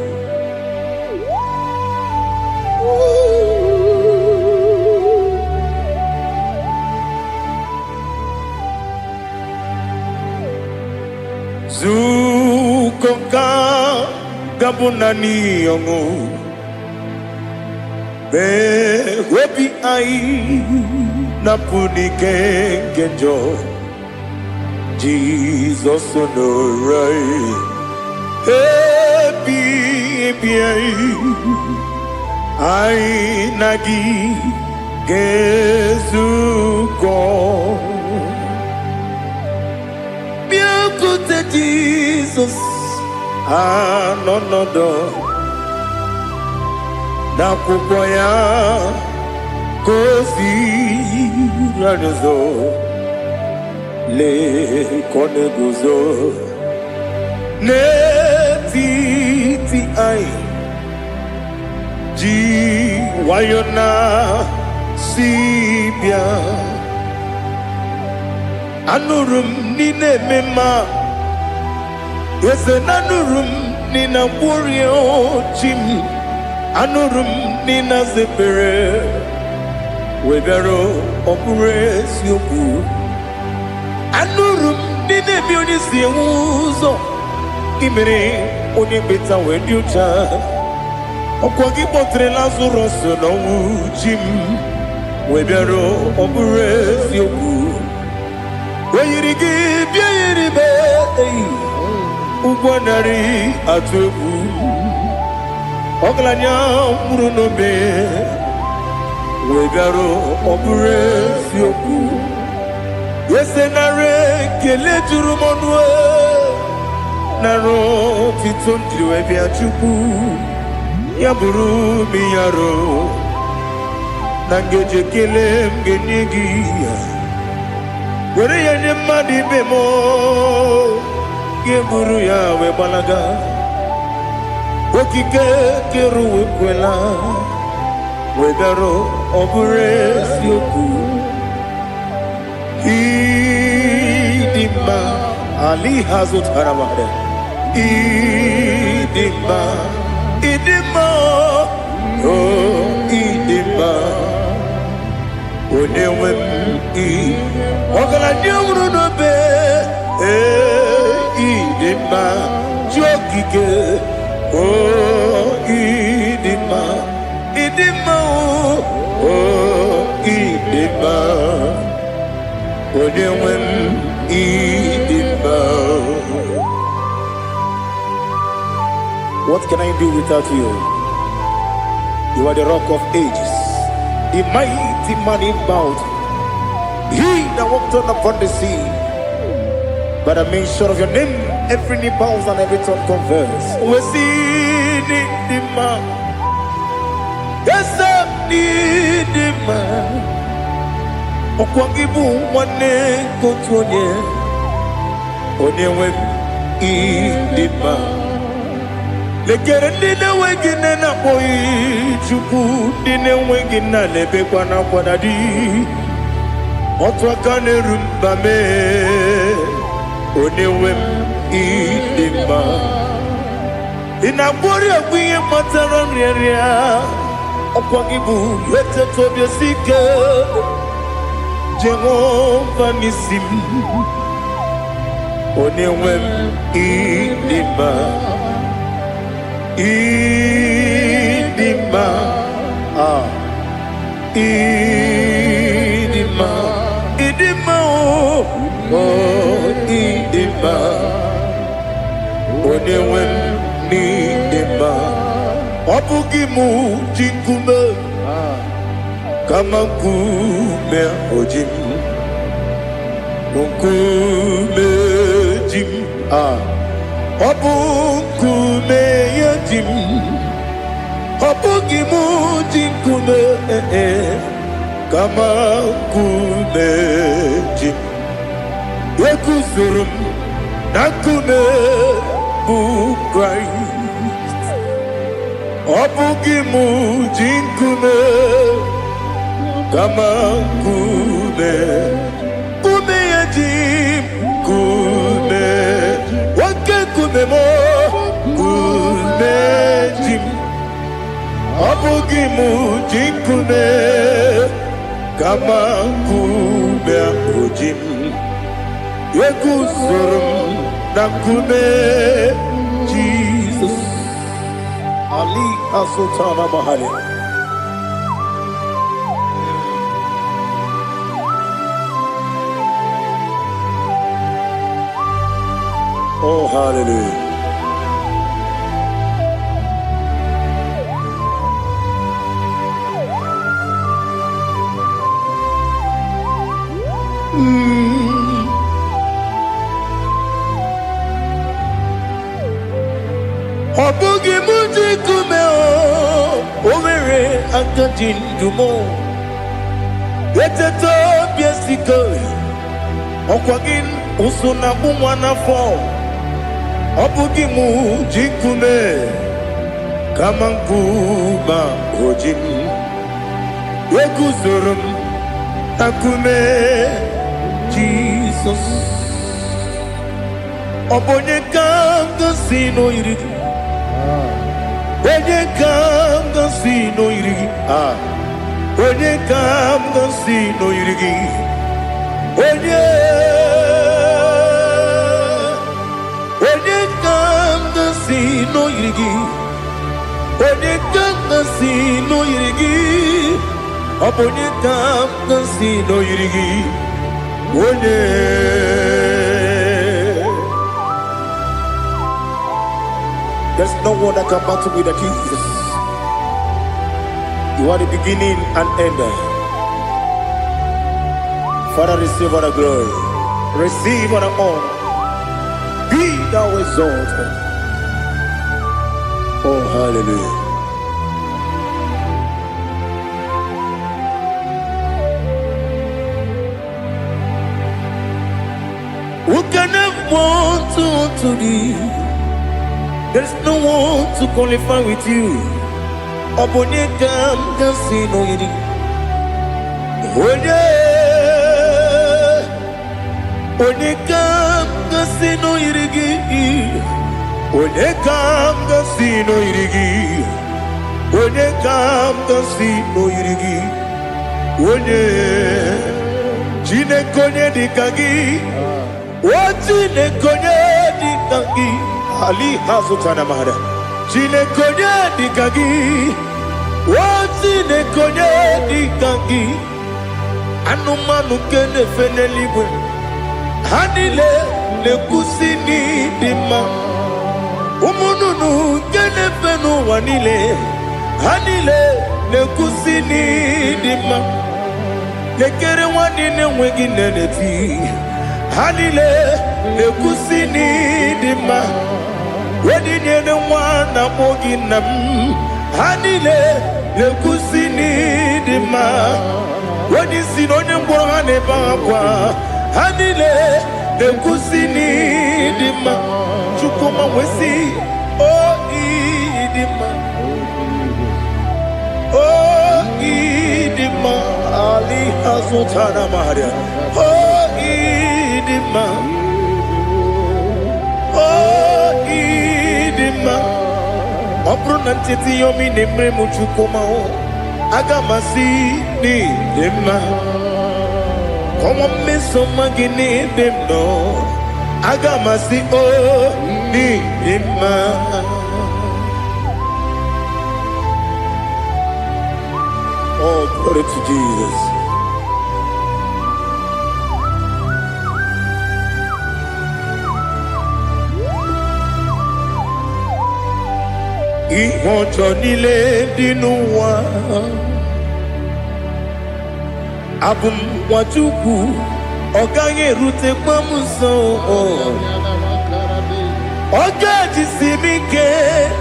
Speaker 1: Zukoka gabunani yongo. Be wepi ai napuni kenjo Jesus no right happy bịa anyị na gị ga-ezukọ bịakwute Jizọs anọ n'ọdụ n'akwụkwọ ya gosiri anyị ụzọ lee ka ọ na-eguzo n'etiti anyị ji nwayọọ na si bịa anụrụ m niile eme mma eze na anụrụ m niile mkpụrụ ochi m anụrụ m niile zepere wee bịara ọ bụrụ eziokwu anụrụ m niile eme onye si enwe ụzọ gị mere onye mkpeta wee dị ụcha ọkwa gị kpọtere Lazarọs n'ọnwụ chi m wee bịara ọ bụrụ eziokwu o yiri gị bịa yiri be ụgwọ narị atụ egwu ọgaranya mkpụrụ n'obe wee bịara ọ bụrụ eziokwu ese nara ekele juru m ọnụ nara otito m jiri wee bịa Chukwu ya bụrụ m ya ro na ngeji ekele m ga-enye gị ya were ya nye mmadụ ibe m ga-eburu ya wee gbalaga okike kere wee kwela wee bịara ọ bụrụ eziokwu ịdị mma ali ha zụtara mmadụ ịdị mma idima oh idima onye nwe m ọgaranya nwụrụ n'obe idima ji okike oh idima idima oh idima onye nwe m idima. What can I do without you? You are the rock of ages, the mighty man in battle. He that walked on upon the sea. By the mention of your name, every knee bows and every tongue confesses. We see the man. Yes, I need the man. Okwangibu wane kotonye. Onyewe the man. Lekere ndị na-enweghị nne na-akpọghị Chukwu ndị na-enweghị nna na-ebekwa n'akwa na di otu aka na-eru mba mee onye nwe m ịdị mma ị na-agbọrị egwu ihe matara nrịarịa ọkwa gị bụ eteta obi esi ike Jehova n'isi m onye nwe m ịdị mma idima idima idima oh idima onye nwe m n'idima ọ bụghị m ji nkume kama nkume oji m nkume ji m ọ bụ nkume ya ji m ọ bụghị m ji nkume kama nkume ji m eguzoro m na nkume bụ Kraịst ọ bụghị m ji nkume kama nkume nkume ya ji m nkume kume mo kume jim ọbụghị m ji nkume kama nkume ojim eguzoro m na nkume Jesus Ali Asutana Mahali. Oh, hallelujah. Obugi muji kume o mere akaji ndumo. Eteto biesiko. Okwagin usuna bumwana fo. Obugi muji kume. Kamankuba ojim. Ekuzurum akume Jesus. Obonye kanga sino irigi. Onye kanga sino irigi. Onye kanga sino irigi. Onye kanga sino irigi. Onye kanga sino irigi. Onye kanga sino irigi. Onye. There's no one that can battle with Jesus. You are the beginning and end. Father, receive all the glory. Receive all the honor. Be thou exalted. Oh, hallelujah. Who can have one to thee? There's no one to qualify with you. Obonye kam kasino yiri. Onye kam kasino yirigi. Onye kam kasino yirigi. Onye kam kasino yirigi. Onye jine konye dikagi. Wajine konye dikagi. Ali hazutana mahara. Jine konye dikagi. Wajine konye dikagi. Anumanu kene fenelibwe. Hanile ne kusini dima. Umununu kene fenu wanile. Hanile ne kusini dima. Nekere wanine wegi nenefi. Hanile ne kusini dima. Wedinye ne wana moginam. Hanile ne kusini dima. Wedisi no nyembora ne bakwa. Hanile ne kusini dima. Chukuma wesi o idima. O idima. Ali hazutana maria. O idima. Obru nantiti yomi nemre muchukoma o agamasi ni dema. Komo meso magini demno agamasi o ni dema. Oh, glory to Jesus. Ihojo nile dinuwa abum wajuku oganye rute pamuso oga jisimike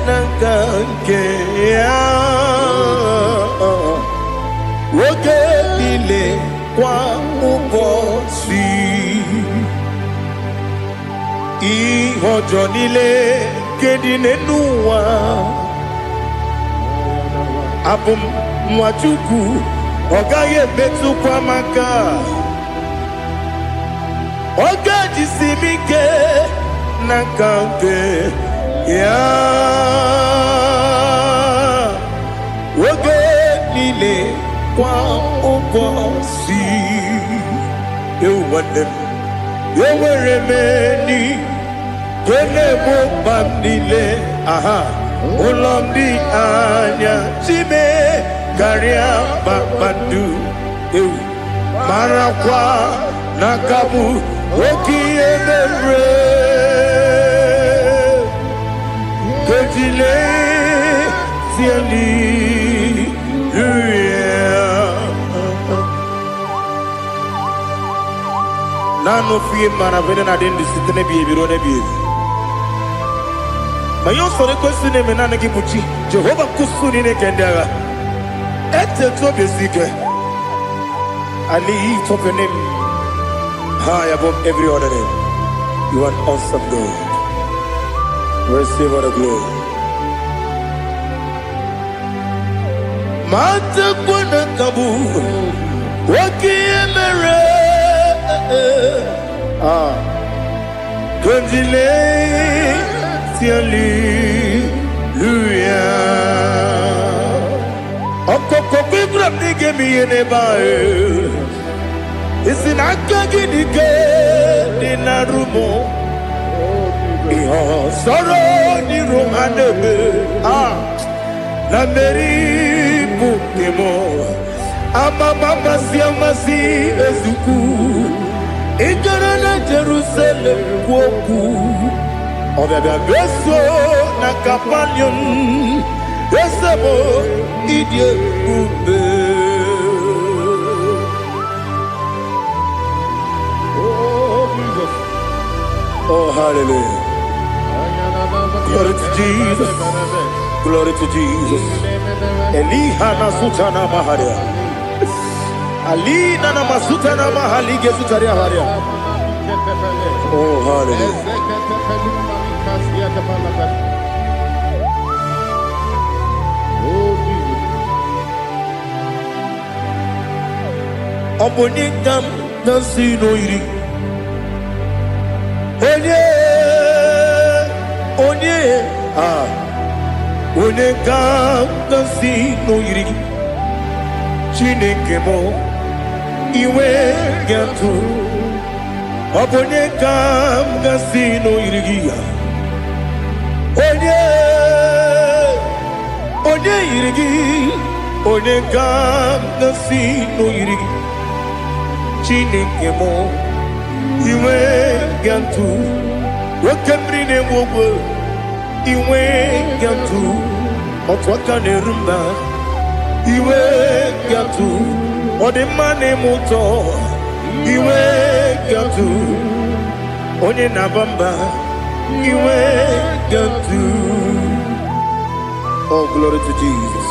Speaker 1: nankanke ya woge nile kwa ubosi ihojo nile kedinenuwa abum mwachuku ogaye betu kwa maka oga jisimike nakante ya woge nile kwa ubosi ewadem yeweremeni kene mo pamnile aha ulomdi anya chime karia babandu marakwa nakabu okiemere kejile siali nano fie mana vene na dendi sitene biye biro ne biye ma yo sore kwesi ne mena ne gibuchi Jehovah kusuni ne kendaga ete to besike I lift up your name high above every other name. You are an awesome God. Receive all the glory. Mata kuna kabu wakiemere Konjile tiali luya Okoko kibram nige miyene bae Isinaka gidike dinarumo Iho soro ni romanebe La meri bukemo Ama mama si amasi ezuku Igara na Jerusalem woku Obebe beso na kapanion Esebo idye ube Oh, hallelujah. Glory to Jesus. Glory to Jesus. Elihana sutana maharia. Alina na masutana mahalige sutaria haria. Oh, hallelujah. Obonikam nasino iri. Onye ga-agọzi n'oyiri Chineke mụ iwe ga-atụ ọ bụ onye ga-agọzi n'oyiri gị ya onye yiri gị onye ga-agọzi n'oyiri gị Chineke mụ iwe ga-atụ nwoke mmiri na-enwe ogwe iwe ga-atụ otu aka na-eru mba iwe ga-atụ ọ dị mma na-eme ụtọ iwe ga-atụ onye na-aba mba iwe ga-atụ Oh, glory to Jesus.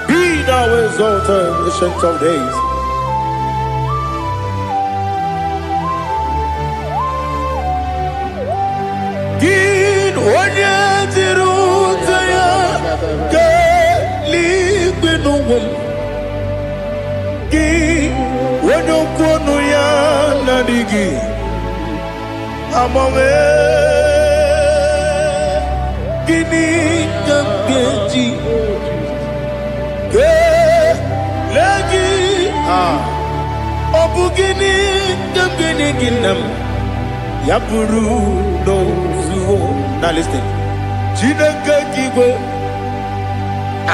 Speaker 1: Be thou exalted, ancient of days. Onye jiri ụzọ ya ga-eluigwe n'ụwa gị onye okwu ọnụ ya na-adịghị agbanwe gịnị ka m ga-eji kelee gị ọ bụ gịnị ka m ga-enye gị nna m ya bụrụ n'ozuo Now listen. Chineke kigwe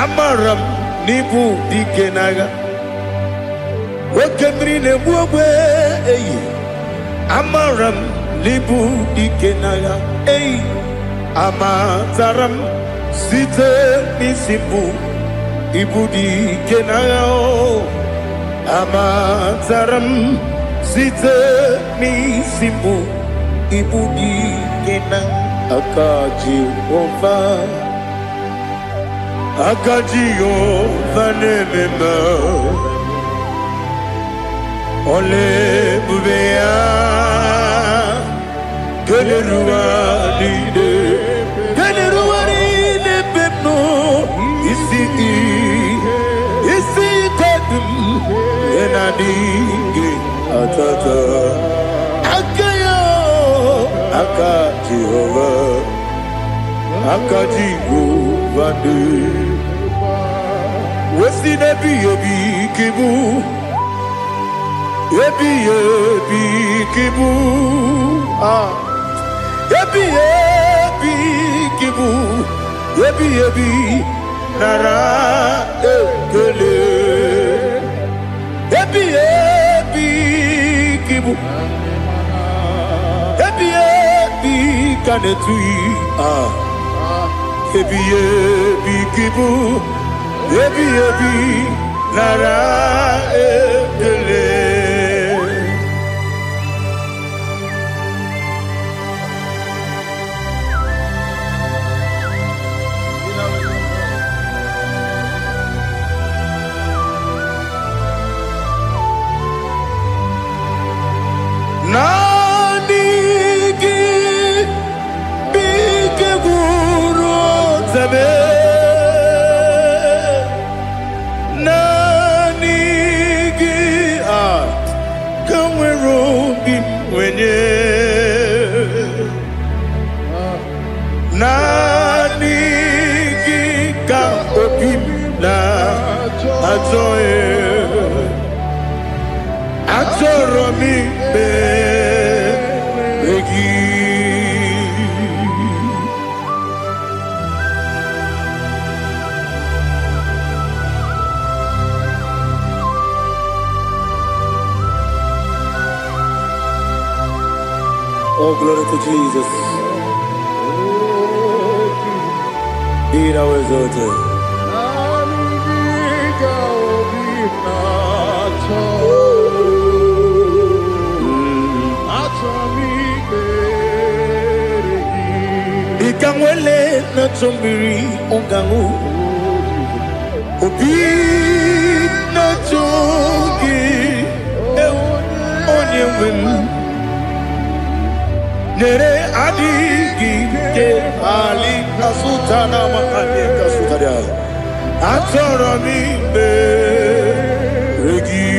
Speaker 1: amaram n'ibu dike n'agha nwoke mmiri na-egbu ogbe eyi amaram n'ibu dike n'agha eyi amatara m site n'isi mbụ ibu dike n'agha amatara m site n'isi mbụ ibu dike n'agha Aka Jehovah nemema Ole bubeya Geleruwa lide pepno Isi kadum Enadinge atata Aka Jehovah de Wesi nebi ebi kibu Ebi kibu Ebi kibu Ebi nara ekele Ebi kibu Ebi kanetui Ebi kibu Ebi nara ekele nwere obi wenye naanị gị ka obi m na-achọ achọrọ m ikpere gị. Oh, glory to Jesus. Be thou exalted. Ikamwele na chombiri ongangu obi na chogi onye wem nere adigi ke ali kasutana ma ali kasutaria atoro mi beregi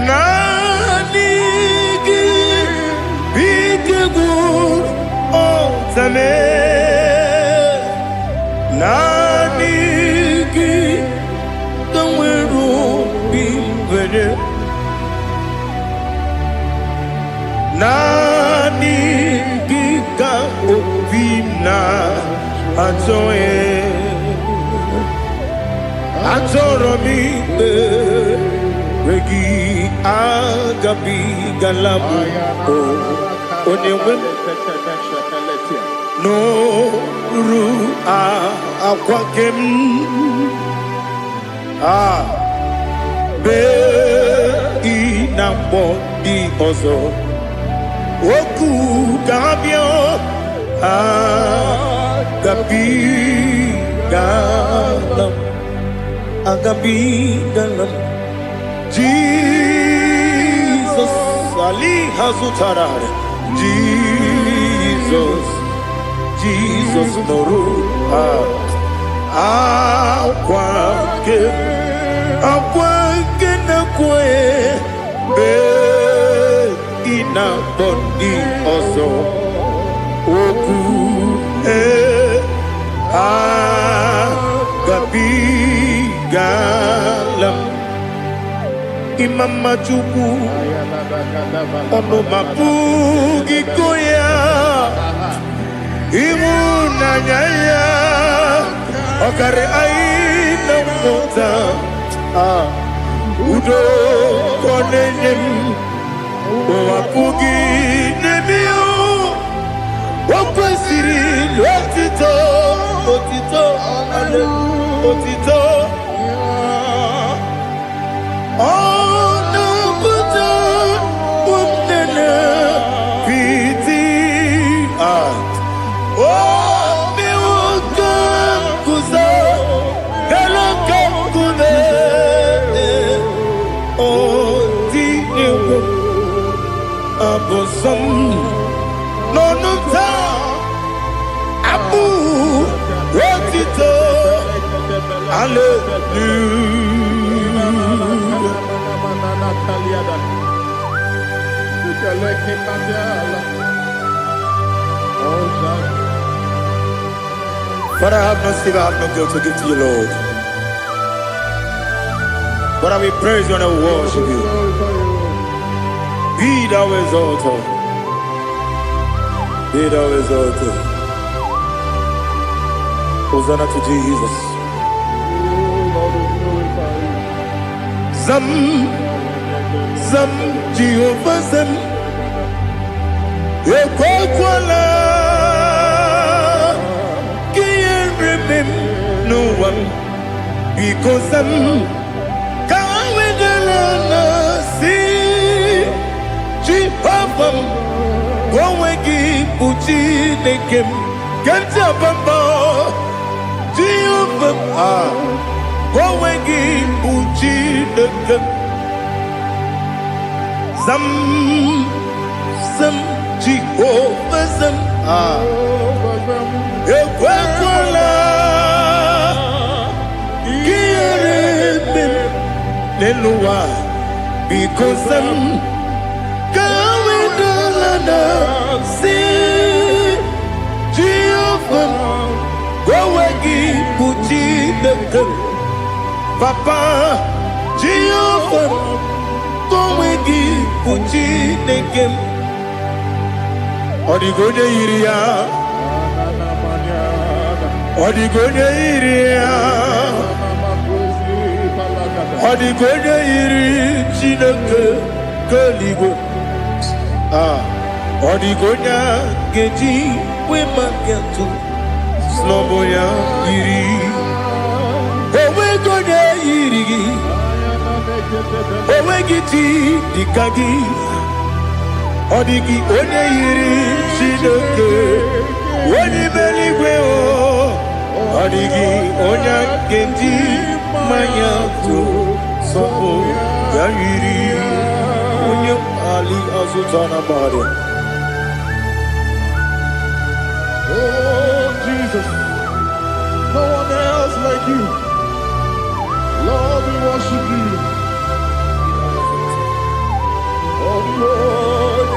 Speaker 1: nani gi bigegu o tame nani gi kamweru bimvene nani gika obina atoe atoro mi regi agabi galabu onyewe no ru akwakem be inambo di ozo oku gabio agabi galam Jesus ali hazutarar Jesus noru akwake na kwe be ina body also oku gabi galam imama chuku ono mapugi koya imuna nyaya okare aina mota udo konenyem wapugi nemio wakwesiri otito ale otito ono buto umnene piti mi wakam kuzo galakam kude abosam nonunta abu wotito Father, I have no silver, I have no gold to give to you, Lord. But I will praise you and I will worship you. Be thou exalted. Be thou exalted. Hosanna to Jesus. Zam Jehovah Zam Ekwakwala Can't remember no one because Zam Kawedalana see Jehovah Gwawegi Uchi Nekem Kantabamba Jehovah Gwawegi Uchi Nekem Zam Jehovah Zam Ekwakwala Kiyarebe n'eluwa because kawe dolana si Jehovah gowegi puchi dekem Papa Jehovah gowegi puchi dekem Odigonye iria Odigonye iria Odigonye iri Chineke keligwe Odigonya geji we magetu Slobo ya iri Owe gonya iri Owe giti dikagi Odigi onye iri Chineke Wani meligwe o Odigi onya geji Manyatu Slobo ya iri Onye Ali Azutana Bari
Speaker 2: Oh, Jesus, no one else like you. Lord, we worship you. Oh, Lord,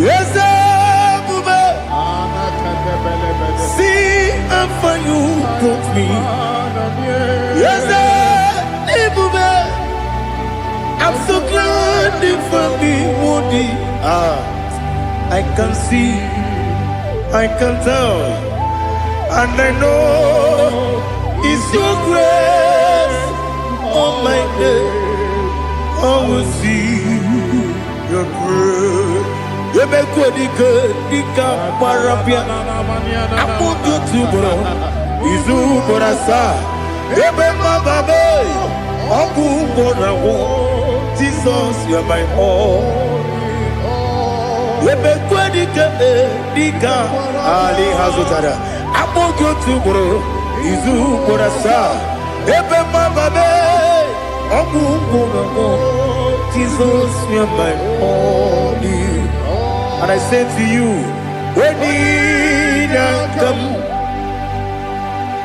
Speaker 1: yes, Bube. See how far you brought me. Yes, Bube. I'm so glad you found me, Woody. I can see, I can tell, and I know it's your grace. Oh my God, I will see your grace. You make what you could, you can't parapia. I put you to bro, Izu Borasa. You make my baby, Oku Borawo. Jesus, you're my all. Dika Ali Hazutara. Apo go to bro. Izu Borasa. Ebe Mababe. Ogu Borago. Jesus, you're my all. And I say to you, when you come,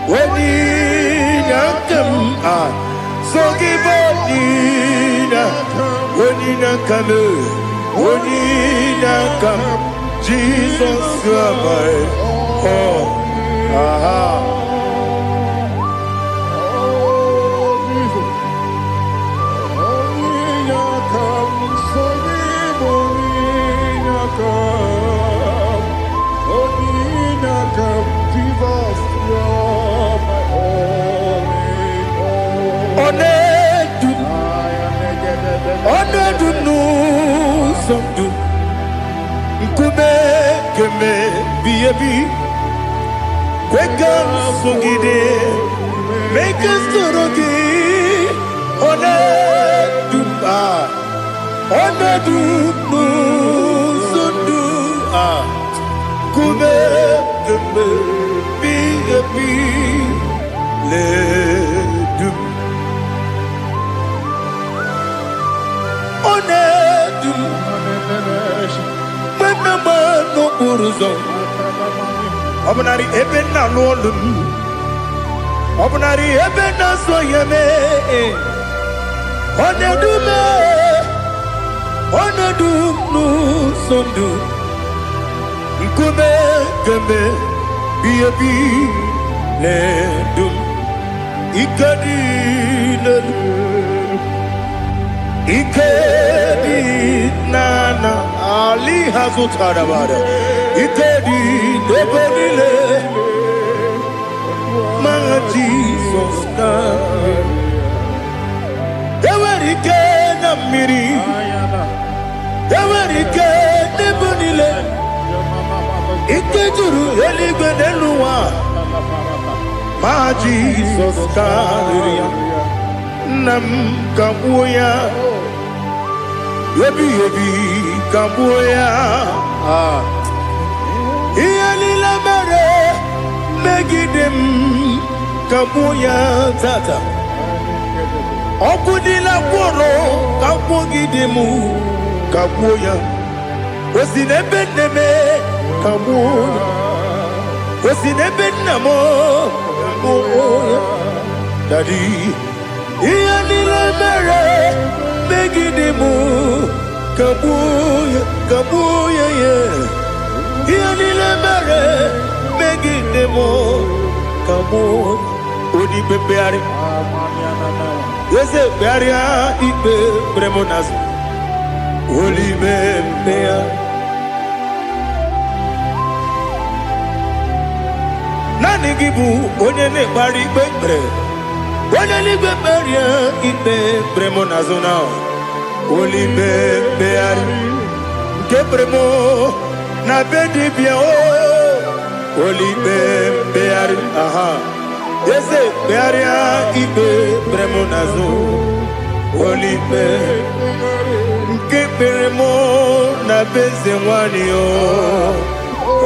Speaker 1: when you come, so give up, when you come, when you come, Jesus, you are my all. Make us to Obnari ebena lolum Obnari ebena soyeme Onedume Onedumnu sondu Nkume keme Biyebi Ledum Ikadi Ikedi nana Ali Hazutara Bada Ikedi Debonile My Jesus Ewerike Namiri Ewerike Debonile Ikeduru Eligwe Neluwa My Jesus Nam Kabuya Yebi Kabuya Iyalila mere Megidem Kabuya Tata Okudila Kworo Kabugidemu Kabuya Wesinebeneme Kabuya Wesinebenamo Daddy, Ianile mere, Megidimu, Kabuya, Kabuya, Ianile mere, Megidimu, Kabuya, Udi Beari, yes, Bearia, Ibe, Bremonas, Uli Bea. Nani gibu, onye ne bari Bebre. Onye ligwe beria ikpe bremo na zona Olibe beari Nke bremo na bedi bia o Olibe beari aha Yese bearia ikpe bremo na zona Olibe Nke bremo na beze wani o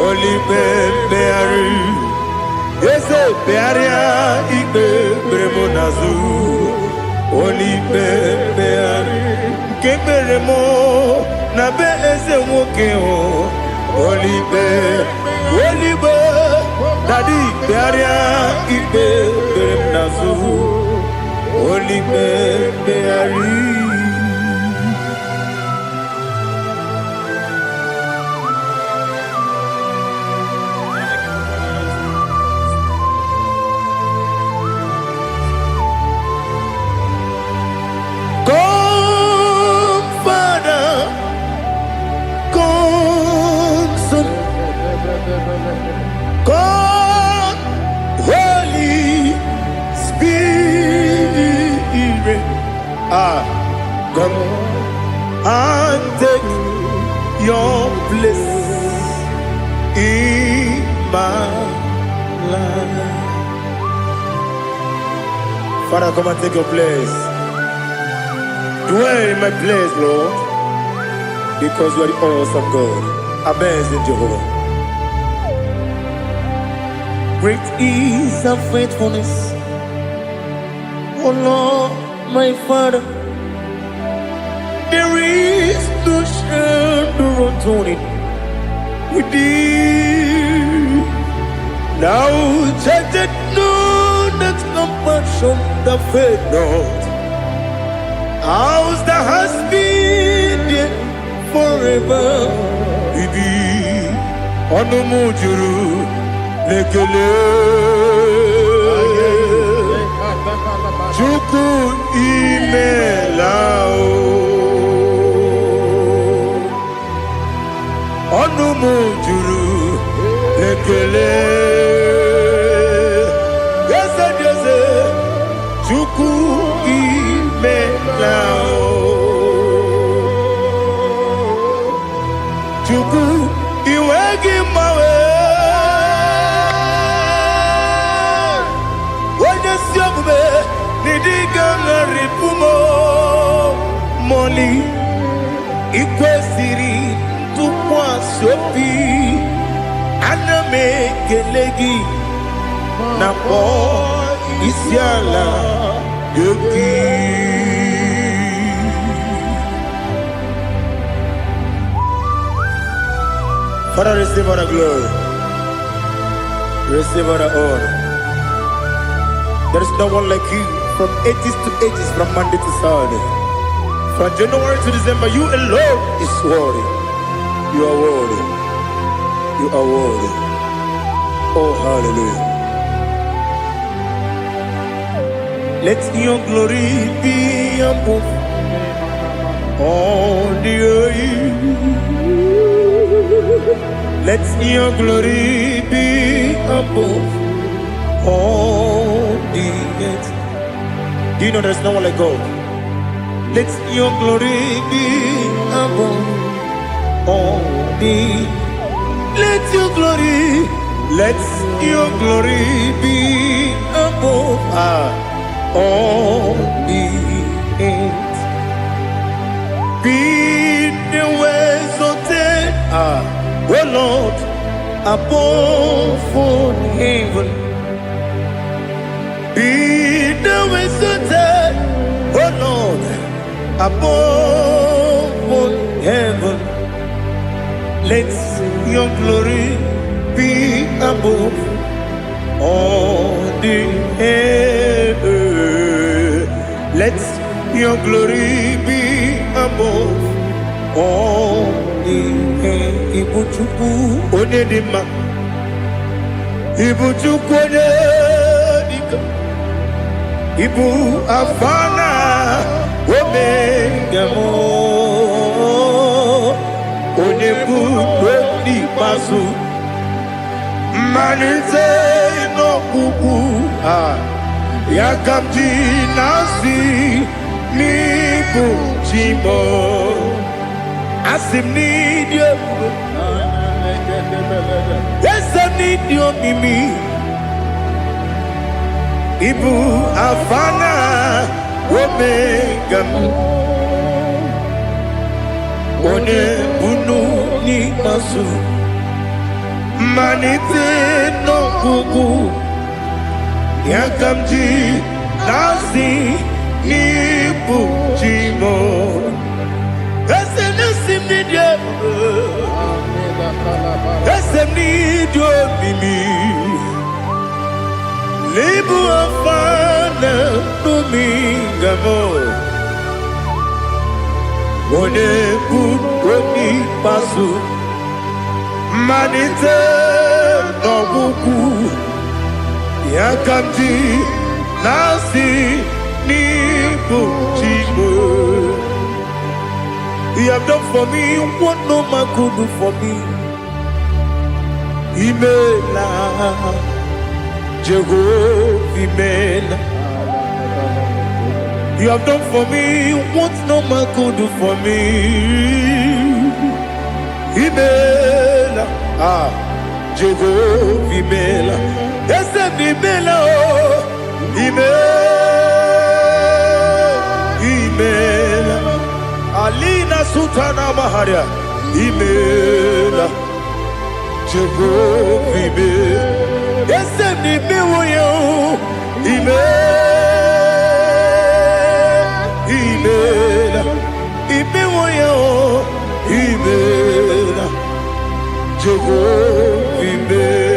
Speaker 1: Olibe beari Yese bearia ikpe bremo nazu Olibe beari Ke beremo na be eze nwoke o Olibe Olibe Daddy bearia ikpe bremo nazu Olibe beari God, Holy Spirit, come and take your place in my life. Father, come and take your place. Dwell in my place, Lord, because you are the awesome God. Amazing Jehovah. Great is our faithfulness, oh Lord, my Father. There is no shadow unto it with thee. Now check that no, that compassion that faith not. Ours that has been there forever. Bibi, Onomujuru. Lekele Chuku imelao Onumujuru Lekele Yese Yese Chuku imelao Chuku iwegi mawe Ripumo Moli Ikwesiri Tukwa Sopi Aname Kelegi Napo Isiala Yoki Father, receive all the glory, receive all the honor. There is no one like you. From ages to ages, from Monday to Saturday, from January to December, you alone is worthy. You are worthy. You are worthy. Oh, hallelujah. Let your glory be above all the earth. Let your glory be above all the earth. Do you know there's no one like God? Let your glory be above all the. Let your glory be above all the earth. Be the ways of death, oh Lord, above all heaven. Be the visited, oh Lord, above all heaven. Let your glory be above all the earth. Let your glory be above all the earth. Ibuchukwu onye dị mma, Ibuchukwu onye dịka, Ibu afana omega mo, onye bụ n'ikpeazụ, mmalite n'ọgwụgwụ ya ka m ji na-asị n'ịbụ chi m. Asị m n'ịdị ebube, eze m n'ịdị omimi, Ibu Alpha na Omega, onye bunu n'ikpeazụ, mmalite n'ọgwụgwụ ya ka m ji na-asị n'ịbụ chi m. Eze na-esi m n'ịdị ebube, eze m n'ịdị omimi, Ibu Alpha na Omega, onye bunu n'ikpeazụ, mmalite n'ọgwụgwụ ya ka m ji na-asị n'ịbụ chi m. You have done for me what no man could do for me. Imela Jehovah, Imela. You have done for me what no man could do for me. Imela, Jehovah, Imela. Yes, Imela, Imela. Alina Sutana Maharia, Imela, Jehovah, Imela. Yes, Imela, Imela, Imela, Jehovah, Imela.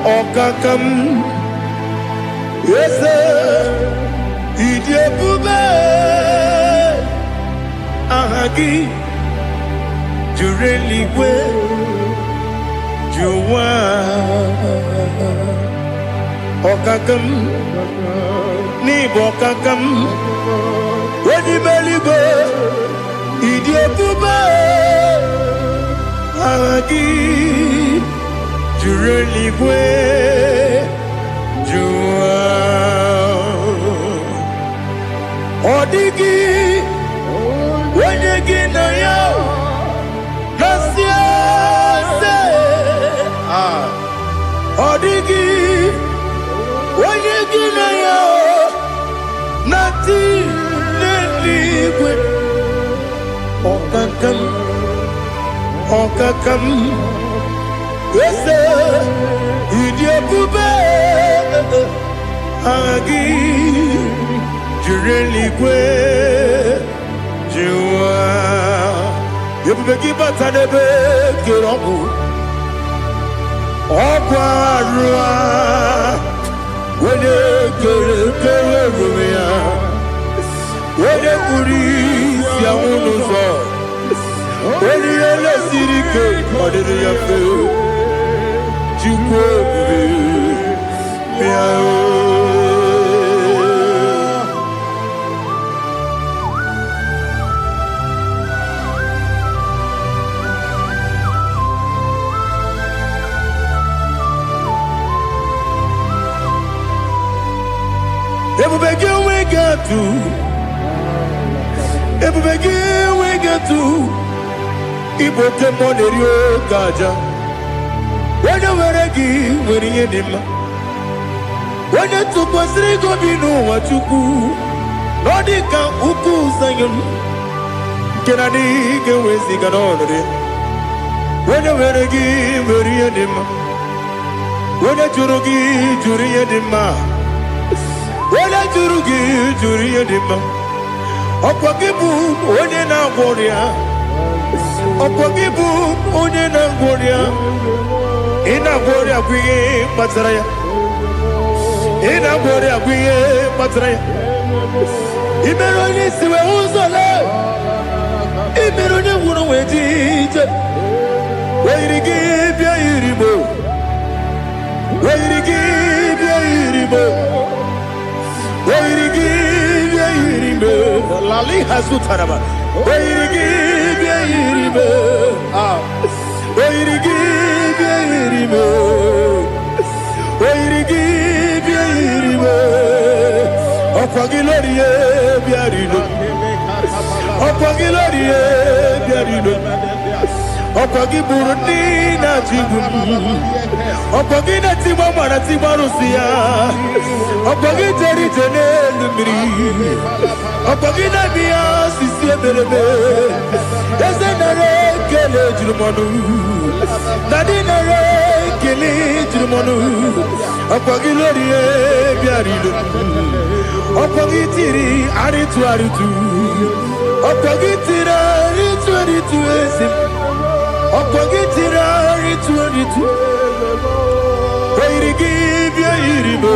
Speaker 1: Okakam, yes, ịdị ebube, aha gị juru eluigwe jụwa. Okakam, n'ịbụ okakam, onye ime eluigwe, ịdị ebube, aha gị juru eluigwe jụwa. Ọ dịghị onye gị na ya na-asị ase. Ọ dịghị onye gị na ya na-atị n'eluigwe. Ọkakam, ọkakam, eze ịdị ebube, aha gị juru eluigwe jụwa. Ebube gị bata n'ebe kere ọgwụ arụ a, onye kere erume ya, onye kpụrụ isi anwụ n'ụzọ, onye ihe na-esiri ike ọ dịrị ya mfe. Chukwu ebube bịa ebube gị enweghị atụ, ebube gị enweghị atụ. Igbo oke mmụọ na-eri oge aja, When you were a gay, when you did him. When you took was Rigo, you know what you do. Nodika Uku Sayon. Can I dig away Siganori? When you were a gay, when you did him. When you Jurugi, Juria Dima. When I Jurugi, Juria Dima. Opagibu, when you're not warrior. Opagibu, when you're not warrior. In a warrior, we Matraya. In a warrior, we Matraya. Imeroni, see who's alive. Imeroni, wouldn't wait it. Where you give your Iribo. Where you give your Iribo. Where you give your Iribo. Lali has to Taraba. Where you give your Iribo. Where you give your Iribo. Where you give your Iribo. Opagilorie Biarido. Opagilorie Biarido. Opagiburundina Jibum. Opagina Timamana Timarusia. Opagiteri Tenelumri. Opagina Mia Sisiabelebe. Ezenare Kele Jumanu. Nadinare Kele Jumanu. Opagilorie Biarido. Opagitiri Aritu Aritu. Opagitira Aritu Aritu Esim. Opagitira Aritu Aritu. Where you give your Iribo.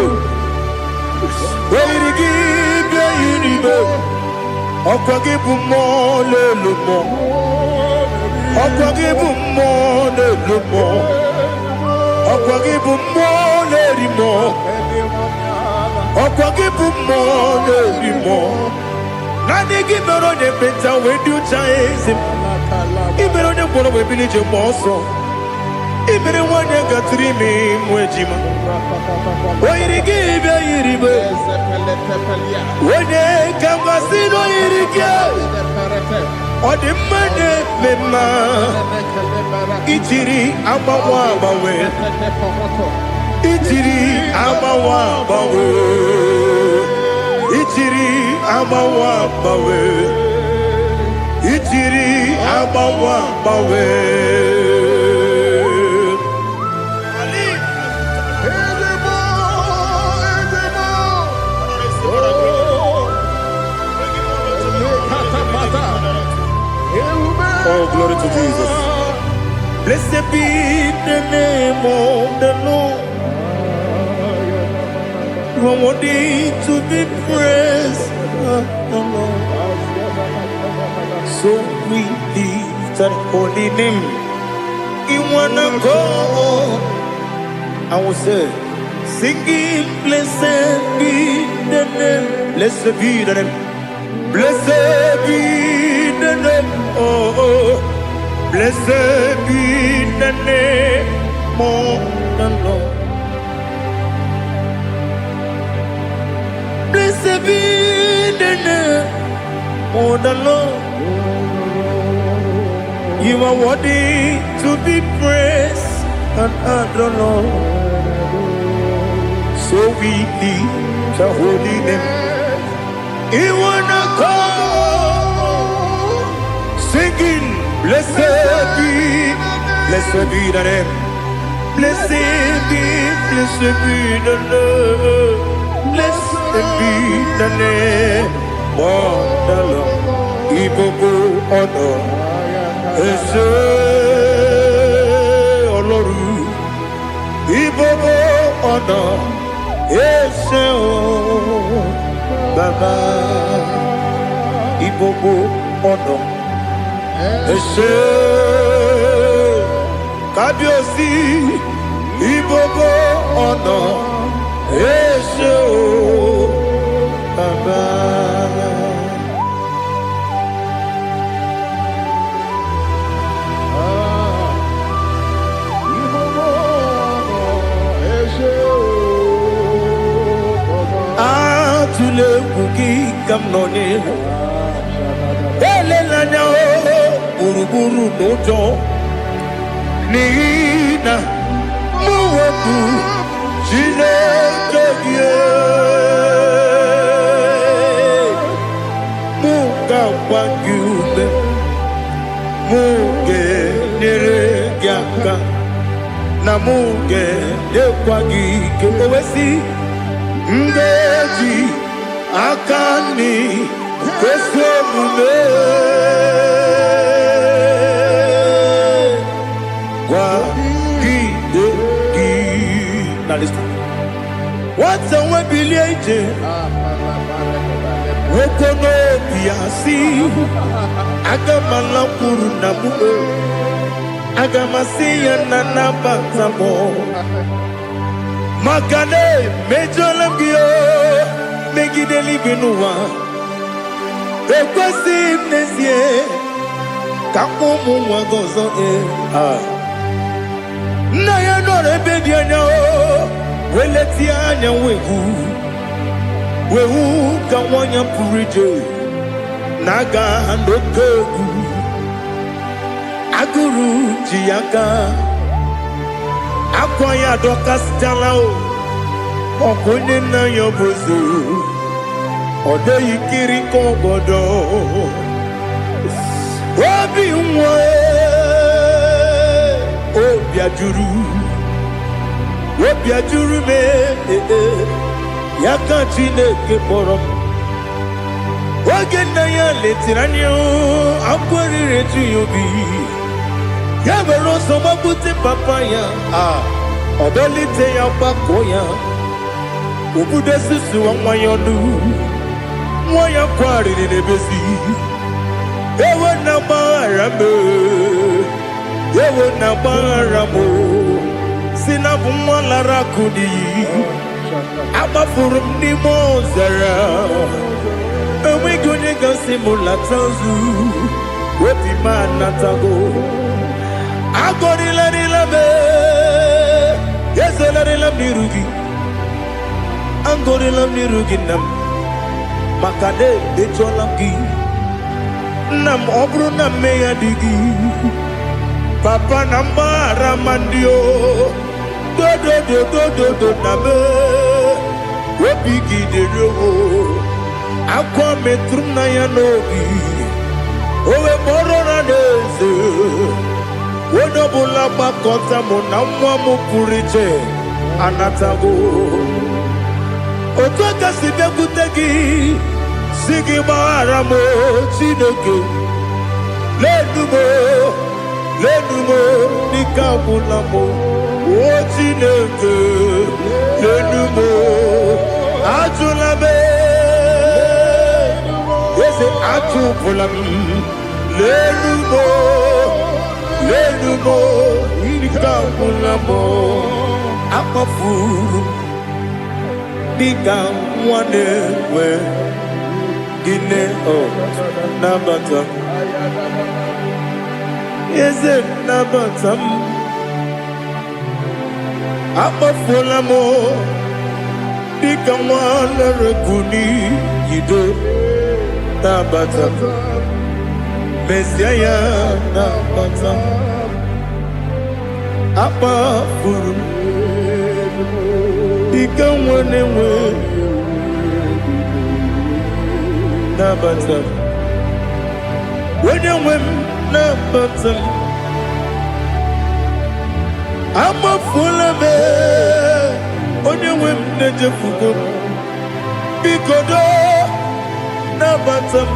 Speaker 1: Where you give your Iribo. Opagibu more lumo. Opagibu more lumo. Opagibu more lerimo. Opagibu more lerimo. Nani give me on the better when you chase him. Give me on the one of village of Mosso. Even one that got 3 me, Mojima. Why did he give a Iribo? When they come, I see no Iriga. Or the money, Mema. Itiri, Amawabawe. Itiri, Amawabawe. Itiri, Amawabawe. Itiri, Amawabawe. Oh, glory to Jesus. Blessed be the name of the Lord. You are worthy to be praised. So we lift that holy name. You wanna go? I will say, singing, blessed be the name. Blessed be the name. Blessed be the name. Oh, blessed be the name of the Lord. Blessed be the name of the Lord. You are worthy to be praised and adored, Lord. So we lift the holy name. You wanna call, singing, blessed be the name. Blessed be the Lord. Blessed be the name of the Lord. Igbo honor, Ese Oloru. Igbo honor, Ese Baba. Igbo honor, Ese Kabiosi. Igbo honor, Ese Baba. Tule kuki kamnoni ele lanya o buruburu nojo nina Obu Chineke gị mụ ga-agba gị ume mụ ga-enyere gị aka na mụ ga-enyekwa gị ike owesi m ga-eji aka nri kwesị omume gwagide gị na nwata nwe bilie ije nwoke n'obi ya si aga m alakwuru na mụ aga m asị ya na nabata m maka na emejọla m gị megide eluigwe n'ụwa ekwesịghị m n'ezie ka ụmụ nwa gị ọzọ nna ya nọrọ ebe dị anya weletie anya wehu ka nwanyị pụrụ ije na-aga n'oke egwu agụrụ ji ya gaa akwa ya dọkasịchala ọkụ onye nna ya bụzo ọ dịghị kiri ka obodo obi nwa obi ajuru m ya ka Chineke kpọrọ m oge nna ya letiri anya akwụkwọ riri eju ya obi ya mere ọsọ gbapute papa ya ọ dọlite ya gbakọ ya obodo susuwa nwa ya ọnụ nwa ya kwarịrị n'ebezi ewe na gbaghara m ewe na gbaghara m si na bụ nwa lara akụ n'iyi agbafuru m n'ime ọzara enweghị onye gasị m lata nzu obi m anatago agọrịlarịla m ezelarịla m n'iru gị agọrịla m n'iru gị nna m maka na echọla m gị nna m ọ bụrụ na mmehie dị gị papa na mgbaghara ma ndị dodododododo na m obi gị dịrị akwa metụrụ m na ya n'obi owe kpọrọ na n'eze onye ọbụla gbakọta mụ na nwa m pụrụ iche anatago otu aka si bịakwute gị si gị gbaghara m Chineke lenumo dịka agwụla m o Chineke lenumo ajụla m eze achụpụla m lenumo dịka agwụla m akpafuru dịka nwa na-enwe gịnị nabata m eze nabata m akpafuola m dịka nwa na-erekwu n'iyido nabata m mesia ya nabata m akpafuru m dịka nwa na-enwe nabata m onye nwe m nabata m amafuola m onye nwe m na-ejefugo m biko nabata m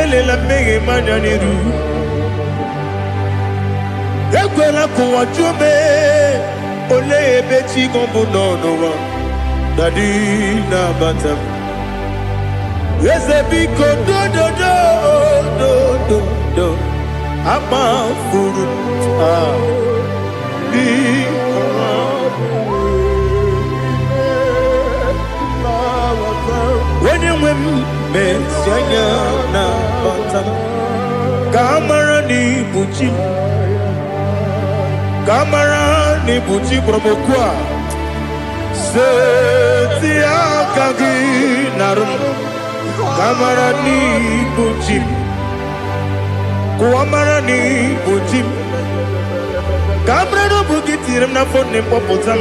Speaker 1: elela mmehie m anya n'iru ekwela ka ụwa jụọ m olee ebe chi gị bụ n'ụwa dadi nabata m eze biko do akpafuru onye nwe m mesi anya nabata m ka amara na ibu chi ka amara na ibu chi kpọrọ m okwu a seti aka gị narụ m ka amara na ibu chi m ka amara na ibu chi m Cabrano Bukitirim na phone ni popotam.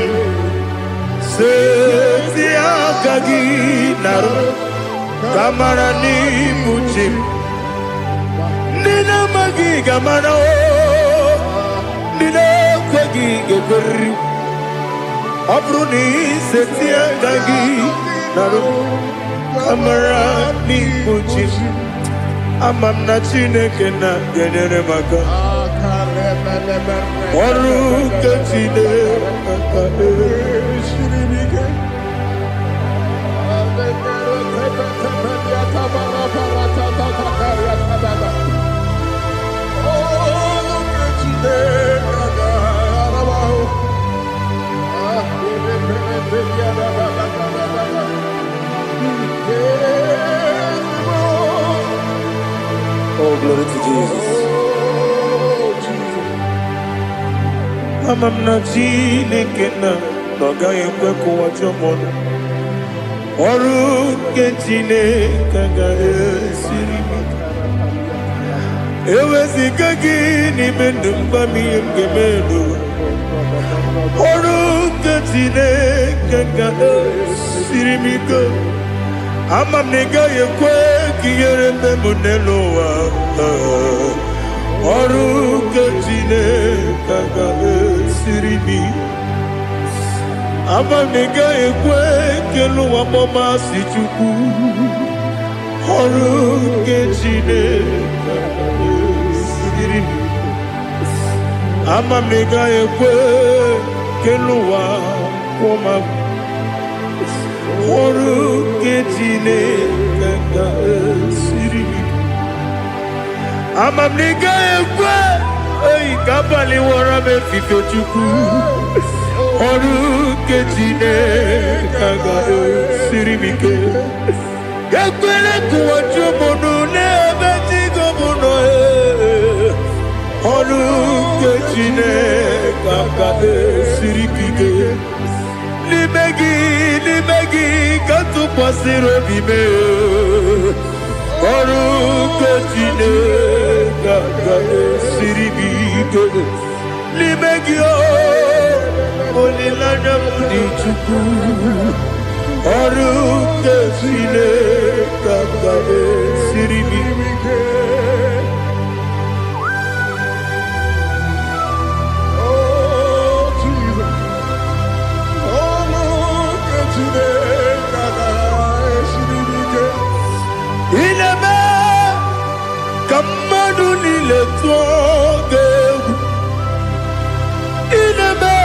Speaker 1: Setia kagi naru. Kamara ni buchim. Nina magi gamana o. Nina kwagi geberi. Abruni setia kagi naru. Kamara ni buchim. Amam na Chineke na genere maka. Oru ke Chineke shiribike. Oh, glory to Jesus. Amam na Chineke na noga ekwe kuwa chomono. Oru ke Chineke ga esiri mi. Ewezika gị n'ime ndụ mgbami ngemelu. Oru ke Chineke ga esiri mi go. Amam na ị gaghị ekwe ka ihere eme m n'elu ụwa. Ọrụ nke Chineke ga-esiri m. Amam na ị gaghị ekwe ka elu ụwa gbamasị Chukwu. Ọrụ nke Chineke ga-esiri m. Amam na ị gaghị ekwe ka elu ụwa gbamasị Ọrụ nke Chineke ga-esiri m. Amam na ị gaghị ekwe ka abalị wara m efife Chukwu. Ọrụ nke Chineke ga-esiri m ike. Ekwela ka ụwa jụọ m n'ebe chi gị bụ nọ. Ọrụ nke Chineke ga-esiri m ike. N'ime gị ka tụkwasịrị obi m. Ọrụ nke Chineke ga-esiri m ike. N'ime gị olileanya m dị Chukwu. Ọrụ nke Chineke ga-esiri m ike. Ineme kamadu nile tuoge. Ineme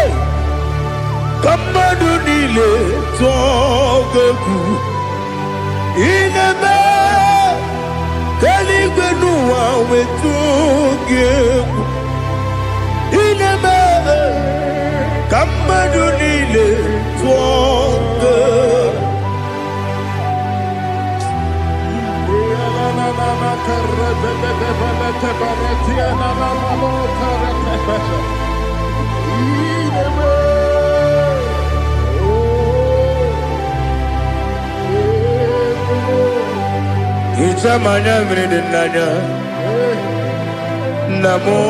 Speaker 1: kamadu nile tuoge. Ineme kaligwe nuwa wetuge. Ineme kamadu nile tuoge. Itamanya mridinanya namo.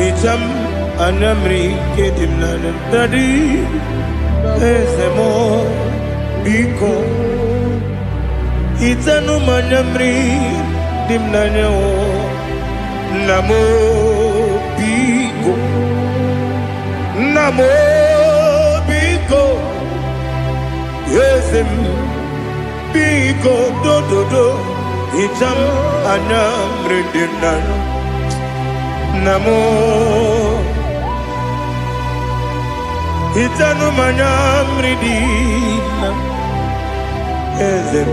Speaker 1: Itam anamri kedimnana dadi ezemo biko. Itanu manyamri dimnanya o namo biko. Namo biko. Yesem biko do do do. Itam anamri dimnanya namo. Itanu manyamri dimnanya. Yesem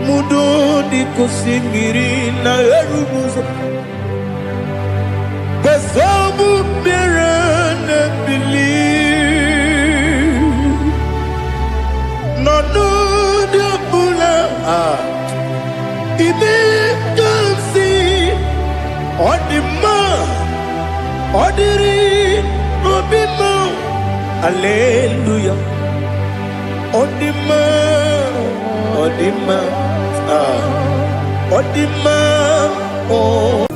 Speaker 1: mudo di kusimiri na erumuzo. Besobu mirane bili. Nonu de bula. Ibe kansi. Odima. Odiri. Obima. Hallelujah. Odima. Odima, oh.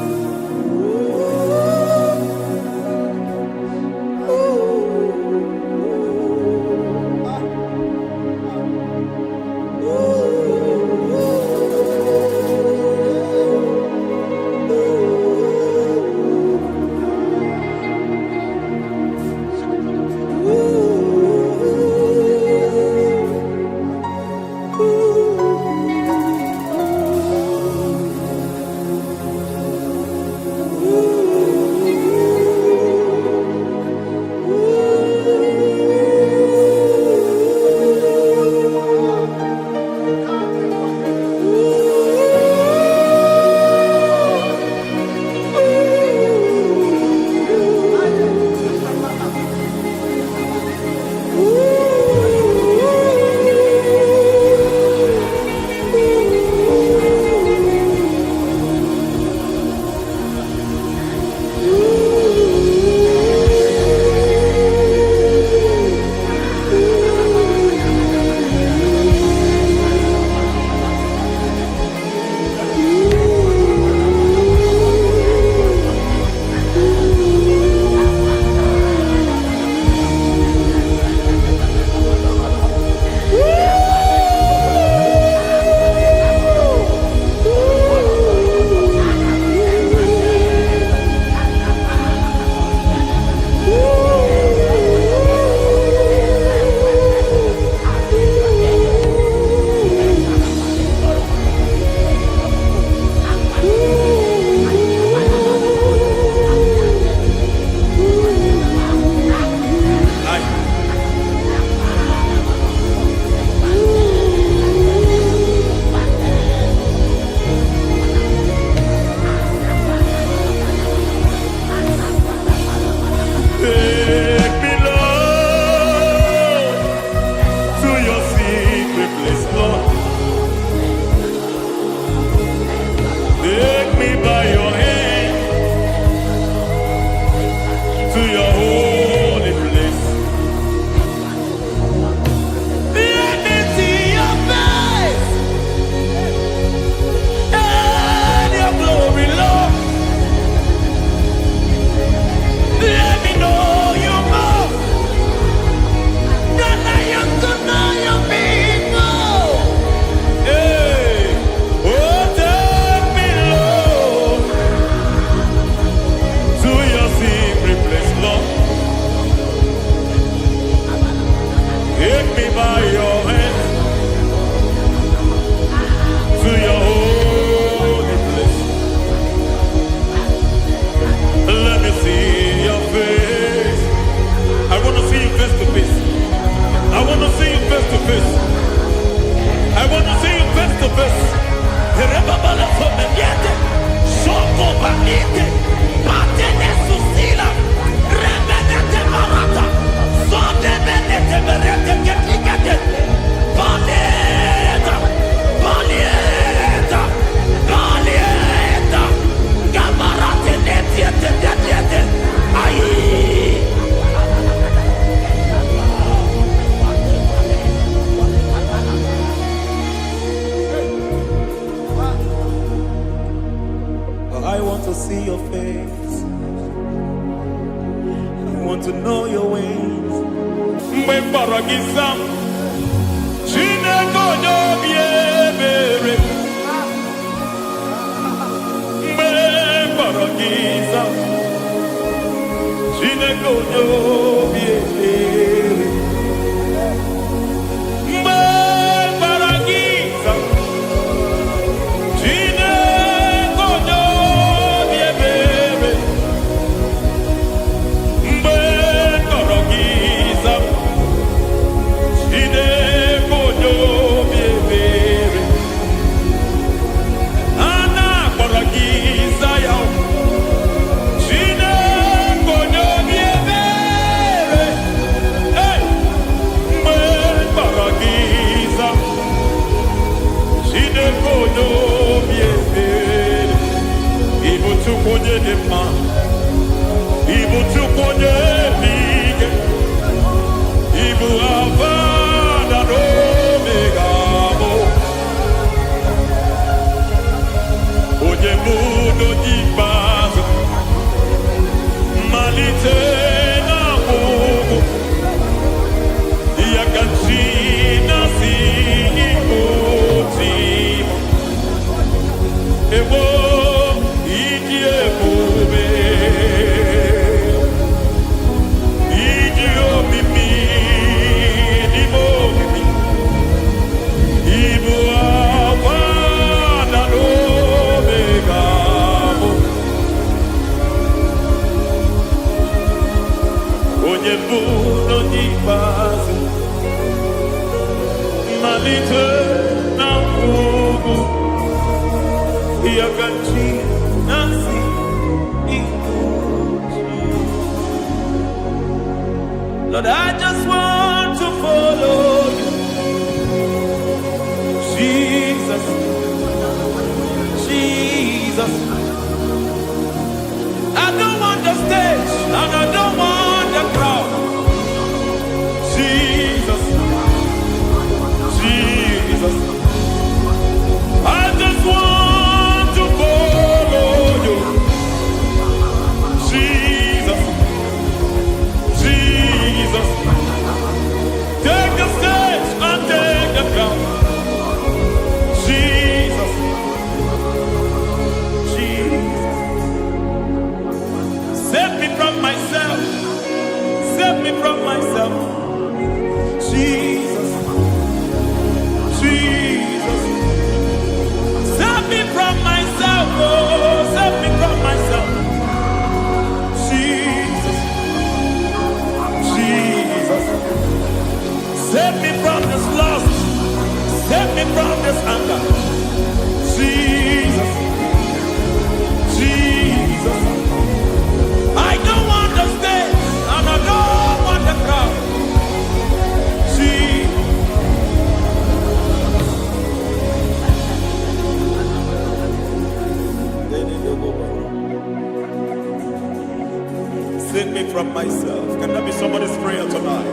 Speaker 3: I want to see your face. I want to know your ways. Mgbe mkpọrọ gị zam, Chineke onye obi ebere. Mgbe mkpọrọ gị zam, Chineke onye obi ebere. Mgbe mkpọrọ gị zam, Chineke onye obi ebere. Mgbe mkpọrọ gị zam, Chineke onye obi ebere. A na-akpọrọ gị Zion, Chineke onye obi ebere.
Speaker 1: malite na Mungu yakachina simutima ewo idie mube idio mimi dimo mimi ibu awana no megamo onye buno nyibazi malite na Mungu yakachina Lord, I just want to follow you, Jesus, Jesus. I don't want the stage and I don't want the crowd, Jesus, Jesus. I just want to follow you, Jesus, Jesus. Take the stage and take the crown, Jesus, Jesus. Save me from myself, save me from myself, Jesus, Jesus. Save me from myself, oh, save me from myself, Jesus, Jesus. Save me from this lust, save me from this anger, Jesus, Jesus. I don't want the stage and I don't want the crowd, Jesus. Save me from myself. Can that be somebody's prayer tonight?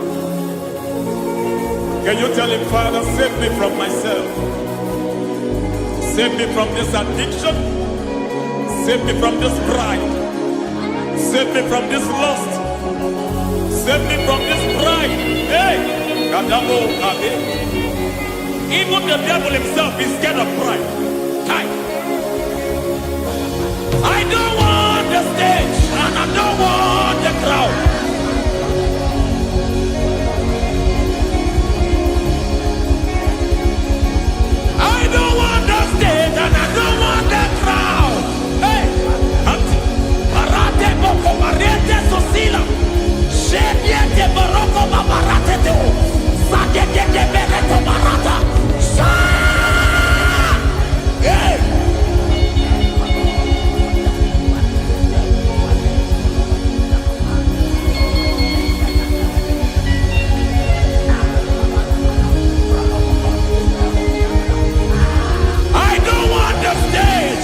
Speaker 1: Can you tell him, Father, save me from myself. Save me from this addiction. Save me from this pride. Save me from this lust. Save me from this pride. Hey! Kadabo, Kade. Even the devil himself is scared of pride. Kai. I don't want the stage and I don't want the crowd. I don't want the stage and I don't want the crowd. Hey, Parate boko mariete sosila. Shebiete baroko babarate teo. Sadete de bereto barata. Sa. Hey.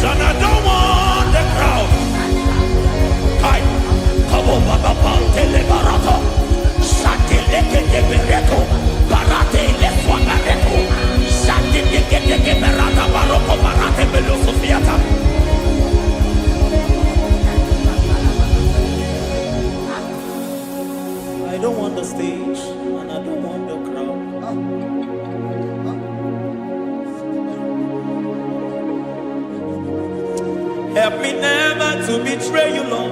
Speaker 1: And I don't want the crowd. Kai, kabo baba tele barato, shati leke de bereto, barate le swagareto, shati leke de berata baroko barate belo sofiata. I don't want the stage and I don't want the crowd. Help me never to betray you, Lord.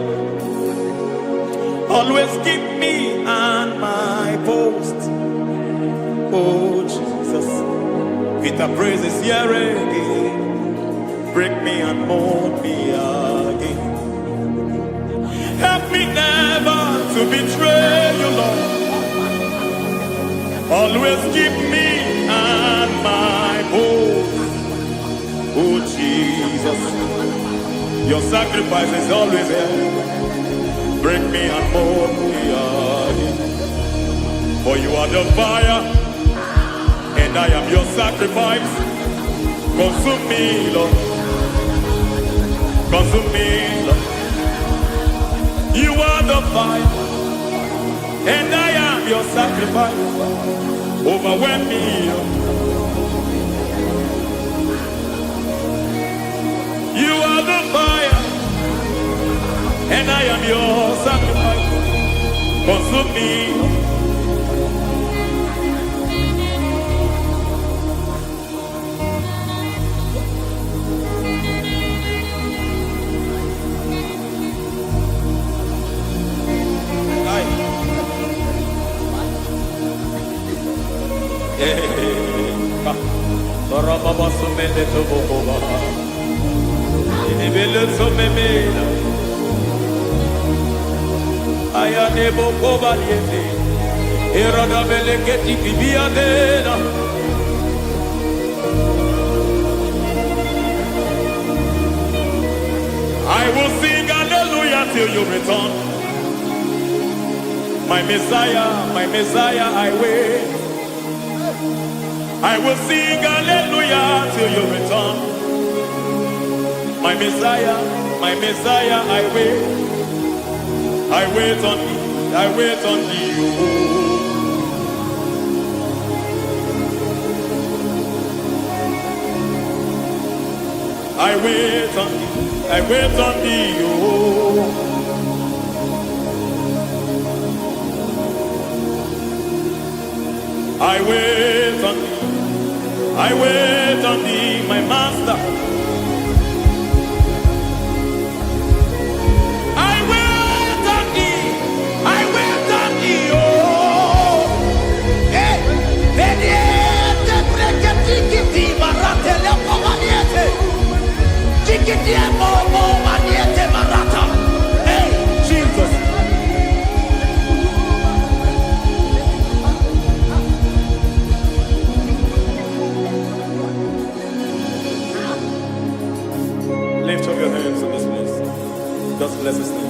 Speaker 1: Always keep me on my post. Oh, Jesus. With the praises here again. Break me and mold me again. Help me never to betray you, Lord. Always keep me on my post. Oh, Jesus. Your sacrifice is always there. Break me and mold me again. For you are the fire, and I am your sacrifice. Consume me, Lord. Consume me, Lord. You are the fire, and I am your sacrifice. Overwhelm me, Lord. You are the fire, and I am your sacrifice. consume me. I will sing hallelujah till you return. My Messiah, I wait. I will sing hallelujah till you return. My Messiah, I wait. I wait on thee, I wait on thee. I wait on thee, I wait on thee. Oh. I wait on thee, I wait on thee, my master. I wait on thee, I wait on thee, oh. Hey, veniete, breketiki, marate, lepo maniete. Tikiti, mo, maniete, marata. Hey, Jesus. Lift up your hands in this place. Just bless his name.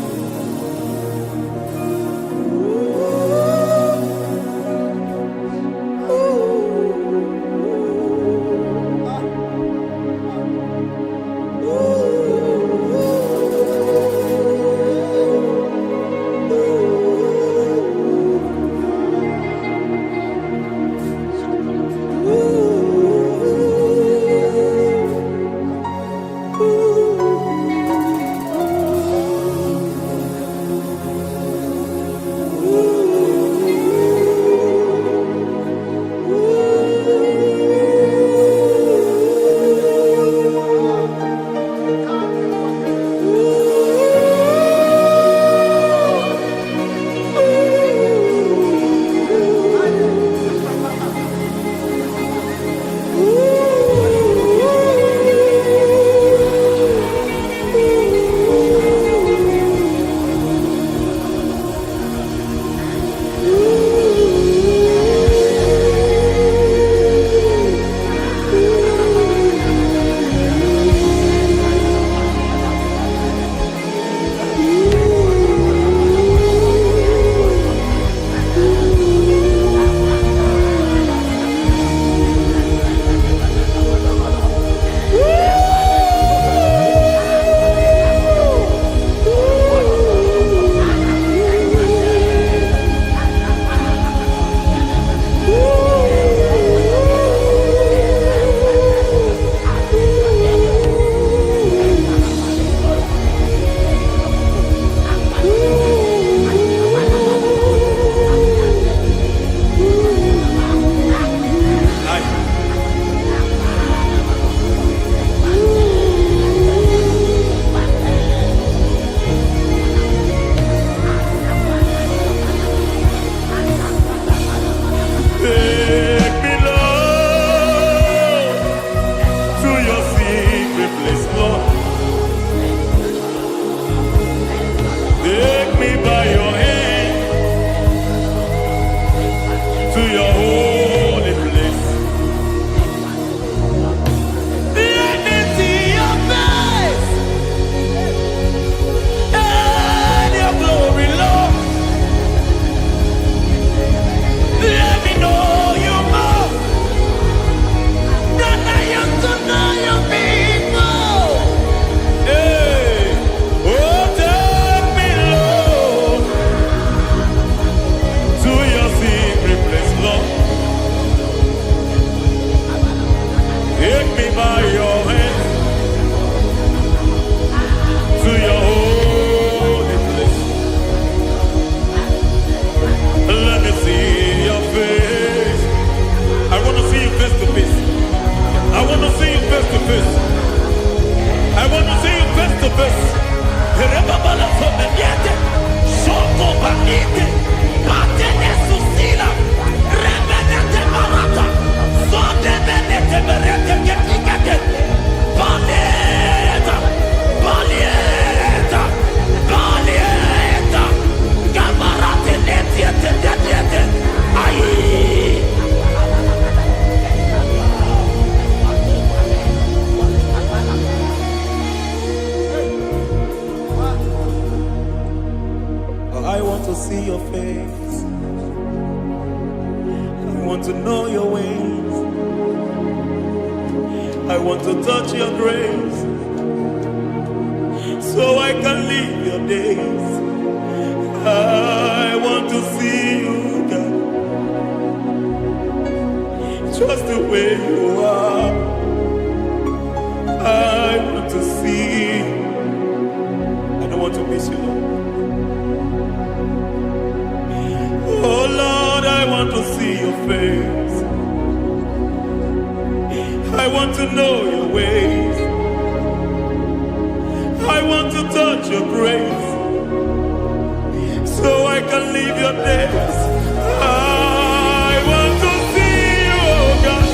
Speaker 1: I want to see your face. I want to know your ways. I want to touch your grace, so I can live your days. I want to see you, God, just the way you are. I want to see you. I don't want to miss you, Lord. Oh Lord, I want to see your face. I want to know your ways. I want to touch your grace, so I can live your days. I want to see you, oh God.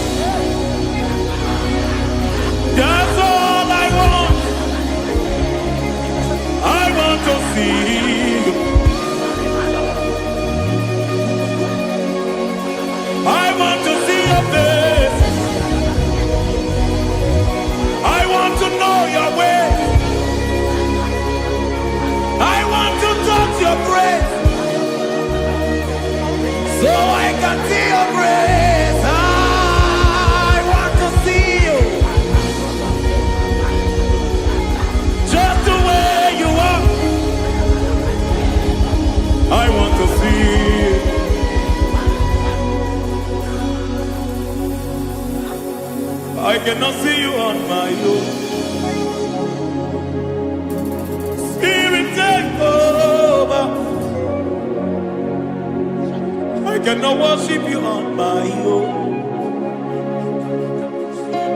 Speaker 1: That's all I want. I want to see you. I want to see your face. I want to know your way. I want to touch your grace, so I can see your grace. I want to see you, just the way you are. I want to see you. I cannot see you on my own. Spirit, take over. I cannot worship you on my own.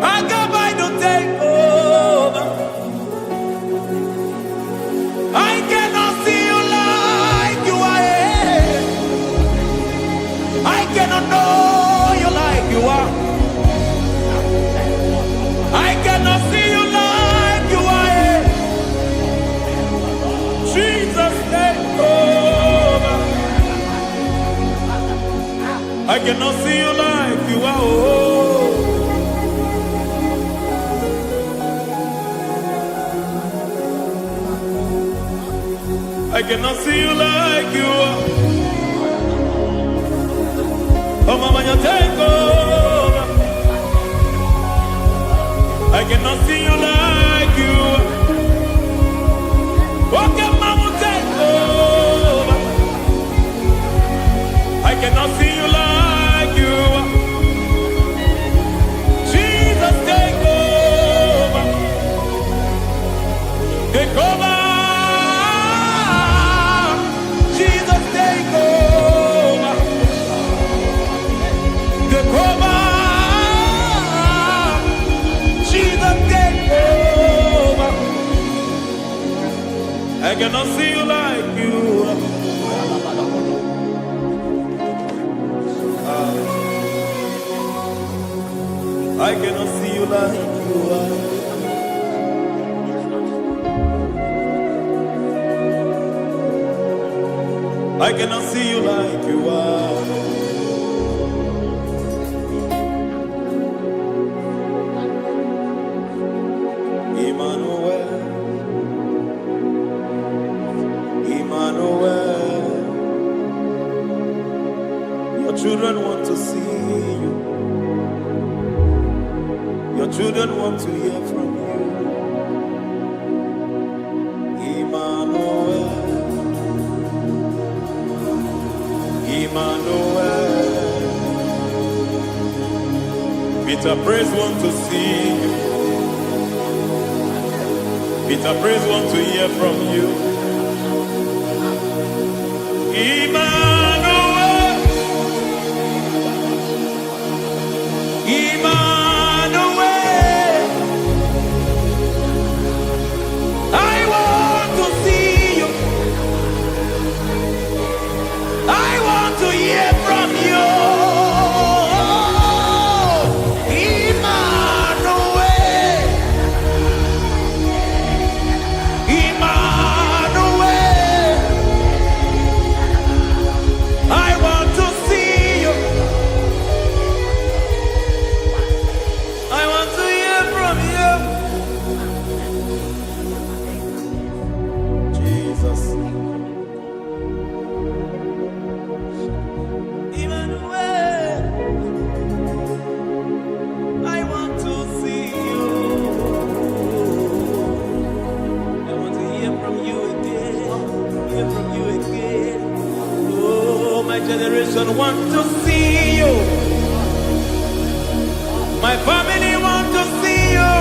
Speaker 1: I come by to take over. I cannot see you like you are. I cannot know you like you are. I cannot see you like you are. Jesus, take over. I cannot see you like you are. Oh. I cannot see you like you are. Oh, Mama, you take over. I cannot see you like you are. Okay, Mama, take over. I cannot see you like you are. Jesus, take over. Take over. Jesus, take over. Take over. Jesus, take over. I cannot see you like you are. I cannot see you like you are. I cannot see you like you are. Emmanuel, Emmanuel, your children want to see you. Your children want to hear from you. Emmanuel, Emmanuel. Peter Praise want to see you. Peter Praise want to hear from you. Emmanuel, Emmanuel. I want to see you. I want to hear from you. Emmanuel, Emmanuel.
Speaker 3: generation want to see you. My family want to see you.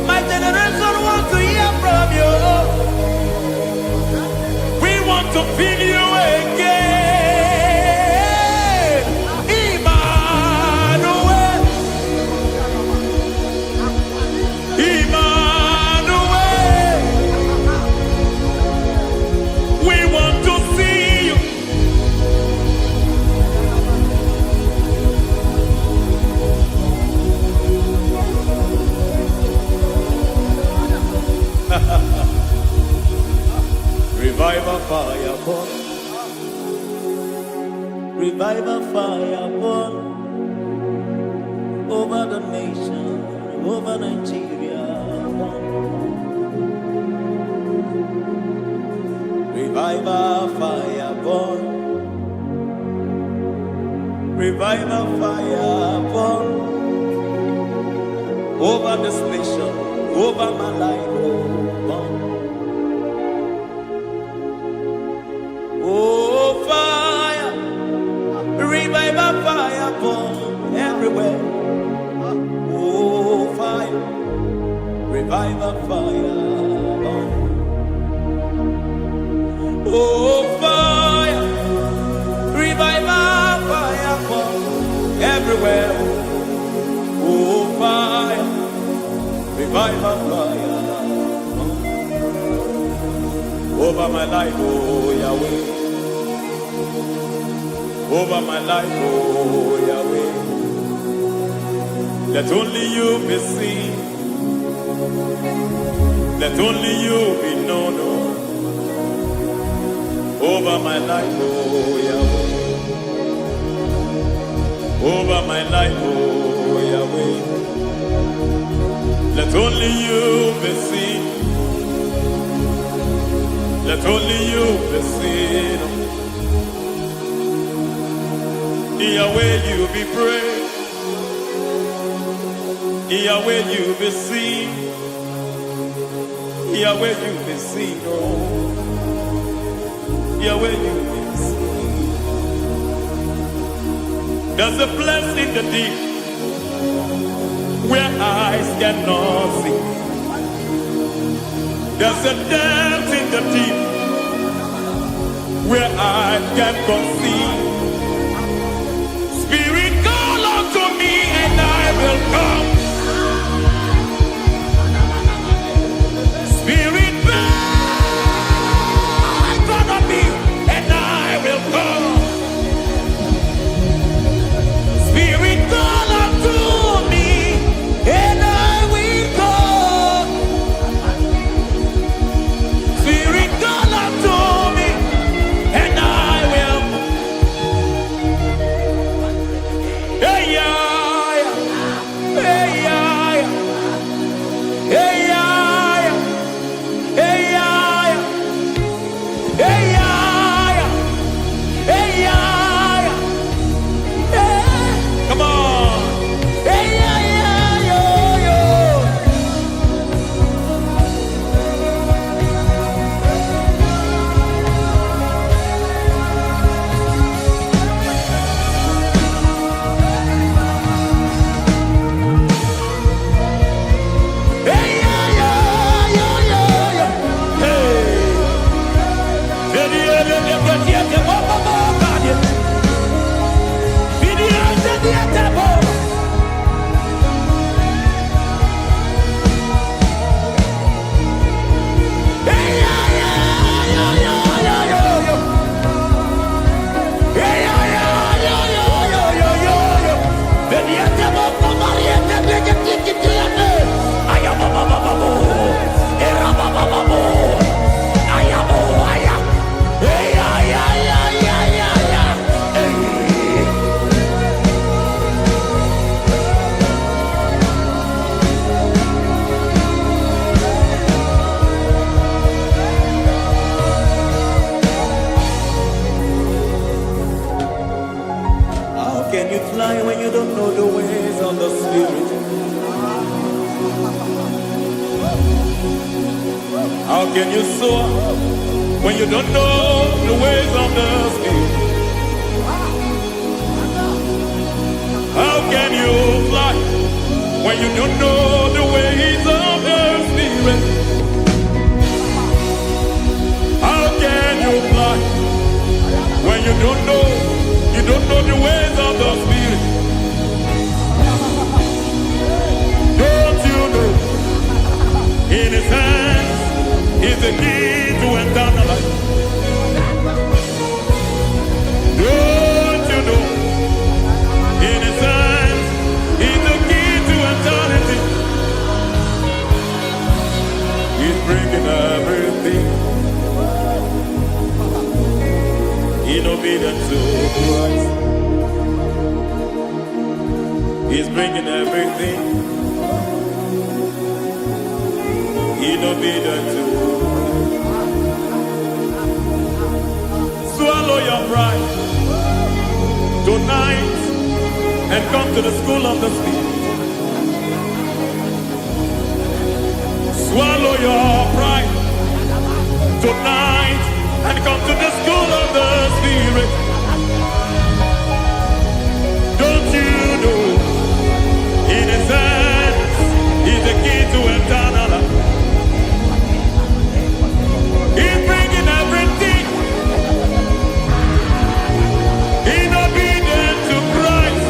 Speaker 3: My generation want to hear from you. We want to feel you again. Emmanuel. Emmanuel. We want to see you. Revival fire burn. Revival fire burn over the nation, over Nigeria. Revival fire burn. Revival fire burn over this nation, over my life. Burn. Oh, fire, revival fire burn everywhere. Oh, fire, revival fire burn. Oh, fire, revival fire burn everywhere. Oh, fire, revival fire burn over my life, oh Yahweh. Over my life, oh Yahweh. Let only you be seen. Let only you be known. Over my life, oh Yahweh. Over my life, oh Yahweh. Let only you be seen. Let only you be seen. Yahweh, you be praised. Yahweh, you be seen. Yahweh, you be seen. Oh, Yahweh, you be seen. There's a place in the deep where eyes cannot see. There's a depth in the deep where I can conceive. Spirit, call unto me and I will come. Spirit, breathe on me and I will come. Spirit, call unto me and I will come. Spirit, call unto me and I will. Hey, yeah, hey, yeah, hey, yeah, hey, yeah, hey, yeah, hey, yeah, hey. Come on. Hey, yeah, yo, yo. Hey, yeah, yo, yo, yo, yo. Hey. How can you fly when you don't know the ways of the Spirit? How can you soar when you don't know the ways of the Spirit? How can you fly when you don't know the ways of the Spirit? How can you fly when you don't know the ways of the Spirit? Don't you know in His hands is the key to eternal life? Don't you know in His hands is the key to eternity? He's bringing everything in obedience to Christ. He's bringing everything in obedience to Christ. Swallow your pride tonight and come to the school of the Spirit. Swallow your pride tonight and come to the school of the Spirit. Don't you know in His hands is the key to eternal life? He's bringing everything in obedience to Christ.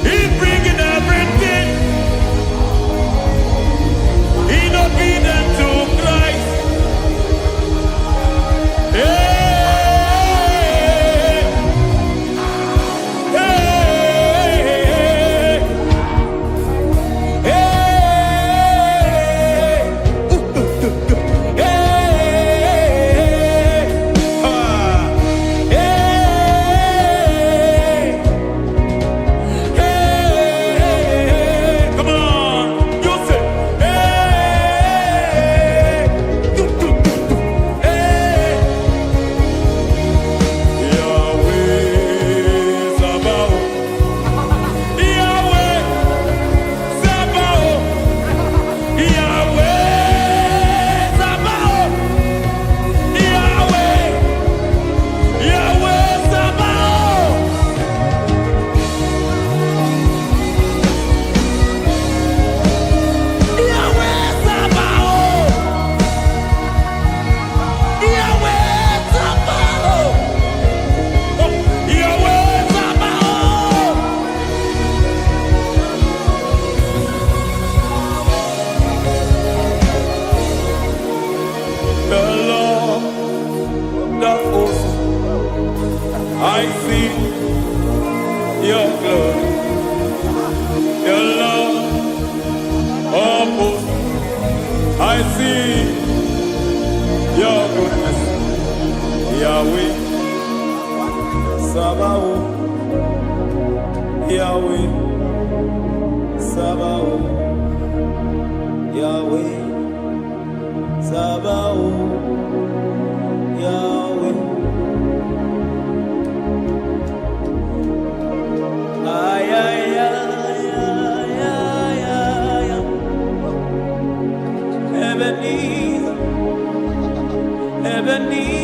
Speaker 3: He's bringing everything in obedience to Christ. I see your glory, your love, oh most. I see your goodness, Yahweh, Sabaoth, Yahweh, Sabaoth, Yahweh, Sabaoth, Yahweh. Ebenezer, Ebenezer.